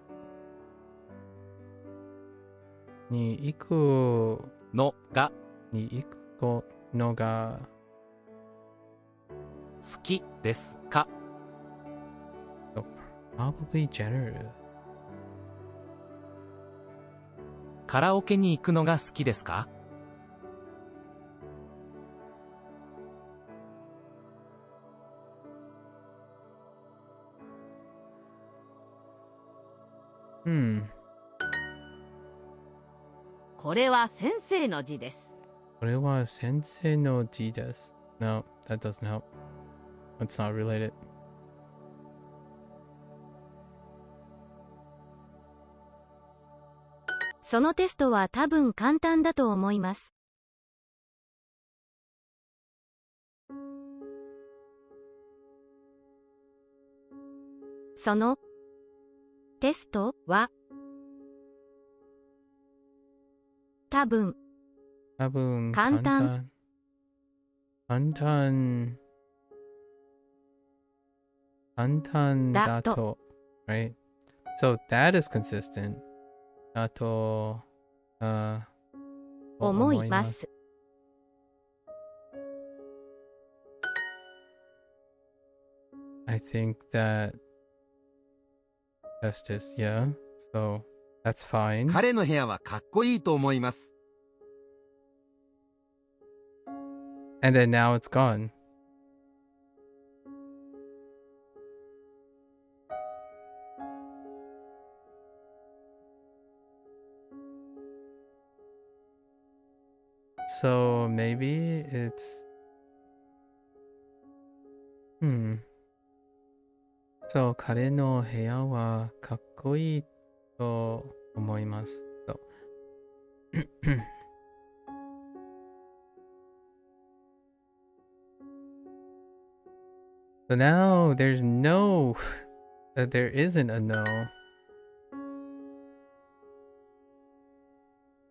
のが好きですか? So probably generative. カラオケに行くのが好きですか?これは先生の字です。これは先生の字です。No, that doesn't help. It's not related. そのテストは多分簡単だと思います。そのテストは多分簡単だと。Right? So that is consistent. だと、思います。I think that justice, yeah. So that's fine. 彼の部屋はかっこいいと思います。And then now it's gone. So maybe it's So 彼の部屋はかっこいいと思います。So So now there isn't a no.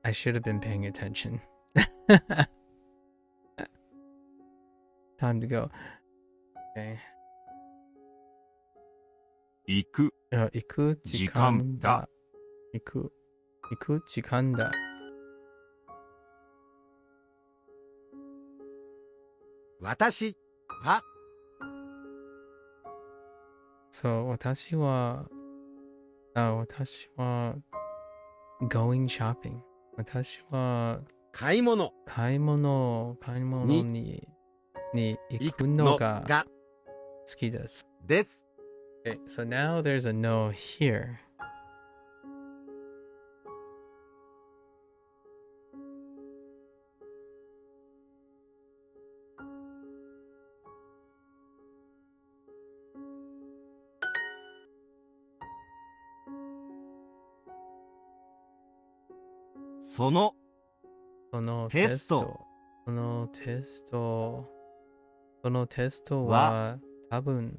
I should have been paying attention. Time to go. Okay. 行く、行く時間だ。行く時間だ。私はそう、私は going shopping. 私は買い物に行くのが好きです。です。Okay, so now there's a no here. So のテストは多分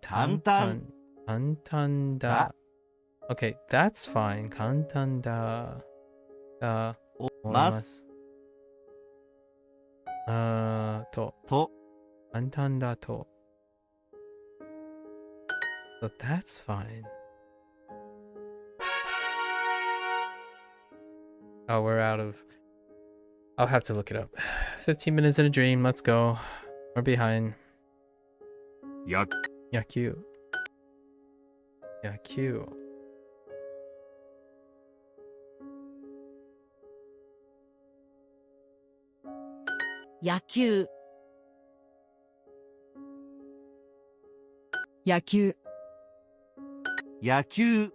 簡単だ。Okay, that's fine. 簡単だ思います。簡単だと。So that's fine. Oh, we're out of... I'll have to look it up. 15 minutes in a dream. Let's go. We're behind. 野球。野球。野球。野球。野球。野球。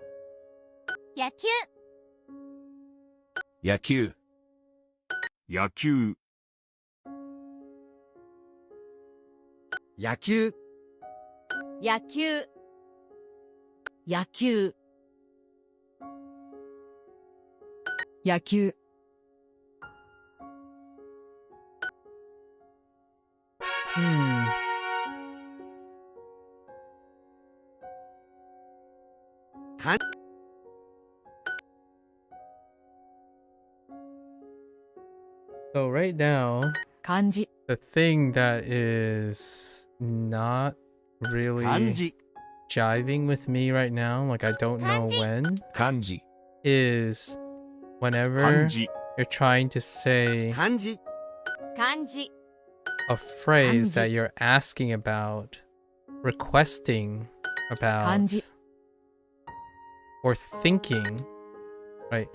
野球。野球。野球。野球。野球。野球。So right now, 漢字。 the thing that is not really 漢字。jiving with me right now, like I don't know when, 漢字。 is 漢 whenever 字。 you're trying to say 漢字。漢字。 a phrase 漢字。 that you're asking about, requesting 漢 about, 字。 or thinking, right?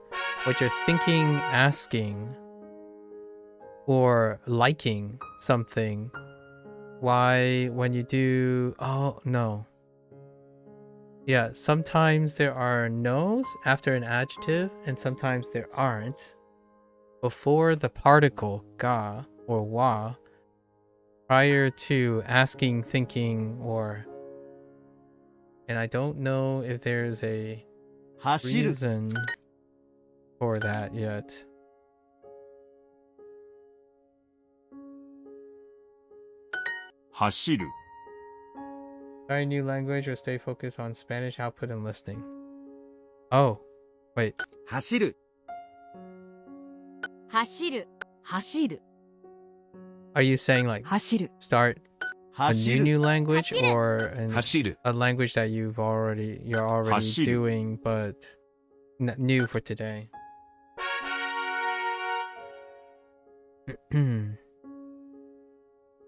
What you're thinking, asking, or liking something why when you do... Oh, no. Yeah, sometimes there are no's after an adjective, and sometimes there aren't. Before the particle ga or wa, prior to asking, thinking, or... And I don't know if there's a 走る reason for that yet. Hashiru. Try a new language or stay focused on Spanish output and listening. Oh, wait. 走る走る走る Are you saying like 走る start a 走る new language Hashiru. or 走る a language that you're already Hashiru. doing but new for today?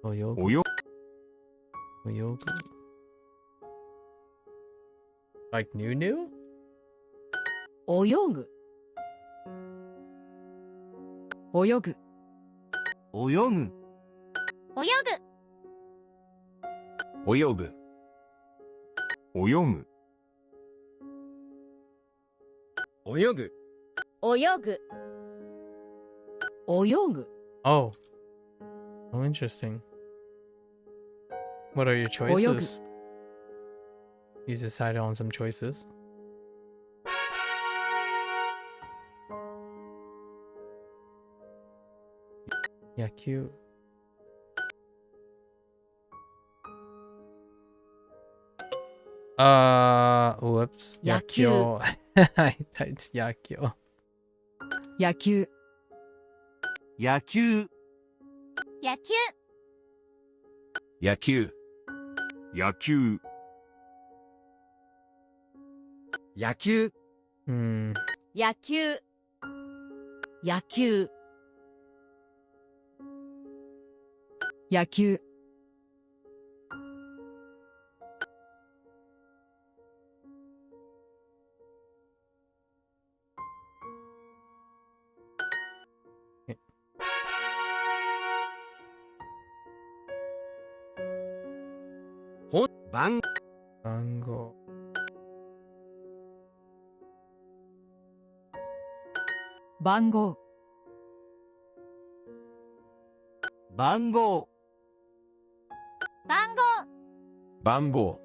Oyogu. およ Oyogu. Like new? 泳ぐ泳ぐ泳ぐ泳ぐ泳ぐ泳ぐ泳ぐ泳ぐ泳ぐ Oh. Oh, interesting. What are your choices? You decided on some choices. Yeah, cute. Whoops. Yakyu. Yakyo. I typed yakyo. 野球野球野球野球野球野球 Hmm. 野球野球野球 番 Bango. 番号番号番号番号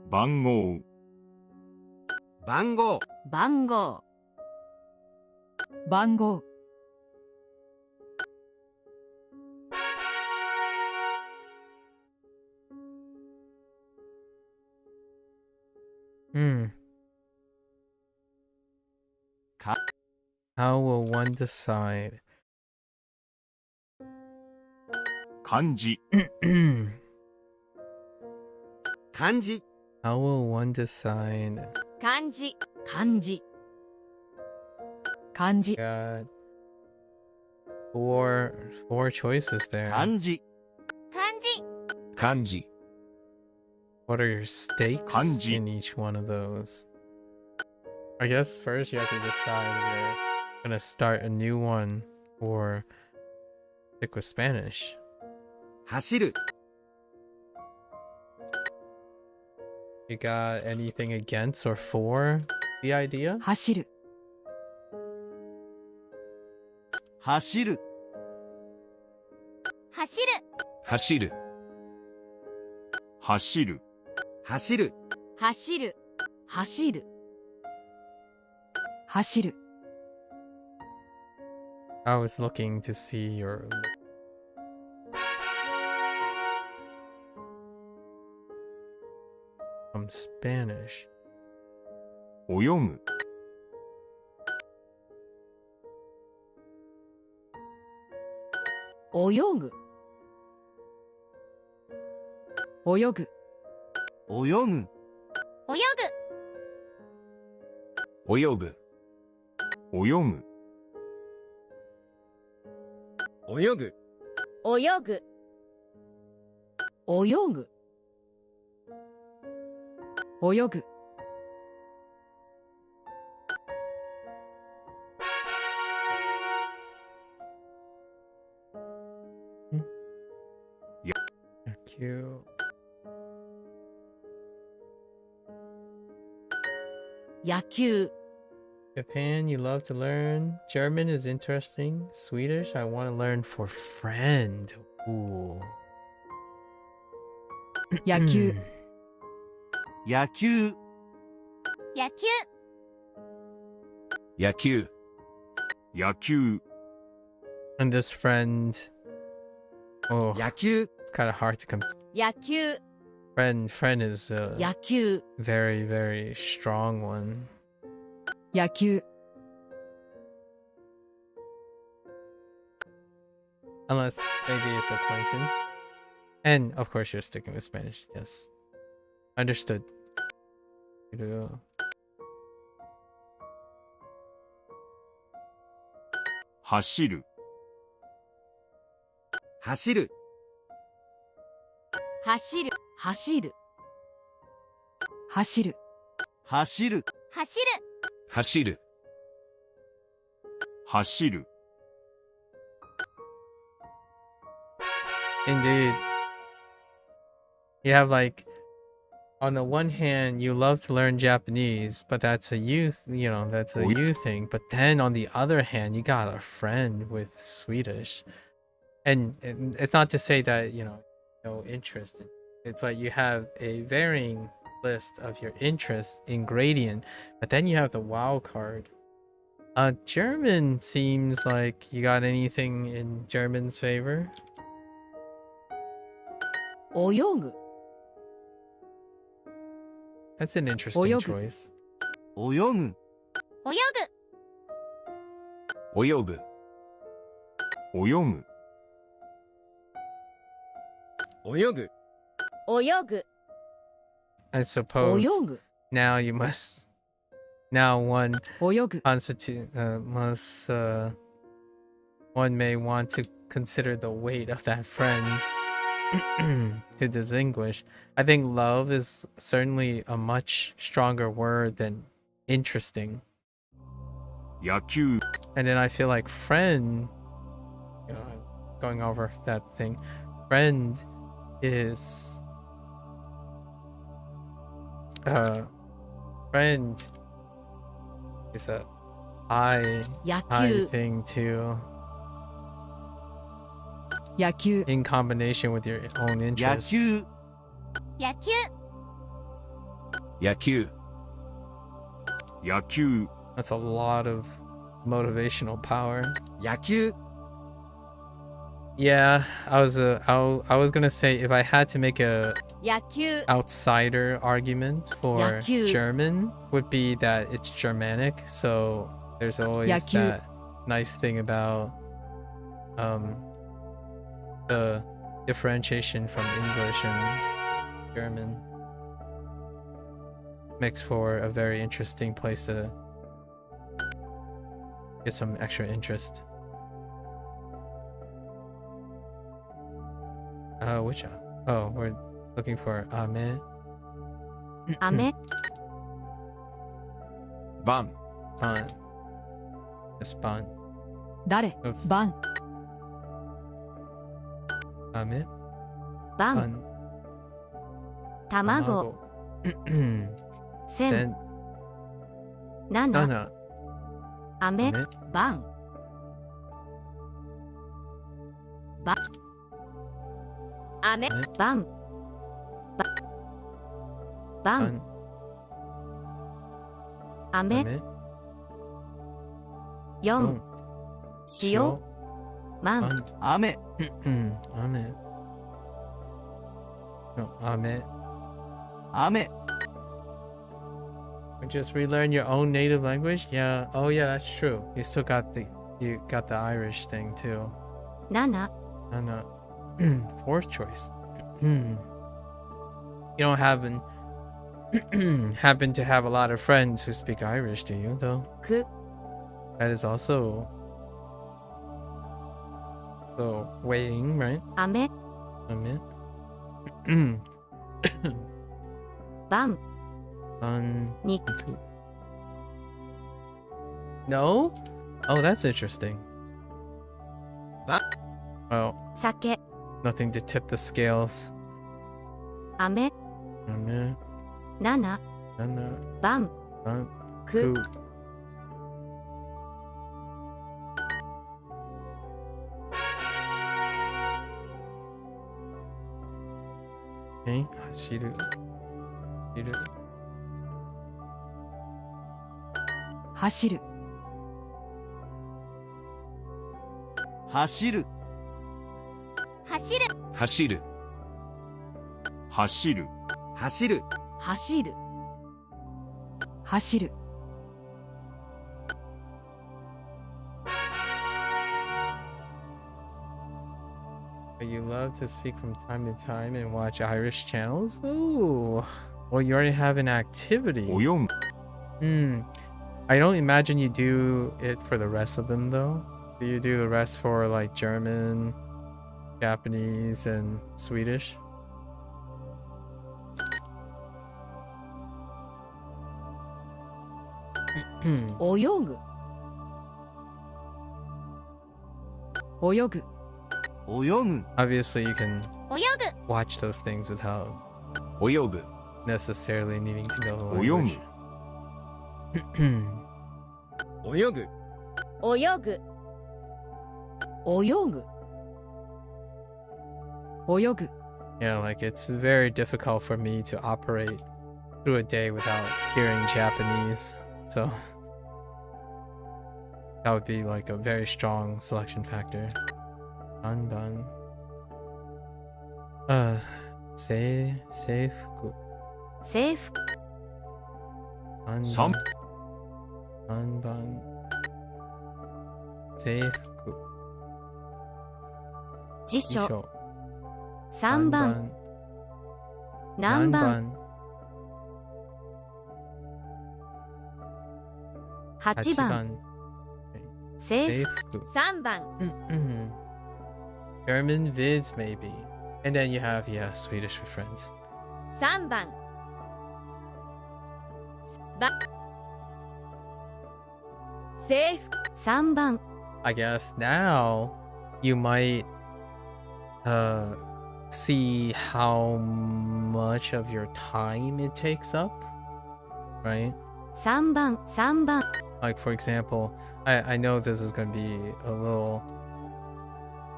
番号番号番号番号 Hmm. Ka- How will one decide? 漢字 漢字 How will one decide? 漢字漢字漢字 Got four choices there. 漢字漢字漢字 What are your stakes Kanji. in each one of those? I guess first you have to decide if you're gonna start a new one or stick with Spanish. 走る You got anything against or for the idea? 走る走る走る走る走る走る走る走る走る I was looking to see your from Spanish. 泳ぐ泳ぐ泳ぐ泳ぐ泳ぐ泳ぐ泳ぐ泳ぐ泳ぐ泳ぐ泳ぐ Hmm. Yaku. Yaku. Japan, you love to learn. German is interesting. Swedish, I want to learn for friend. Ooh. Yaku. 野球、野球、野球、野球、 And this friend. Oh, 野球、 it's kind of hard to come. 野球、 Friend is a 野球。 very, very strong one. 野球。 Unless maybe it's acquaintance. And of course you're sticking with Spanish. Yes. Understood. 走る、走る、走る、走る。走る。走る、走る、走る、走る、 Indeed. You have like, on the one hand, you love to learn Japanese, but that's a youth, that's a you thing. But then on the other hand, you got a friend with Swedish. And it's not to say that, no interest. It's like you have a varying list of your interests in gradient, but then you have the wild card. German seems like you got anything in German's favor? 泳ぐ。 That's an interesting Oyogu. choice. 泳ぐ、泳ぐ、泳ぐ、泳ぐ、泳ぐ、泳ぐ、 I suppose 泳ぐ。 now you must. Now one 泳ぐ。 constitute one may want to consider the weight of that friend to distinguish. I think love is certainly a much stronger word than interesting. 野球、 And then I feel like friend, going over that thing, friend is friend is a high 野 high 球。 thing too, 野球。 in combination with your own 野 interests. 球、野球、野球、野球、 That's a lot of motivational power. 野球、 Yeah, I was gonna say if I had to make a 野球、 outsider argument for Yaku. German would be that it's Germanic, so there's always Yaku. that nice thing about the differentiation from English and German makes for a very interesting place to get some extra interest. Which oh, we're looking for Ame. 雨。 バン、 Ban. Just ban. 誰 Oops. バン。 Ame. バン。 Ban. 卵。 千。 Sen. 7。 Nana. 雨。 Ame. バン。雨、バン。バン。 Ban. 雨。 Ame. 4。 Boom. 塩。マン。 Ban. 雨、 Ame. No, Ame. 雨、 Just relearn your own native language? Yeah. Oh yeah, that's true. You got the Irish thing too. 7。 And fourth choice. You don't happen to have a lot of friends who speak Irish, do you? Though 9。 that is also so weighing, right? 雨。 Ame. バン。 On 2。 no? Oh, that's interesting. Ba- Well, 酒。 nothing to tip the scales. 雨、 7 7、 番、 く Okay, 走る 走る。走る。走る。走る。走る。走る。走る。走る。 You love to speak from time to time and watch Irish channels? Ooh. Well, you already have an activity. 泳ぐ。 I don't imagine you do it for the rest of them though. Do you do the rest for like German, Japanese, and Swedish?泳ぐ。泳ぐ。泳ぐ。 Obviously, you can 泳ぐ。 watch those things without 泳ぐ。 necessarily needing to know the 泳ぐ。 language. 泳ぐ。泳ぐ。泳ぐ。泳ぐ。 Yeah, like it's very difficult for me to operate through a day without hearing Japanese. So that would be like a very strong selection factor. Anban. Safe. 制服、 3 Anban. Safe. 辞書、3番、何番、8番、制服、 3番。 German vids maybe. And then you have, yeah, Swedish with friends. 3番。制服。3番、 I guess now you might see how much of your time it takes up, right? 3番、3番、 Like for example, I know this is going to be a little,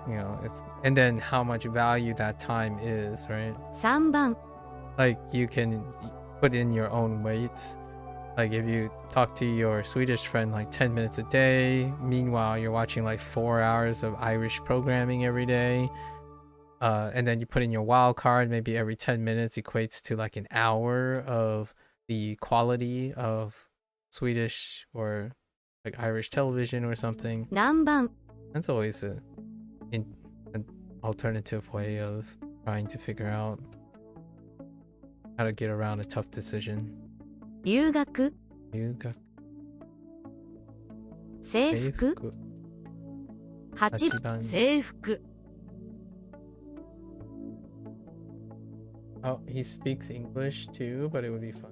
you know, it's, and then how much value that time is, right? 3番、 Like you can put in your own weights. Like if you talk to your Swedish friend like 10 minutes a day, meanwhile you're watching like 4 hours of Irish programming every day, and then you put in your wild card, maybe every 10 minutes equates to like an hour of the quality of Swedish or like Irish television or something. 何番、 That's always an alternative way of trying to figure out how to get around a tough decision. 留学、留学、制服、8 8番。制服。 Oh, he speaks English too, but it would be fun.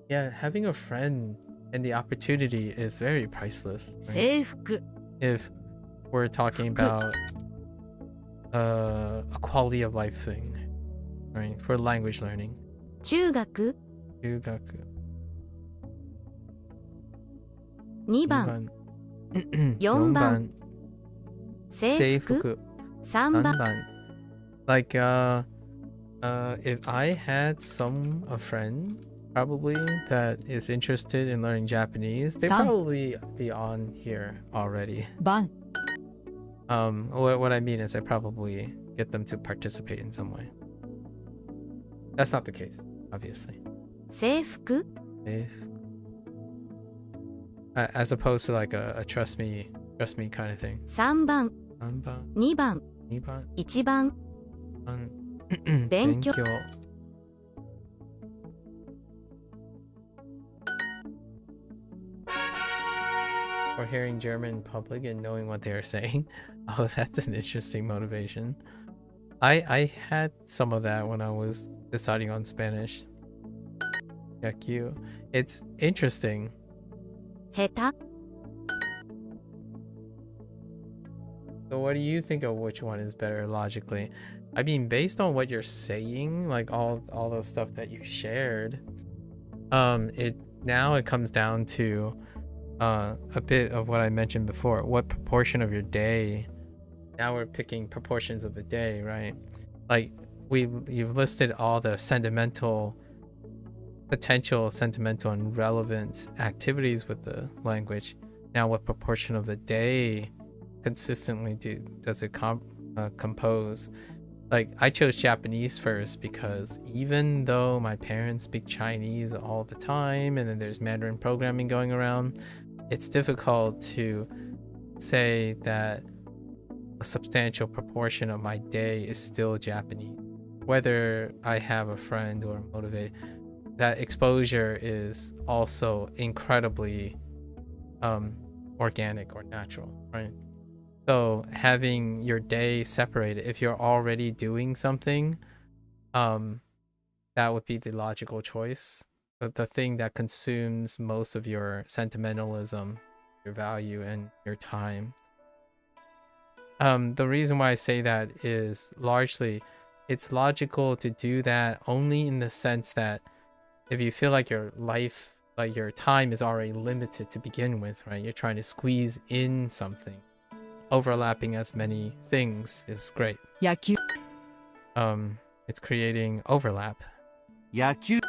Yeah, having a friend and the opportunity is very priceless. Right? 制服。 If we're talking about a quality of life thing, right? For language learning. 中学、留学、 2 2番、番、 4 4番、番、制制服、服、 3 3番、番. Like if I had a friend probably that is interested in learning Japanese, they'd 3 probably be on here already. 番。 What I mean is I probably get them to participate in some way. That's not the case, obviously. 制服、 If as opposed to like a trust me kind of thing. 3番、 3番、 2番、 2番、 1番、 3勉強。 Or hearing German in public and knowing what they are saying. Oh, that's an interesting motivation. I had some of that when I was deciding on Spanish. Yeah, cute. It's interesting. 下手、 The So what do you think of which one is better logically? I mean, based on what you're saying, like all those stuff that you shared, it comes down to a bit of what I mentioned before. What proportion of your day? Now we're picking proportions of the day, right? Like you've listed all the potential sentimental and relevant activities with the language. Now what proportion of the day consistently does it compose? Like, I chose Japanese first because even though my parents speak Chinese all the time and then there's Mandarin programming going around, it's difficult to say that a substantial proportion of my day is still Japanese. Whether I have a friend or motivated, that exposure is also incredibly organic or natural, right? So having your day separated, if you're already doing something, that would be the logical choice. But the thing that consumes most of your sentimentalism, your value, and your time. The reason why I say that is largely it's logical to do that only in the sense that if you feel like your life, like your time is already limited to begin with, right? You're trying to squeeze in something. Overlapping as many things is great. 野球 It's creating overlap. 野球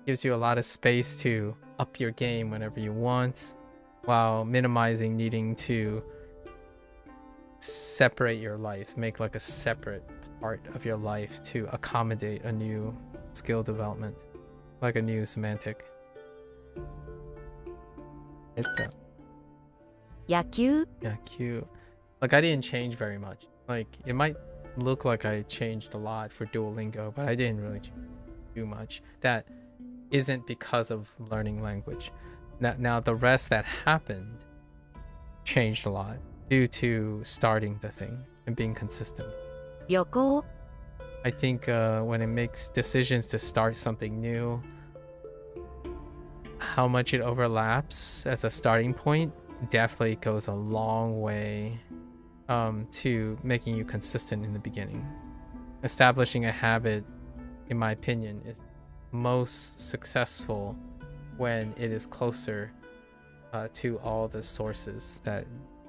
Gives you a lot of space to up your game whenever you want, while minimizing needing to separate your life, make like a separate part of your life to accommodate a new skill development, like a new semantic. 野球 Yeah, cute. Like, I didn't change very much. Like, it might look like I changed a lot for Duolingo, but I didn't really change too much. That isn't because of learning language. Now the rest that happened changed a lot due to starting the thing and being consistent. 旅行 I think when it makes decisions to start something new, how much it overlaps as a starting point definitely goes a long way to making you consistent in the beginning. Establishing a habit, in my opinion, is most successful when it is closer to all the sources that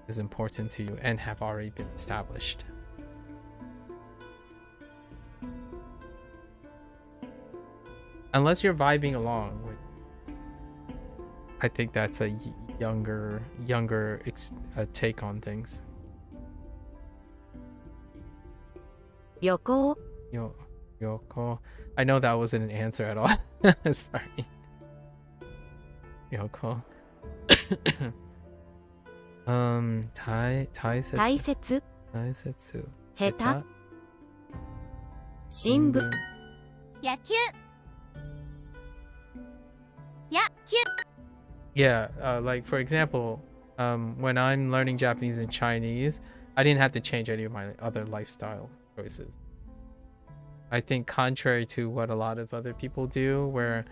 is important to you and have already been established. Unless you're vibing along with, I think that's a younger take on things. 旅行 Yoko. I know that wasn't an answer at all. Sorry. Yoko. 大切大切大切下手新聞野球野球 Yeah, like for example, when I'm learning Japanese and Chinese, I didn't have to change any of my other lifestyle choices. I think contrary to what a lot of other people do, where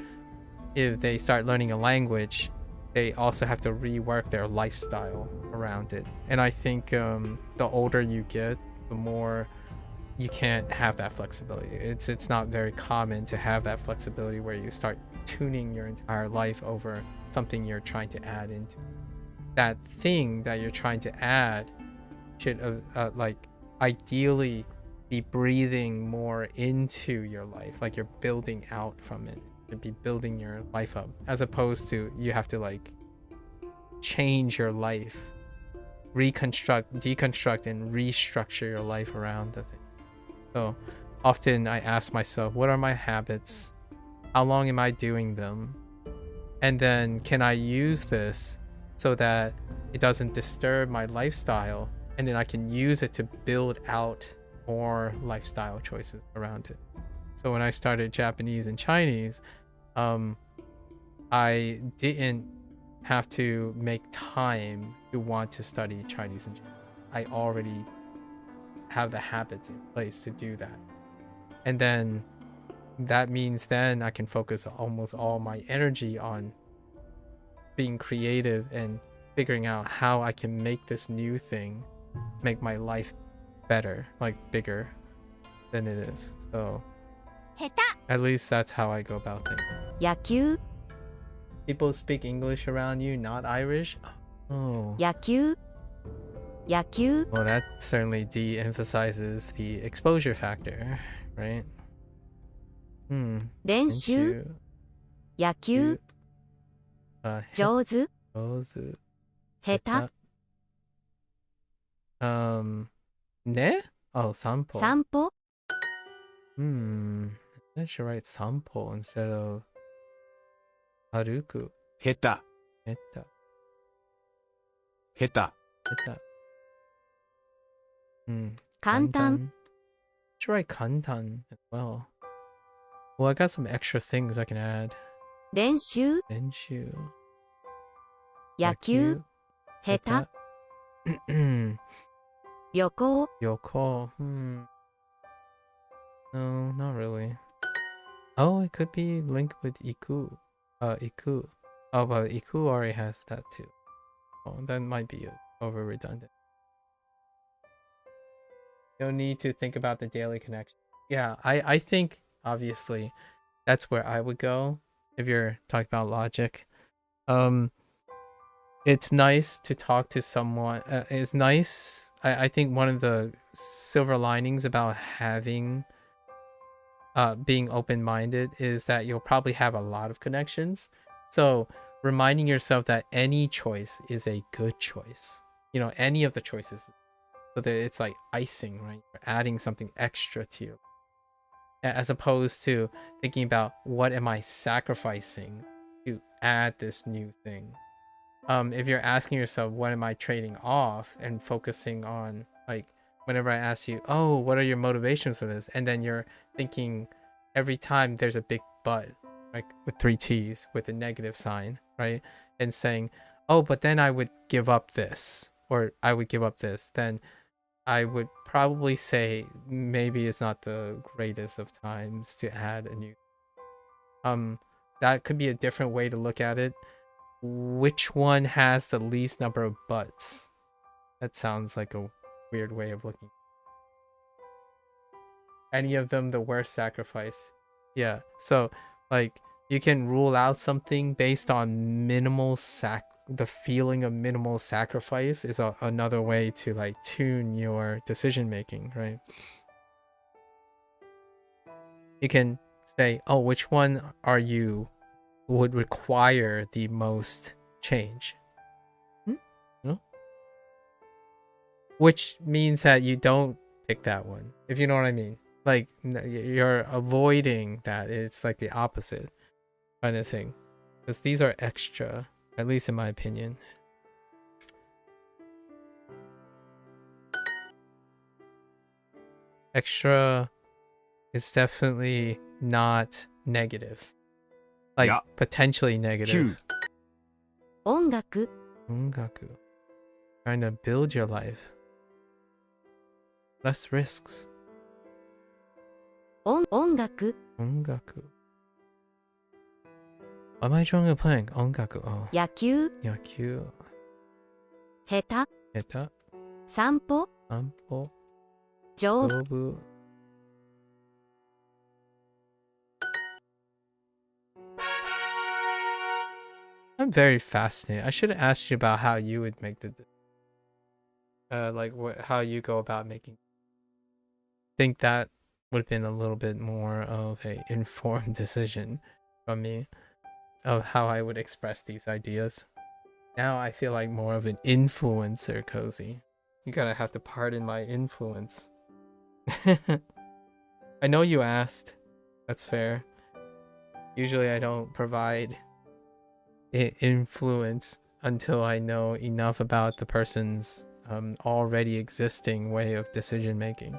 if they start learning a language, they also have to rework their lifestyle around it. And I think the older you get, the more you can't have that flexibility. It's not very common to have that flexibility where you start tuning your entire life over something you're trying to add into. That thing that you're trying to add should like ideally be breathing more into your life, like you're building out from it. To be building your life up, as opposed to you have to like change your life, deconstruct and restructure your life around the thing. So often I ask myself, what are my habits? How long am I doing them? And then can I use this so that it doesn't disturb my lifestyle, and then I can use it to build out more lifestyle choices around it. So when I started Japanese and Chinese, I didn't have to make time to want to study Chinese and Japanese. I already have the habits in place to do that. And then that means then I can focus almost all my energy on being creative and figuring out how I can make this new thing make my life better, like bigger than it is. So 下手 at least that's how I go about things. 野球 People speak English around you, not Irish? Oh. 野球野球 Well, that certainly de-emphasizes the exposure factor, right? 練習野球 上手上手下手 ne? Oh, 散歩散歩 I should write 散歩 instead of 歩く下手、下手下手、下手簡単 should write 簡単 as well. Well, I got some extra things I can add. 練習練習野球下手旅行 Yoko. No, not really. Oh, it could be linked with iku. Iku. Oh, but iku already has that too. Oh, that might be over redundant. No need to think about the daily connection. Yeah, I think obviously that's where I would go if you're talking about logic. It's nice to talk to someone. It's nice. I think one of the silver linings about having being open-minded is that you'll probably have a lot of connections. So reminding yourself that any choice is a good choice. You know, any of the choices. So that it's like icing, right? You're adding something extra to you. As opposed to thinking about what am I sacrificing to add this new thing. If you're asking yourself, what am I trading off, and focusing on, like, whenever I ask you, oh, what are your motivations for this? And then you're thinking every time there's a big but, like with 3 T's with a negative sign, right? And saying, oh, but then I would give up this, or I would give up this, then I would probably say maybe it's not the greatest of times to add a new. That could be a different way to look at it. Which one has the least number of buts? That sounds like a weird way of looking. Any of them the worst sacrifice? Yeah. So like you can rule out something based on the feeling of minimal sacrifice is another way to like tune your decision making, right? You can say, oh, which one are you would require the most change? No? Which means that you don't pick that one, if you know what I mean. Like you're avoiding that. It's like the opposite kind of thing, because these are extra, at least in my opinion. Extra is definitely not negative. Like Yeah. potentially negative. 音楽 Ongaku. Trying to build your life. Less risks. 音楽 Ongaku. What am I drawing a playing? Ongaku. Oh. 野球 Yaku. 下手 Eta. 散歩 Ampo. 上手 Dobu. I'm very fascinated. I should have asked you about how you would make the like how you go about making. Think that would have been a little bit more of a informed decision from me of how I would express these ideas. Now I feel like more of an influencer, Cozy. You gotta have to pardon my influence. I know you asked. That's fair. Usually I don't provide influence until I know enough about the person's already existing way of decision making.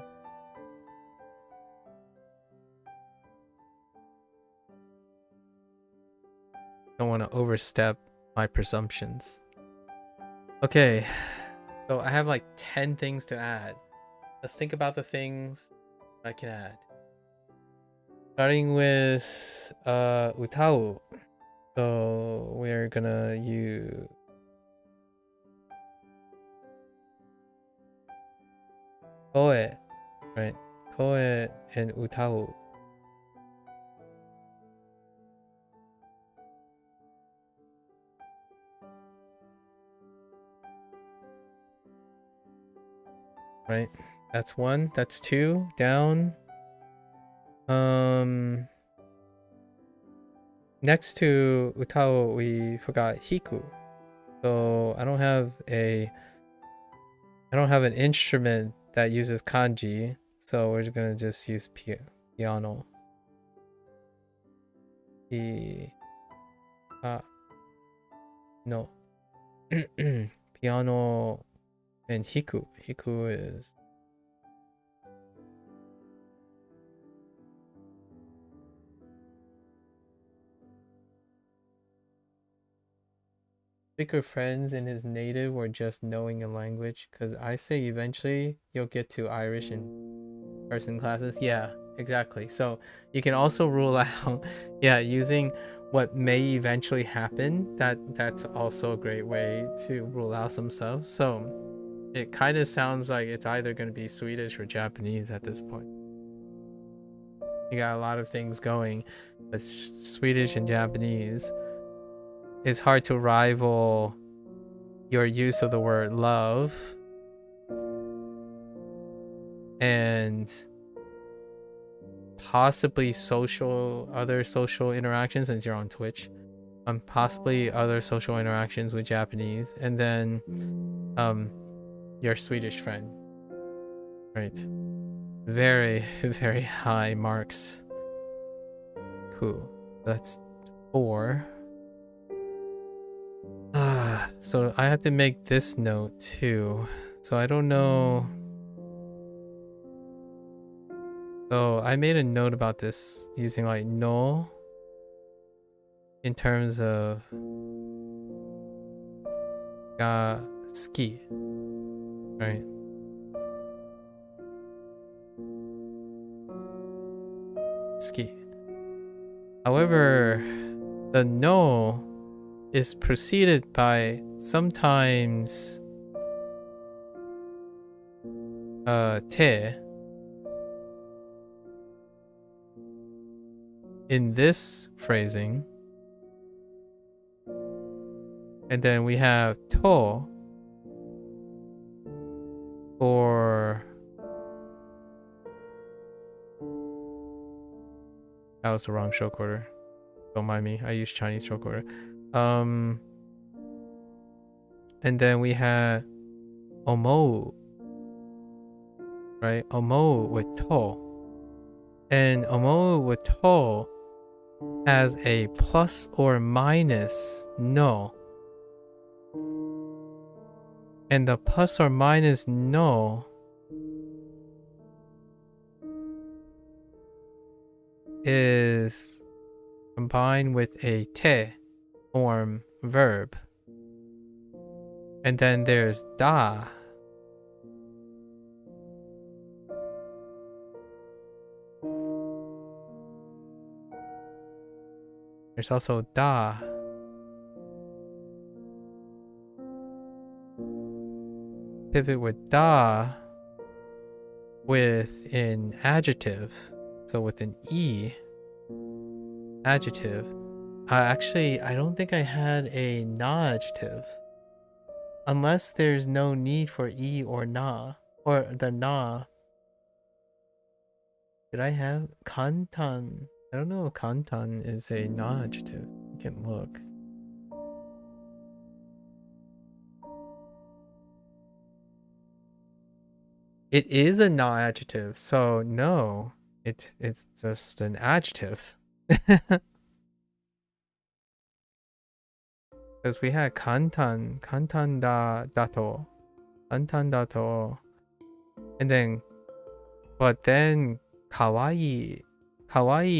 Don't want to overstep my presumptions. Okay, so I have like 10 things to add. Let's think about the things I can add. Starting with utao. So we're gonna use Koe, right? Koe and utau. Right? That's one. That's two. Down. Next to utao, we forgot hiku. So I don't have an instrument that uses kanji, so we're gonna just use piano. No. Piano and hiku. Hiku is speak with friends in his native or just knowing a language, because I say eventually you'll get to Irish in person classes. Yeah, exactly. So you can also rule out using what may eventually happen. That's also a great way to rule out some stuff. So it kind of sounds like it's either going to be Swedish or Japanese at this point. You got a lot of things going, but Swedish and Japanese, it's hard to rival your use of the word love and possibly other social interactions, since you're on Twitch, possibly other social interactions with Japanese, and then your Swedish friend, right? Very, very high marks. Cool. That's 4. So I have to make this note too. So I don't know. So I made a note about this using like no in terms of ski, right? Ski. However, the no is preceded by sometimes te in this phrasing, and then we have to for that was the wrong stroke order. Don't mind me. I use Chinese stroke order. And then we had omou, right? Omou with to, and omou with to has a plus or minus no, and the plus or minus no is combined with a te form verb. And then there's da. There's also da. Pivot with da with an adjective. So with an e, adjective. Actually, I don't think I had a na adjective. Unless there's no need for e or na, or the na. Did I have kantan? I don't know if kantan is a na adjective. You can look. It is a na adjective, so no, it's just an adjective. Because we had kantan dato, and then, but then kawaii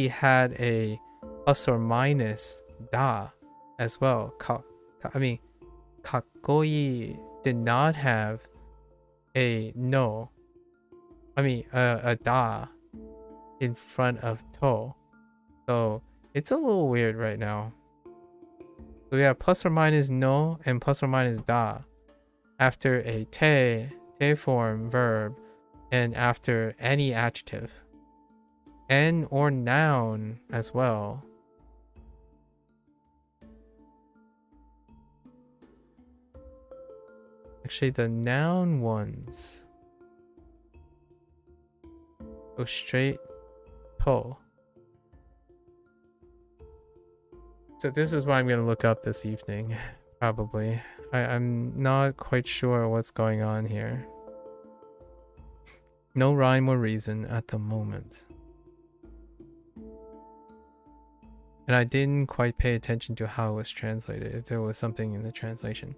had a plus or minus da as well. I mean, kakoi did not have a no. I mean, a da in front of to, so it's a little weird right now. So we have plus or minus no and plus or minus da after a te form verb and after any adjective and or noun as well. Actually, the noun ones go straight po. So this is what I'm going to look up this evening, probably. I'm not quite sure what's going on here. No rhyme or reason at the moment. And I didn't quite pay attention to how it was translated, if there was something in the translation.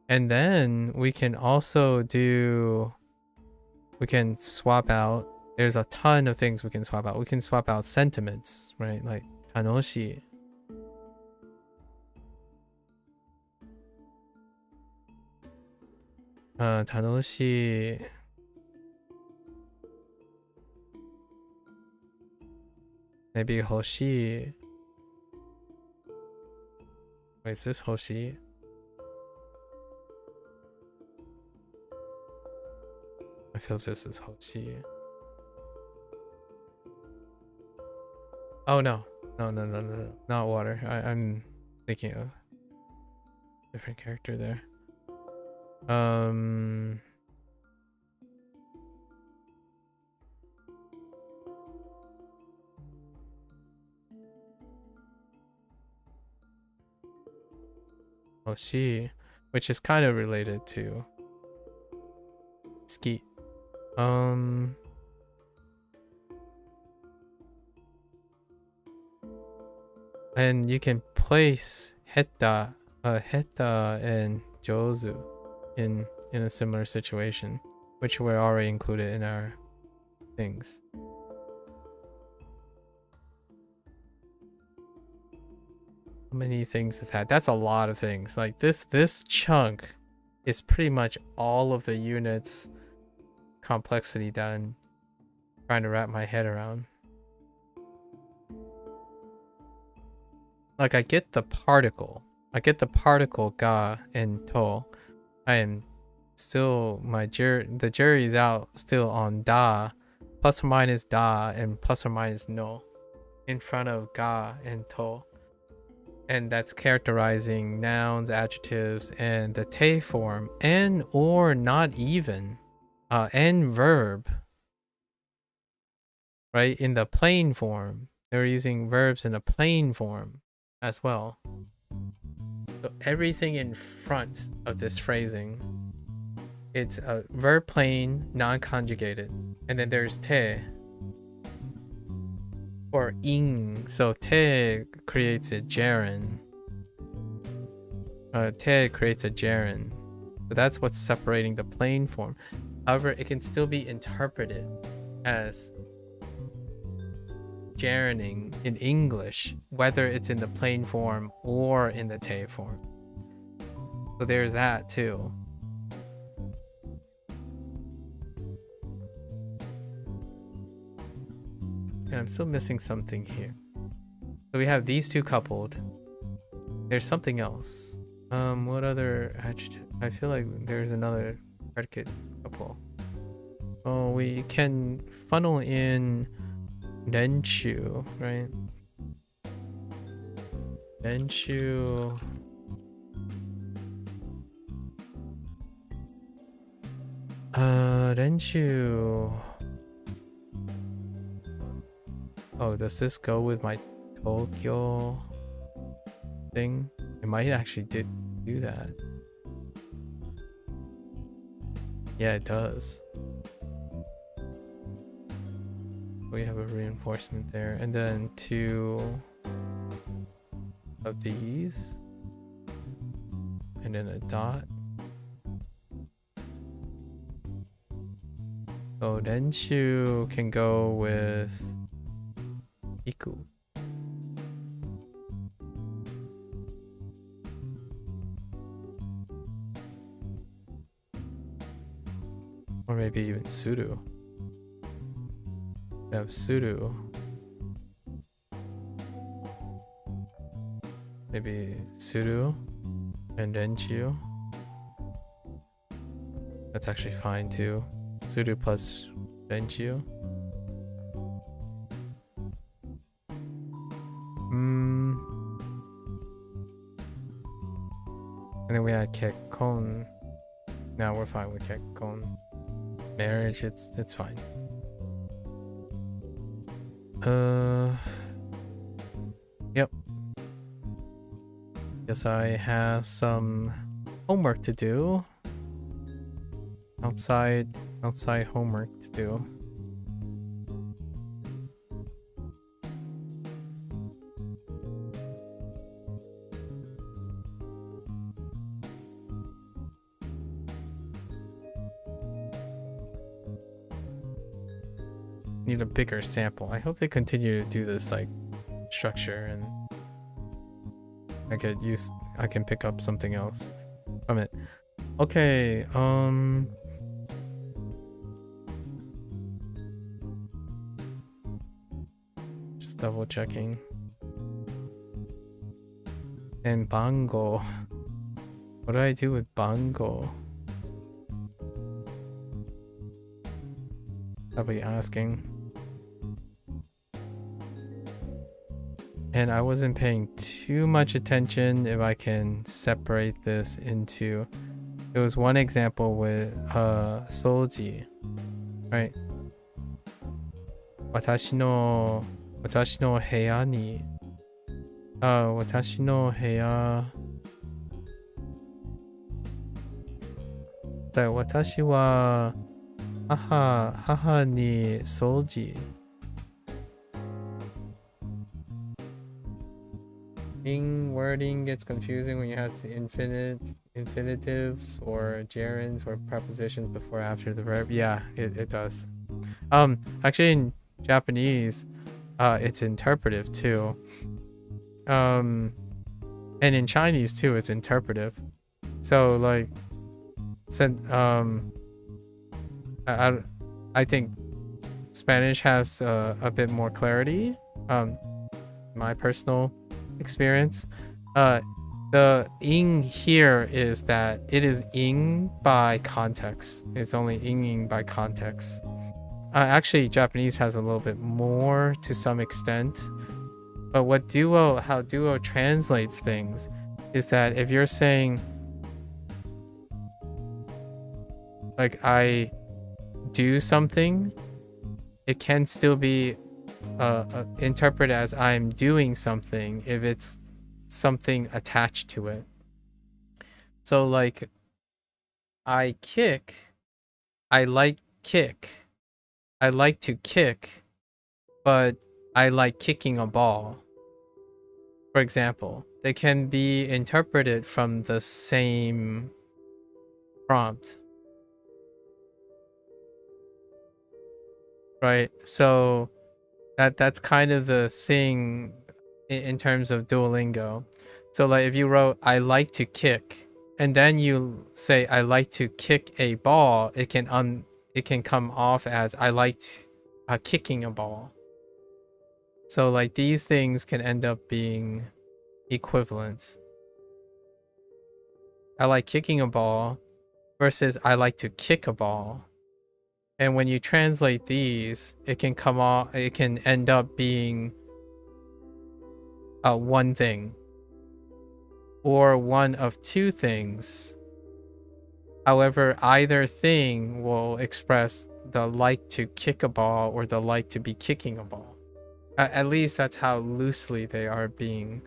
And then we can also we can swap out, there's a ton of things we can swap out. We can swap out sentiments, right? Like tanoshi. Tanoshi. Maybe hoshi. Wait, is this hoshi? I feel this is hoshi. Oh no. No, not water. I'm thinking of a different character there. Hoshi, which is kind of related to ski. And you can place heta and jozu in a similar situation, which were already included in our things. How many things is that? That's a lot of things. Like this chunk is pretty much all of the units complexity that I'm trying to wrap my head around. Like I get the particle ga and to. I am still the jury's out still on da, plus or minus da and plus or minus no in front of ga and to. And that's characterizing nouns, adjectives, and the te form, and or not even, and verb, right? In the plain form, they're using verbs in a plain form as well. So everything in front of this phrasing, it's a verb plain, non-conjugated, and then there's te or ing. So te creates a gerund. Te creates a gerund. So that's what's separating the plain form. However, it can still be interpreted as gerunding in English, whether it's in the plain form or in the te form. So there's that too. Yeah, I'm still missing something here. So we have these two coupled. There's something else. What other adjective? I feel like there's another predicate couple. Oh, we can funnel in Renshu, right? Renshu. Renshu. Oh, does this go with my Tokyo thing? It might actually do that. Yeah, it does. We have a reinforcement there, and then two of these, and then a dot. So Renshu can go with Iku. Or maybe even Suru. We have Suru. Maybe Suru and Renshu. That's actually fine too. Suru plus Renju. And then we had Kekkon. Now we're fine with Kekkon. Marriage, it's fine. Yep. Guess I have some homework to do. Outside homework to do. Need a bigger sample. I hope they continue to do this like structure and I can pick up something else from it. Okay, just double checking. And Bango. What do I do with Bango? Probably asking. And I wasn't paying too much attention if I can separate this into... There was one example with Soji, right? 私の部屋に私の部屋だ私は母に掃除 Wording gets confusing when you have to infinitives or gerunds or prepositions before or after the verb. Yeah, it does. Actually in Japanese, it's interpretive too. And in Chinese too, it's interpretive. So like, I think Spanish has a bit more clarity. My personal experience. The ing here is that it is ing by context. It's only inging by context. Actually, Japanese has a little bit more to some extent. But how Duo translates things is that if you're saying like I do something, it can still be interpreted as I'm doing something if it's something attached to it. So like I kick, I like kick, I like to kick, but I like kicking a ball. For example, they can be interpreted from the same prompt. Right? So that's kind of the thing in terms of Duolingo. So like if you wrote I like to kick and then you say I like to kick a ball, it can come off as I liked kicking a ball. So like these things can end up being equivalent. I like kicking a ball versus I like to kick a ball. And when you translate these, it can end up being one thing or one of two things. However, either thing will express the like to kick a ball or the like to be kicking a ball. At least that's how loosely they are being.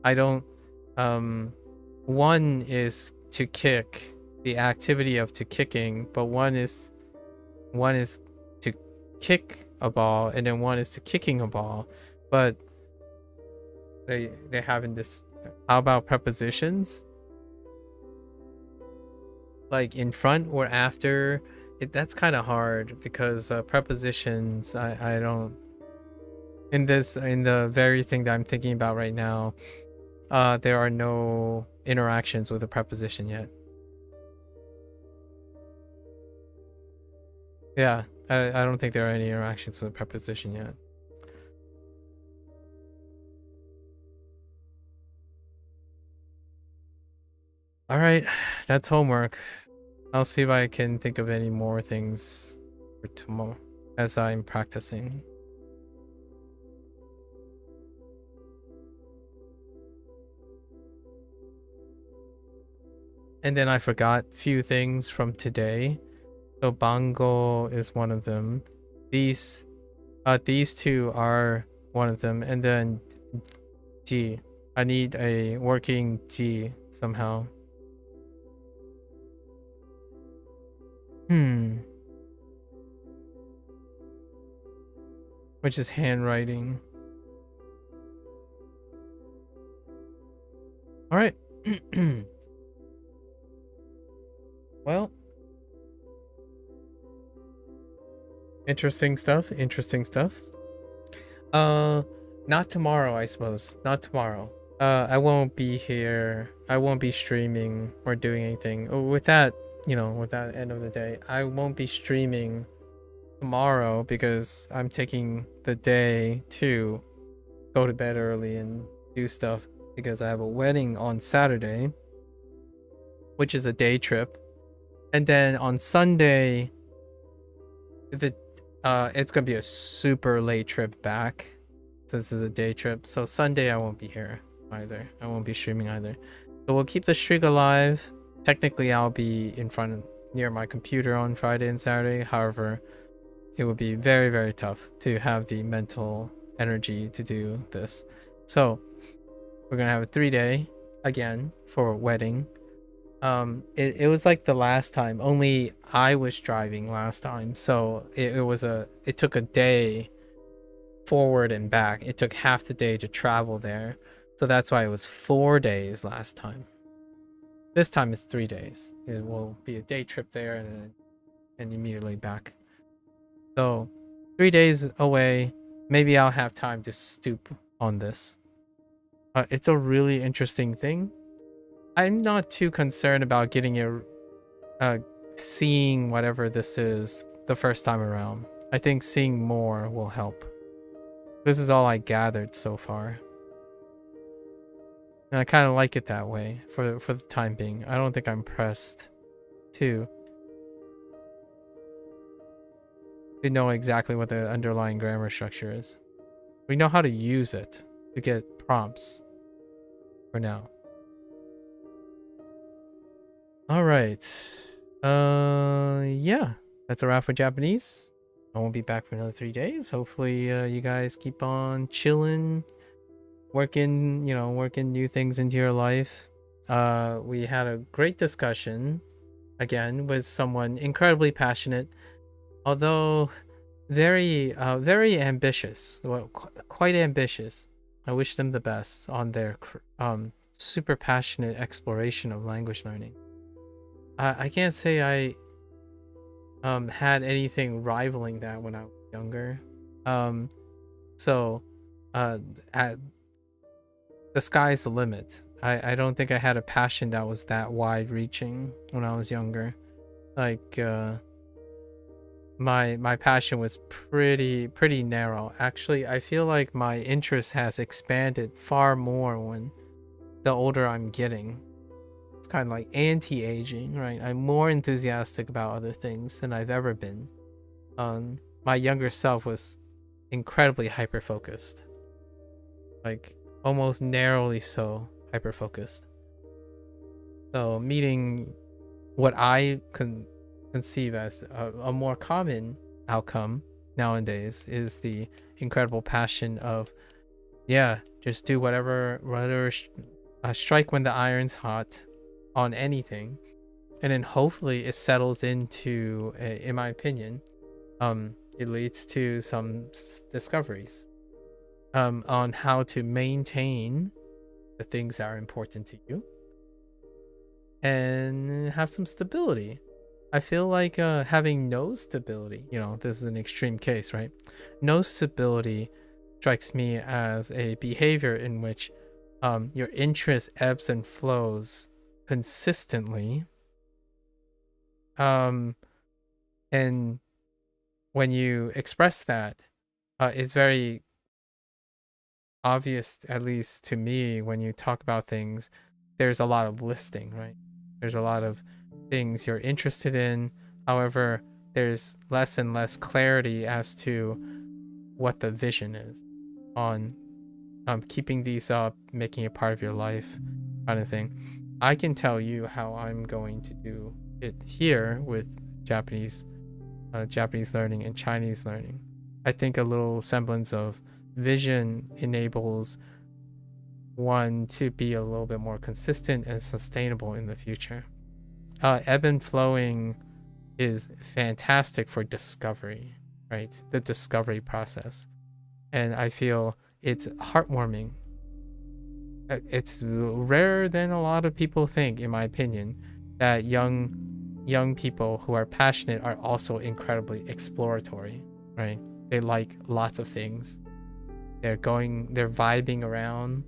I don't one is to kick, the activity of to kicking, but one is to kick a ball and then one is to kicking a ball, but they haven't this. How about prepositions like in front or after? That's kind of hard because prepositions I don't in the very thing that I'm thinking about right now, there are no interactions with a preposition yet. Yeah, I don't think there are any interactions with a preposition yet. All right, that's homework. I'll see if I can think of any more things for tomorrow as I'm practicing. And then I forgot few things from today. So bango is one of them. These two are one of them, and then G. I need a working G somehow. Which is handwriting. All right. Well, interesting stuff. Not tomorrow, I suppose. Not tomorrow. I won't be here. I won't be streaming or doing anything. With that, with that end of the day, I won't be streaming tomorrow because I'm taking the day to go to bed early and do stuff because I have a wedding on Saturday, which is a day trip. And then on Sunday, it's gonna be a super late trip back. So this is a day trip. So Sunday I won't be here either. I won't be streaming either. So we'll keep the streak alive. Technically I'll be near my computer on Friday and Saturday. However, it would be very, very tough to have the mental energy to do this. So we're gonna have a 3-day again for a wedding. It was like the last time, only I was driving last time, so it took a day forward and back. It took half the day to travel there, so that's why it was 4 days last time. This time it's 3 days. It will be a day trip there and immediately back. So 3 days away, maybe I'll have time to stoop on this. It's a really interesting thing. I'm not too concerned about getting seeing whatever this is the first time around. I think seeing more will help. This is all I gathered so far. And I kind of like it that way for the time being. I don't think I'm pressed to know exactly what the underlying grammar structure is. We know how to use it to get prompts for now. All right. Yeah, that's a wrap for Japanese. I won't be back for another 3 days. Hopefully, you guys keep on chilling, working new things into your life. We had a great discussion again with someone incredibly passionate, although very ambitious. Well, quite ambitious. I wish them the best on their super passionate exploration of language learning. I can't say I had anything rivaling that when I was younger. So the sky's the limit. I don't think I had a passion that was that wide reaching when I was younger. Like my passion was pretty narrow. Actually, I feel like my interest has expanded far more when the older I'm getting. It's kind of like anti-aging, right? I'm more enthusiastic about other things than I've ever been. My younger self was incredibly hyper-focused, like almost narrowly so hyper-focused. So meeting what I conceive as a more common outcome nowadays is the incredible passion of, yeah, just do whatever strike when the iron's hot on anything, and then hopefully it settles into in my opinion, it leads to some discoveries on how to maintain the things that are important to you and have some stability. I feel like having no stability, this is an extreme case, right? No stability strikes me as a behavior in which your interest ebbs and flows consistently, and when you express that, it's very obvious, at least to me, when you talk about things. There's a lot of listing, right? There's a lot of things you're interested in. However, there's less and less clarity as to what the vision is on keeping these up, making it part of your life, kind of thing. I can tell you how I'm going to do it here with Japanese learning and Chinese learning. I think a little semblance of vision enables one to be a little bit more consistent and sustainable in the future. Ebb and flowing is fantastic for discovery, right? The discovery process. And I feel it's heartwarming. It's rarer than a lot of people think, in my opinion, that young people who are passionate are also incredibly exploratory, right? They like lots of things. They're vibing around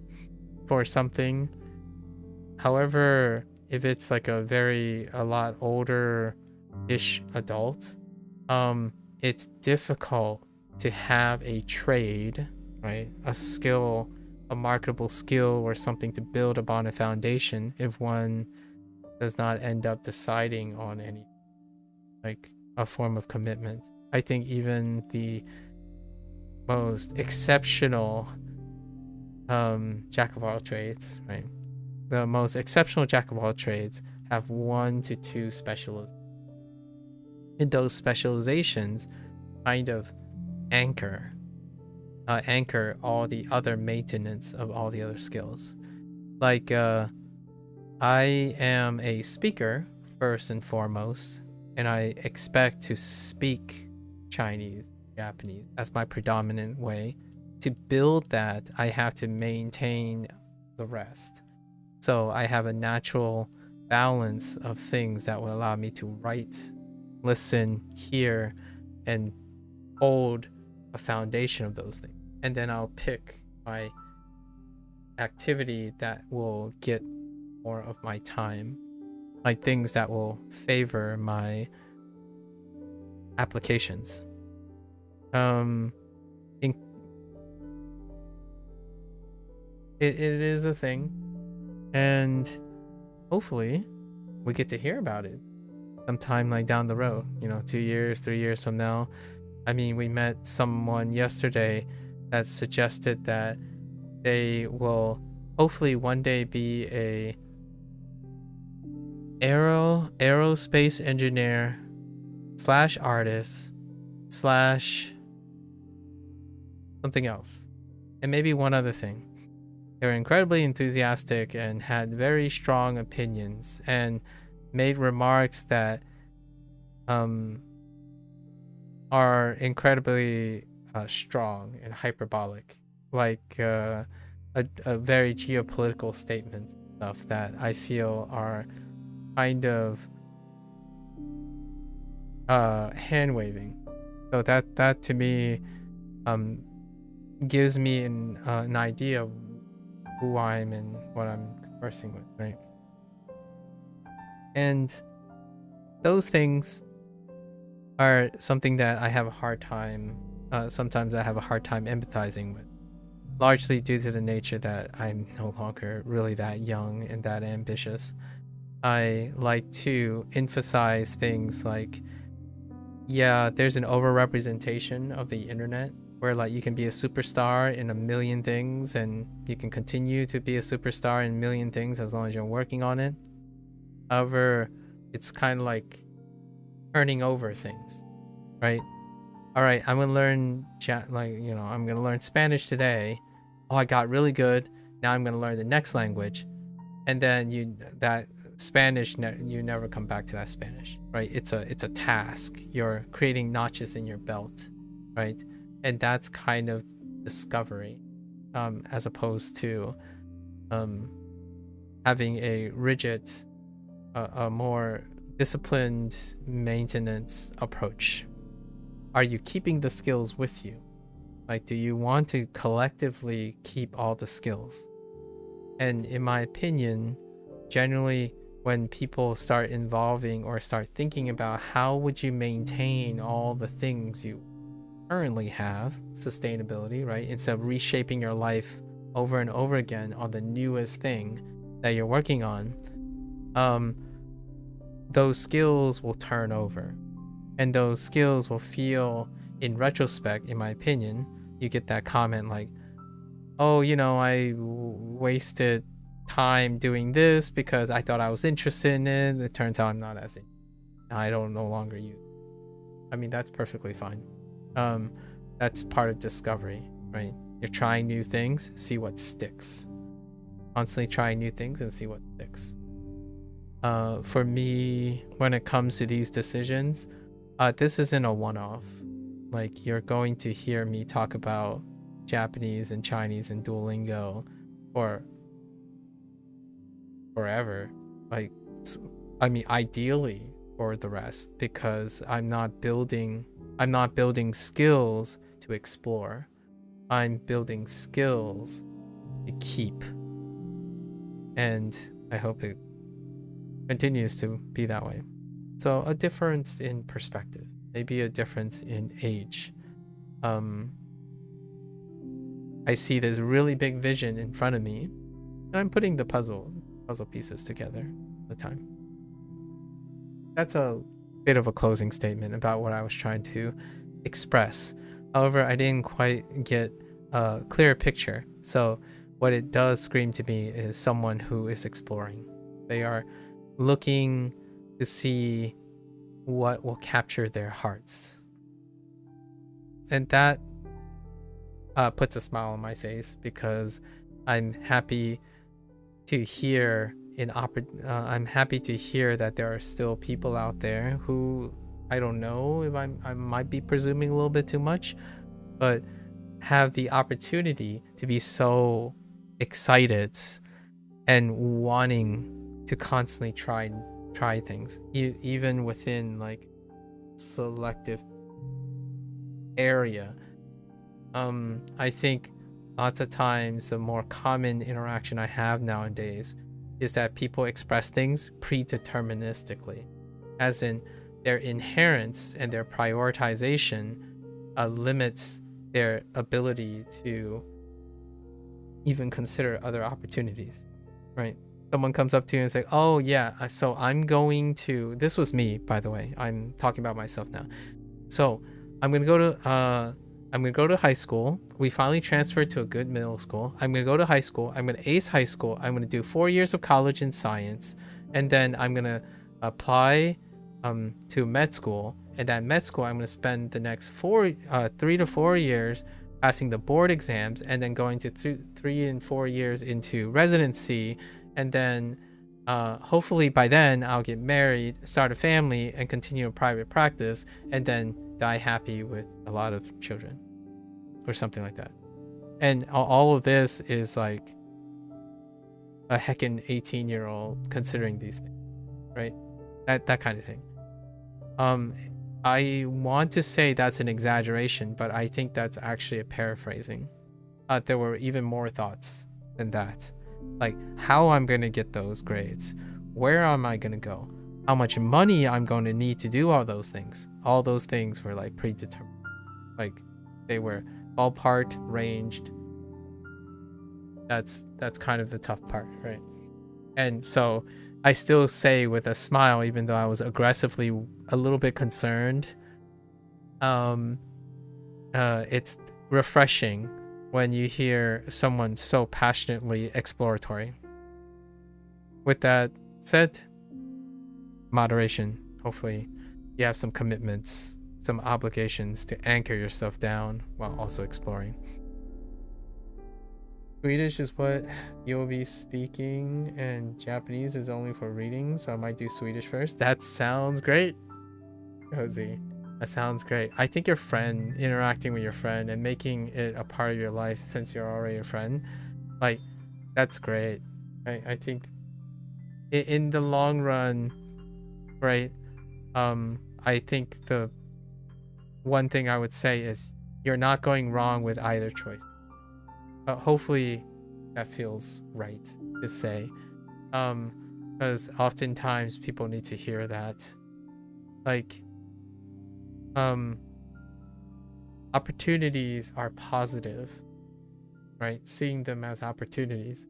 for something. However, if it's like a lot older-ish adult, it's difficult to have a trade, right? A skill, a marketable skill, or something to build upon a foundation if one does not end up deciding on any, like, a form of commitment. I think even the most exceptional jack of all trades, right? The most exceptional jack of all trades have 1 to 2 specialists. And those specializations kind of anchor all the other maintenance of all the other skills. Like, I am a speaker first and foremost, and I expect to speak Chinese, Japanese as my predominant way. To build that, I have to maintain the rest. So I have a natural balance of things that will allow me to write, listen, hear, and hold a foundation of those things. And then I'll pick my activity that will get more of my time, like things that will favor my applications. It is a thing, and hopefully we get to hear about it sometime, like down the road, 2 years, 3 years from now. I mean, we met someone yesterday that suggested that they will hopefully one day be a aerospace engineer / artist / something else, and maybe one other thing. They were incredibly enthusiastic and had very strong opinions and made remarks that are incredibly strong and hyperbolic, like a very geopolitical statement stuff that I feel are kind of hand waving. So that to me gives me an idea of who I'm and what I'm conversing with, right? And those things are something that I have a hard time, sometimes I have a hard time empathizing with, largely due to the nature that I'm no longer really that young and that ambitious. I like to emphasize things like, yeah, there's an overrepresentation of the internet where, like, you can be a superstar in a million things, and you can continue to be a superstar in a million things as long as you're working on it. However, it's kind of like turning over things, right? All right, I'm gonna learn I'm gonna learn Spanish today. Oh, I got really good. Now I'm gonna learn the next language, and then you never come back to that Spanish, right? It's a task. You're creating notches in your belt, right? And that's kind of discovery, as opposed to having a rigid, a more disciplined maintenance approach. Are you keeping the skills with you? Like, do you want to collectively keep all the skills? And in my opinion, generally when people start involving or start thinking about how would you maintain all the things you currently have, sustainability, right? Instead of reshaping your life over and over again on the newest thing that you're working on, those skills will turn over. And those skills will feel, in retrospect, in my opinion, you get that comment like, oh, I wasted time doing this because I thought I was interested in it. It turns out I'm not as interested. I don't no longer use it. I mean, that's perfectly fine. That's part of discovery, right? You're trying new things, see what sticks. Constantly trying new things and see what sticks. For me, when it comes to these decisions, this isn't a one-off. Like, you're going to hear me talk about Japanese and Chinese and Duolingo or forever. Like, I mean, ideally for the rest, because I'm not building skills to explore. I'm building skills to keep. And I hope it continues to be that way. So a difference in perspective, maybe a difference in age. I see this really big vision in front of me, and I'm putting the puzzle pieces together all the time. That's a bit of a closing statement about what I was trying to express. However, I didn't quite get a clear picture. So what it does scream to me is someone who is exploring. They are looking to see what will capture their hearts. And that puts a smile on my face, because I'm happy to hear I'm happy to hear that there are still people out there who, I don't know if I might be presuming a little bit too much, but have the opportunity to be so excited and wanting to constantly try things, even within like selective area. I think lots of times the more common interaction I have nowadays is that people express things predeterministically, as in their inherence and their prioritization limits their ability to even consider other opportunities, right? Someone comes up to you and say, oh yeah, so I'm going to, this was me, by the way, I'm talking about myself now. So I'm gonna go to high school. We finally transferred to a good middle school. I'm gonna go to high school. I'm gonna ace high school. I'm gonna do 4 years of college in science, and then I'm gonna apply to med school. And at med school, I'm gonna spend the next 3 to 4 years passing the board exams, and then going to 3 and 4 years into residency, and then hopefully by then I'll get married, start a family, and continue a private practice, and then die happy with a lot of children or something like that. And all of this is like a heckin' 18-year-old considering these things, right? That kind of thing. I want to say that's an exaggeration, but I think that's actually a paraphrasing. There were even more thoughts than that. Like how I'm going to get those grades, where am I going to go, how much money I'm going to need to do all those things. All those things were like predetermined. Like they were ballpark ranged. That's kind of the tough part, right? And so I still say with a smile, even though I was aggressively a little bit concerned, it's refreshing when you hear someone so passionately exploratory. With that said, moderation. Hopefully you have some commitments, some obligations to anchor yourself down while also exploring. Swedish is what you'll be speaking, and Japanese is only for reading, so I might do Swedish first. That sounds great, Josie. That sounds great. I think your friend, interacting with your friend and making it a part of your life since you're already a friend, like, that's great. I think in the long run, right, I think the one thing I would say is you're not going wrong with either choice. Hopefully that feels right to say, because oftentimes people need to hear that. Like, opportunities are positive, right? Seeing them as opportunities,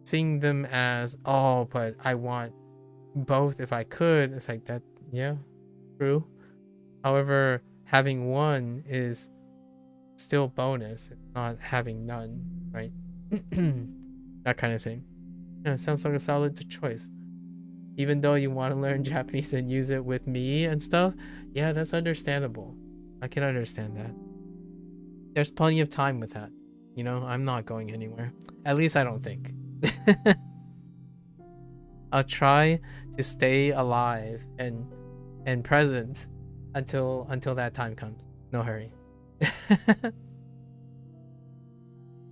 seeing them as, oh, but I want both if I could. It's like that, yeah, true. However, having one is still bonus, not having none, right? That kind of thing. Yeah, it sounds like a solid choice. Even though you want to learn Japanese and use it with me and stuff, yeah, that's understandable. I can understand that. There's plenty of time with that. You know, I'm not going anywhere. At least I don't think. I'll try to stay alive and present until that time comes. No hurry.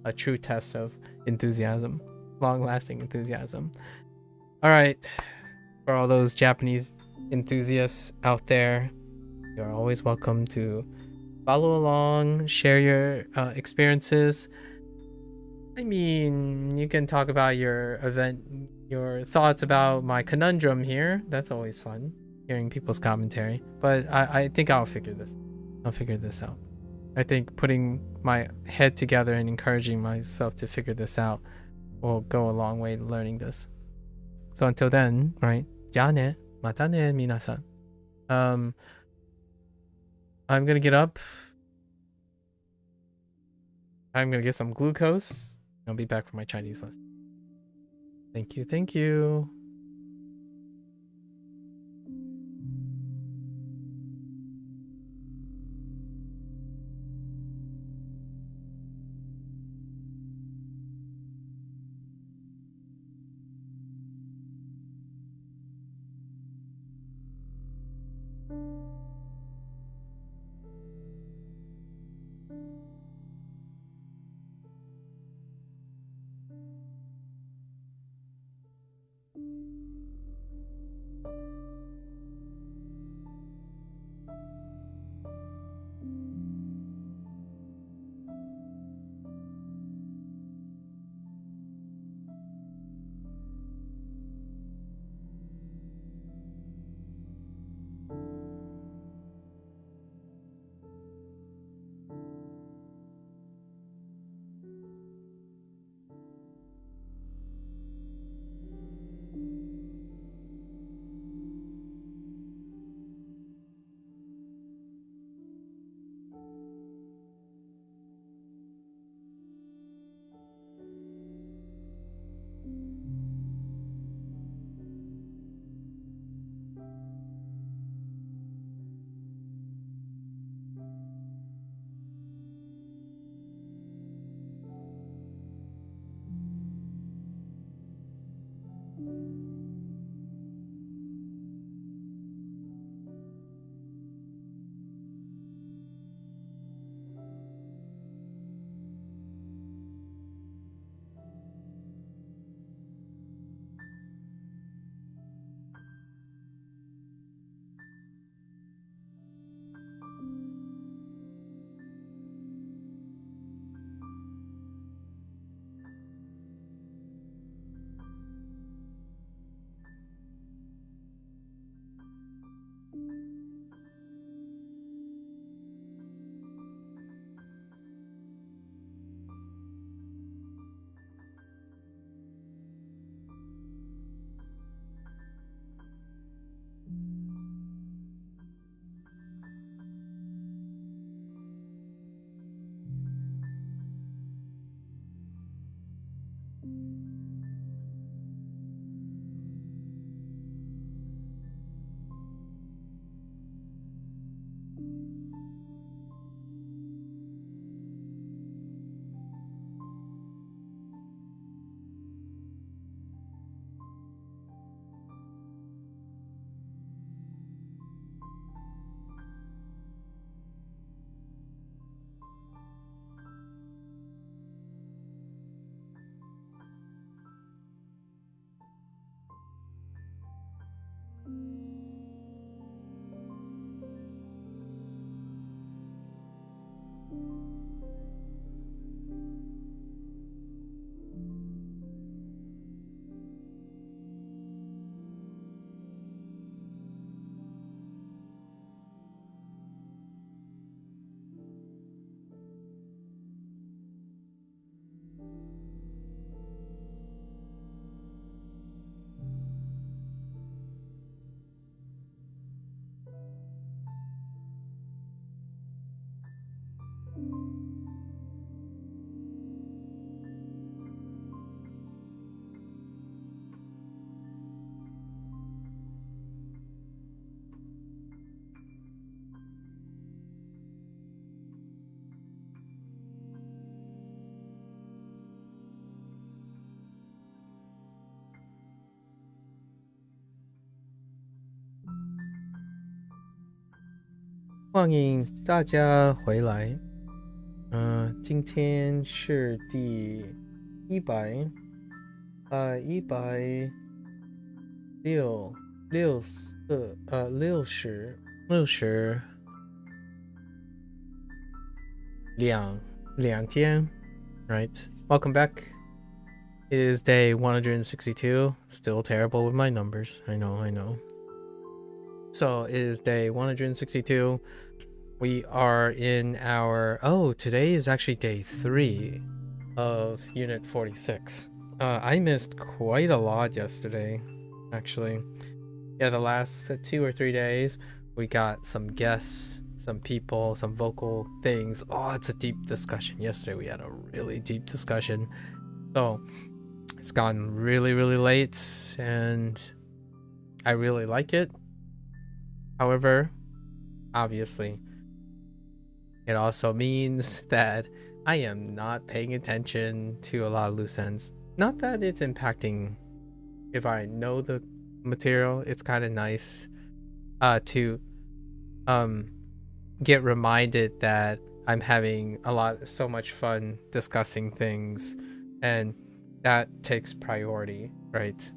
A true test of enthusiasm, long-lasting enthusiasm. All right, for all those Japanese enthusiasts out there, you're always welcome to follow along, share your experiences. I mean, you can talk about your event, your thoughts about my conundrum here. That's always fun, hearing people's commentary. But I think I'll figure this out. I think putting my head together and encouraging myself to figure this out will go a long way to learning this. So until then, right? じゃあね、またね、皆さん. I'm gonna get up. I'm gonna get some glucose. I'll be back for my Chinese lesson. Thank you, thank you. 欢迎大家回来。今天是第100两天, right? Welcome back. It is day 162. Still terrible with my numbers. I know. So it is day 162. We are in our... Oh, today is actually day 3 of Unit 46. I missed quite a lot yesterday, actually. Yeah, the last 2 or 3 days, we got some guests, some people, some vocal things. Oh, it's a deep discussion. Yesterday we had a really deep discussion. So it's gotten really, really late, and I really like it. However, obviously, it also means that I am not paying attention to a lot of loose ends. Not that it's impacting if I know the material. It's kind of nice to get reminded that I'm having so much fun discussing things, and that takes priority, right?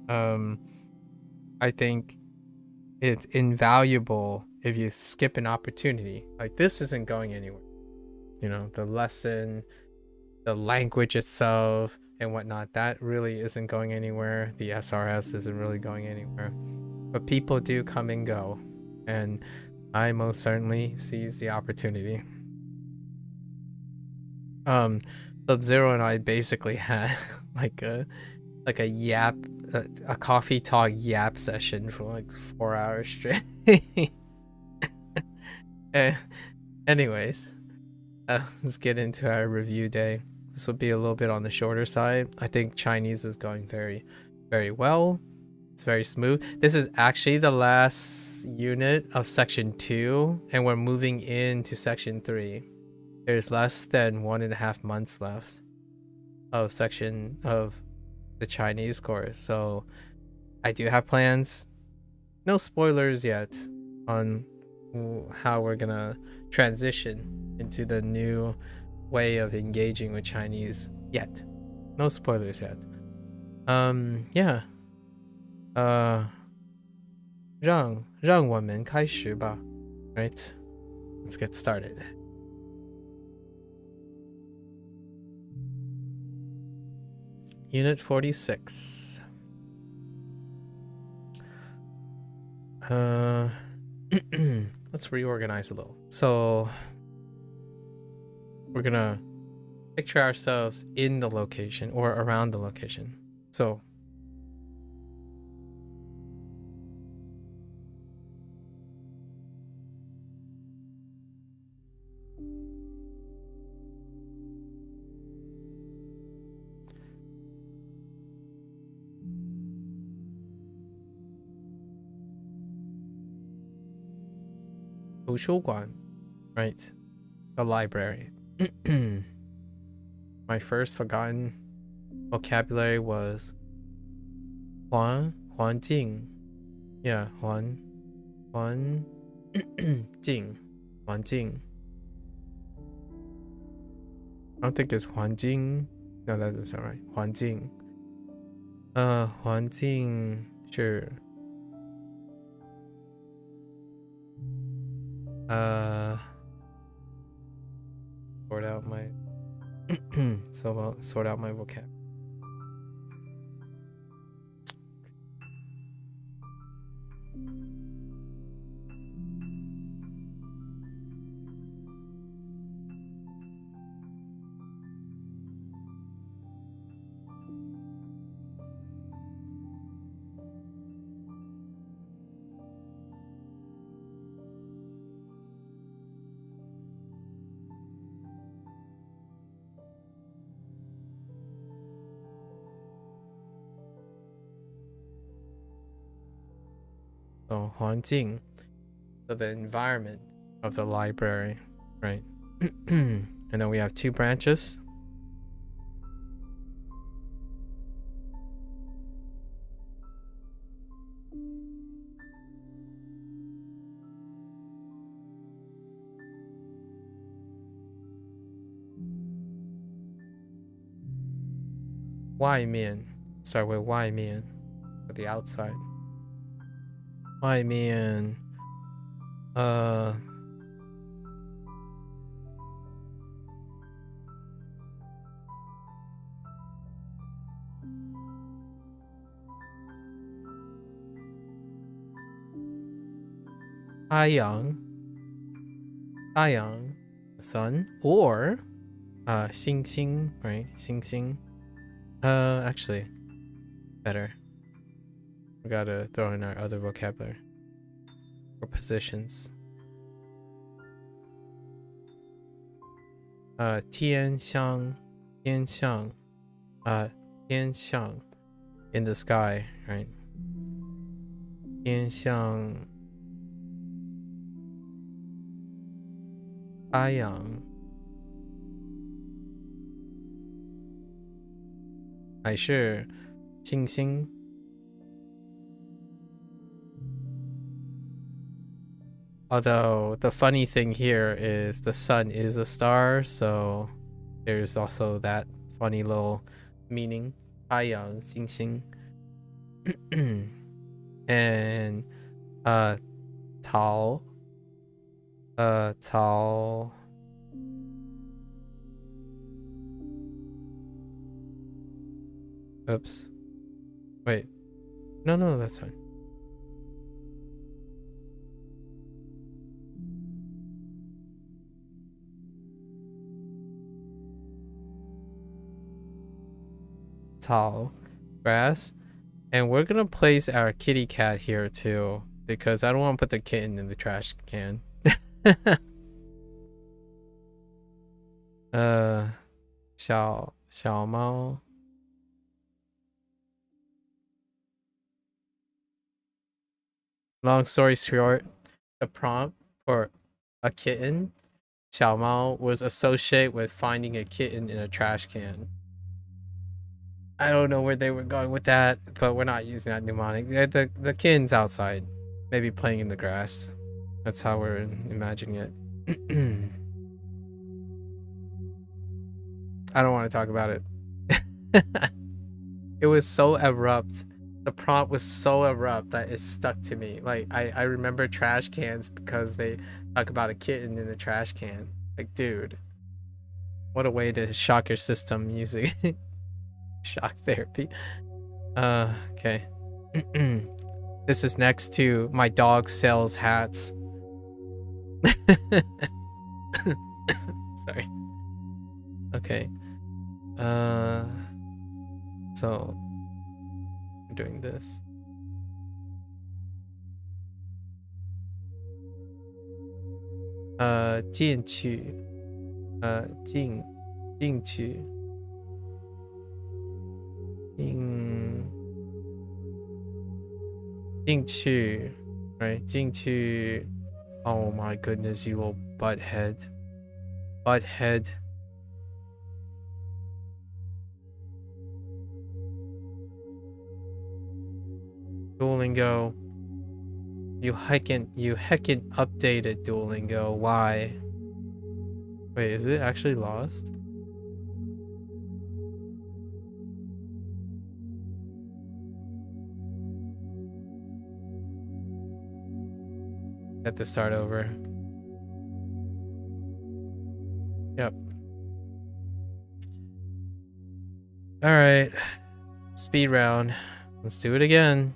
I think it's invaluable if you skip an opportunity. Like, this isn't going anywhere. You know, the lesson, the language itself and whatnot, that really isn't going anywhere. The SRS isn't really going anywhere. But people do come and go, and I most certainly seize the opportunity. Sub-Zero and I basically had like a yap, a coffee talk yap session for like 4 hours straight. Anyways, let's get into our review day. This will be a little bit on the shorter side. I think Chinese is going very, very well. It's very smooth. This is actually the last unit of section 2, and we're moving into section 3. There's less than 1.5 months left of the Chinese course, so I do have plans. No spoilers yet on how we're gonna transition into the new way of engaging with Chinese yet. No spoilers yet. Yeah. 让我们开始吧. Right? Let's get started. Unit 46. Let's reorganize a little. So we're gonna picture ourselves in the location or around the location. So图书馆, right? The library. My first forgotten vocabulary was 环境. Yeah, 环境. I don't think it's 环境. No, that doesn't sound right. 环境. 环境是 sort out my vocab. So 环境, so the environment of the library, right? And then we have 2 branches. 外面 start with 外面 for the outside. 外面 太阳 sun, or 星星 right 星星 actually better, we gotta throw in our other vocabulary for positions. 天象 天象 天象 in the sky, right 天象 太阳 还是星星 although the funny thing here is the sun is a star, so there's also that funny little meaning 太阳星星 and 草 草 oops wait no that's fine. 草 grass, and we're gonna place our kitty cat here too because I don't want to put the kitten in the trash can. 小猫 long story short, the prompt for a kitten 小猫 was associated with finding a kitten in a trash can. I don't know where they were going with that, but we're not using that mnemonic. The kitten's outside, maybe playing in the grass. That's how we're imagining it. I don't want to talk about it. It was so abrupt. The prompt was so abrupt that it stuck to me. Like I remember trash cans because they talk about a kitten in a trash can. Like, dude, what a way to shock your system using shock therapy. Okay. This is next to my dog sells hats. Sorry. Okay. So I'm doing this. Uh, 进去 进去 进去 right 进去 oh my goodness, you little butthead. Duolingo, you heckin' updated Duolingo. Why? Wait, is it actually lost? Have to start over. Yep. All right. Speed round. Let's do it again.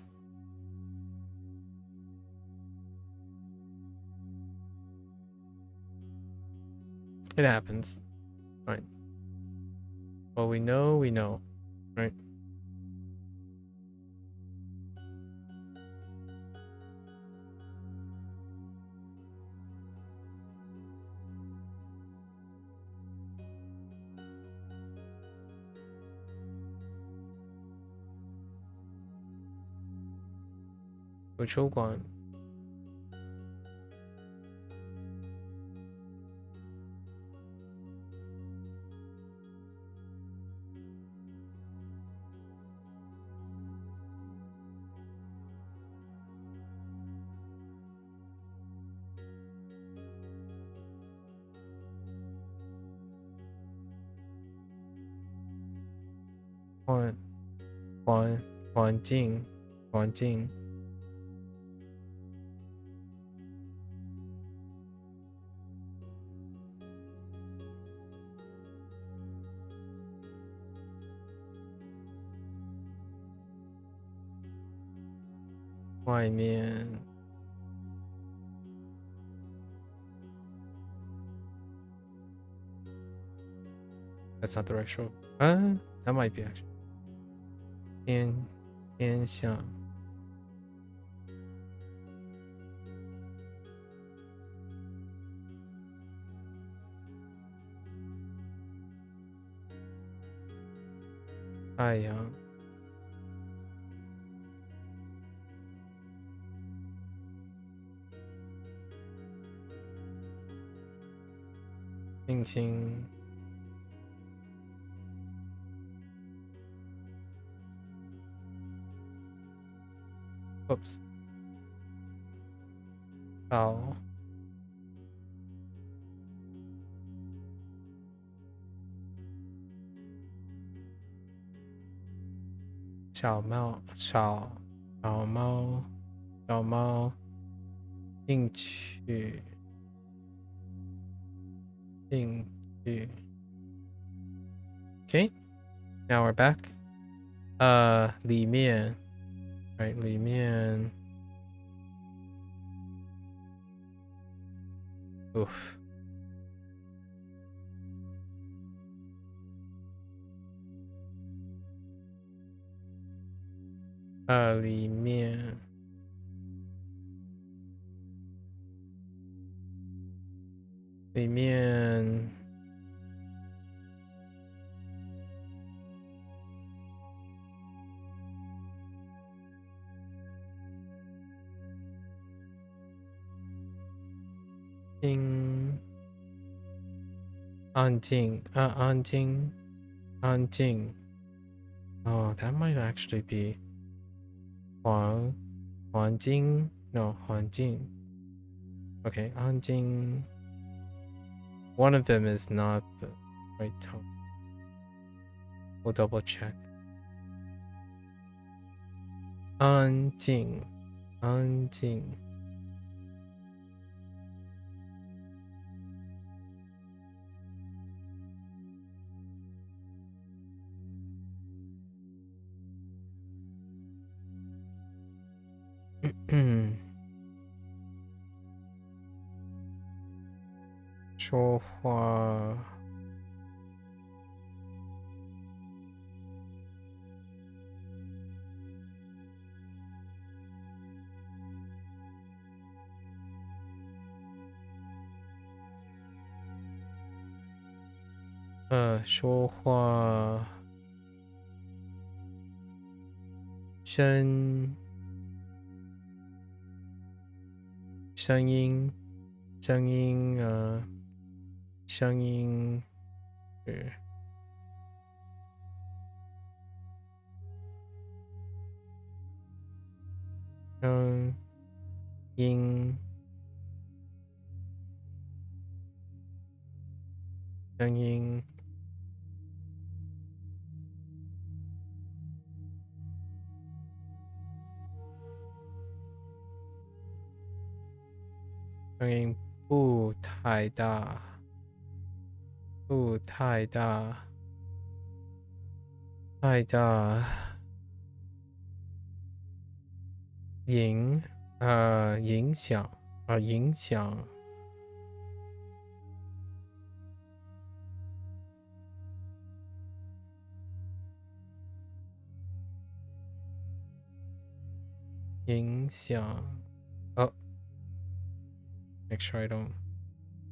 It happens. Fine. Well, we know, right?图书馆环境外面，That's not the right show. That might be actually. 偏向太阳。星星。Oops. 好。小猫进去。Okay, now we're back. 里面 right 里面 oof 里面安静。Oh, that might actually be 环境 no 环境 okay 安静 one of them is not the right tone. We'll double check. 安静说话说话声音不太大影响oh make sure I don't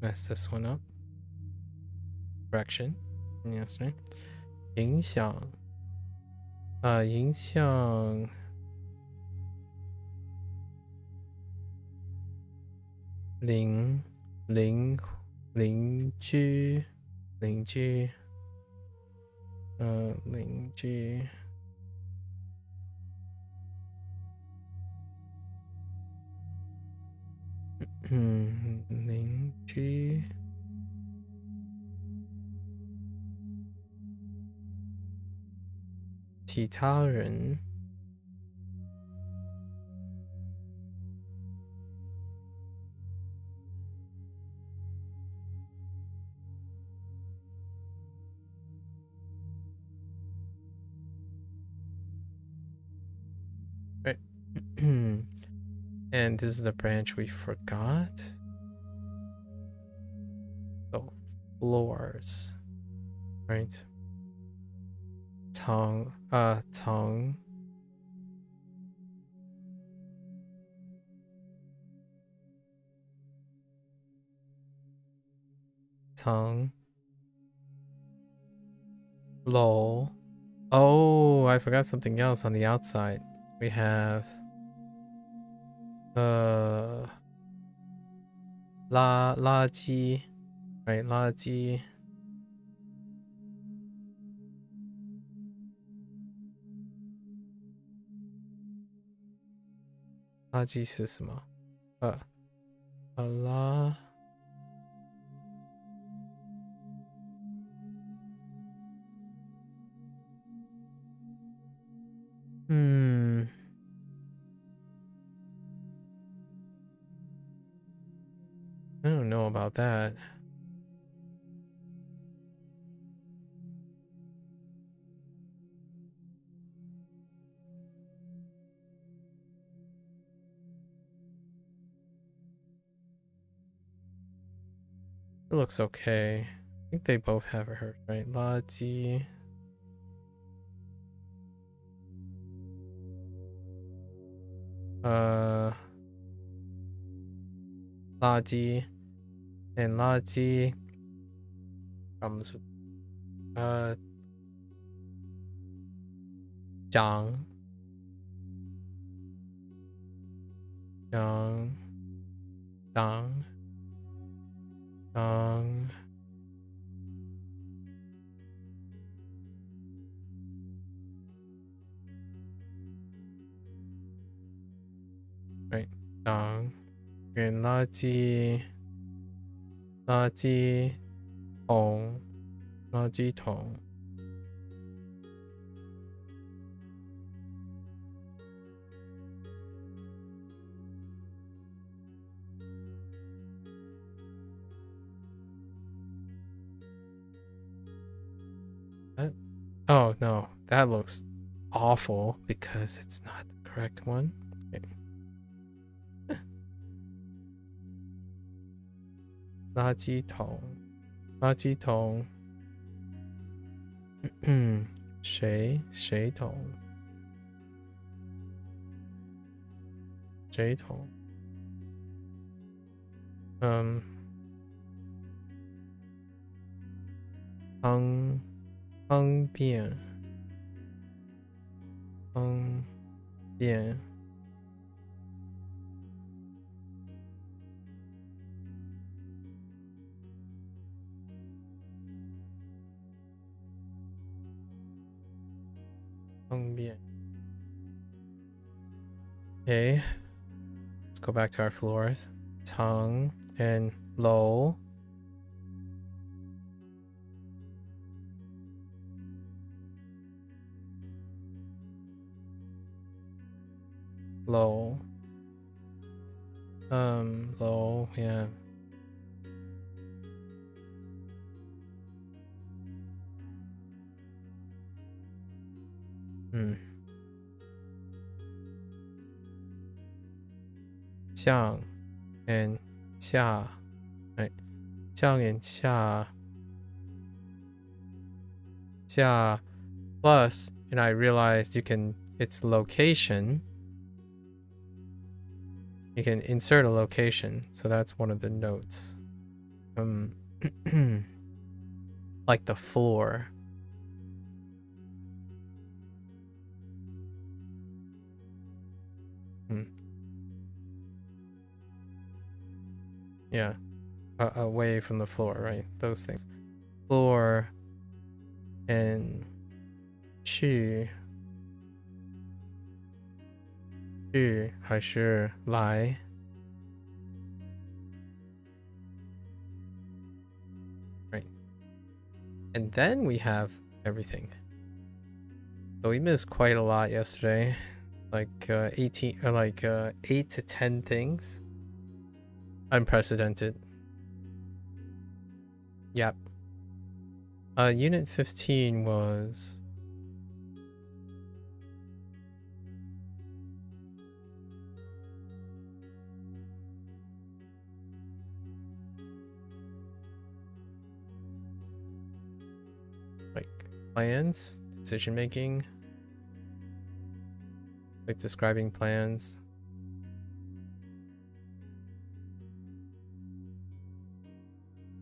mess this one up. Correction. Yes, right. 影响邻居邻居其他人 right. And this is the branch we forgot. So floors, right? Tongue, tongue. Tongue. Lol. Oh, I forgot something else on the outside. We have垃圾, right? 垃圾. "垃圾是什么?垃 I don't know about that. It looks okay. I think they both have a hurt, right? 垃圾. Uh, 垃圾 and 垃圾 comes with 长 right? 长 and 垃圾桶 垃圾桶 Oh no, that looks awful because it's not the correct one. Okay. 垃圾桶 垃圾桶 水桶 水桶 方便 Okay, let's go back to our floors. Tongue and low. Low. Low, yeah. Xiang and xia, right? Xiang and xia. Xia plus, and I realized it's location. You can insert a location, so that's one of the notes. Like the floor. Yeah, away from the floor, right? Those things. Floor and 去还是来 right? And then we have everything. So we missed quite a lot yesterday. Like 18 or like 8 to 10 things. Unprecedented. Yep. Unit 15 was like plans, decision making, like describing plans.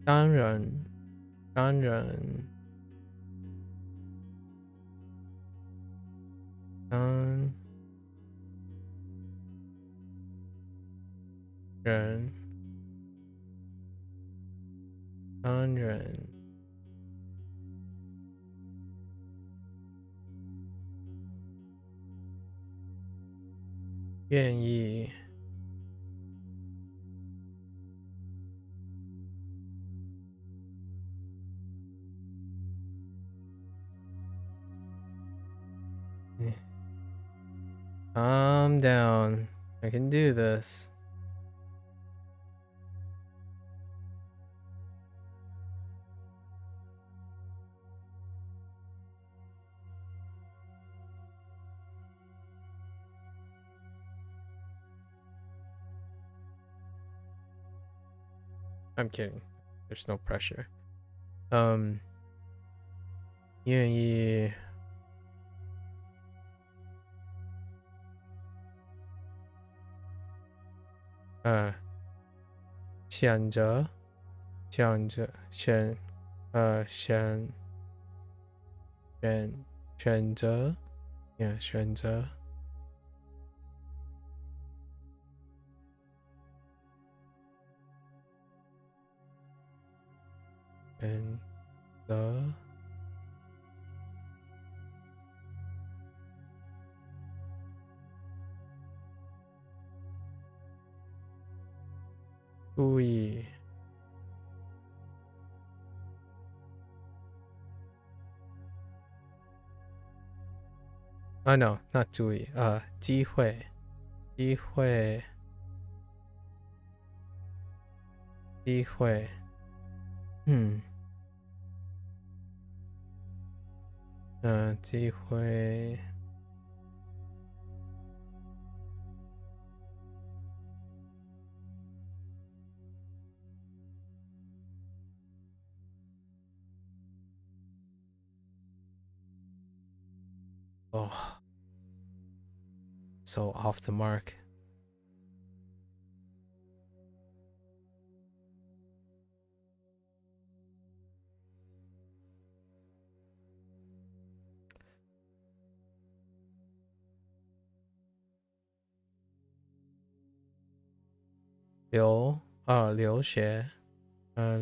Tang ren. 当然，当然愿意。Calm down. I can do this. I'm kidding. There's no pressure. 愿意选择选择选选选选择选择选择注意no, not 注意机会机会机会机会Oh, so off the mark.留学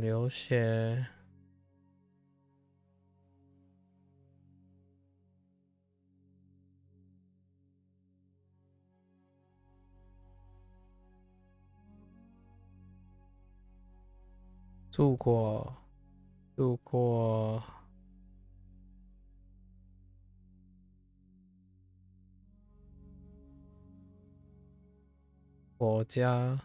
留学住过国家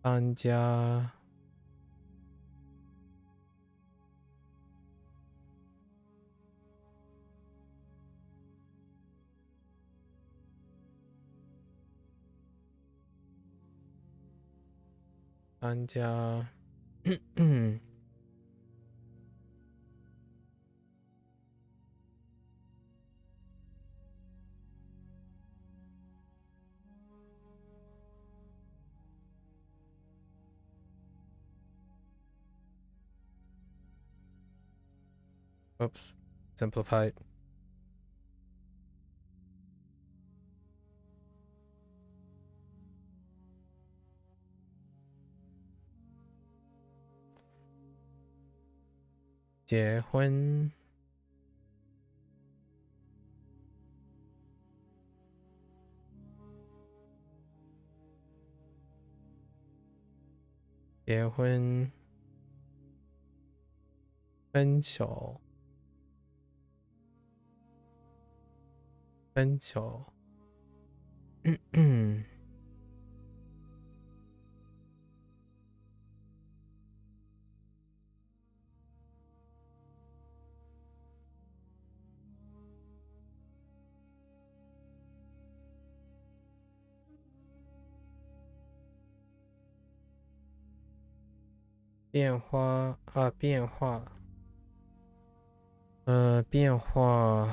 搬家搬家Oops, simplified.结婚结婚分手，分手，变化啊，变化，变化，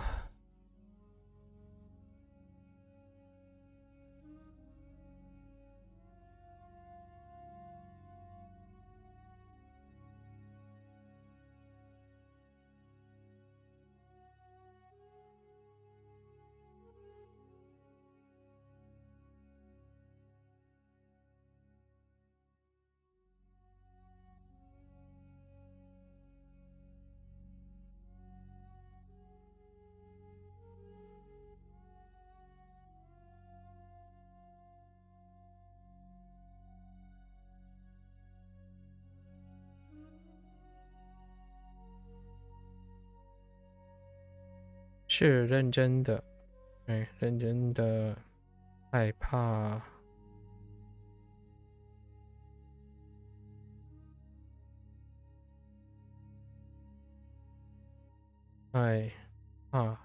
是认真的，认真的，害怕，害怕，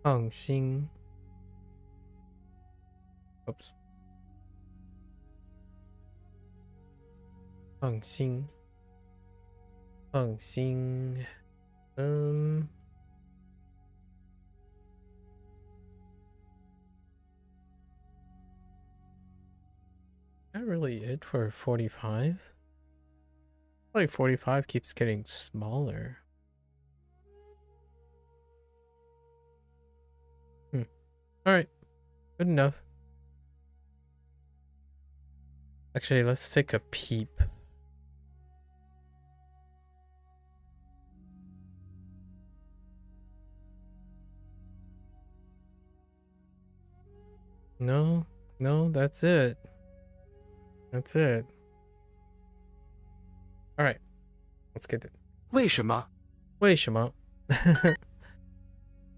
放心。Oops. 放心，放心，Not really it for 45. Like 45 keeps getting smaller. Alright, good enough. Actually, let's take a peep. No, that's it. That's it. Alright, let's get it. 为什么？为什么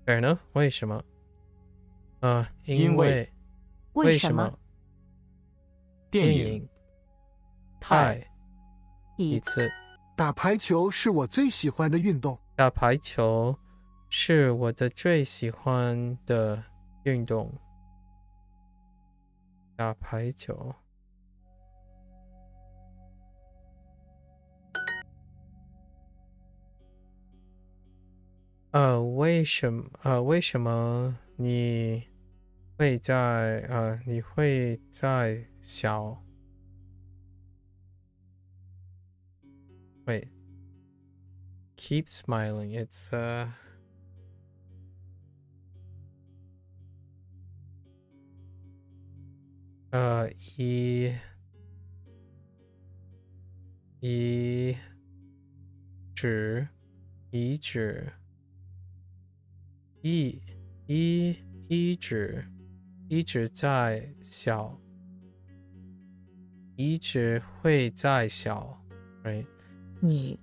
Fair enough. 为什么因为为什么电影太一次打排球是我最喜欢的运动。打排球是我的最喜欢的运动。打排球。为什么你会在小？Wait, keep smiling. It's一直在小，一直会在小 ，right？ 你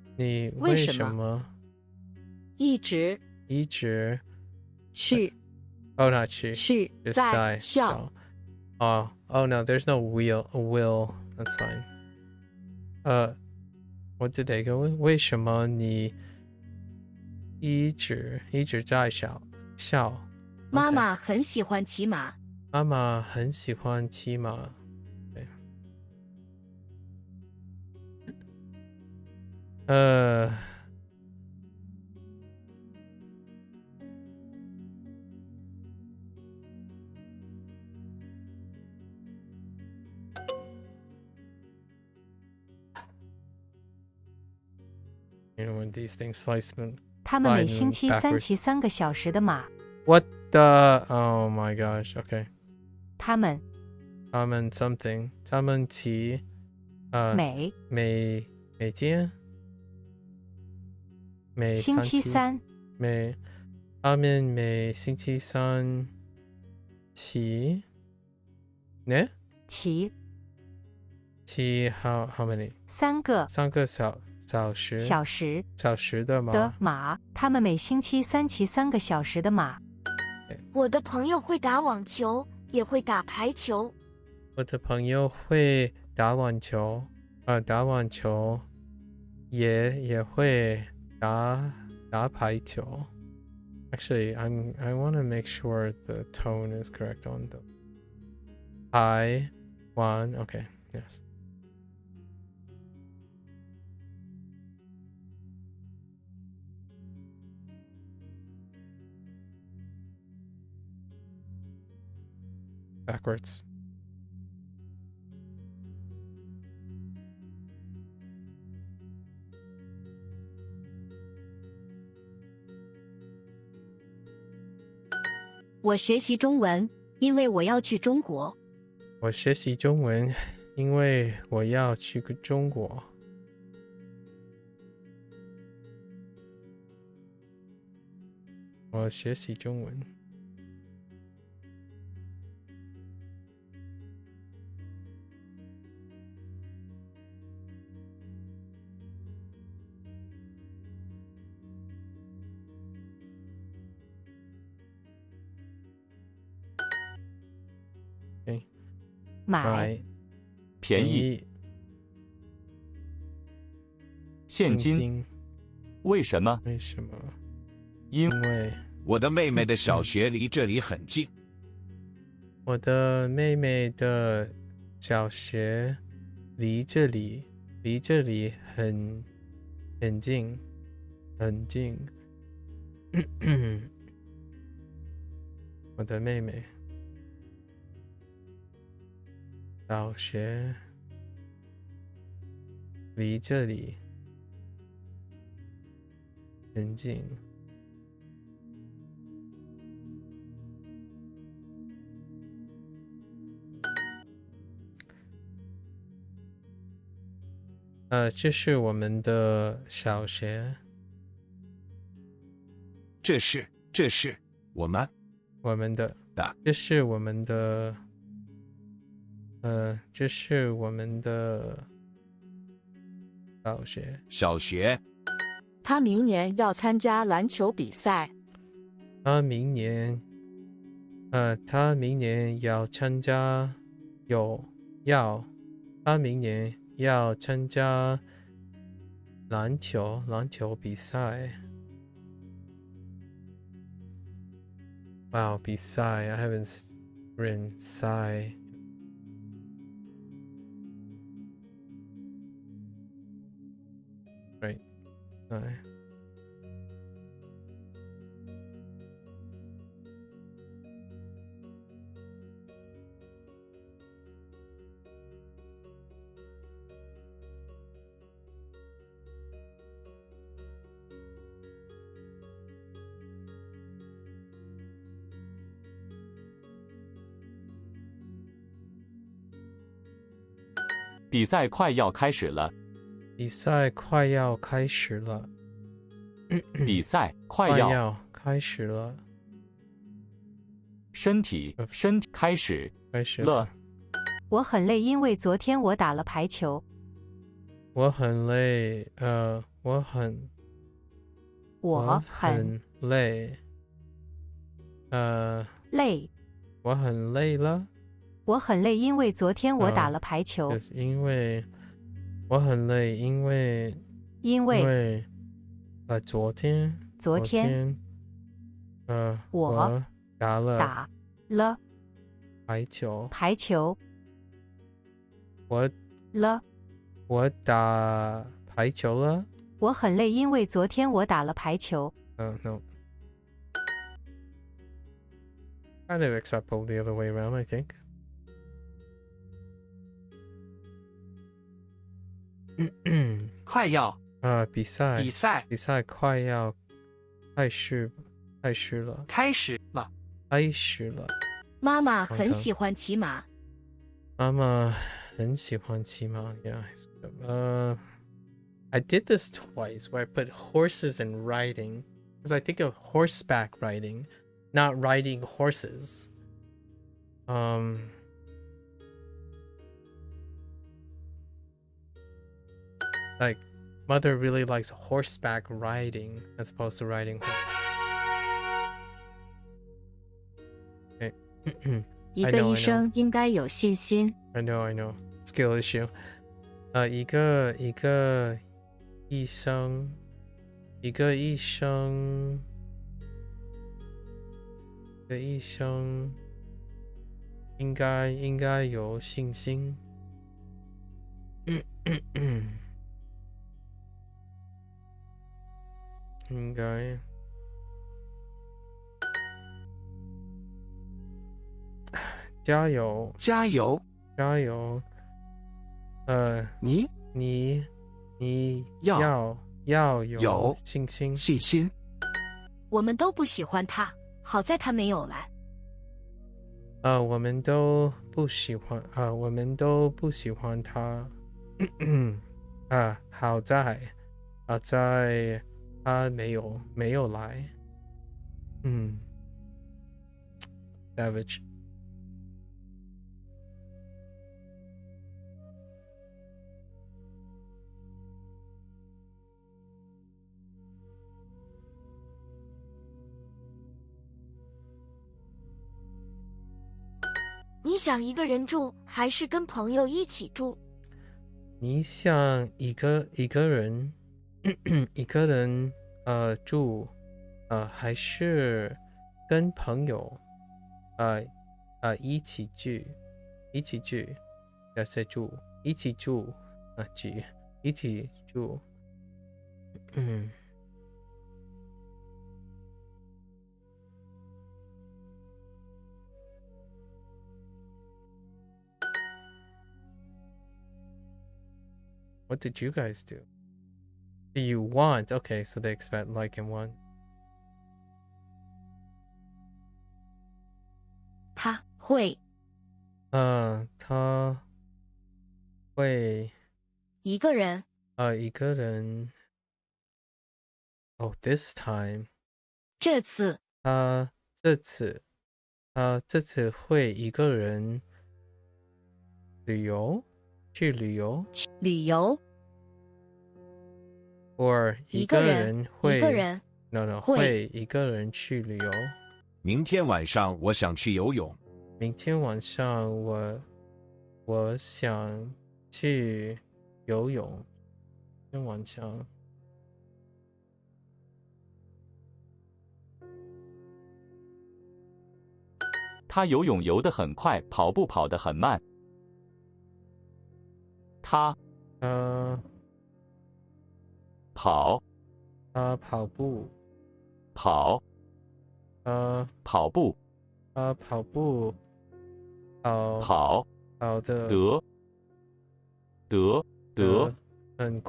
为什么一直是 Oh, not 是是 just 在笑。Oh no, there's no will. That's fine. What did they go with? 为什么你一直在笑？妈妈很喜欢骑马。妈妈很喜欢骑马。对。You know when these things slice them. 他们每星期3骑3个小时的马。What the? Oh my gosh. Okay. 他们 something. 他们骑每星期3他们每星期三骑呢？骑骑 how many？ 3个3个小时的吗？的马，他们每星期三骑3个小时的马。我的朋友会打网球，也会打排球。我的朋友会打网球，也会打排球。Actually, I want to make sure the tone is correct on the I one. Okay, yes. Backwards. "我学习中文，因为我要去中国。我学习中文，因为我要去中国。我学习中文。买便宜。现金。为什么？为什么？因为我的妹妹的小学离这里很近。我的妹妹的小学离这里很近。我的妹妹小学离这里很近。这是我们的小学。这是我们的。这是我们的。这是我们的小学。他明年要参加篮球比赛。他明年要参加篮球比赛。Wow, 比赛 I haven't written 赛。Right. 比赛快要开始了。比赛快要开始了。比赛快要开始了。身体开始了。我很累，因为昨天我打了排球。我很累，我很累，累。我很累了。我很累，因为昨天我打了排球。因为我很累，因为昨天我打了排球。我打排球了。我很累，因为昨天我打了排球。No. Kind of acceptable the other way around, I think. 快要比赛快要开始了。妈妈很喜欢骑马。妈妈很喜欢骑马。Yeah. I did this twice where I put horses and riding Because I think of horseback riding, not riding horses. Like, mother really likes horseback riding as opposed to riding horse. Okay. 一个医生应该有信心。 I know. Skill issue. 一个医生应该有信心。应该加油！你要有信心。我们都不喜欢他，好在他没有来。我们都不喜欢他。好在他没有来。Savage。你想一个人住，还是跟朋友一起住？你想一个人住，还是跟朋友一起住？要是住一起住。What did you guys do? Do you want? Okay, so they expect like and want. 他会一个人。Oh, this time. 这次会一个人去旅游 or 一个人会 No 会一个人去旅游。明天晚上我想去游泳。明天晚上我想去游泳。明天晚上他游泳游得很快，跑步跑得很慢。他跑步跑得很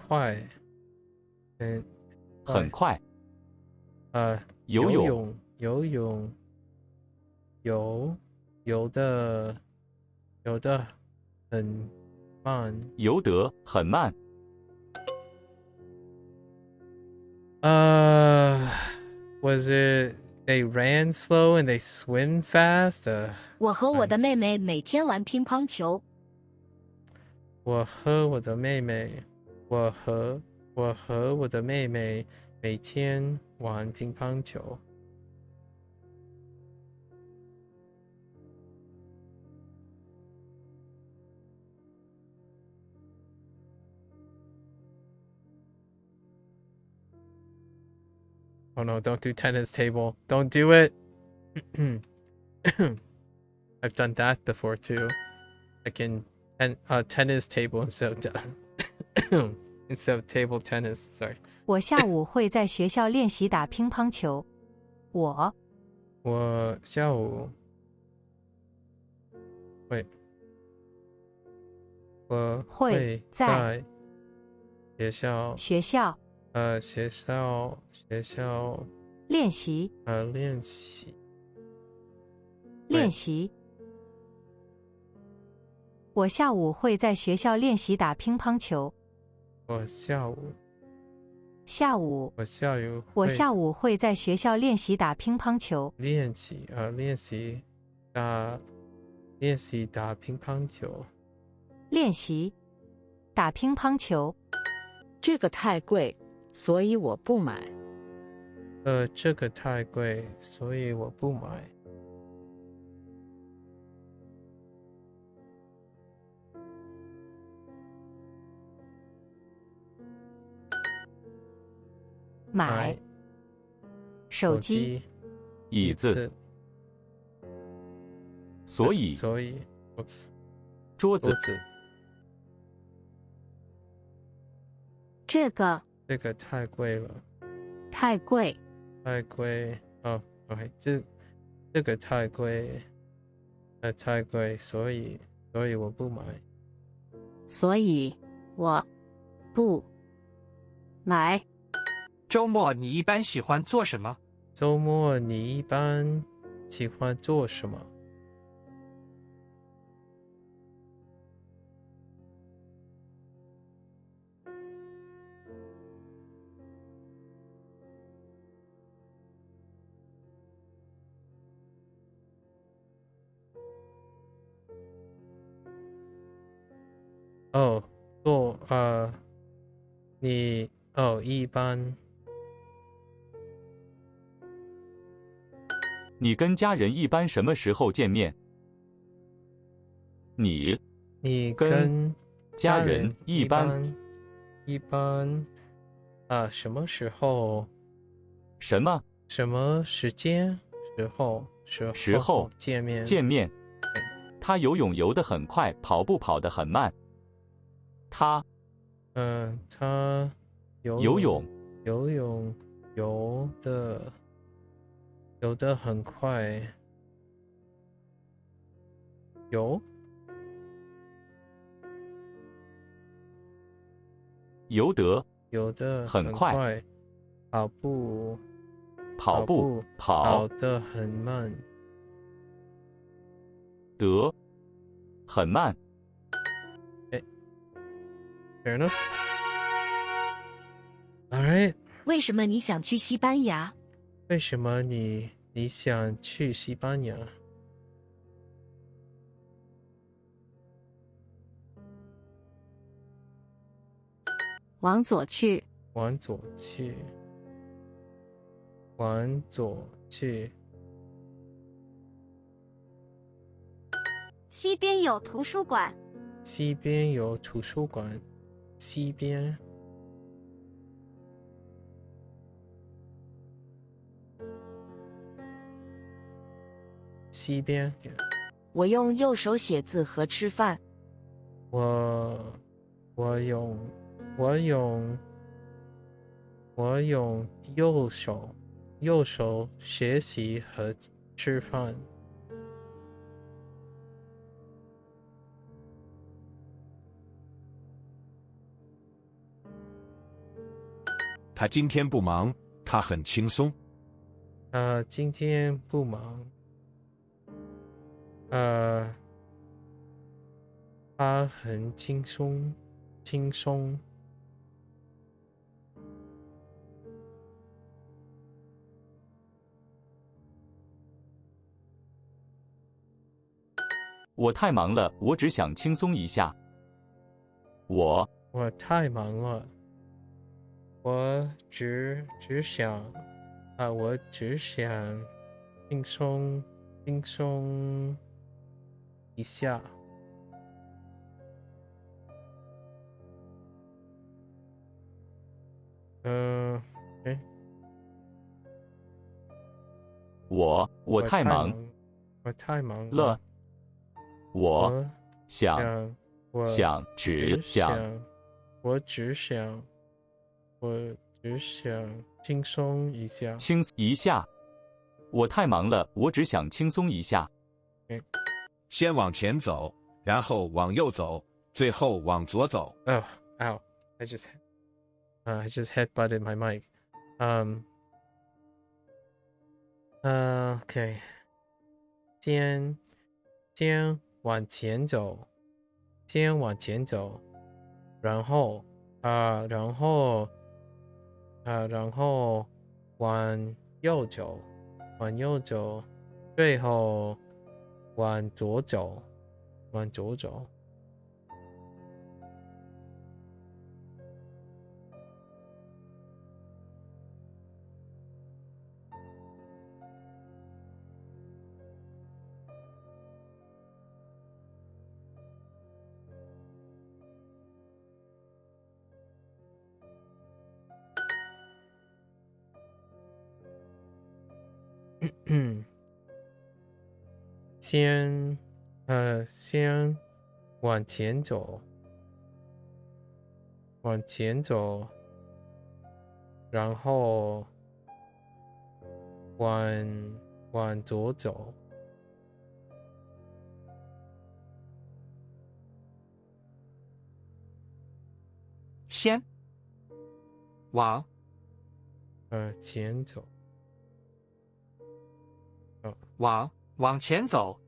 快游泳游得很慢。游得很慢。Was it they ran slow and they swim fast? 我和我的妹妹每天玩乒乓球。我和我的妹妹每天玩乒乓球。Oh no, don't do tennis table. Don't do it. I've done that before too. I can tennis table instead of table tennis. Sorry. 我下午会在学校练习打乒乓球。我下午会在学校练习我下午会在学校练习打乒乓球。下午，我下午会在学校练习打乒乓球。练习打乒乓球。练习打乒乓球。这个太贵，所以我不买。这个太贵，所以我不买。买手机、椅子，所以桌子。这个太贵了。太贵。哦 ，OK， 这个太贵，太贵，所以我不买。所以我不买。周末你一般喜欢做什么？周末你一般喜欢做什么？一般。你跟家人一般什么时候见面？你跟家人一般什么时候？什么时间？时候见面。他游泳游得很快，跑步跑得很慢。他游泳游得很快。游得很快。跑步跑得很慢。得很慢。Fair enough. All right. 为什么你想去西班牙？为什么你想去西班牙？往左去。西边有图书馆。西边。我用右手写字和吃饭。我用右手学习和吃饭。他今天不忙，他很轻松。今天不忙。他很轻松。我太忙了，我只想轻松一下。我太忙了，我只想轻松一下。我太忙了，我只想轻松一下。我太忙了，我只想轻松一下。先往前走，然后往右走，最后往左走。Oh, ow! I just headbutted my mic. Okay. 先往前走，然后然后往右走，往右走，最后往左走，往左走。先往前走，往前走，然后往左走。先往前走。往前走，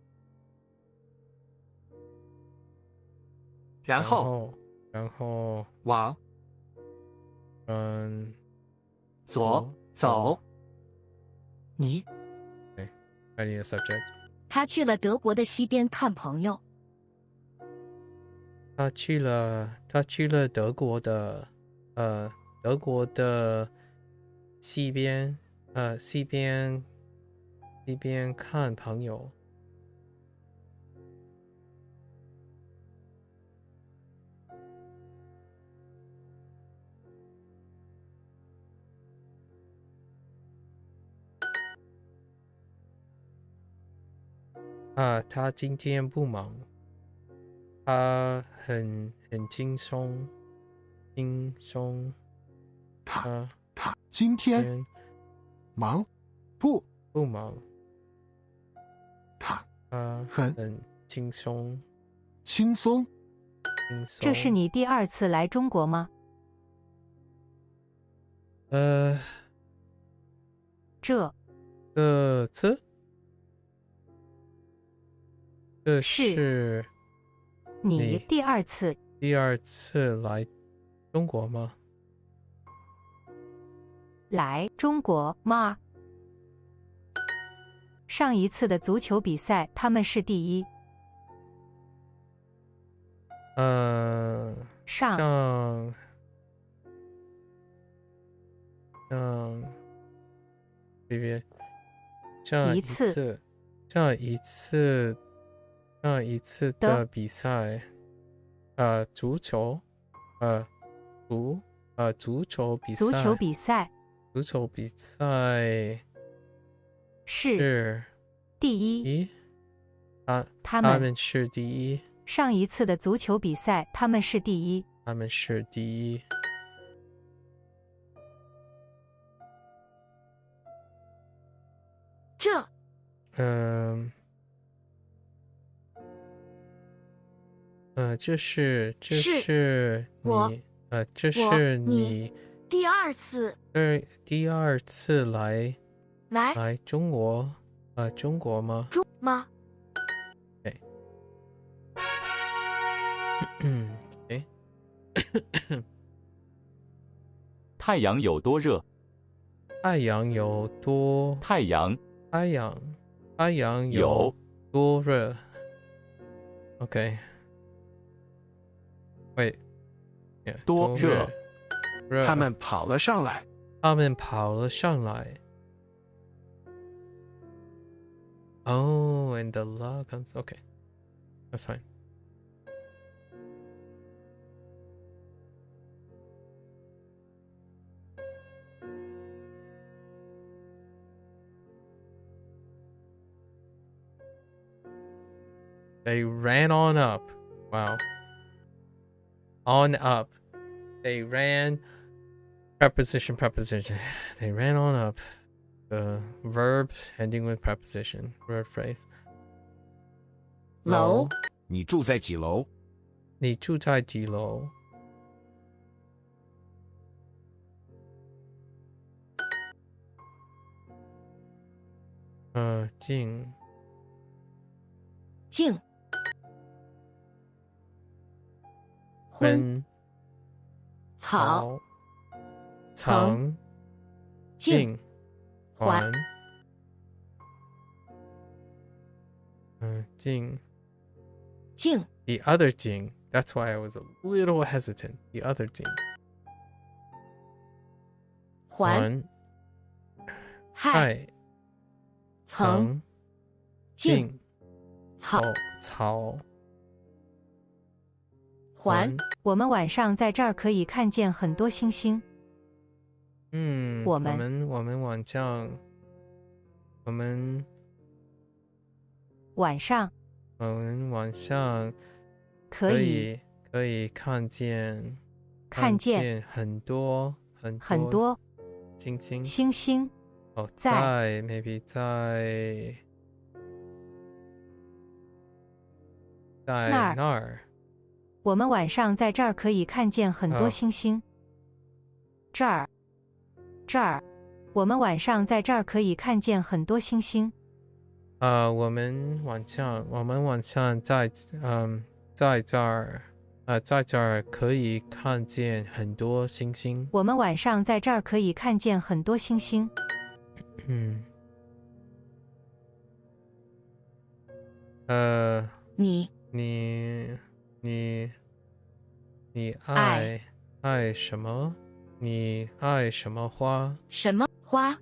然后往左走。你 I need a subject. 他去了德国的西边看朋友。他去了德国的西边看朋友。他今天不忙，他很轻松。他今天忙不忙？他很轻松。这是你第2次来中国吗？这是你第2次来中国吗？来中国吗？上一次的足球比赛他们是第1。上一次的比赛，足球比赛是第1。他们是第1。上一次的足球比赛他们是第1。他们是第1。这是你第2次来中国吗？太阳有多热？太阳有多热 ？OK， 喂，多热？他们跑了上来。Oh, and the law comes. Okay, that's fine. They ran on up. Wow. On up. They ran. Preposition. They ran on up. The verb ending with preposition. Verb phrase. 楼。你住在几楼？你住在几楼？静。昏。草。藏。静环环静静 the other 静 that's why I was a little hesitant the other 静环害层静草草环我们晚上在这儿可以看见很多星星。我我们晚上晚上可以看见很多星星星星在 maybe 在那儿我们晚上在这儿可以看见很多星星。这儿，我们晚上在这儿可以看见很多星星。我们晚上在这儿可以看见很多星星。我们晚上在这儿可以看见很多星星。你爱什么？你爱什么花？什么花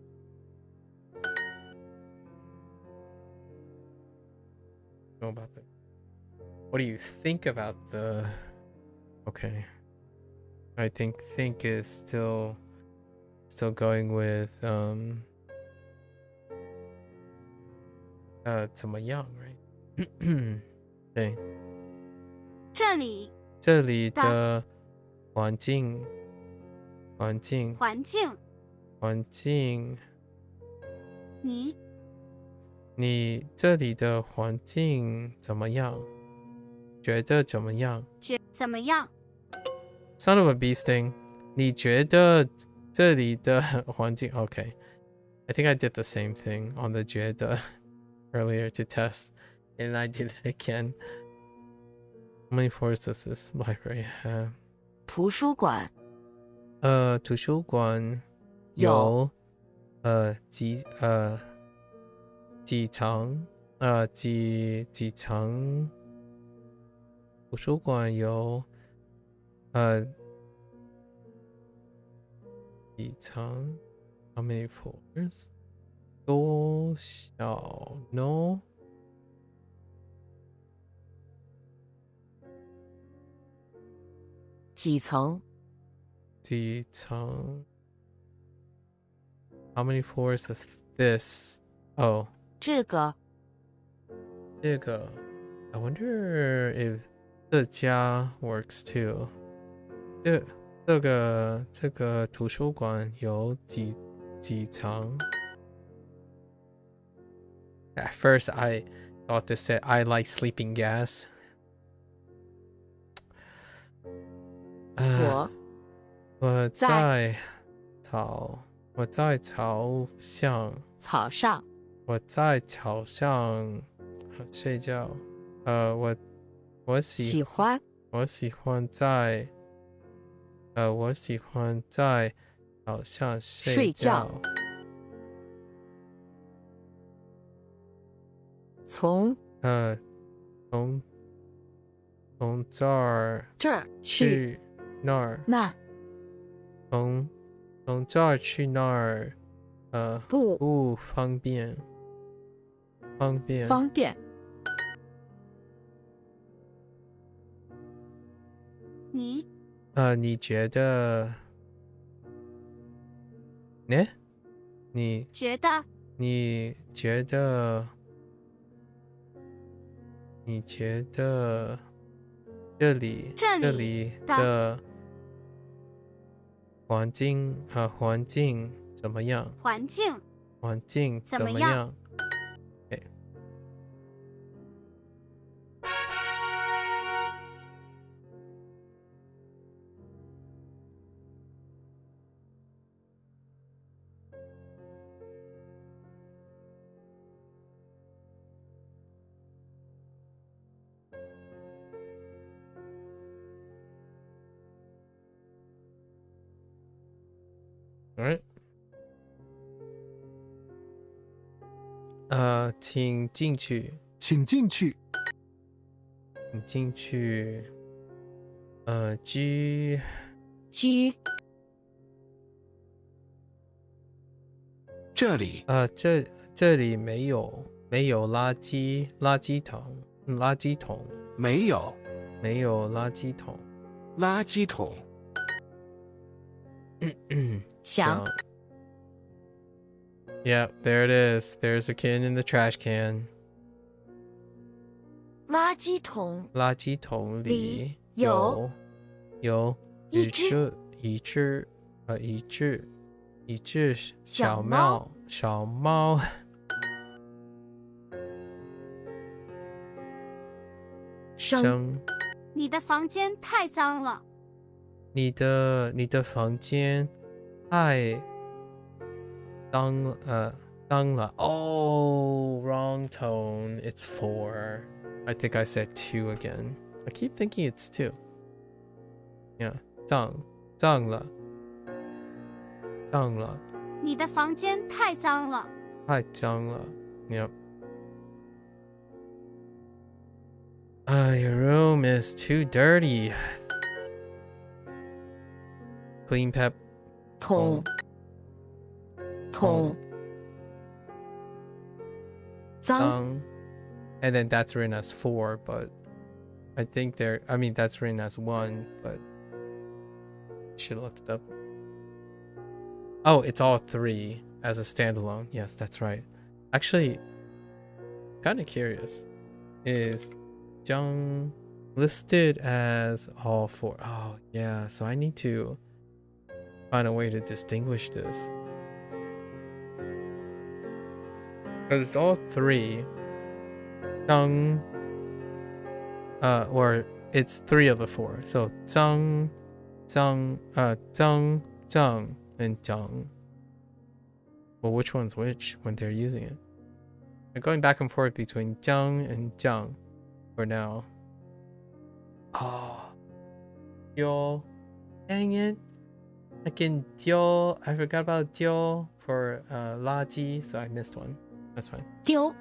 Know about that. What do you think about the? Okay, I think is still going with 怎么样 right? 对，这里的环境你这里的环境怎么样？觉得怎么样？怎么样 Son of a bee sting. 你觉得这里的环境 Okay. I think I did the same thing on the 觉得 earlier to test, and I did it again. How many floors does this library have? 图书馆图书馆有几层几层？图书馆有几层 ？How many floors？ 多小 ？No。几层 ？How many floors is this? Oh. 这个 I wonder if 这家 works too. 这个图书馆有几层 ？At first, I thought this said I like sleeping gas. 我在草上睡觉。我喜欢在草上睡觉。从这儿去那儿。从这儿去那儿，不方便。你觉得？呢？你觉得这里的环境怎么样？环境怎么样？All right. 请进去，请进去。请进去。居这里这里没有垃圾桶，没有垃圾桶。垃圾桶。想 Yep, there it is. There's a kid in the trash can. 垃圾桶垃圾桶里有一只小猫。生你的房间太脏了。你的房间太脏了。Oh, wrong tone. It's 4. I think I said 2 again. I keep thinking it's 2. Yeah, 脏了。你的房间太脏了。Yep. Your room is too dirty. Clean pep. 桶脏 And then that's written as 4, but I think that's written as 1, but should have looked it up. Oh, it's all 3 as a standalone. Yes, that's right. Actually, kind of curious. Is Jung listed as all 4? Oh, yeah. So I need to find a way to distinguish this. Because it's all 3. Jung, or it's 3 of the 4. So Zhang, and Zhang. Well, which one's which when they're using it? They're going back and forth between Zhang and Zhang for now. Oh, Dio. Dang it. I forgot about Dio for Laji, so I missed one. That's fine. Dio.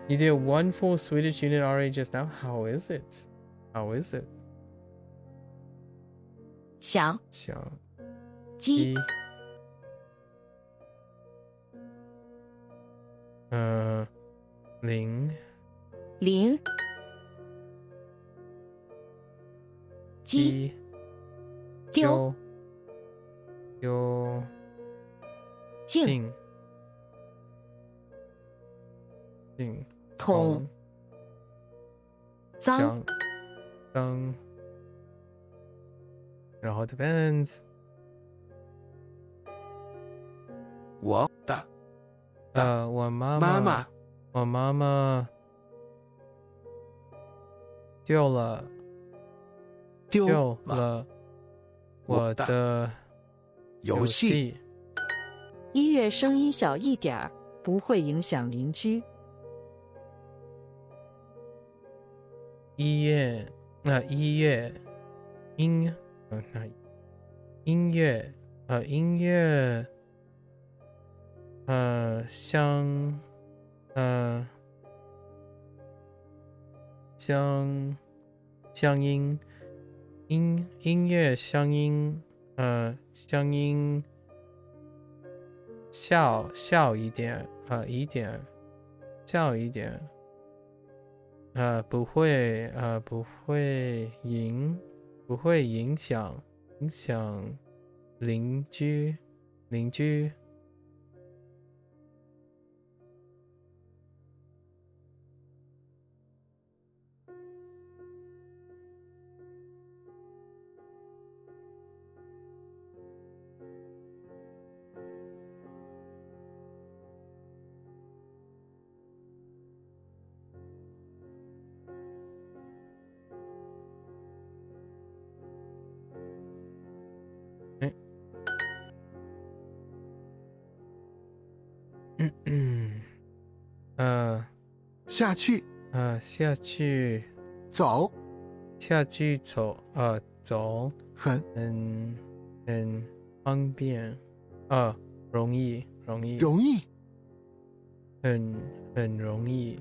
You did 1 full Swedish unit already just now? How is it? 想鸡零鸡丢静桶脏然后 depends. 我妈妈丢了我的游戏。音乐声音小一点儿，不会影响邻居。音乐乡音笑一点不会影响邻居。下去走很方便容易很容易。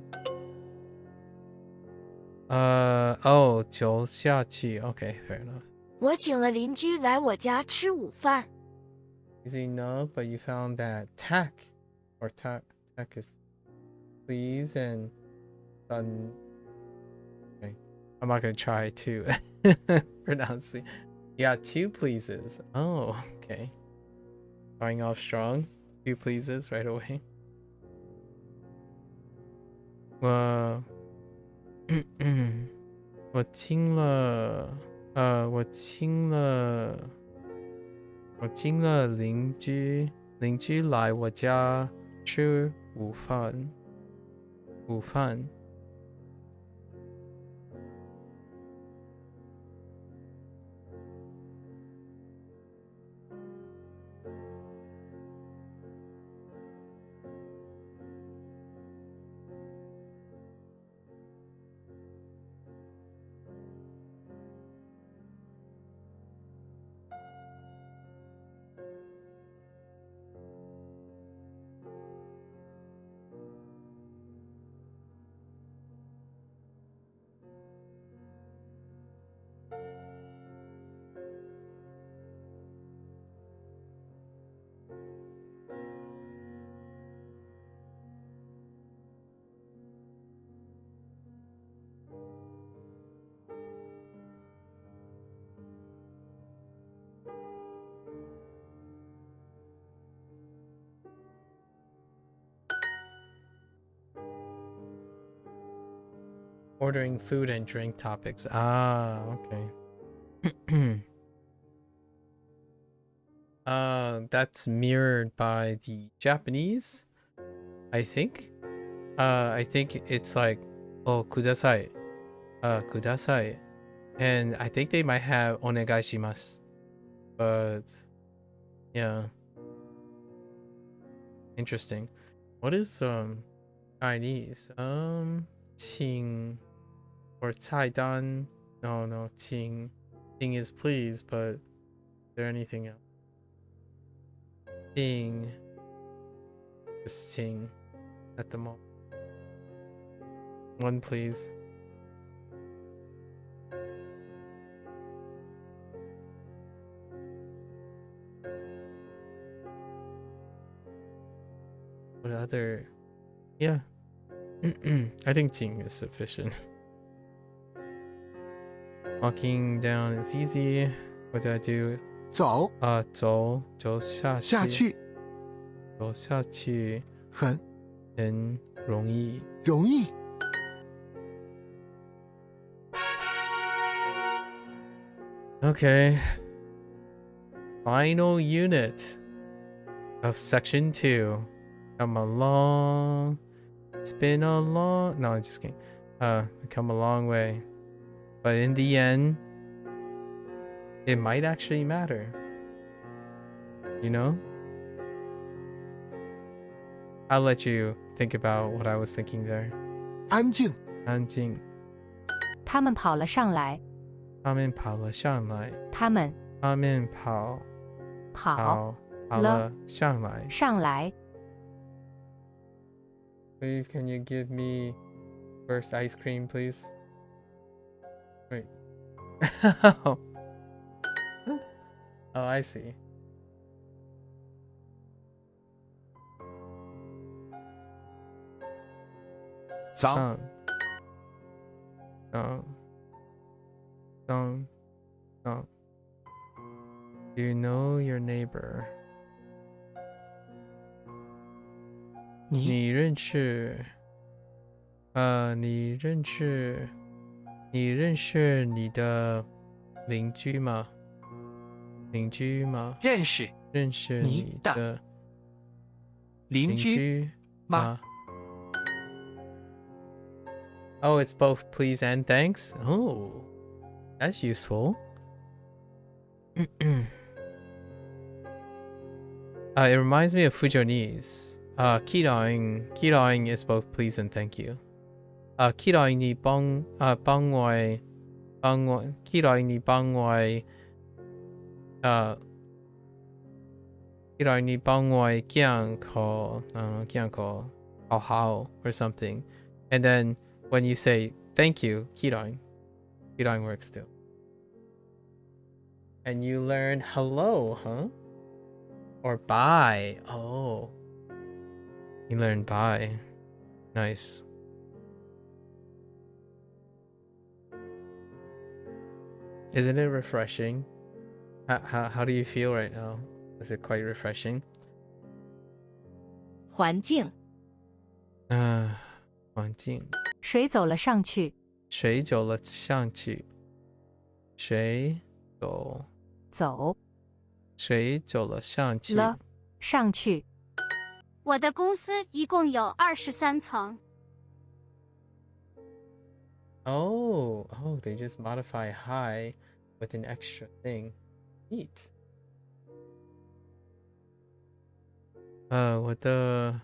哦，酒下去。Okay, fair enough. 我请了邻居来我家吃午饭。 Easy enough, but you found that tack is please and okay. I'm not gonna try to pronounce it. You got 2 pleases. Oh, okay. Starting off strong. 2 pleases right away. 我请了邻居来我家吃午饭。Ordering food and drink topics. Ah, okay. That's mirrored by the Japanese, I think. I think it's like, oh, kudasai. Kudasai. And I think they might have onegai shimasu. But yeah. Interesting. What is Chinese? 请 or 菜单. No, 请 is please, but is there anything else? 请 just 请 at the moment. 1 please. What other? Yeah. I think 请 is sufficient. Walking down is easy. What do I do? 走走下去走下去很容易 Okay. Final unit of section 2. Come along. It's been a long... No, I'm just kidding. Come a long way. But in the end, it might actually matter. You know? I'll let you think about what I was thinking there. 安静安静他们跑了上来。他们跑了上来。他们跑了上来。上来。Please, can you give me first ice cream, please? Wait. Oh, I see. Song. Do you know your neighbor? 你认识你的邻居吗？认识你的邻居吗？ Oh, it's both please and thanks. Oh, that's useful. It reminds me of Fujonese. Kiroing is both please and thank you. Kiroing ni bangwai kiroing ni bangwai kiang ko 好 or something. And then when you say thank you, kirang works too. And you learn hello, huh? Or bye. Oh. You learn bye. Nice. Isn't it refreshing? How do you feel right now? Is it quite refreshing? 环境环境水走了上去，水走了上去水走了上去了上去。我的公司一共有23层。Oh, they just modify high with an extra thing. Neat. 我的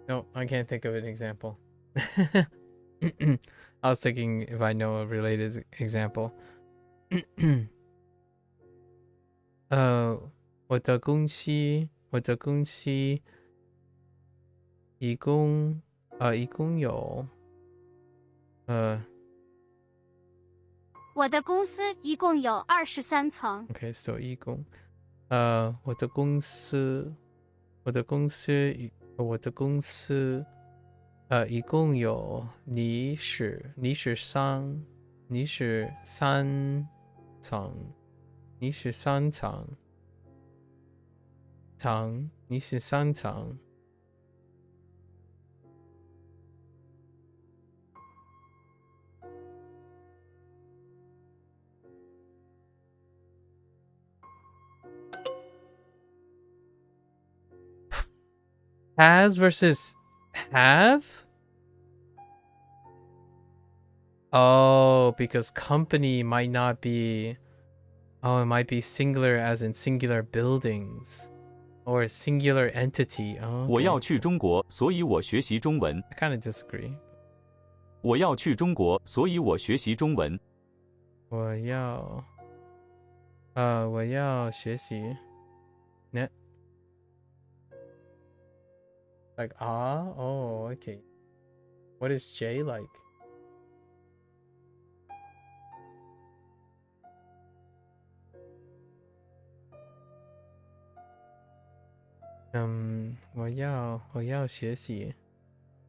No, I can't think of an example. I was thinking if I know a related example. 我的公司一共有我的公司一共有23层。Okay, so 一共我的公司一共有你是三层。Has versus have? Oh, because company might not be... Oh, it might be singular as in singular buildings. Or a singular entity. Oh, okay. 我要去中国，所以我学习中文。 I kind of disagree. 我要去中国，所以我学习中文。我要学习 net like oh okay. What is J like?我要学习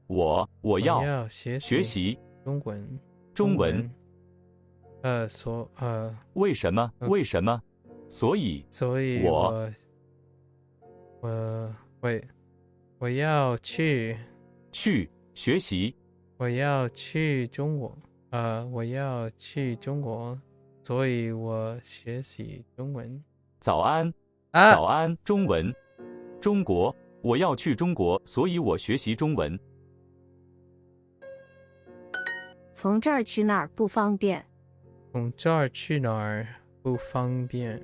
我要学习中文为什么所以我要去学习我要去中国所以我学习中文。早安早安中文中国我要去中国所以我学习中文。从这儿去那儿不方便。从这儿去哪儿不方便。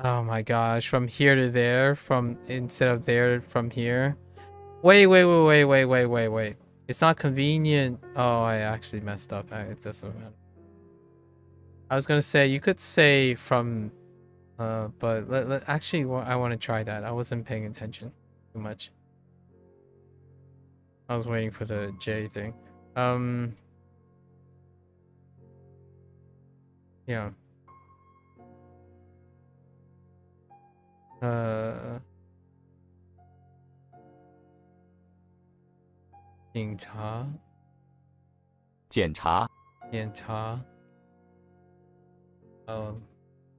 Oh my gosh, from here to there, from instead of there from here. Wait. It's not convenient. Oh, I actually messed up. It doesn't matter. I was gonna say you could say from but actually I want to try that. I wasn't paying attention too much. I was waiting for the J thing. Yeah. 检查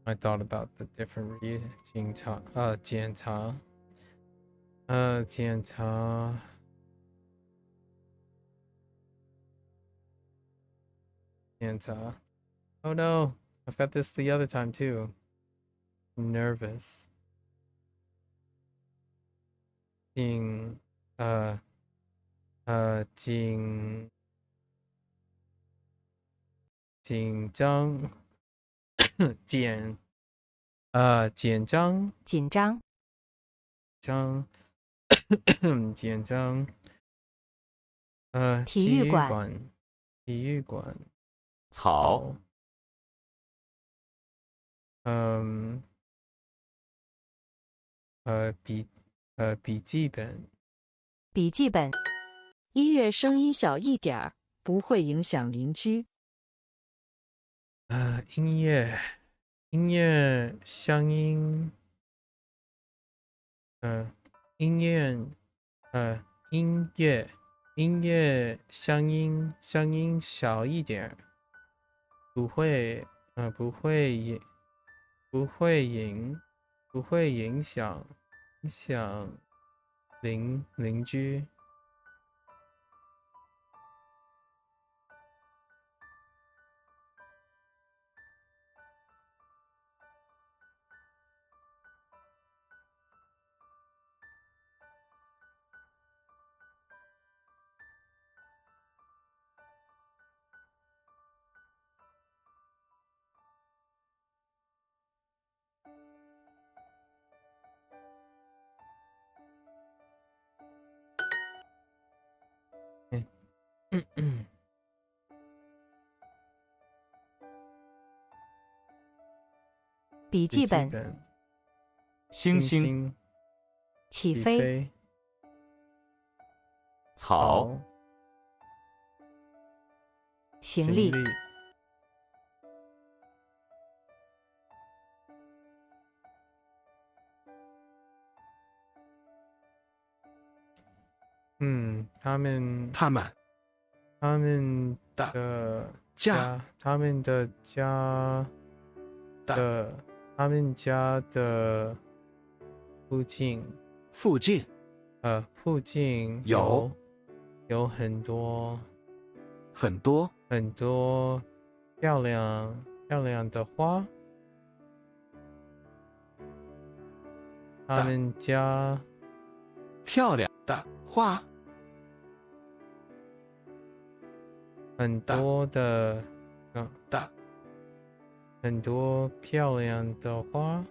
I thought about the different read 检查 And oh no, I've got this the other time too. Nervous. 紧紧张紧张紧张紧张体育馆草笔记本音乐声音小一点儿，不会影响邻居。音乐乡音音乐乡音小一点，不会影响邻居。笔记本星星起飞草行李他们的家他们家的附近有很多漂亮的花。他们家漂亮的花，很多漂亮的花。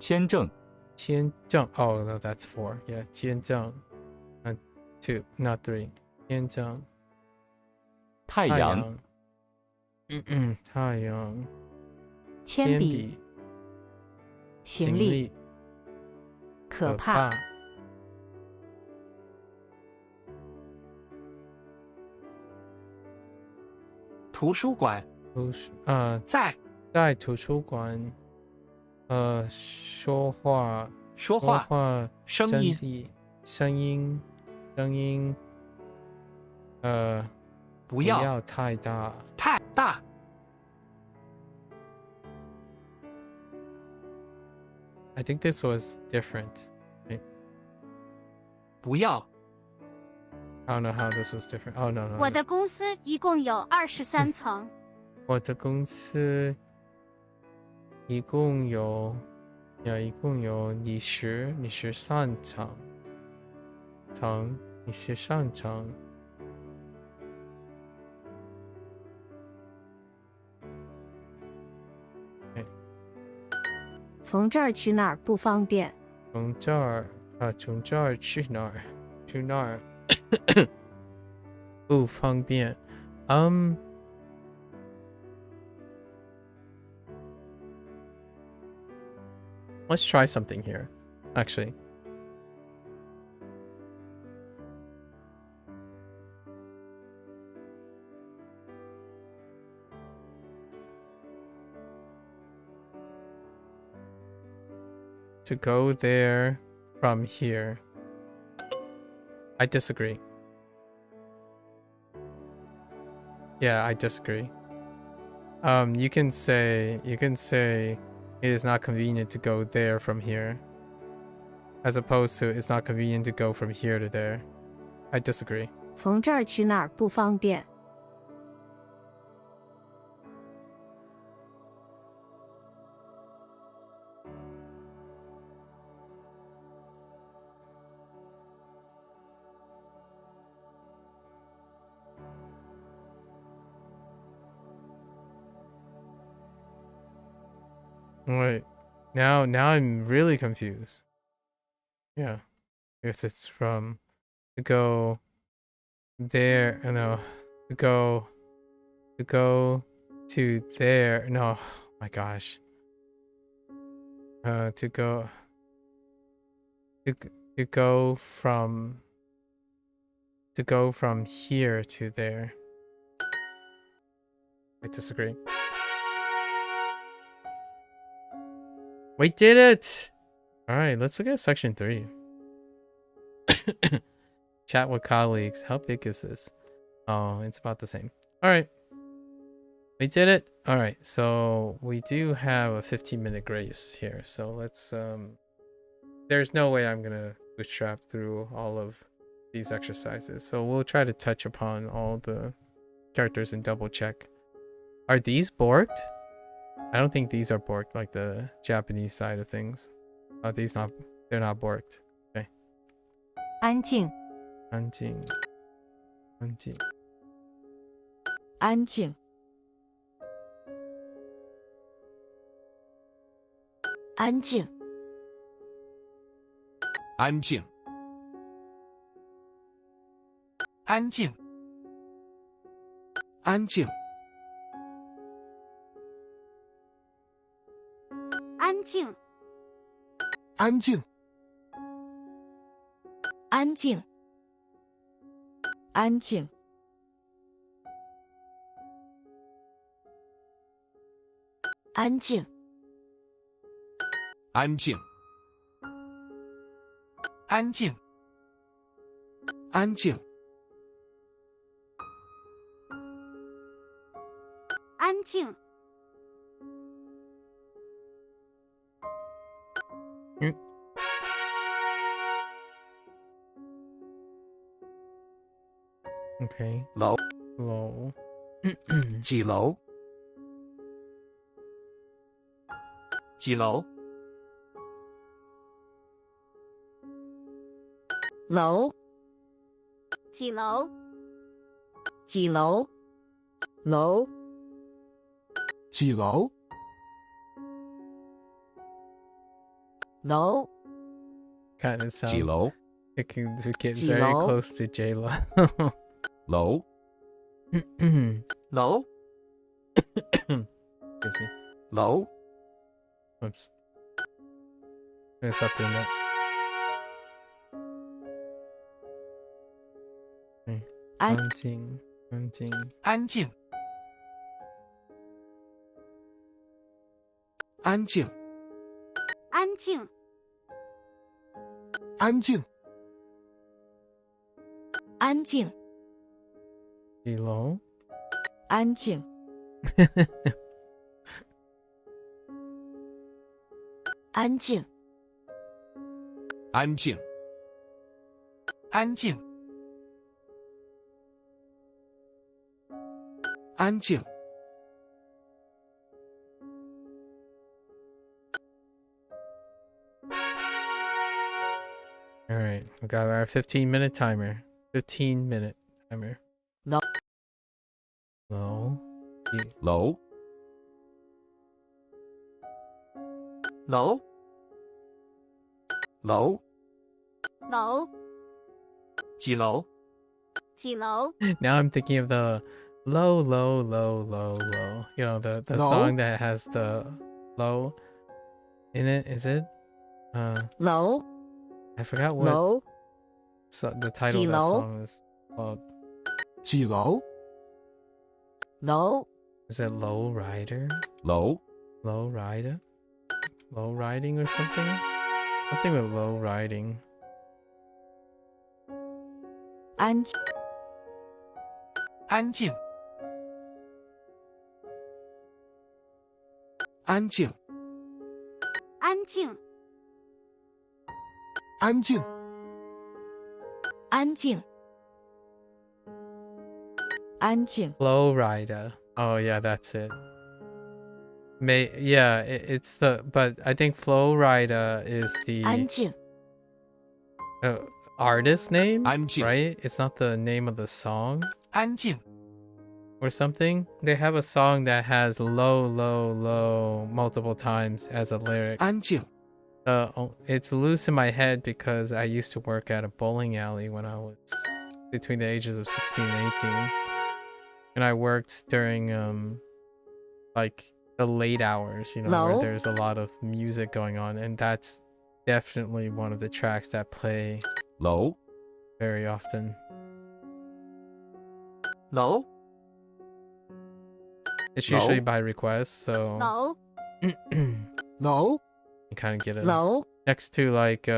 签证 Oh no, that's 4. Yeah, 签证 2, not 3. 签证太阳太阳铅笔行李可怕图书馆在图书馆说话声音不要太大I think this was different. Right? 不要 I don't know how this was different. Oh no. 我的公司一共有23层。我的公司一共有你是上层从这儿去那儿不方便。从这儿去哪儿？去那儿不方便。Let's try something here, actually. To go there from here. I disagree. Yeah, I disagree. You can say it is not convenient to go there from here, as opposed to it's not convenient to go from here to there. I disagree. 从这儿去那儿不方便。 Wait, now I'm really confused. Yeah, I guess it's from to go there. No, to go to there. No, oh my gosh. To go from here to there. I disagree. We did it! Alright, let's look at section 3. Chat with colleagues. How big is this? Oh, it's about the same. Alright. We did it. Alright, so we do have a 15-minute grace here. So let's there's no way I'm gonna bootstrap through all of these exercises. So we'll try to touch upon all the characters and double check. Are these borked? I don't think these are borked like the Japanese side of things. Are these not? They're not borked. Okay. 安静。安静。安静。安静。安静。安静。安静。安静。安静。安静。安静。安静。安静。安静。安静。安静。安静。 Okay. 楼。楼。几楼？几楼？楼。几楼？几楼？楼。几楼？楼。 Kind of sounds. 几楼？ It can get 几 very 楼？ close to J-Lo. 楼。楼。 Excuse me. 楼。 Oops. I'm gonna stop doing that. Okay. 安静。安静。安静。安静。安静。安静。安静。几楼？安静。安静。安静。安静。安静。 All right, we got our 15-minute timer. 15-minute timer. No. No. 楼。楼。楼。楼。几楼？几楼？ Now I'm thinking of the low, low, low, low, low. You know, the Low? song that has the low in it. Is it? 楼。 I forgot what 楼。 the title of that song is called. 几楼？楼。 Is it Low Rider? 楼。 Low Rider? Low Riding or something? Something with low riding. 安静。安静。安静，安静，安静，安静，安静。 Flow rider. Oh yeah, that's it. It's the, but I think Flow rider is the 安静， artist name, 安静 right? It's not the name of the song 安静， or something. They have a song that has low, low, low multiple times as a lyric. 安静， It's loose in my head because I used to work at a bowling alley when I was between the ages of 16 and 18. And I worked during like the late hours, you know, where Low? there's a lot of music going on, and that's definitely one of the tracks that play 楼 very often. 楼， It's Low? usually by request, so 楼， 楼 you kind of get it 楼， next to like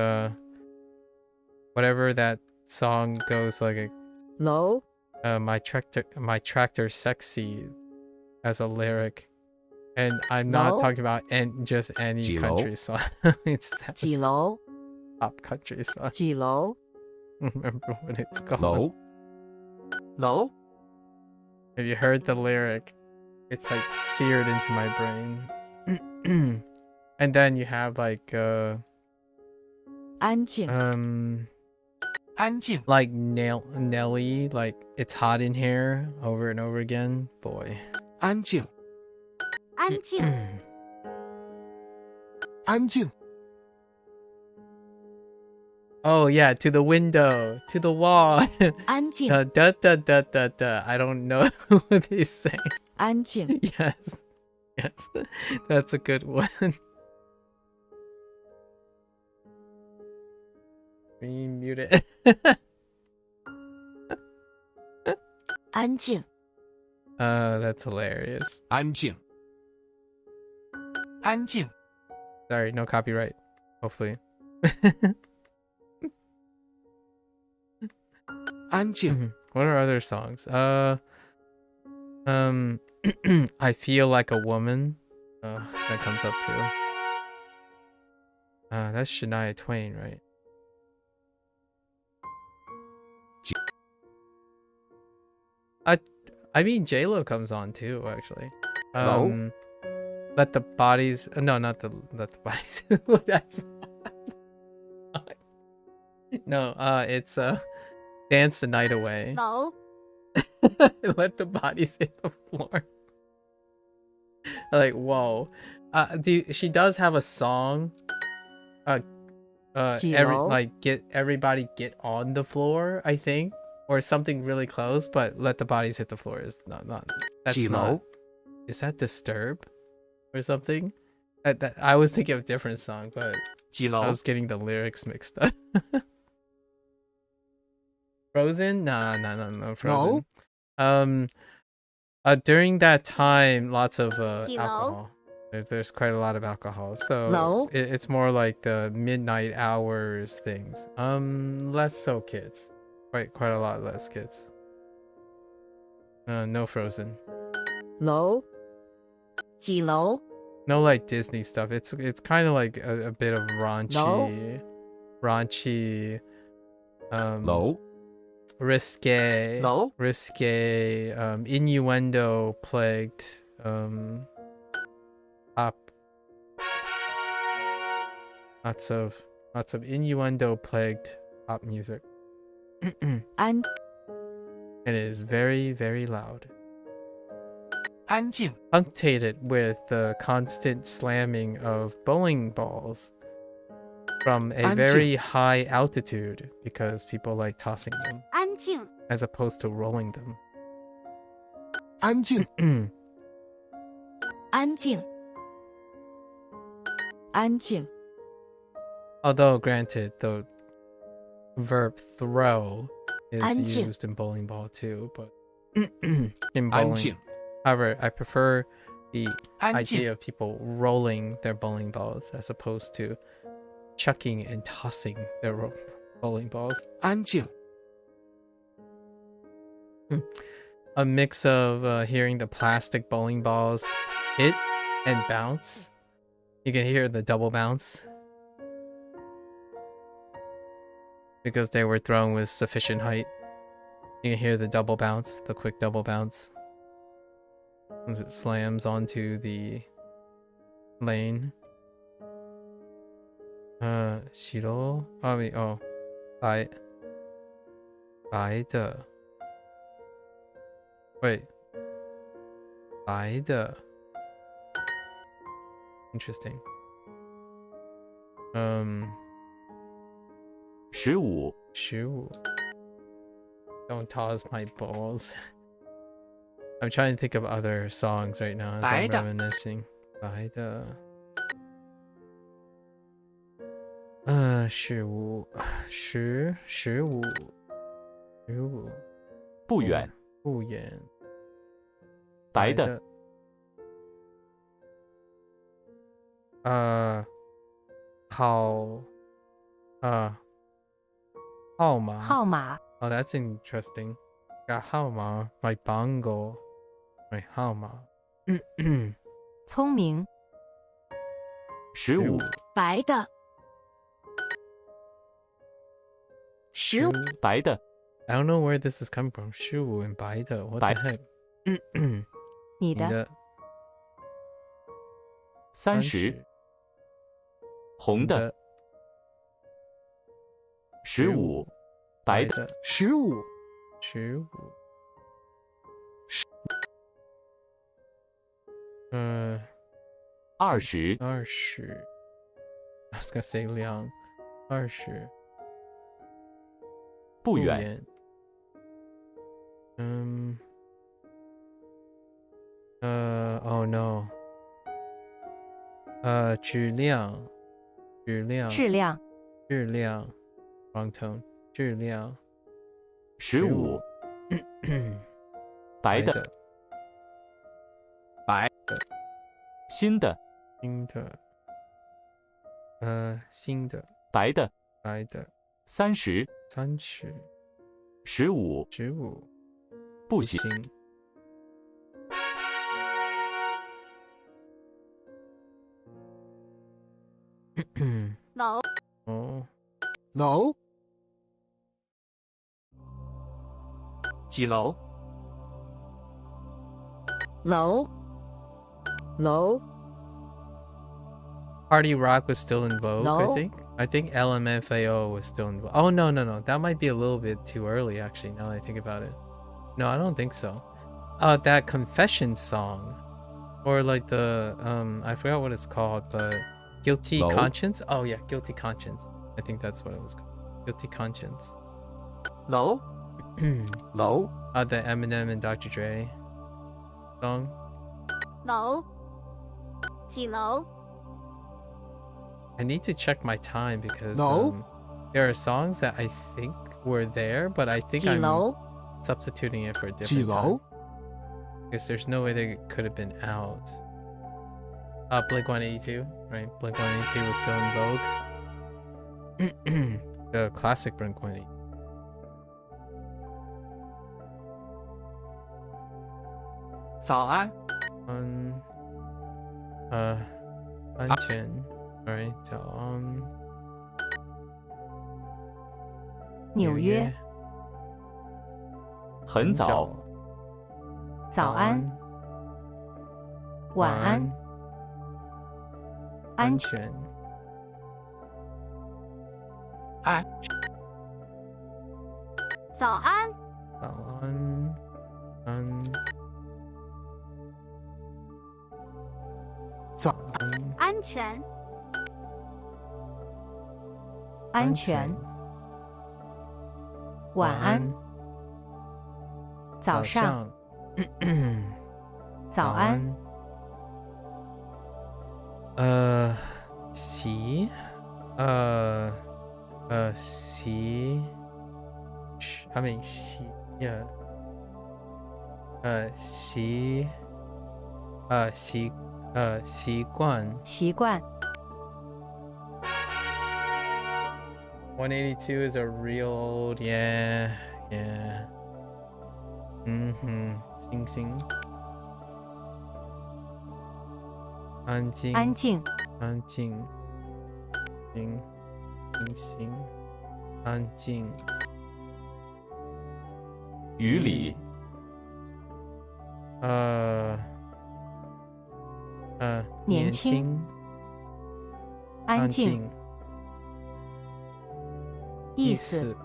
whatever that song goes, like a 楼， my tractor sexy as a lyric, and I'm not No. talking about just any 几楼? country song. It's that 几楼， top country song. 几楼， I don't remember what it's called. 楼 楼， If you heard the lyric, it's like seared into my brain. And then you have like 安静， 安静， like Nelly, like it's hot in here over and over again. Boy. 安静，安静，安静， Oh yeah, to the window, to the wall. 安静， Da da da da da. I don't know what he's saying. 安静， Yes, yes, that's a good one. Mute it. 安静， That's hilarious. 安静 安静， Sorry, no copyright. Hopefully. 安静， What are other songs? I Feel Like a Woman. That comes up too. That's Shania Twain, right? I mean, J-Lo comes on too, actually. No. Let the Bodies... No, not the Let the Bodies... That's... No, it's Dance the Night Away. 楼， Let the bodies hit the floor. Like, whoa. She does have a song. Get everybody get on the floor, I think, or something really close. But let the bodies hit the floor is not. That's 几 not. 楼， Is that Disturb, or something? I was thinking of a different song, but 几 I 楼， was getting the lyrics mixed up. Frozen? No, Frozen. During that time, lots of alcohol. There's quite a lot of alcohol, so No. it's more like the midnight hours things. Less so kids, quite a lot less kids. No Frozen. 楼，几楼， No like Disney stuff. It's kind of like a bit of raunchy,楼 risque, 楼， innuendo plagued, pop. Lots of innuendo plagued pop music. 安， It is very, very loud. 安静， Punctuated with the constant slamming of bowling balls from a very high altitude because people like tossing them 安静， as opposed to rolling them. 安静，安静，安静， Although, granted, the verb throw is 安静。 used in bowling ball too, but in 安 bowling. 静 However, I prefer the 安静， idea of people rolling their bowling balls as opposed to chucking and tossing their bowling balls. 安静， A mix of hearing the plastic bowling balls hit and bounce. You can hear the double bounce because they were thrown with sufficient height. You can hear the double bounce, the quick double bounce, as it slams onto the lane. 白 白的 Wait 白的 Interesting. 15 Don't toss my balls. I'm trying to think of other songs right now as I'm reminiscing. 白的 15 不远不远白的号码号码 Oh, that's interesting. Got 号码 like bongo. My 号码聪明15白的15白的 I don't know where this is coming from. 15 and 白的 What the heck? 你的30红的15白的15 20 20 I was gonna say 量20不远Oh no 质量 Wrong tone 质量15白的新的新的白的30 15不行楼楼几楼楼楼 Party rock was still in vogue, No. I think LMFAO was still in vogue. Oh no, that might be a little bit too early actually, now that I think about it. No, I don't think so. That confession song, or like the I forgot what it's called, but Guilty Low? Conscience. Oh yeah, Guilty Conscience. I think that's what it was called. Guilty Conscience. 楼 楼 The Eminem and Dr. Dre song. 楼几楼 I need to check my time because No. there are songs that I think were there, but I think 几 I'm 楼 substituting it for a 几 different 楼 time. Because there's no way they could have been out. Blink 182, right? Blink 182 was still in vogue. The classic Blink 182. 早安安全 Alright, 早安纽约很早早安晚安安全早安早安早安全安全晚安早上早安习I mean 习惯 182 is a real old yeah 星星安静，安静，安静，星星，安静，于理，年轻，安静，意思，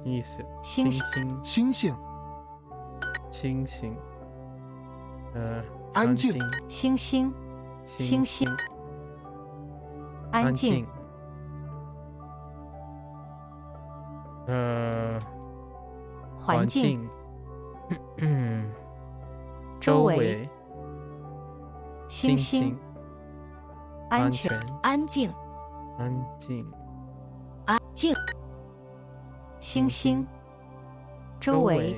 意思，星星，星星，星星，安静，星星，星星，安静，环境，周围，星星，安全，安静，安静，安静，星星，周围，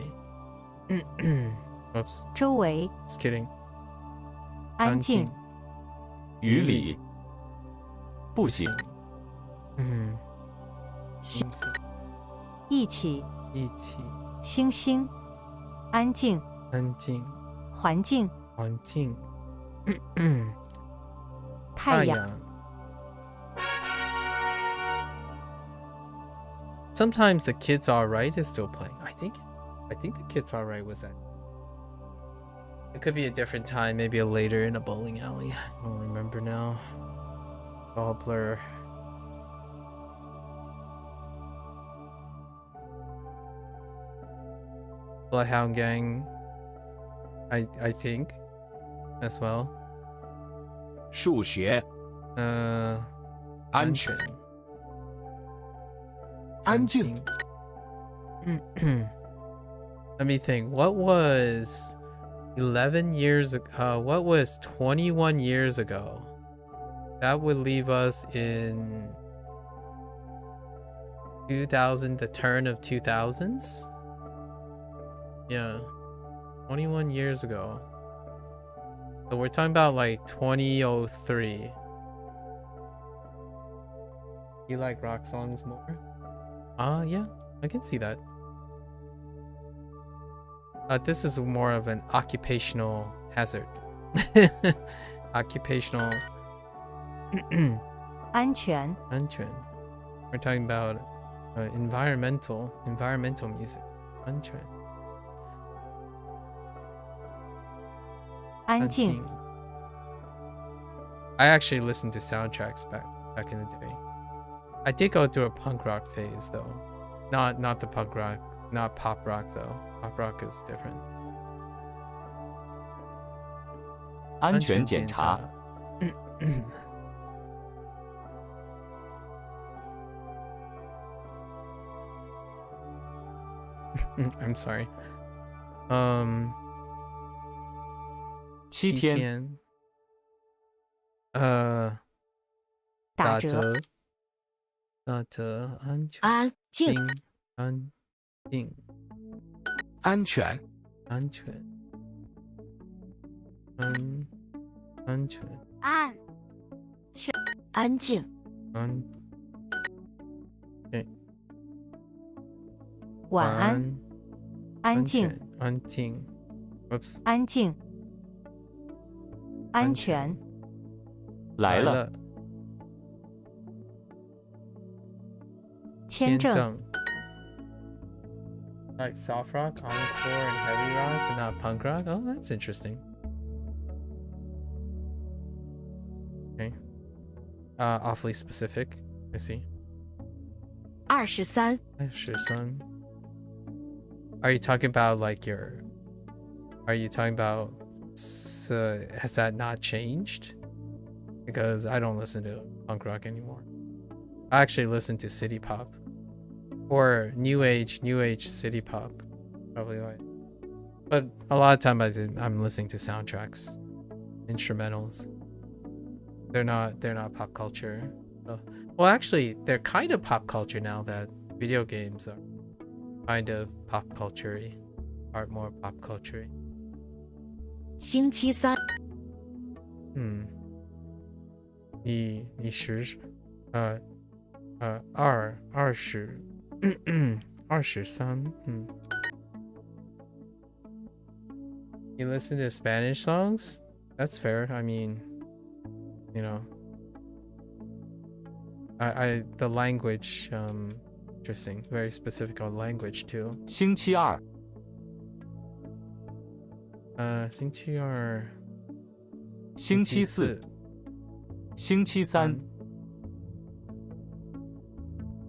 周围 Just kidding. 安静，于理，不行，星一起，一起，星星，安静，安静，环境，环境，太阳。Sometimes the Kids Alright is still playing. I think the Kids Alright was that. It could be a different time, maybe a later in a bowling alley. I don't remember now. All blur. Bloodhound Gang, I think, as well. 数学，安全，安静。Let me think. What was 11 years ago? What was 21 years ago? That would leave us in 2000, the turn of 2000s? Yeah, 21 years ago. So we're talking about like 2003. You like rock songs more? Yeah, I can see that. This is more of an occupational hazard. Occupational 安全，安全. We're talking about environmental music. 安全，安静。I actually listened to soundtracks back in the day. I did go through a punk rock phase though. Not the punk rock, not pop rock though. Pop rock is different. 安全检查，I'm sorry. 7天，打折，打折，安全，安静，安静，安全，安全，安全，安安静，对，晚安，安静，安静 ，Oops， 安静，安全，来了，签证。 Like soft rock, encore, and heavy rock, but not punk rock. Oh, that's interesting. Okay. Awfully specific. I see. 23， 23. Are you talking about like your? Are you talking about? Has that not changed? Because I don't listen to punk rock anymore. I actually listen to city pop. Or new age city pop, probably right. But a lot of times I'm listening to soundtracks, instrumentals. They're not pop culture. Well, actually, they're kind of pop culture now that video games are kind of pop culture-y, are more pop culture-y. 星期三，你十23. You listen to Spanish songs? That's fair. I mean, you know, the language, interesting. Very specific on language too. 星期二，星期二，星期四，星期三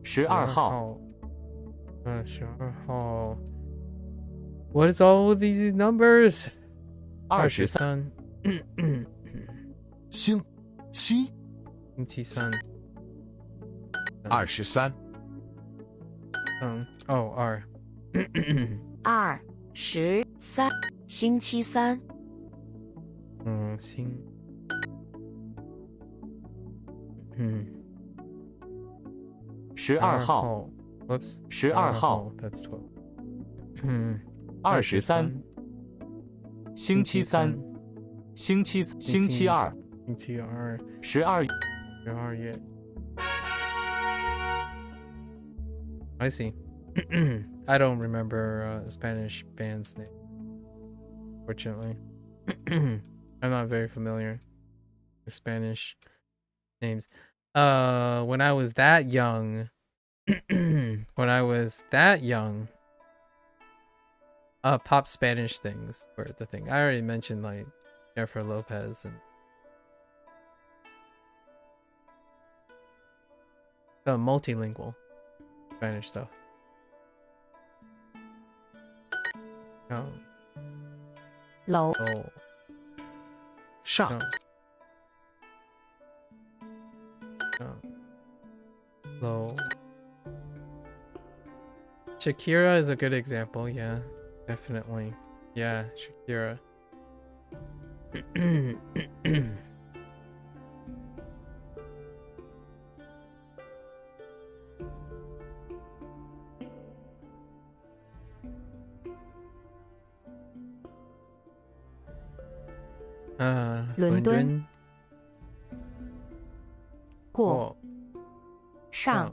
，12号，12号。What is all these numbers? 23，星期三23，二23，星期三。12号，Whoops， 12号，That's 12。23，星期三，星期二，12月。I see. I don't remember Spanish band's name. Fortunately, I'm not very familiar with Spanish names. When I was that young, pop Spanish things were the thing. I already mentioned like Jennifer Lopez and the multilingual Spanish stuff. Low. Shop. Low. Shakira is a good example. Yeah, definitely. Yeah, Shakira. London. 过上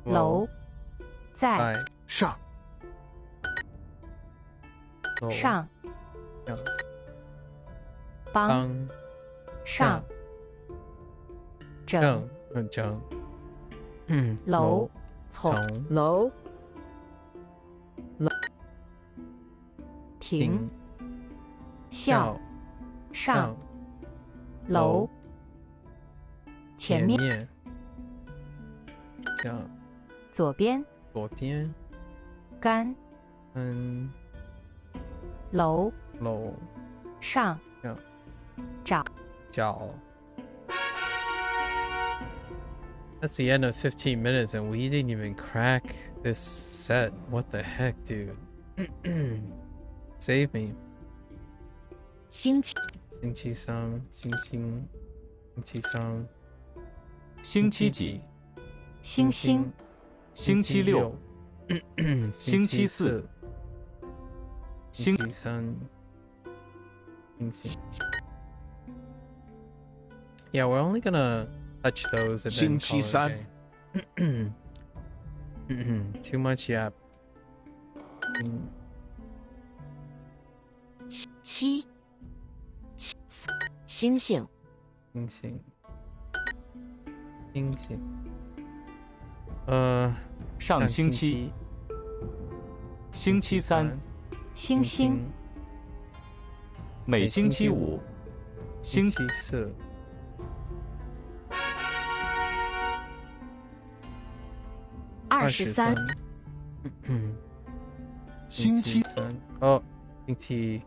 楼在上上帮上整楼从楼停校上楼前面左边干楼上脚 That's the end of 15 minutes and we didn't even crack this set. What the heck, dude? Save me. 星期三星期几？星星星期六星期四星期三Yeah, we're only gonna touch those and then call it a day. Too much yap. 星星上星期星期三星星每星期五星期四23星期三哦星期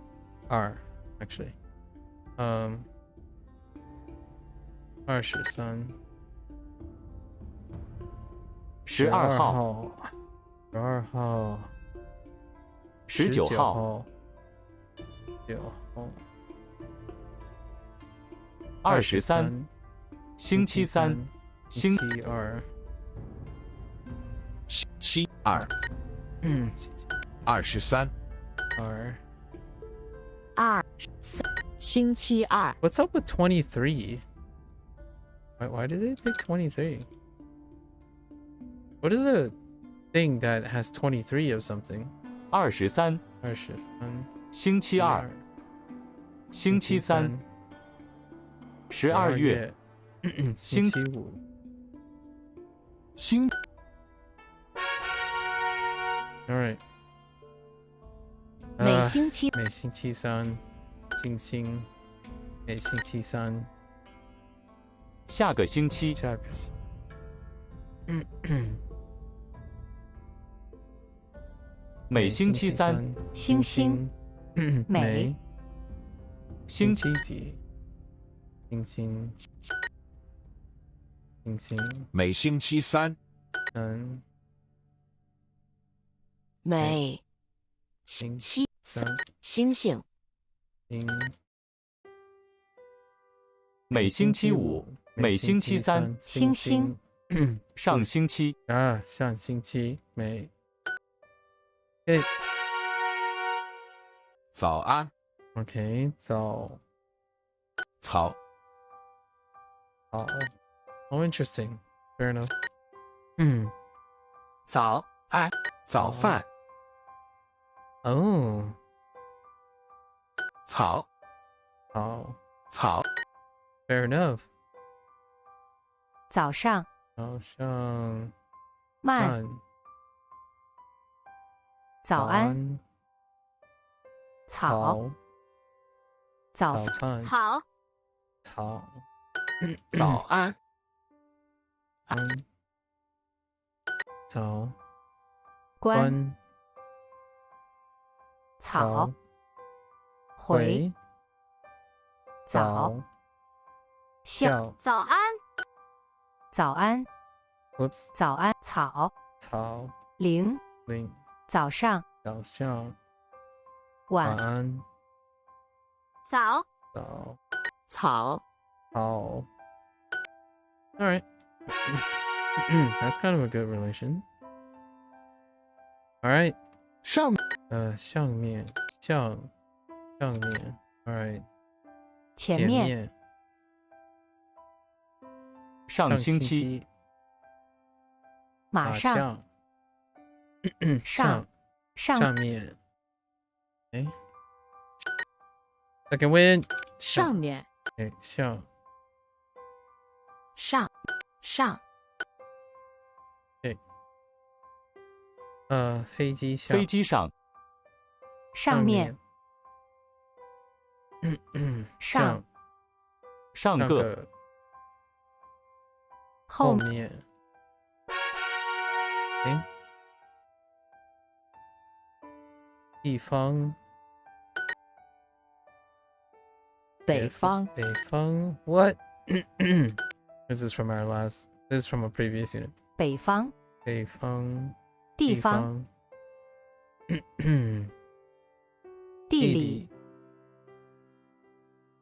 二 actually 23 12号12号19号23星期三星期二星期二23星期二 What's up with 23? Why did they pick 23? What is a thing that has 23 of something? 23星期二星期三。12月。星期五。星。All right。每星期每星期三，星星。每星期三。下个星期。下个星。每星期三。星星。每。星期几？星星。星星。每星期三。每星期三。星星。每星期五。每星期三。星星。上星期。上星期。早安。 OK， 早。好。好。Oh, interesting. Fair enough. 早安。早饭。哦。好。好。好。Fair enough. 早上。早上。慢。早安。草。早饭。草。草。早安。早。关。草。回。早。笑。早安。早安。Whoops. 早安。草。草。零。早上。早上。晚安。早。草。好。All right. That's kind of a good relation. All right. 上面。上面。All right. 前面。上星期。马上。上面。Second win. 上面。上。飞机上。飞机上。上面。上个。后面。地方。北方。北方。What? This is from our last. This is from a previous unit. 北方。北方。地方。地理。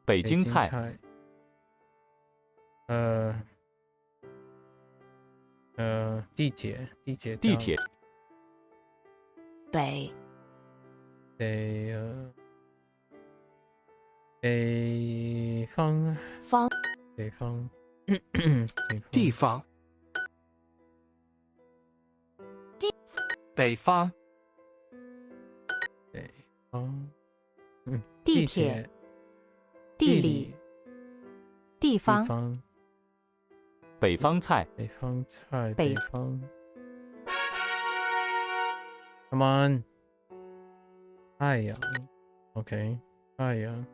北京菜。地铁。地铁。北方。北方。地方。北方。地铁。地理。地方。北方菜。北方菜。北方。Come on. 太阳。OK. 太阳。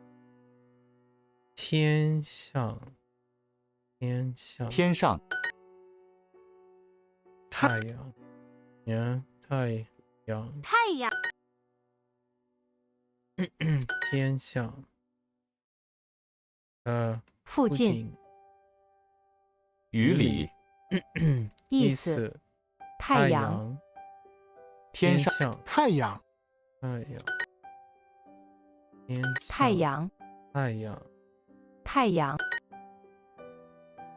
天上。天上。太阳。太阳。太阳。天上。附近。雨里。意思。太阳。天上。太阳。太阳。太阳。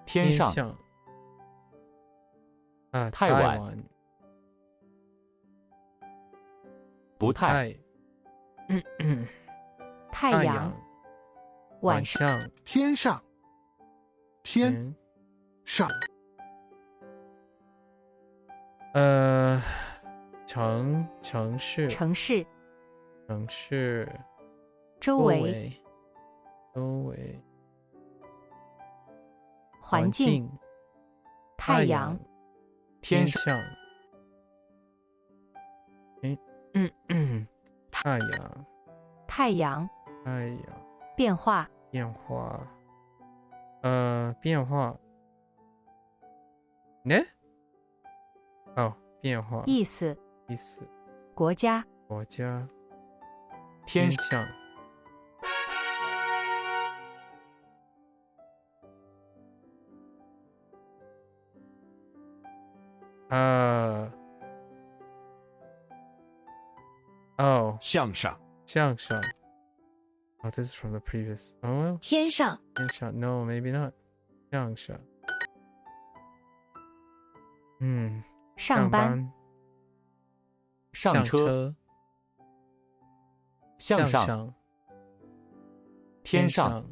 天上。太晚。不太。太阳。晚上。天上。天上。城市。城市。城市。周围。周围环境太阳天上太阳太阳变化变化变化呢？哦，变化意思国家天上哦向上Oh, this is from the previous. Oh, 天上 no, maybe not. 向上上班上车向上天上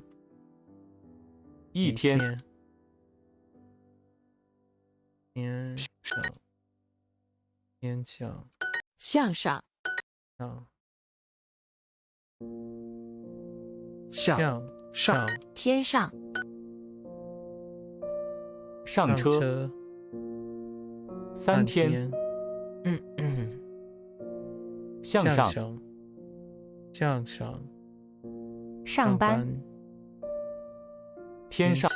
一天天上向上向上天上上车3天向上上班天上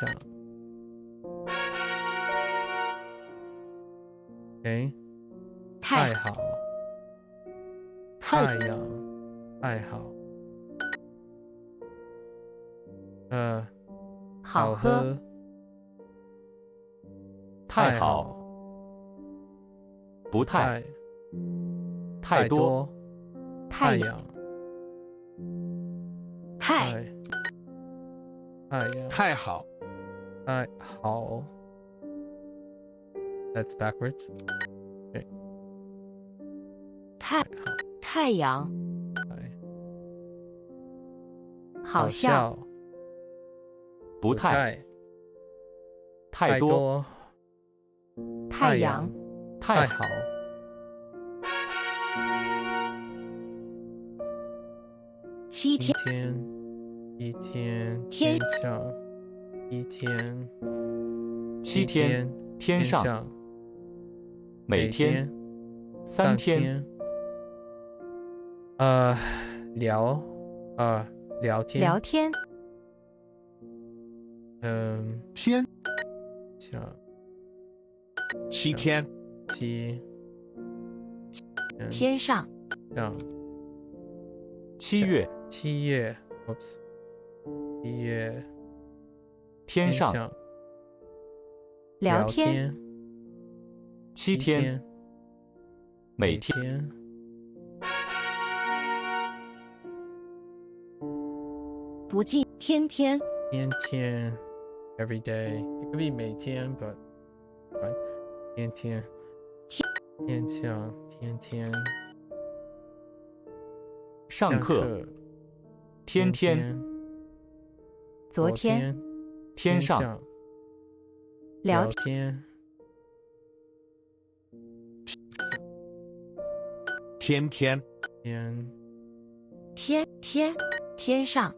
太好太阳太好好喝太好不太太多太阳太阳太好太好 That's backwards. Okay. 太阳好笑不太太多太阳太好7一天天上一天7天天上每天3天聊天天像7天天上7月，Oops， 7月天上聊天7天每天不尽天天every day. It could be 每天 but fine. 天上上课天昨天天上聊天天上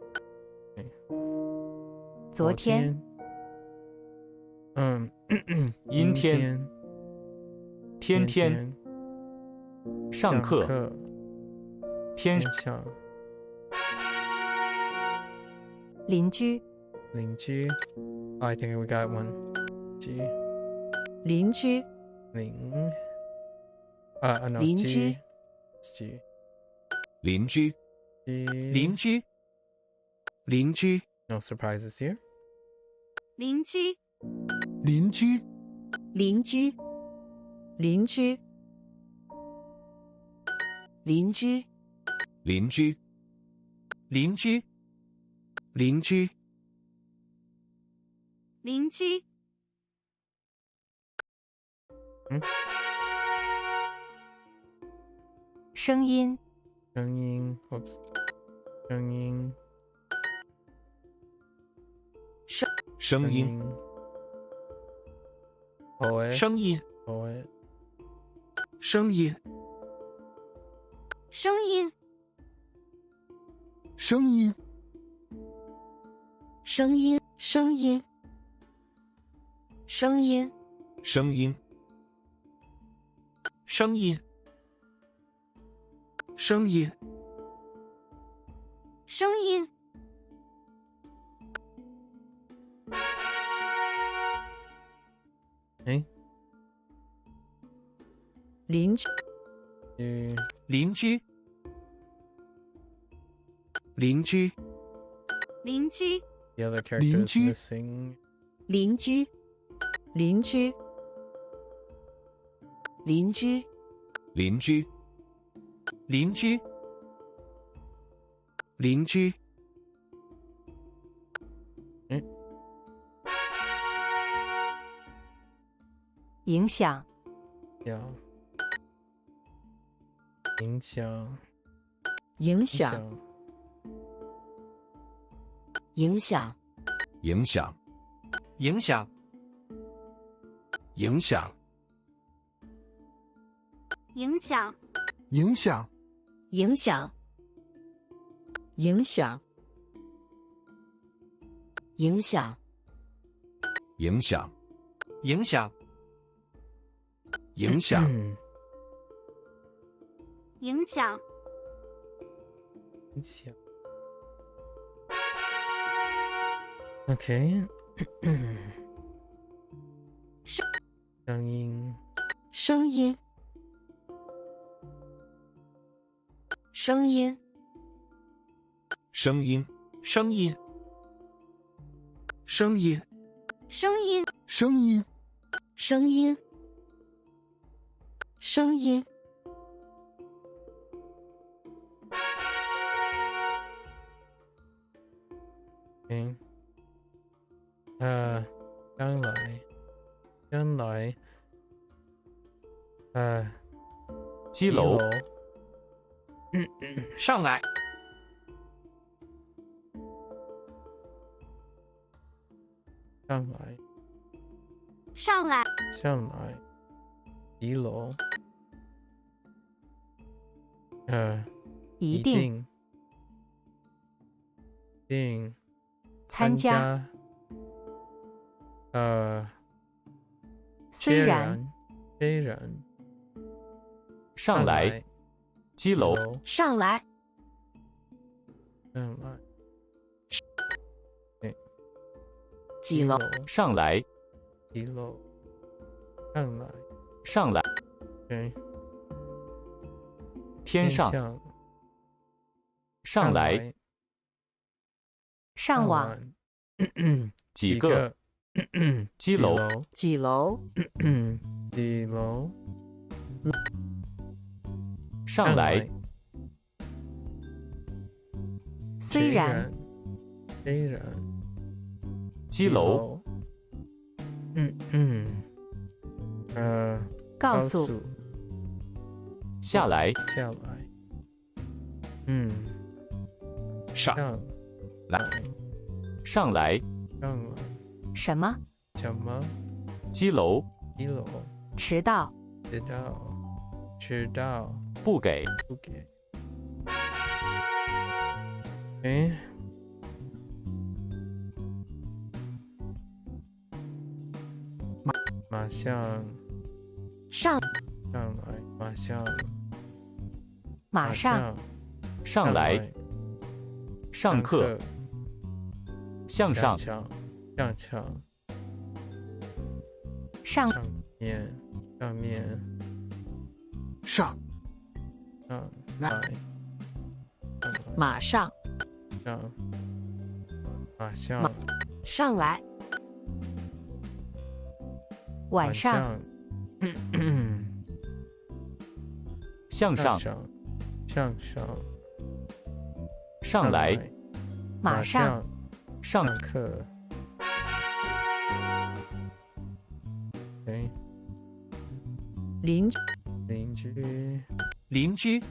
昨天阴天天上课天上邻居 Oh, I think we got one. 邻居no, 邻居邻居 No surprises here. 邻居邻居邻居邻居邻居邻居邻居邻居邻居声音 Oops. 声音声音声音声音声音声音声音，声音，声音，声音，声音，声音，声音，哎，邻居，邻居，邻居，邻居， The other character is 邻居 missing. 邻居，邻居，邻居，邻居，邻居，邻居，影响，影响，影响，影响，影响，影响，影响，影响，影响，影响，影响，影响，影响，影响，影响，影响，影响。OK， 声音，声音，声音，声音，声音，声音，声音，声音，声音，声音，嗯，将来，将来，基楼，上来，上来，上来，上来，一楼，一定，定，参加，虽然，虽然，上来，基楼，上来，上来，几楼，上来，一楼，上来，上来，对，天上，上来，上网，几个，基楼，几楼，几楼，上来，虽然，虽然，基楼，告诉，下来，下来，上来，上来，上来，什么？什么？基楼，一楼，迟到，迟到，迟到，不给，不给。哎，马上，上，上来，马上，马上，上来，上课，向上，上墙，上面，上面，上来，马上，上，马上，上来，晚上，向上，向上，上来，马上，上课。哎，邻邻居，邻居，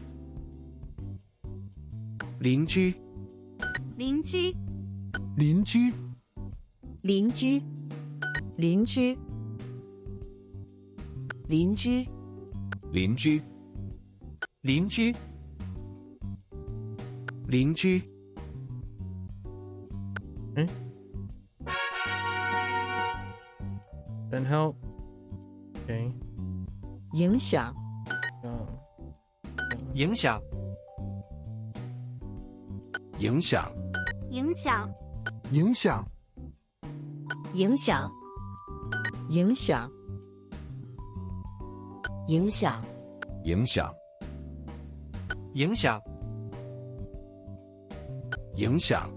邻居，邻居，邻居，邻居，邻居，邻居，邻居，邻居，邻居， Then help. Okay. 影响，影响，影响，影响，影响，影响，影响，影响，影响，影响，影响，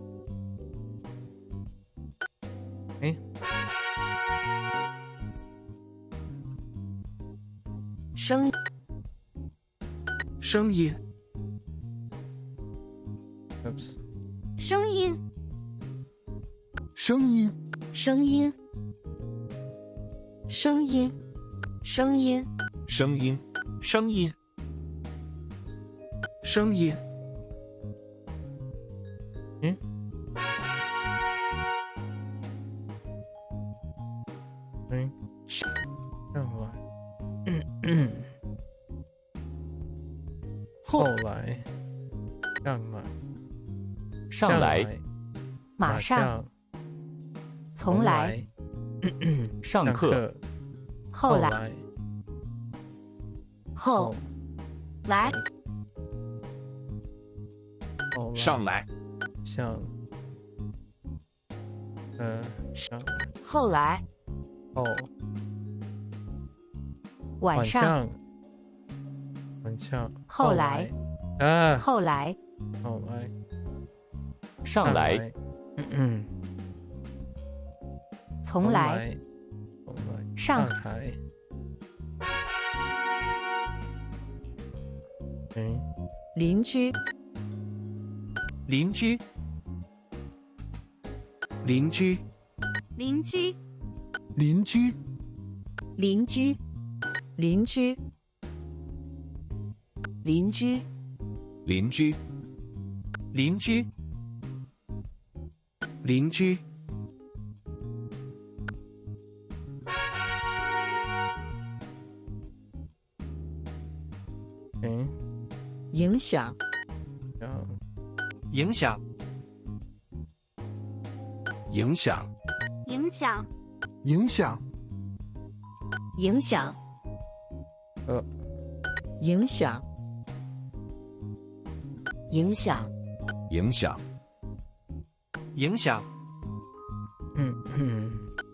声声音， Oops. 声音，声音，声音，声音，声音，声音，声音，声音，后来，上来，马上，从来，上课，后来，后来，上来，上，上，后来，后，晚上，晚上，后来，啊，后来，后来，上来，从来，上海，邻居，邻居，邻居，邻居，邻居，邻居，邻居，邻居，邻居，邻居，邻居，影响，影响，影响，影响，影响，影响，影响，影响，影响，影响，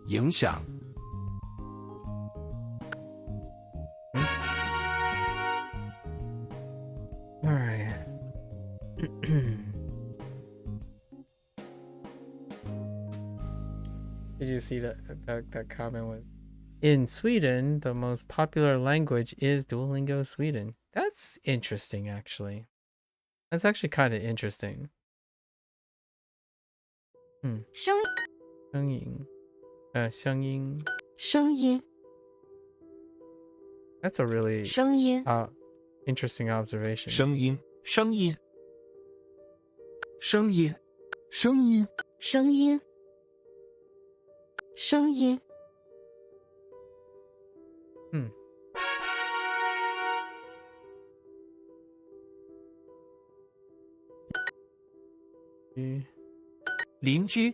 影响， All right. Did you see that comment with in Sweden, the most popular language is Duolingo Sweden? That's interesting, actually. That's actually kind of interesting. 声声音，声音， That's a really 声音， interesting observation. 声音，声音，声音，声音，声音，声音，邻居，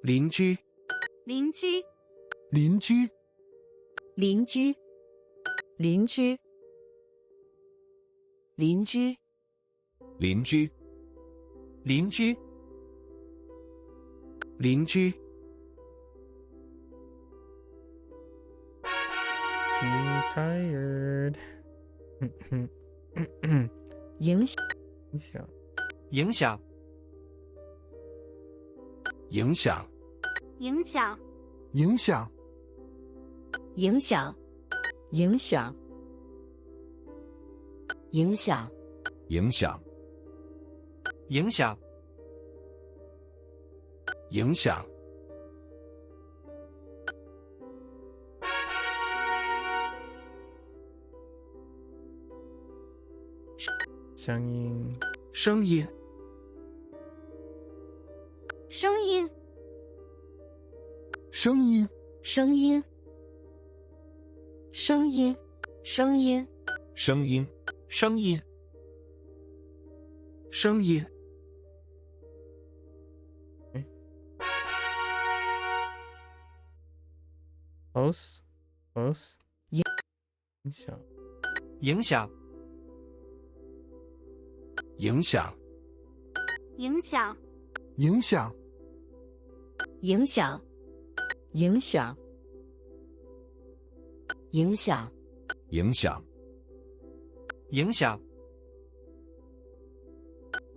邻居，邻居，邻居，邻居，邻居，邻居，邻居，邻居，邻居， Too tired. 影响，影响，影响，影响，影响，影响，影响，影响，影响，影响，影响，声音，声音，声音，声音，声音，声音，声音，声音，声音，声音， Close. Close. 影响影响影响影响影响影响影响影响影响影响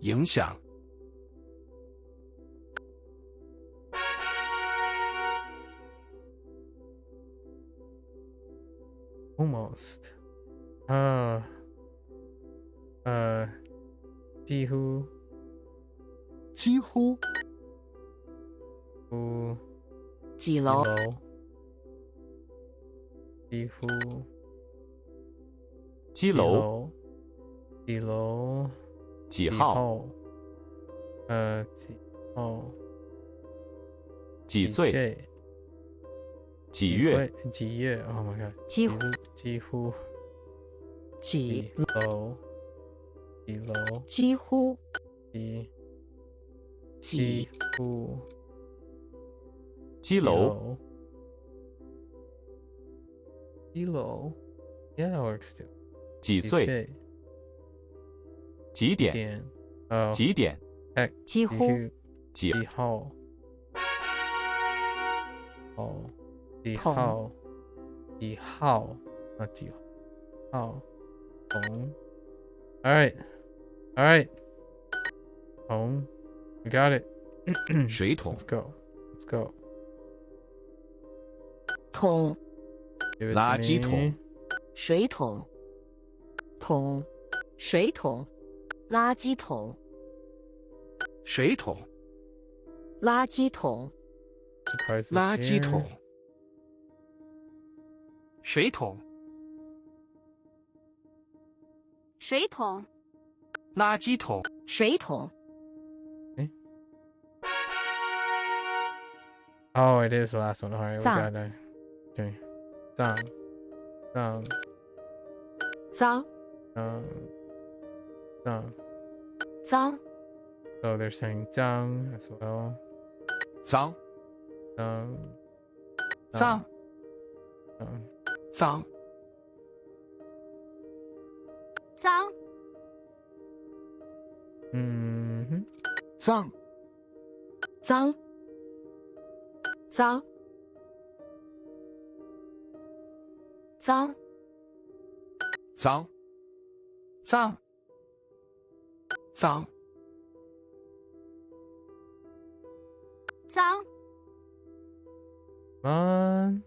影响 Almost. 几乎几乎几楼几乎几楼几楼几号几号几岁几月几月 Oh my god 几乎几乎几楼几楼几乎几乎几楼几楼 Yeah, that works too. 几岁几点几点几乎几号几号几号几号红 All right 红 We got it 水桶 Let's go 桶 Give it to 垃圾桶 me. 水桶桶水桶垃圾桶水桶垃圾桶 Surprises 垃圾 here. 桶水桶水桶垃圾桶水桶 Oh, it is the last one. All right, we 脏 got it. Okay. 脏脏脏 So they're saying 脏 as well. 脏脏脏脏脏脏脏脏脏脏脏脏脏 Come on.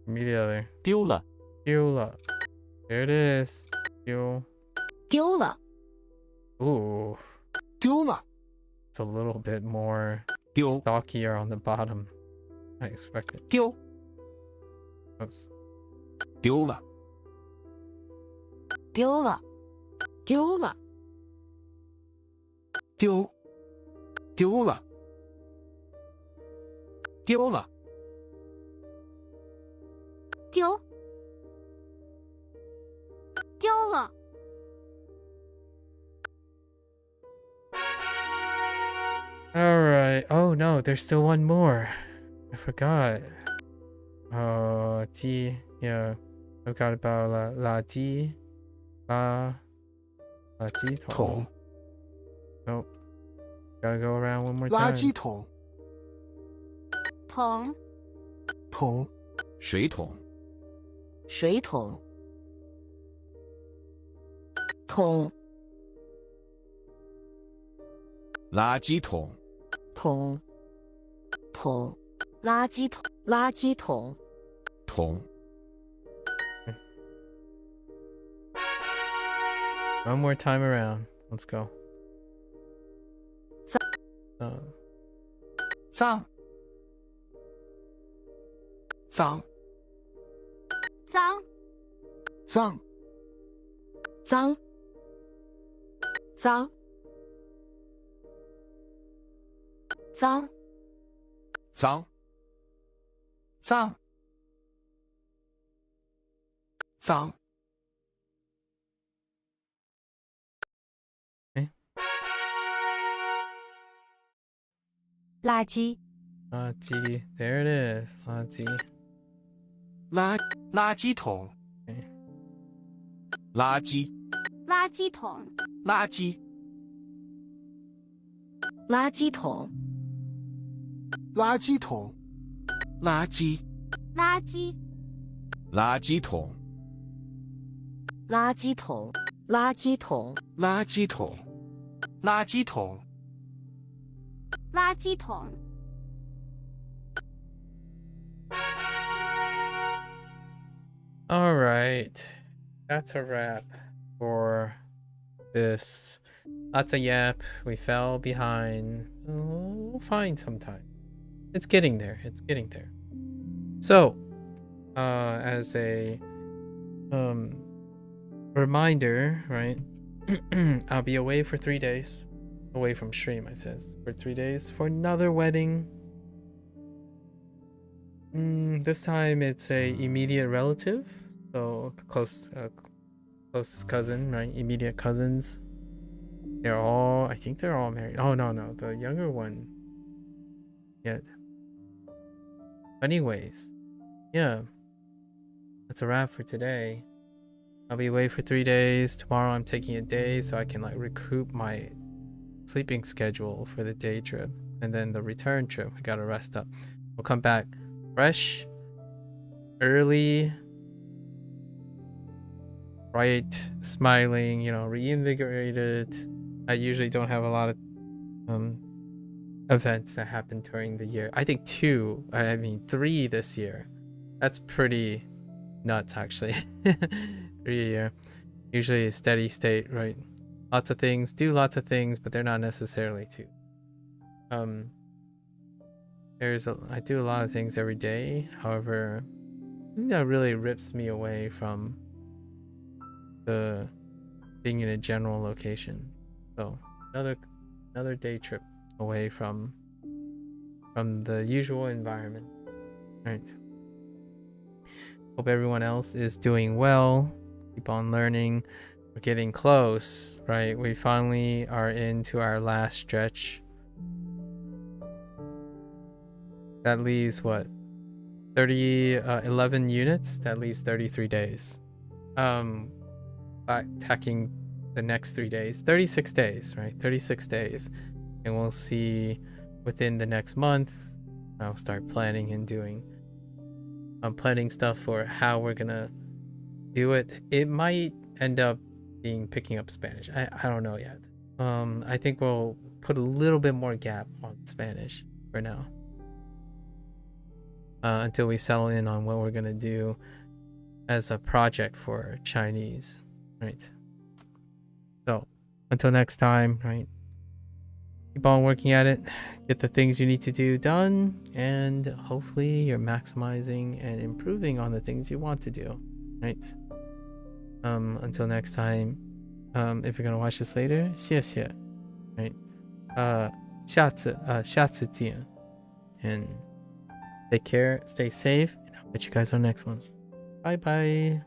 Give me the other. 丢了丢了 There it is. 丢丢了 Ooh. 丢了 It's a little bit more 丢 stockier on the bottom. I expected. 丢 Oops. 丢了丢了丢了丢丢了丢了丢丢了 Alright. Oh no, there's still one more. I forgot. Oh, T. Yeah. I forgot about la T. La T 桶 Nope. Gotta go around one more 垃 time. 圾桶桶桶水桶水桶桶垃圾桶桶桶垃圾桶垃圾桶桶 One more time around. Let's go. 脏脏脏脏脏脏脏脏脏脏垃圾垃圾. There it is. 垃圾. 垃圾桶 垃圾垃圾桶，垃圾垃圾桶垃圾桶，垃圾垃圾，垃圾桶垃圾桶垃圾桶垃圾桶垃圾桶垃圾桶。All right, that's a wrap for this. Lots of yap. We fell behind. We'll find some time. It's getting there. It's getting there. So, as a reminder, right? I'll be away for 3 days. Away from stream, it says, for 3 days for another wedding. This time it's a immediate relative, so closest cousin, right? Immediate cousins. I think they're all married. Oh no, the younger one yet. Anyways, yeah, that's a wrap for today. I'll be away for 3 days. Tomorrow I'm taking a day so I can like recruit my sleeping schedule for the day trip, and then the return trip I gotta rest up. We'll come back fresh, early, bright, smiling, reinvigorated. I usually don't have a lot of events that happen during the year. I think 3 this year. That's pretty nuts, actually. 3 a year. Usually a steady state, right? Lots of things, do lots of things, but they're not necessarily two. I do a lot of things every day. However, I think that really rips me away from the being in a general location. So another day trip away from the usual environment. All right. Hope everyone else is doing well. Keep on learning. We're getting close, right? We finally are into our last stretch. That leaves what? 11 units. That leaves 33 days. Tacking the next 3 days, 36 days, right? 36 days. And we'll see within the next month, I'll start planning and doing planning stuff for how we're gonna do it. It might end up being picking up Spanish. I don't know yet. I think we'll put a little bit more gap on Spanish for now. Until we settle in on what we're gonna do as a project for Chinese, right? So until next time, right? Keep on working at it, get the things you need to do done, and hopefully you're maximizing and improving on the things you want to do, right? Until next time, if you're gonna watch this later, 谢谢, right? 下次见, and take care, stay safe, and I'll catch you guys on the next one. Bye bye.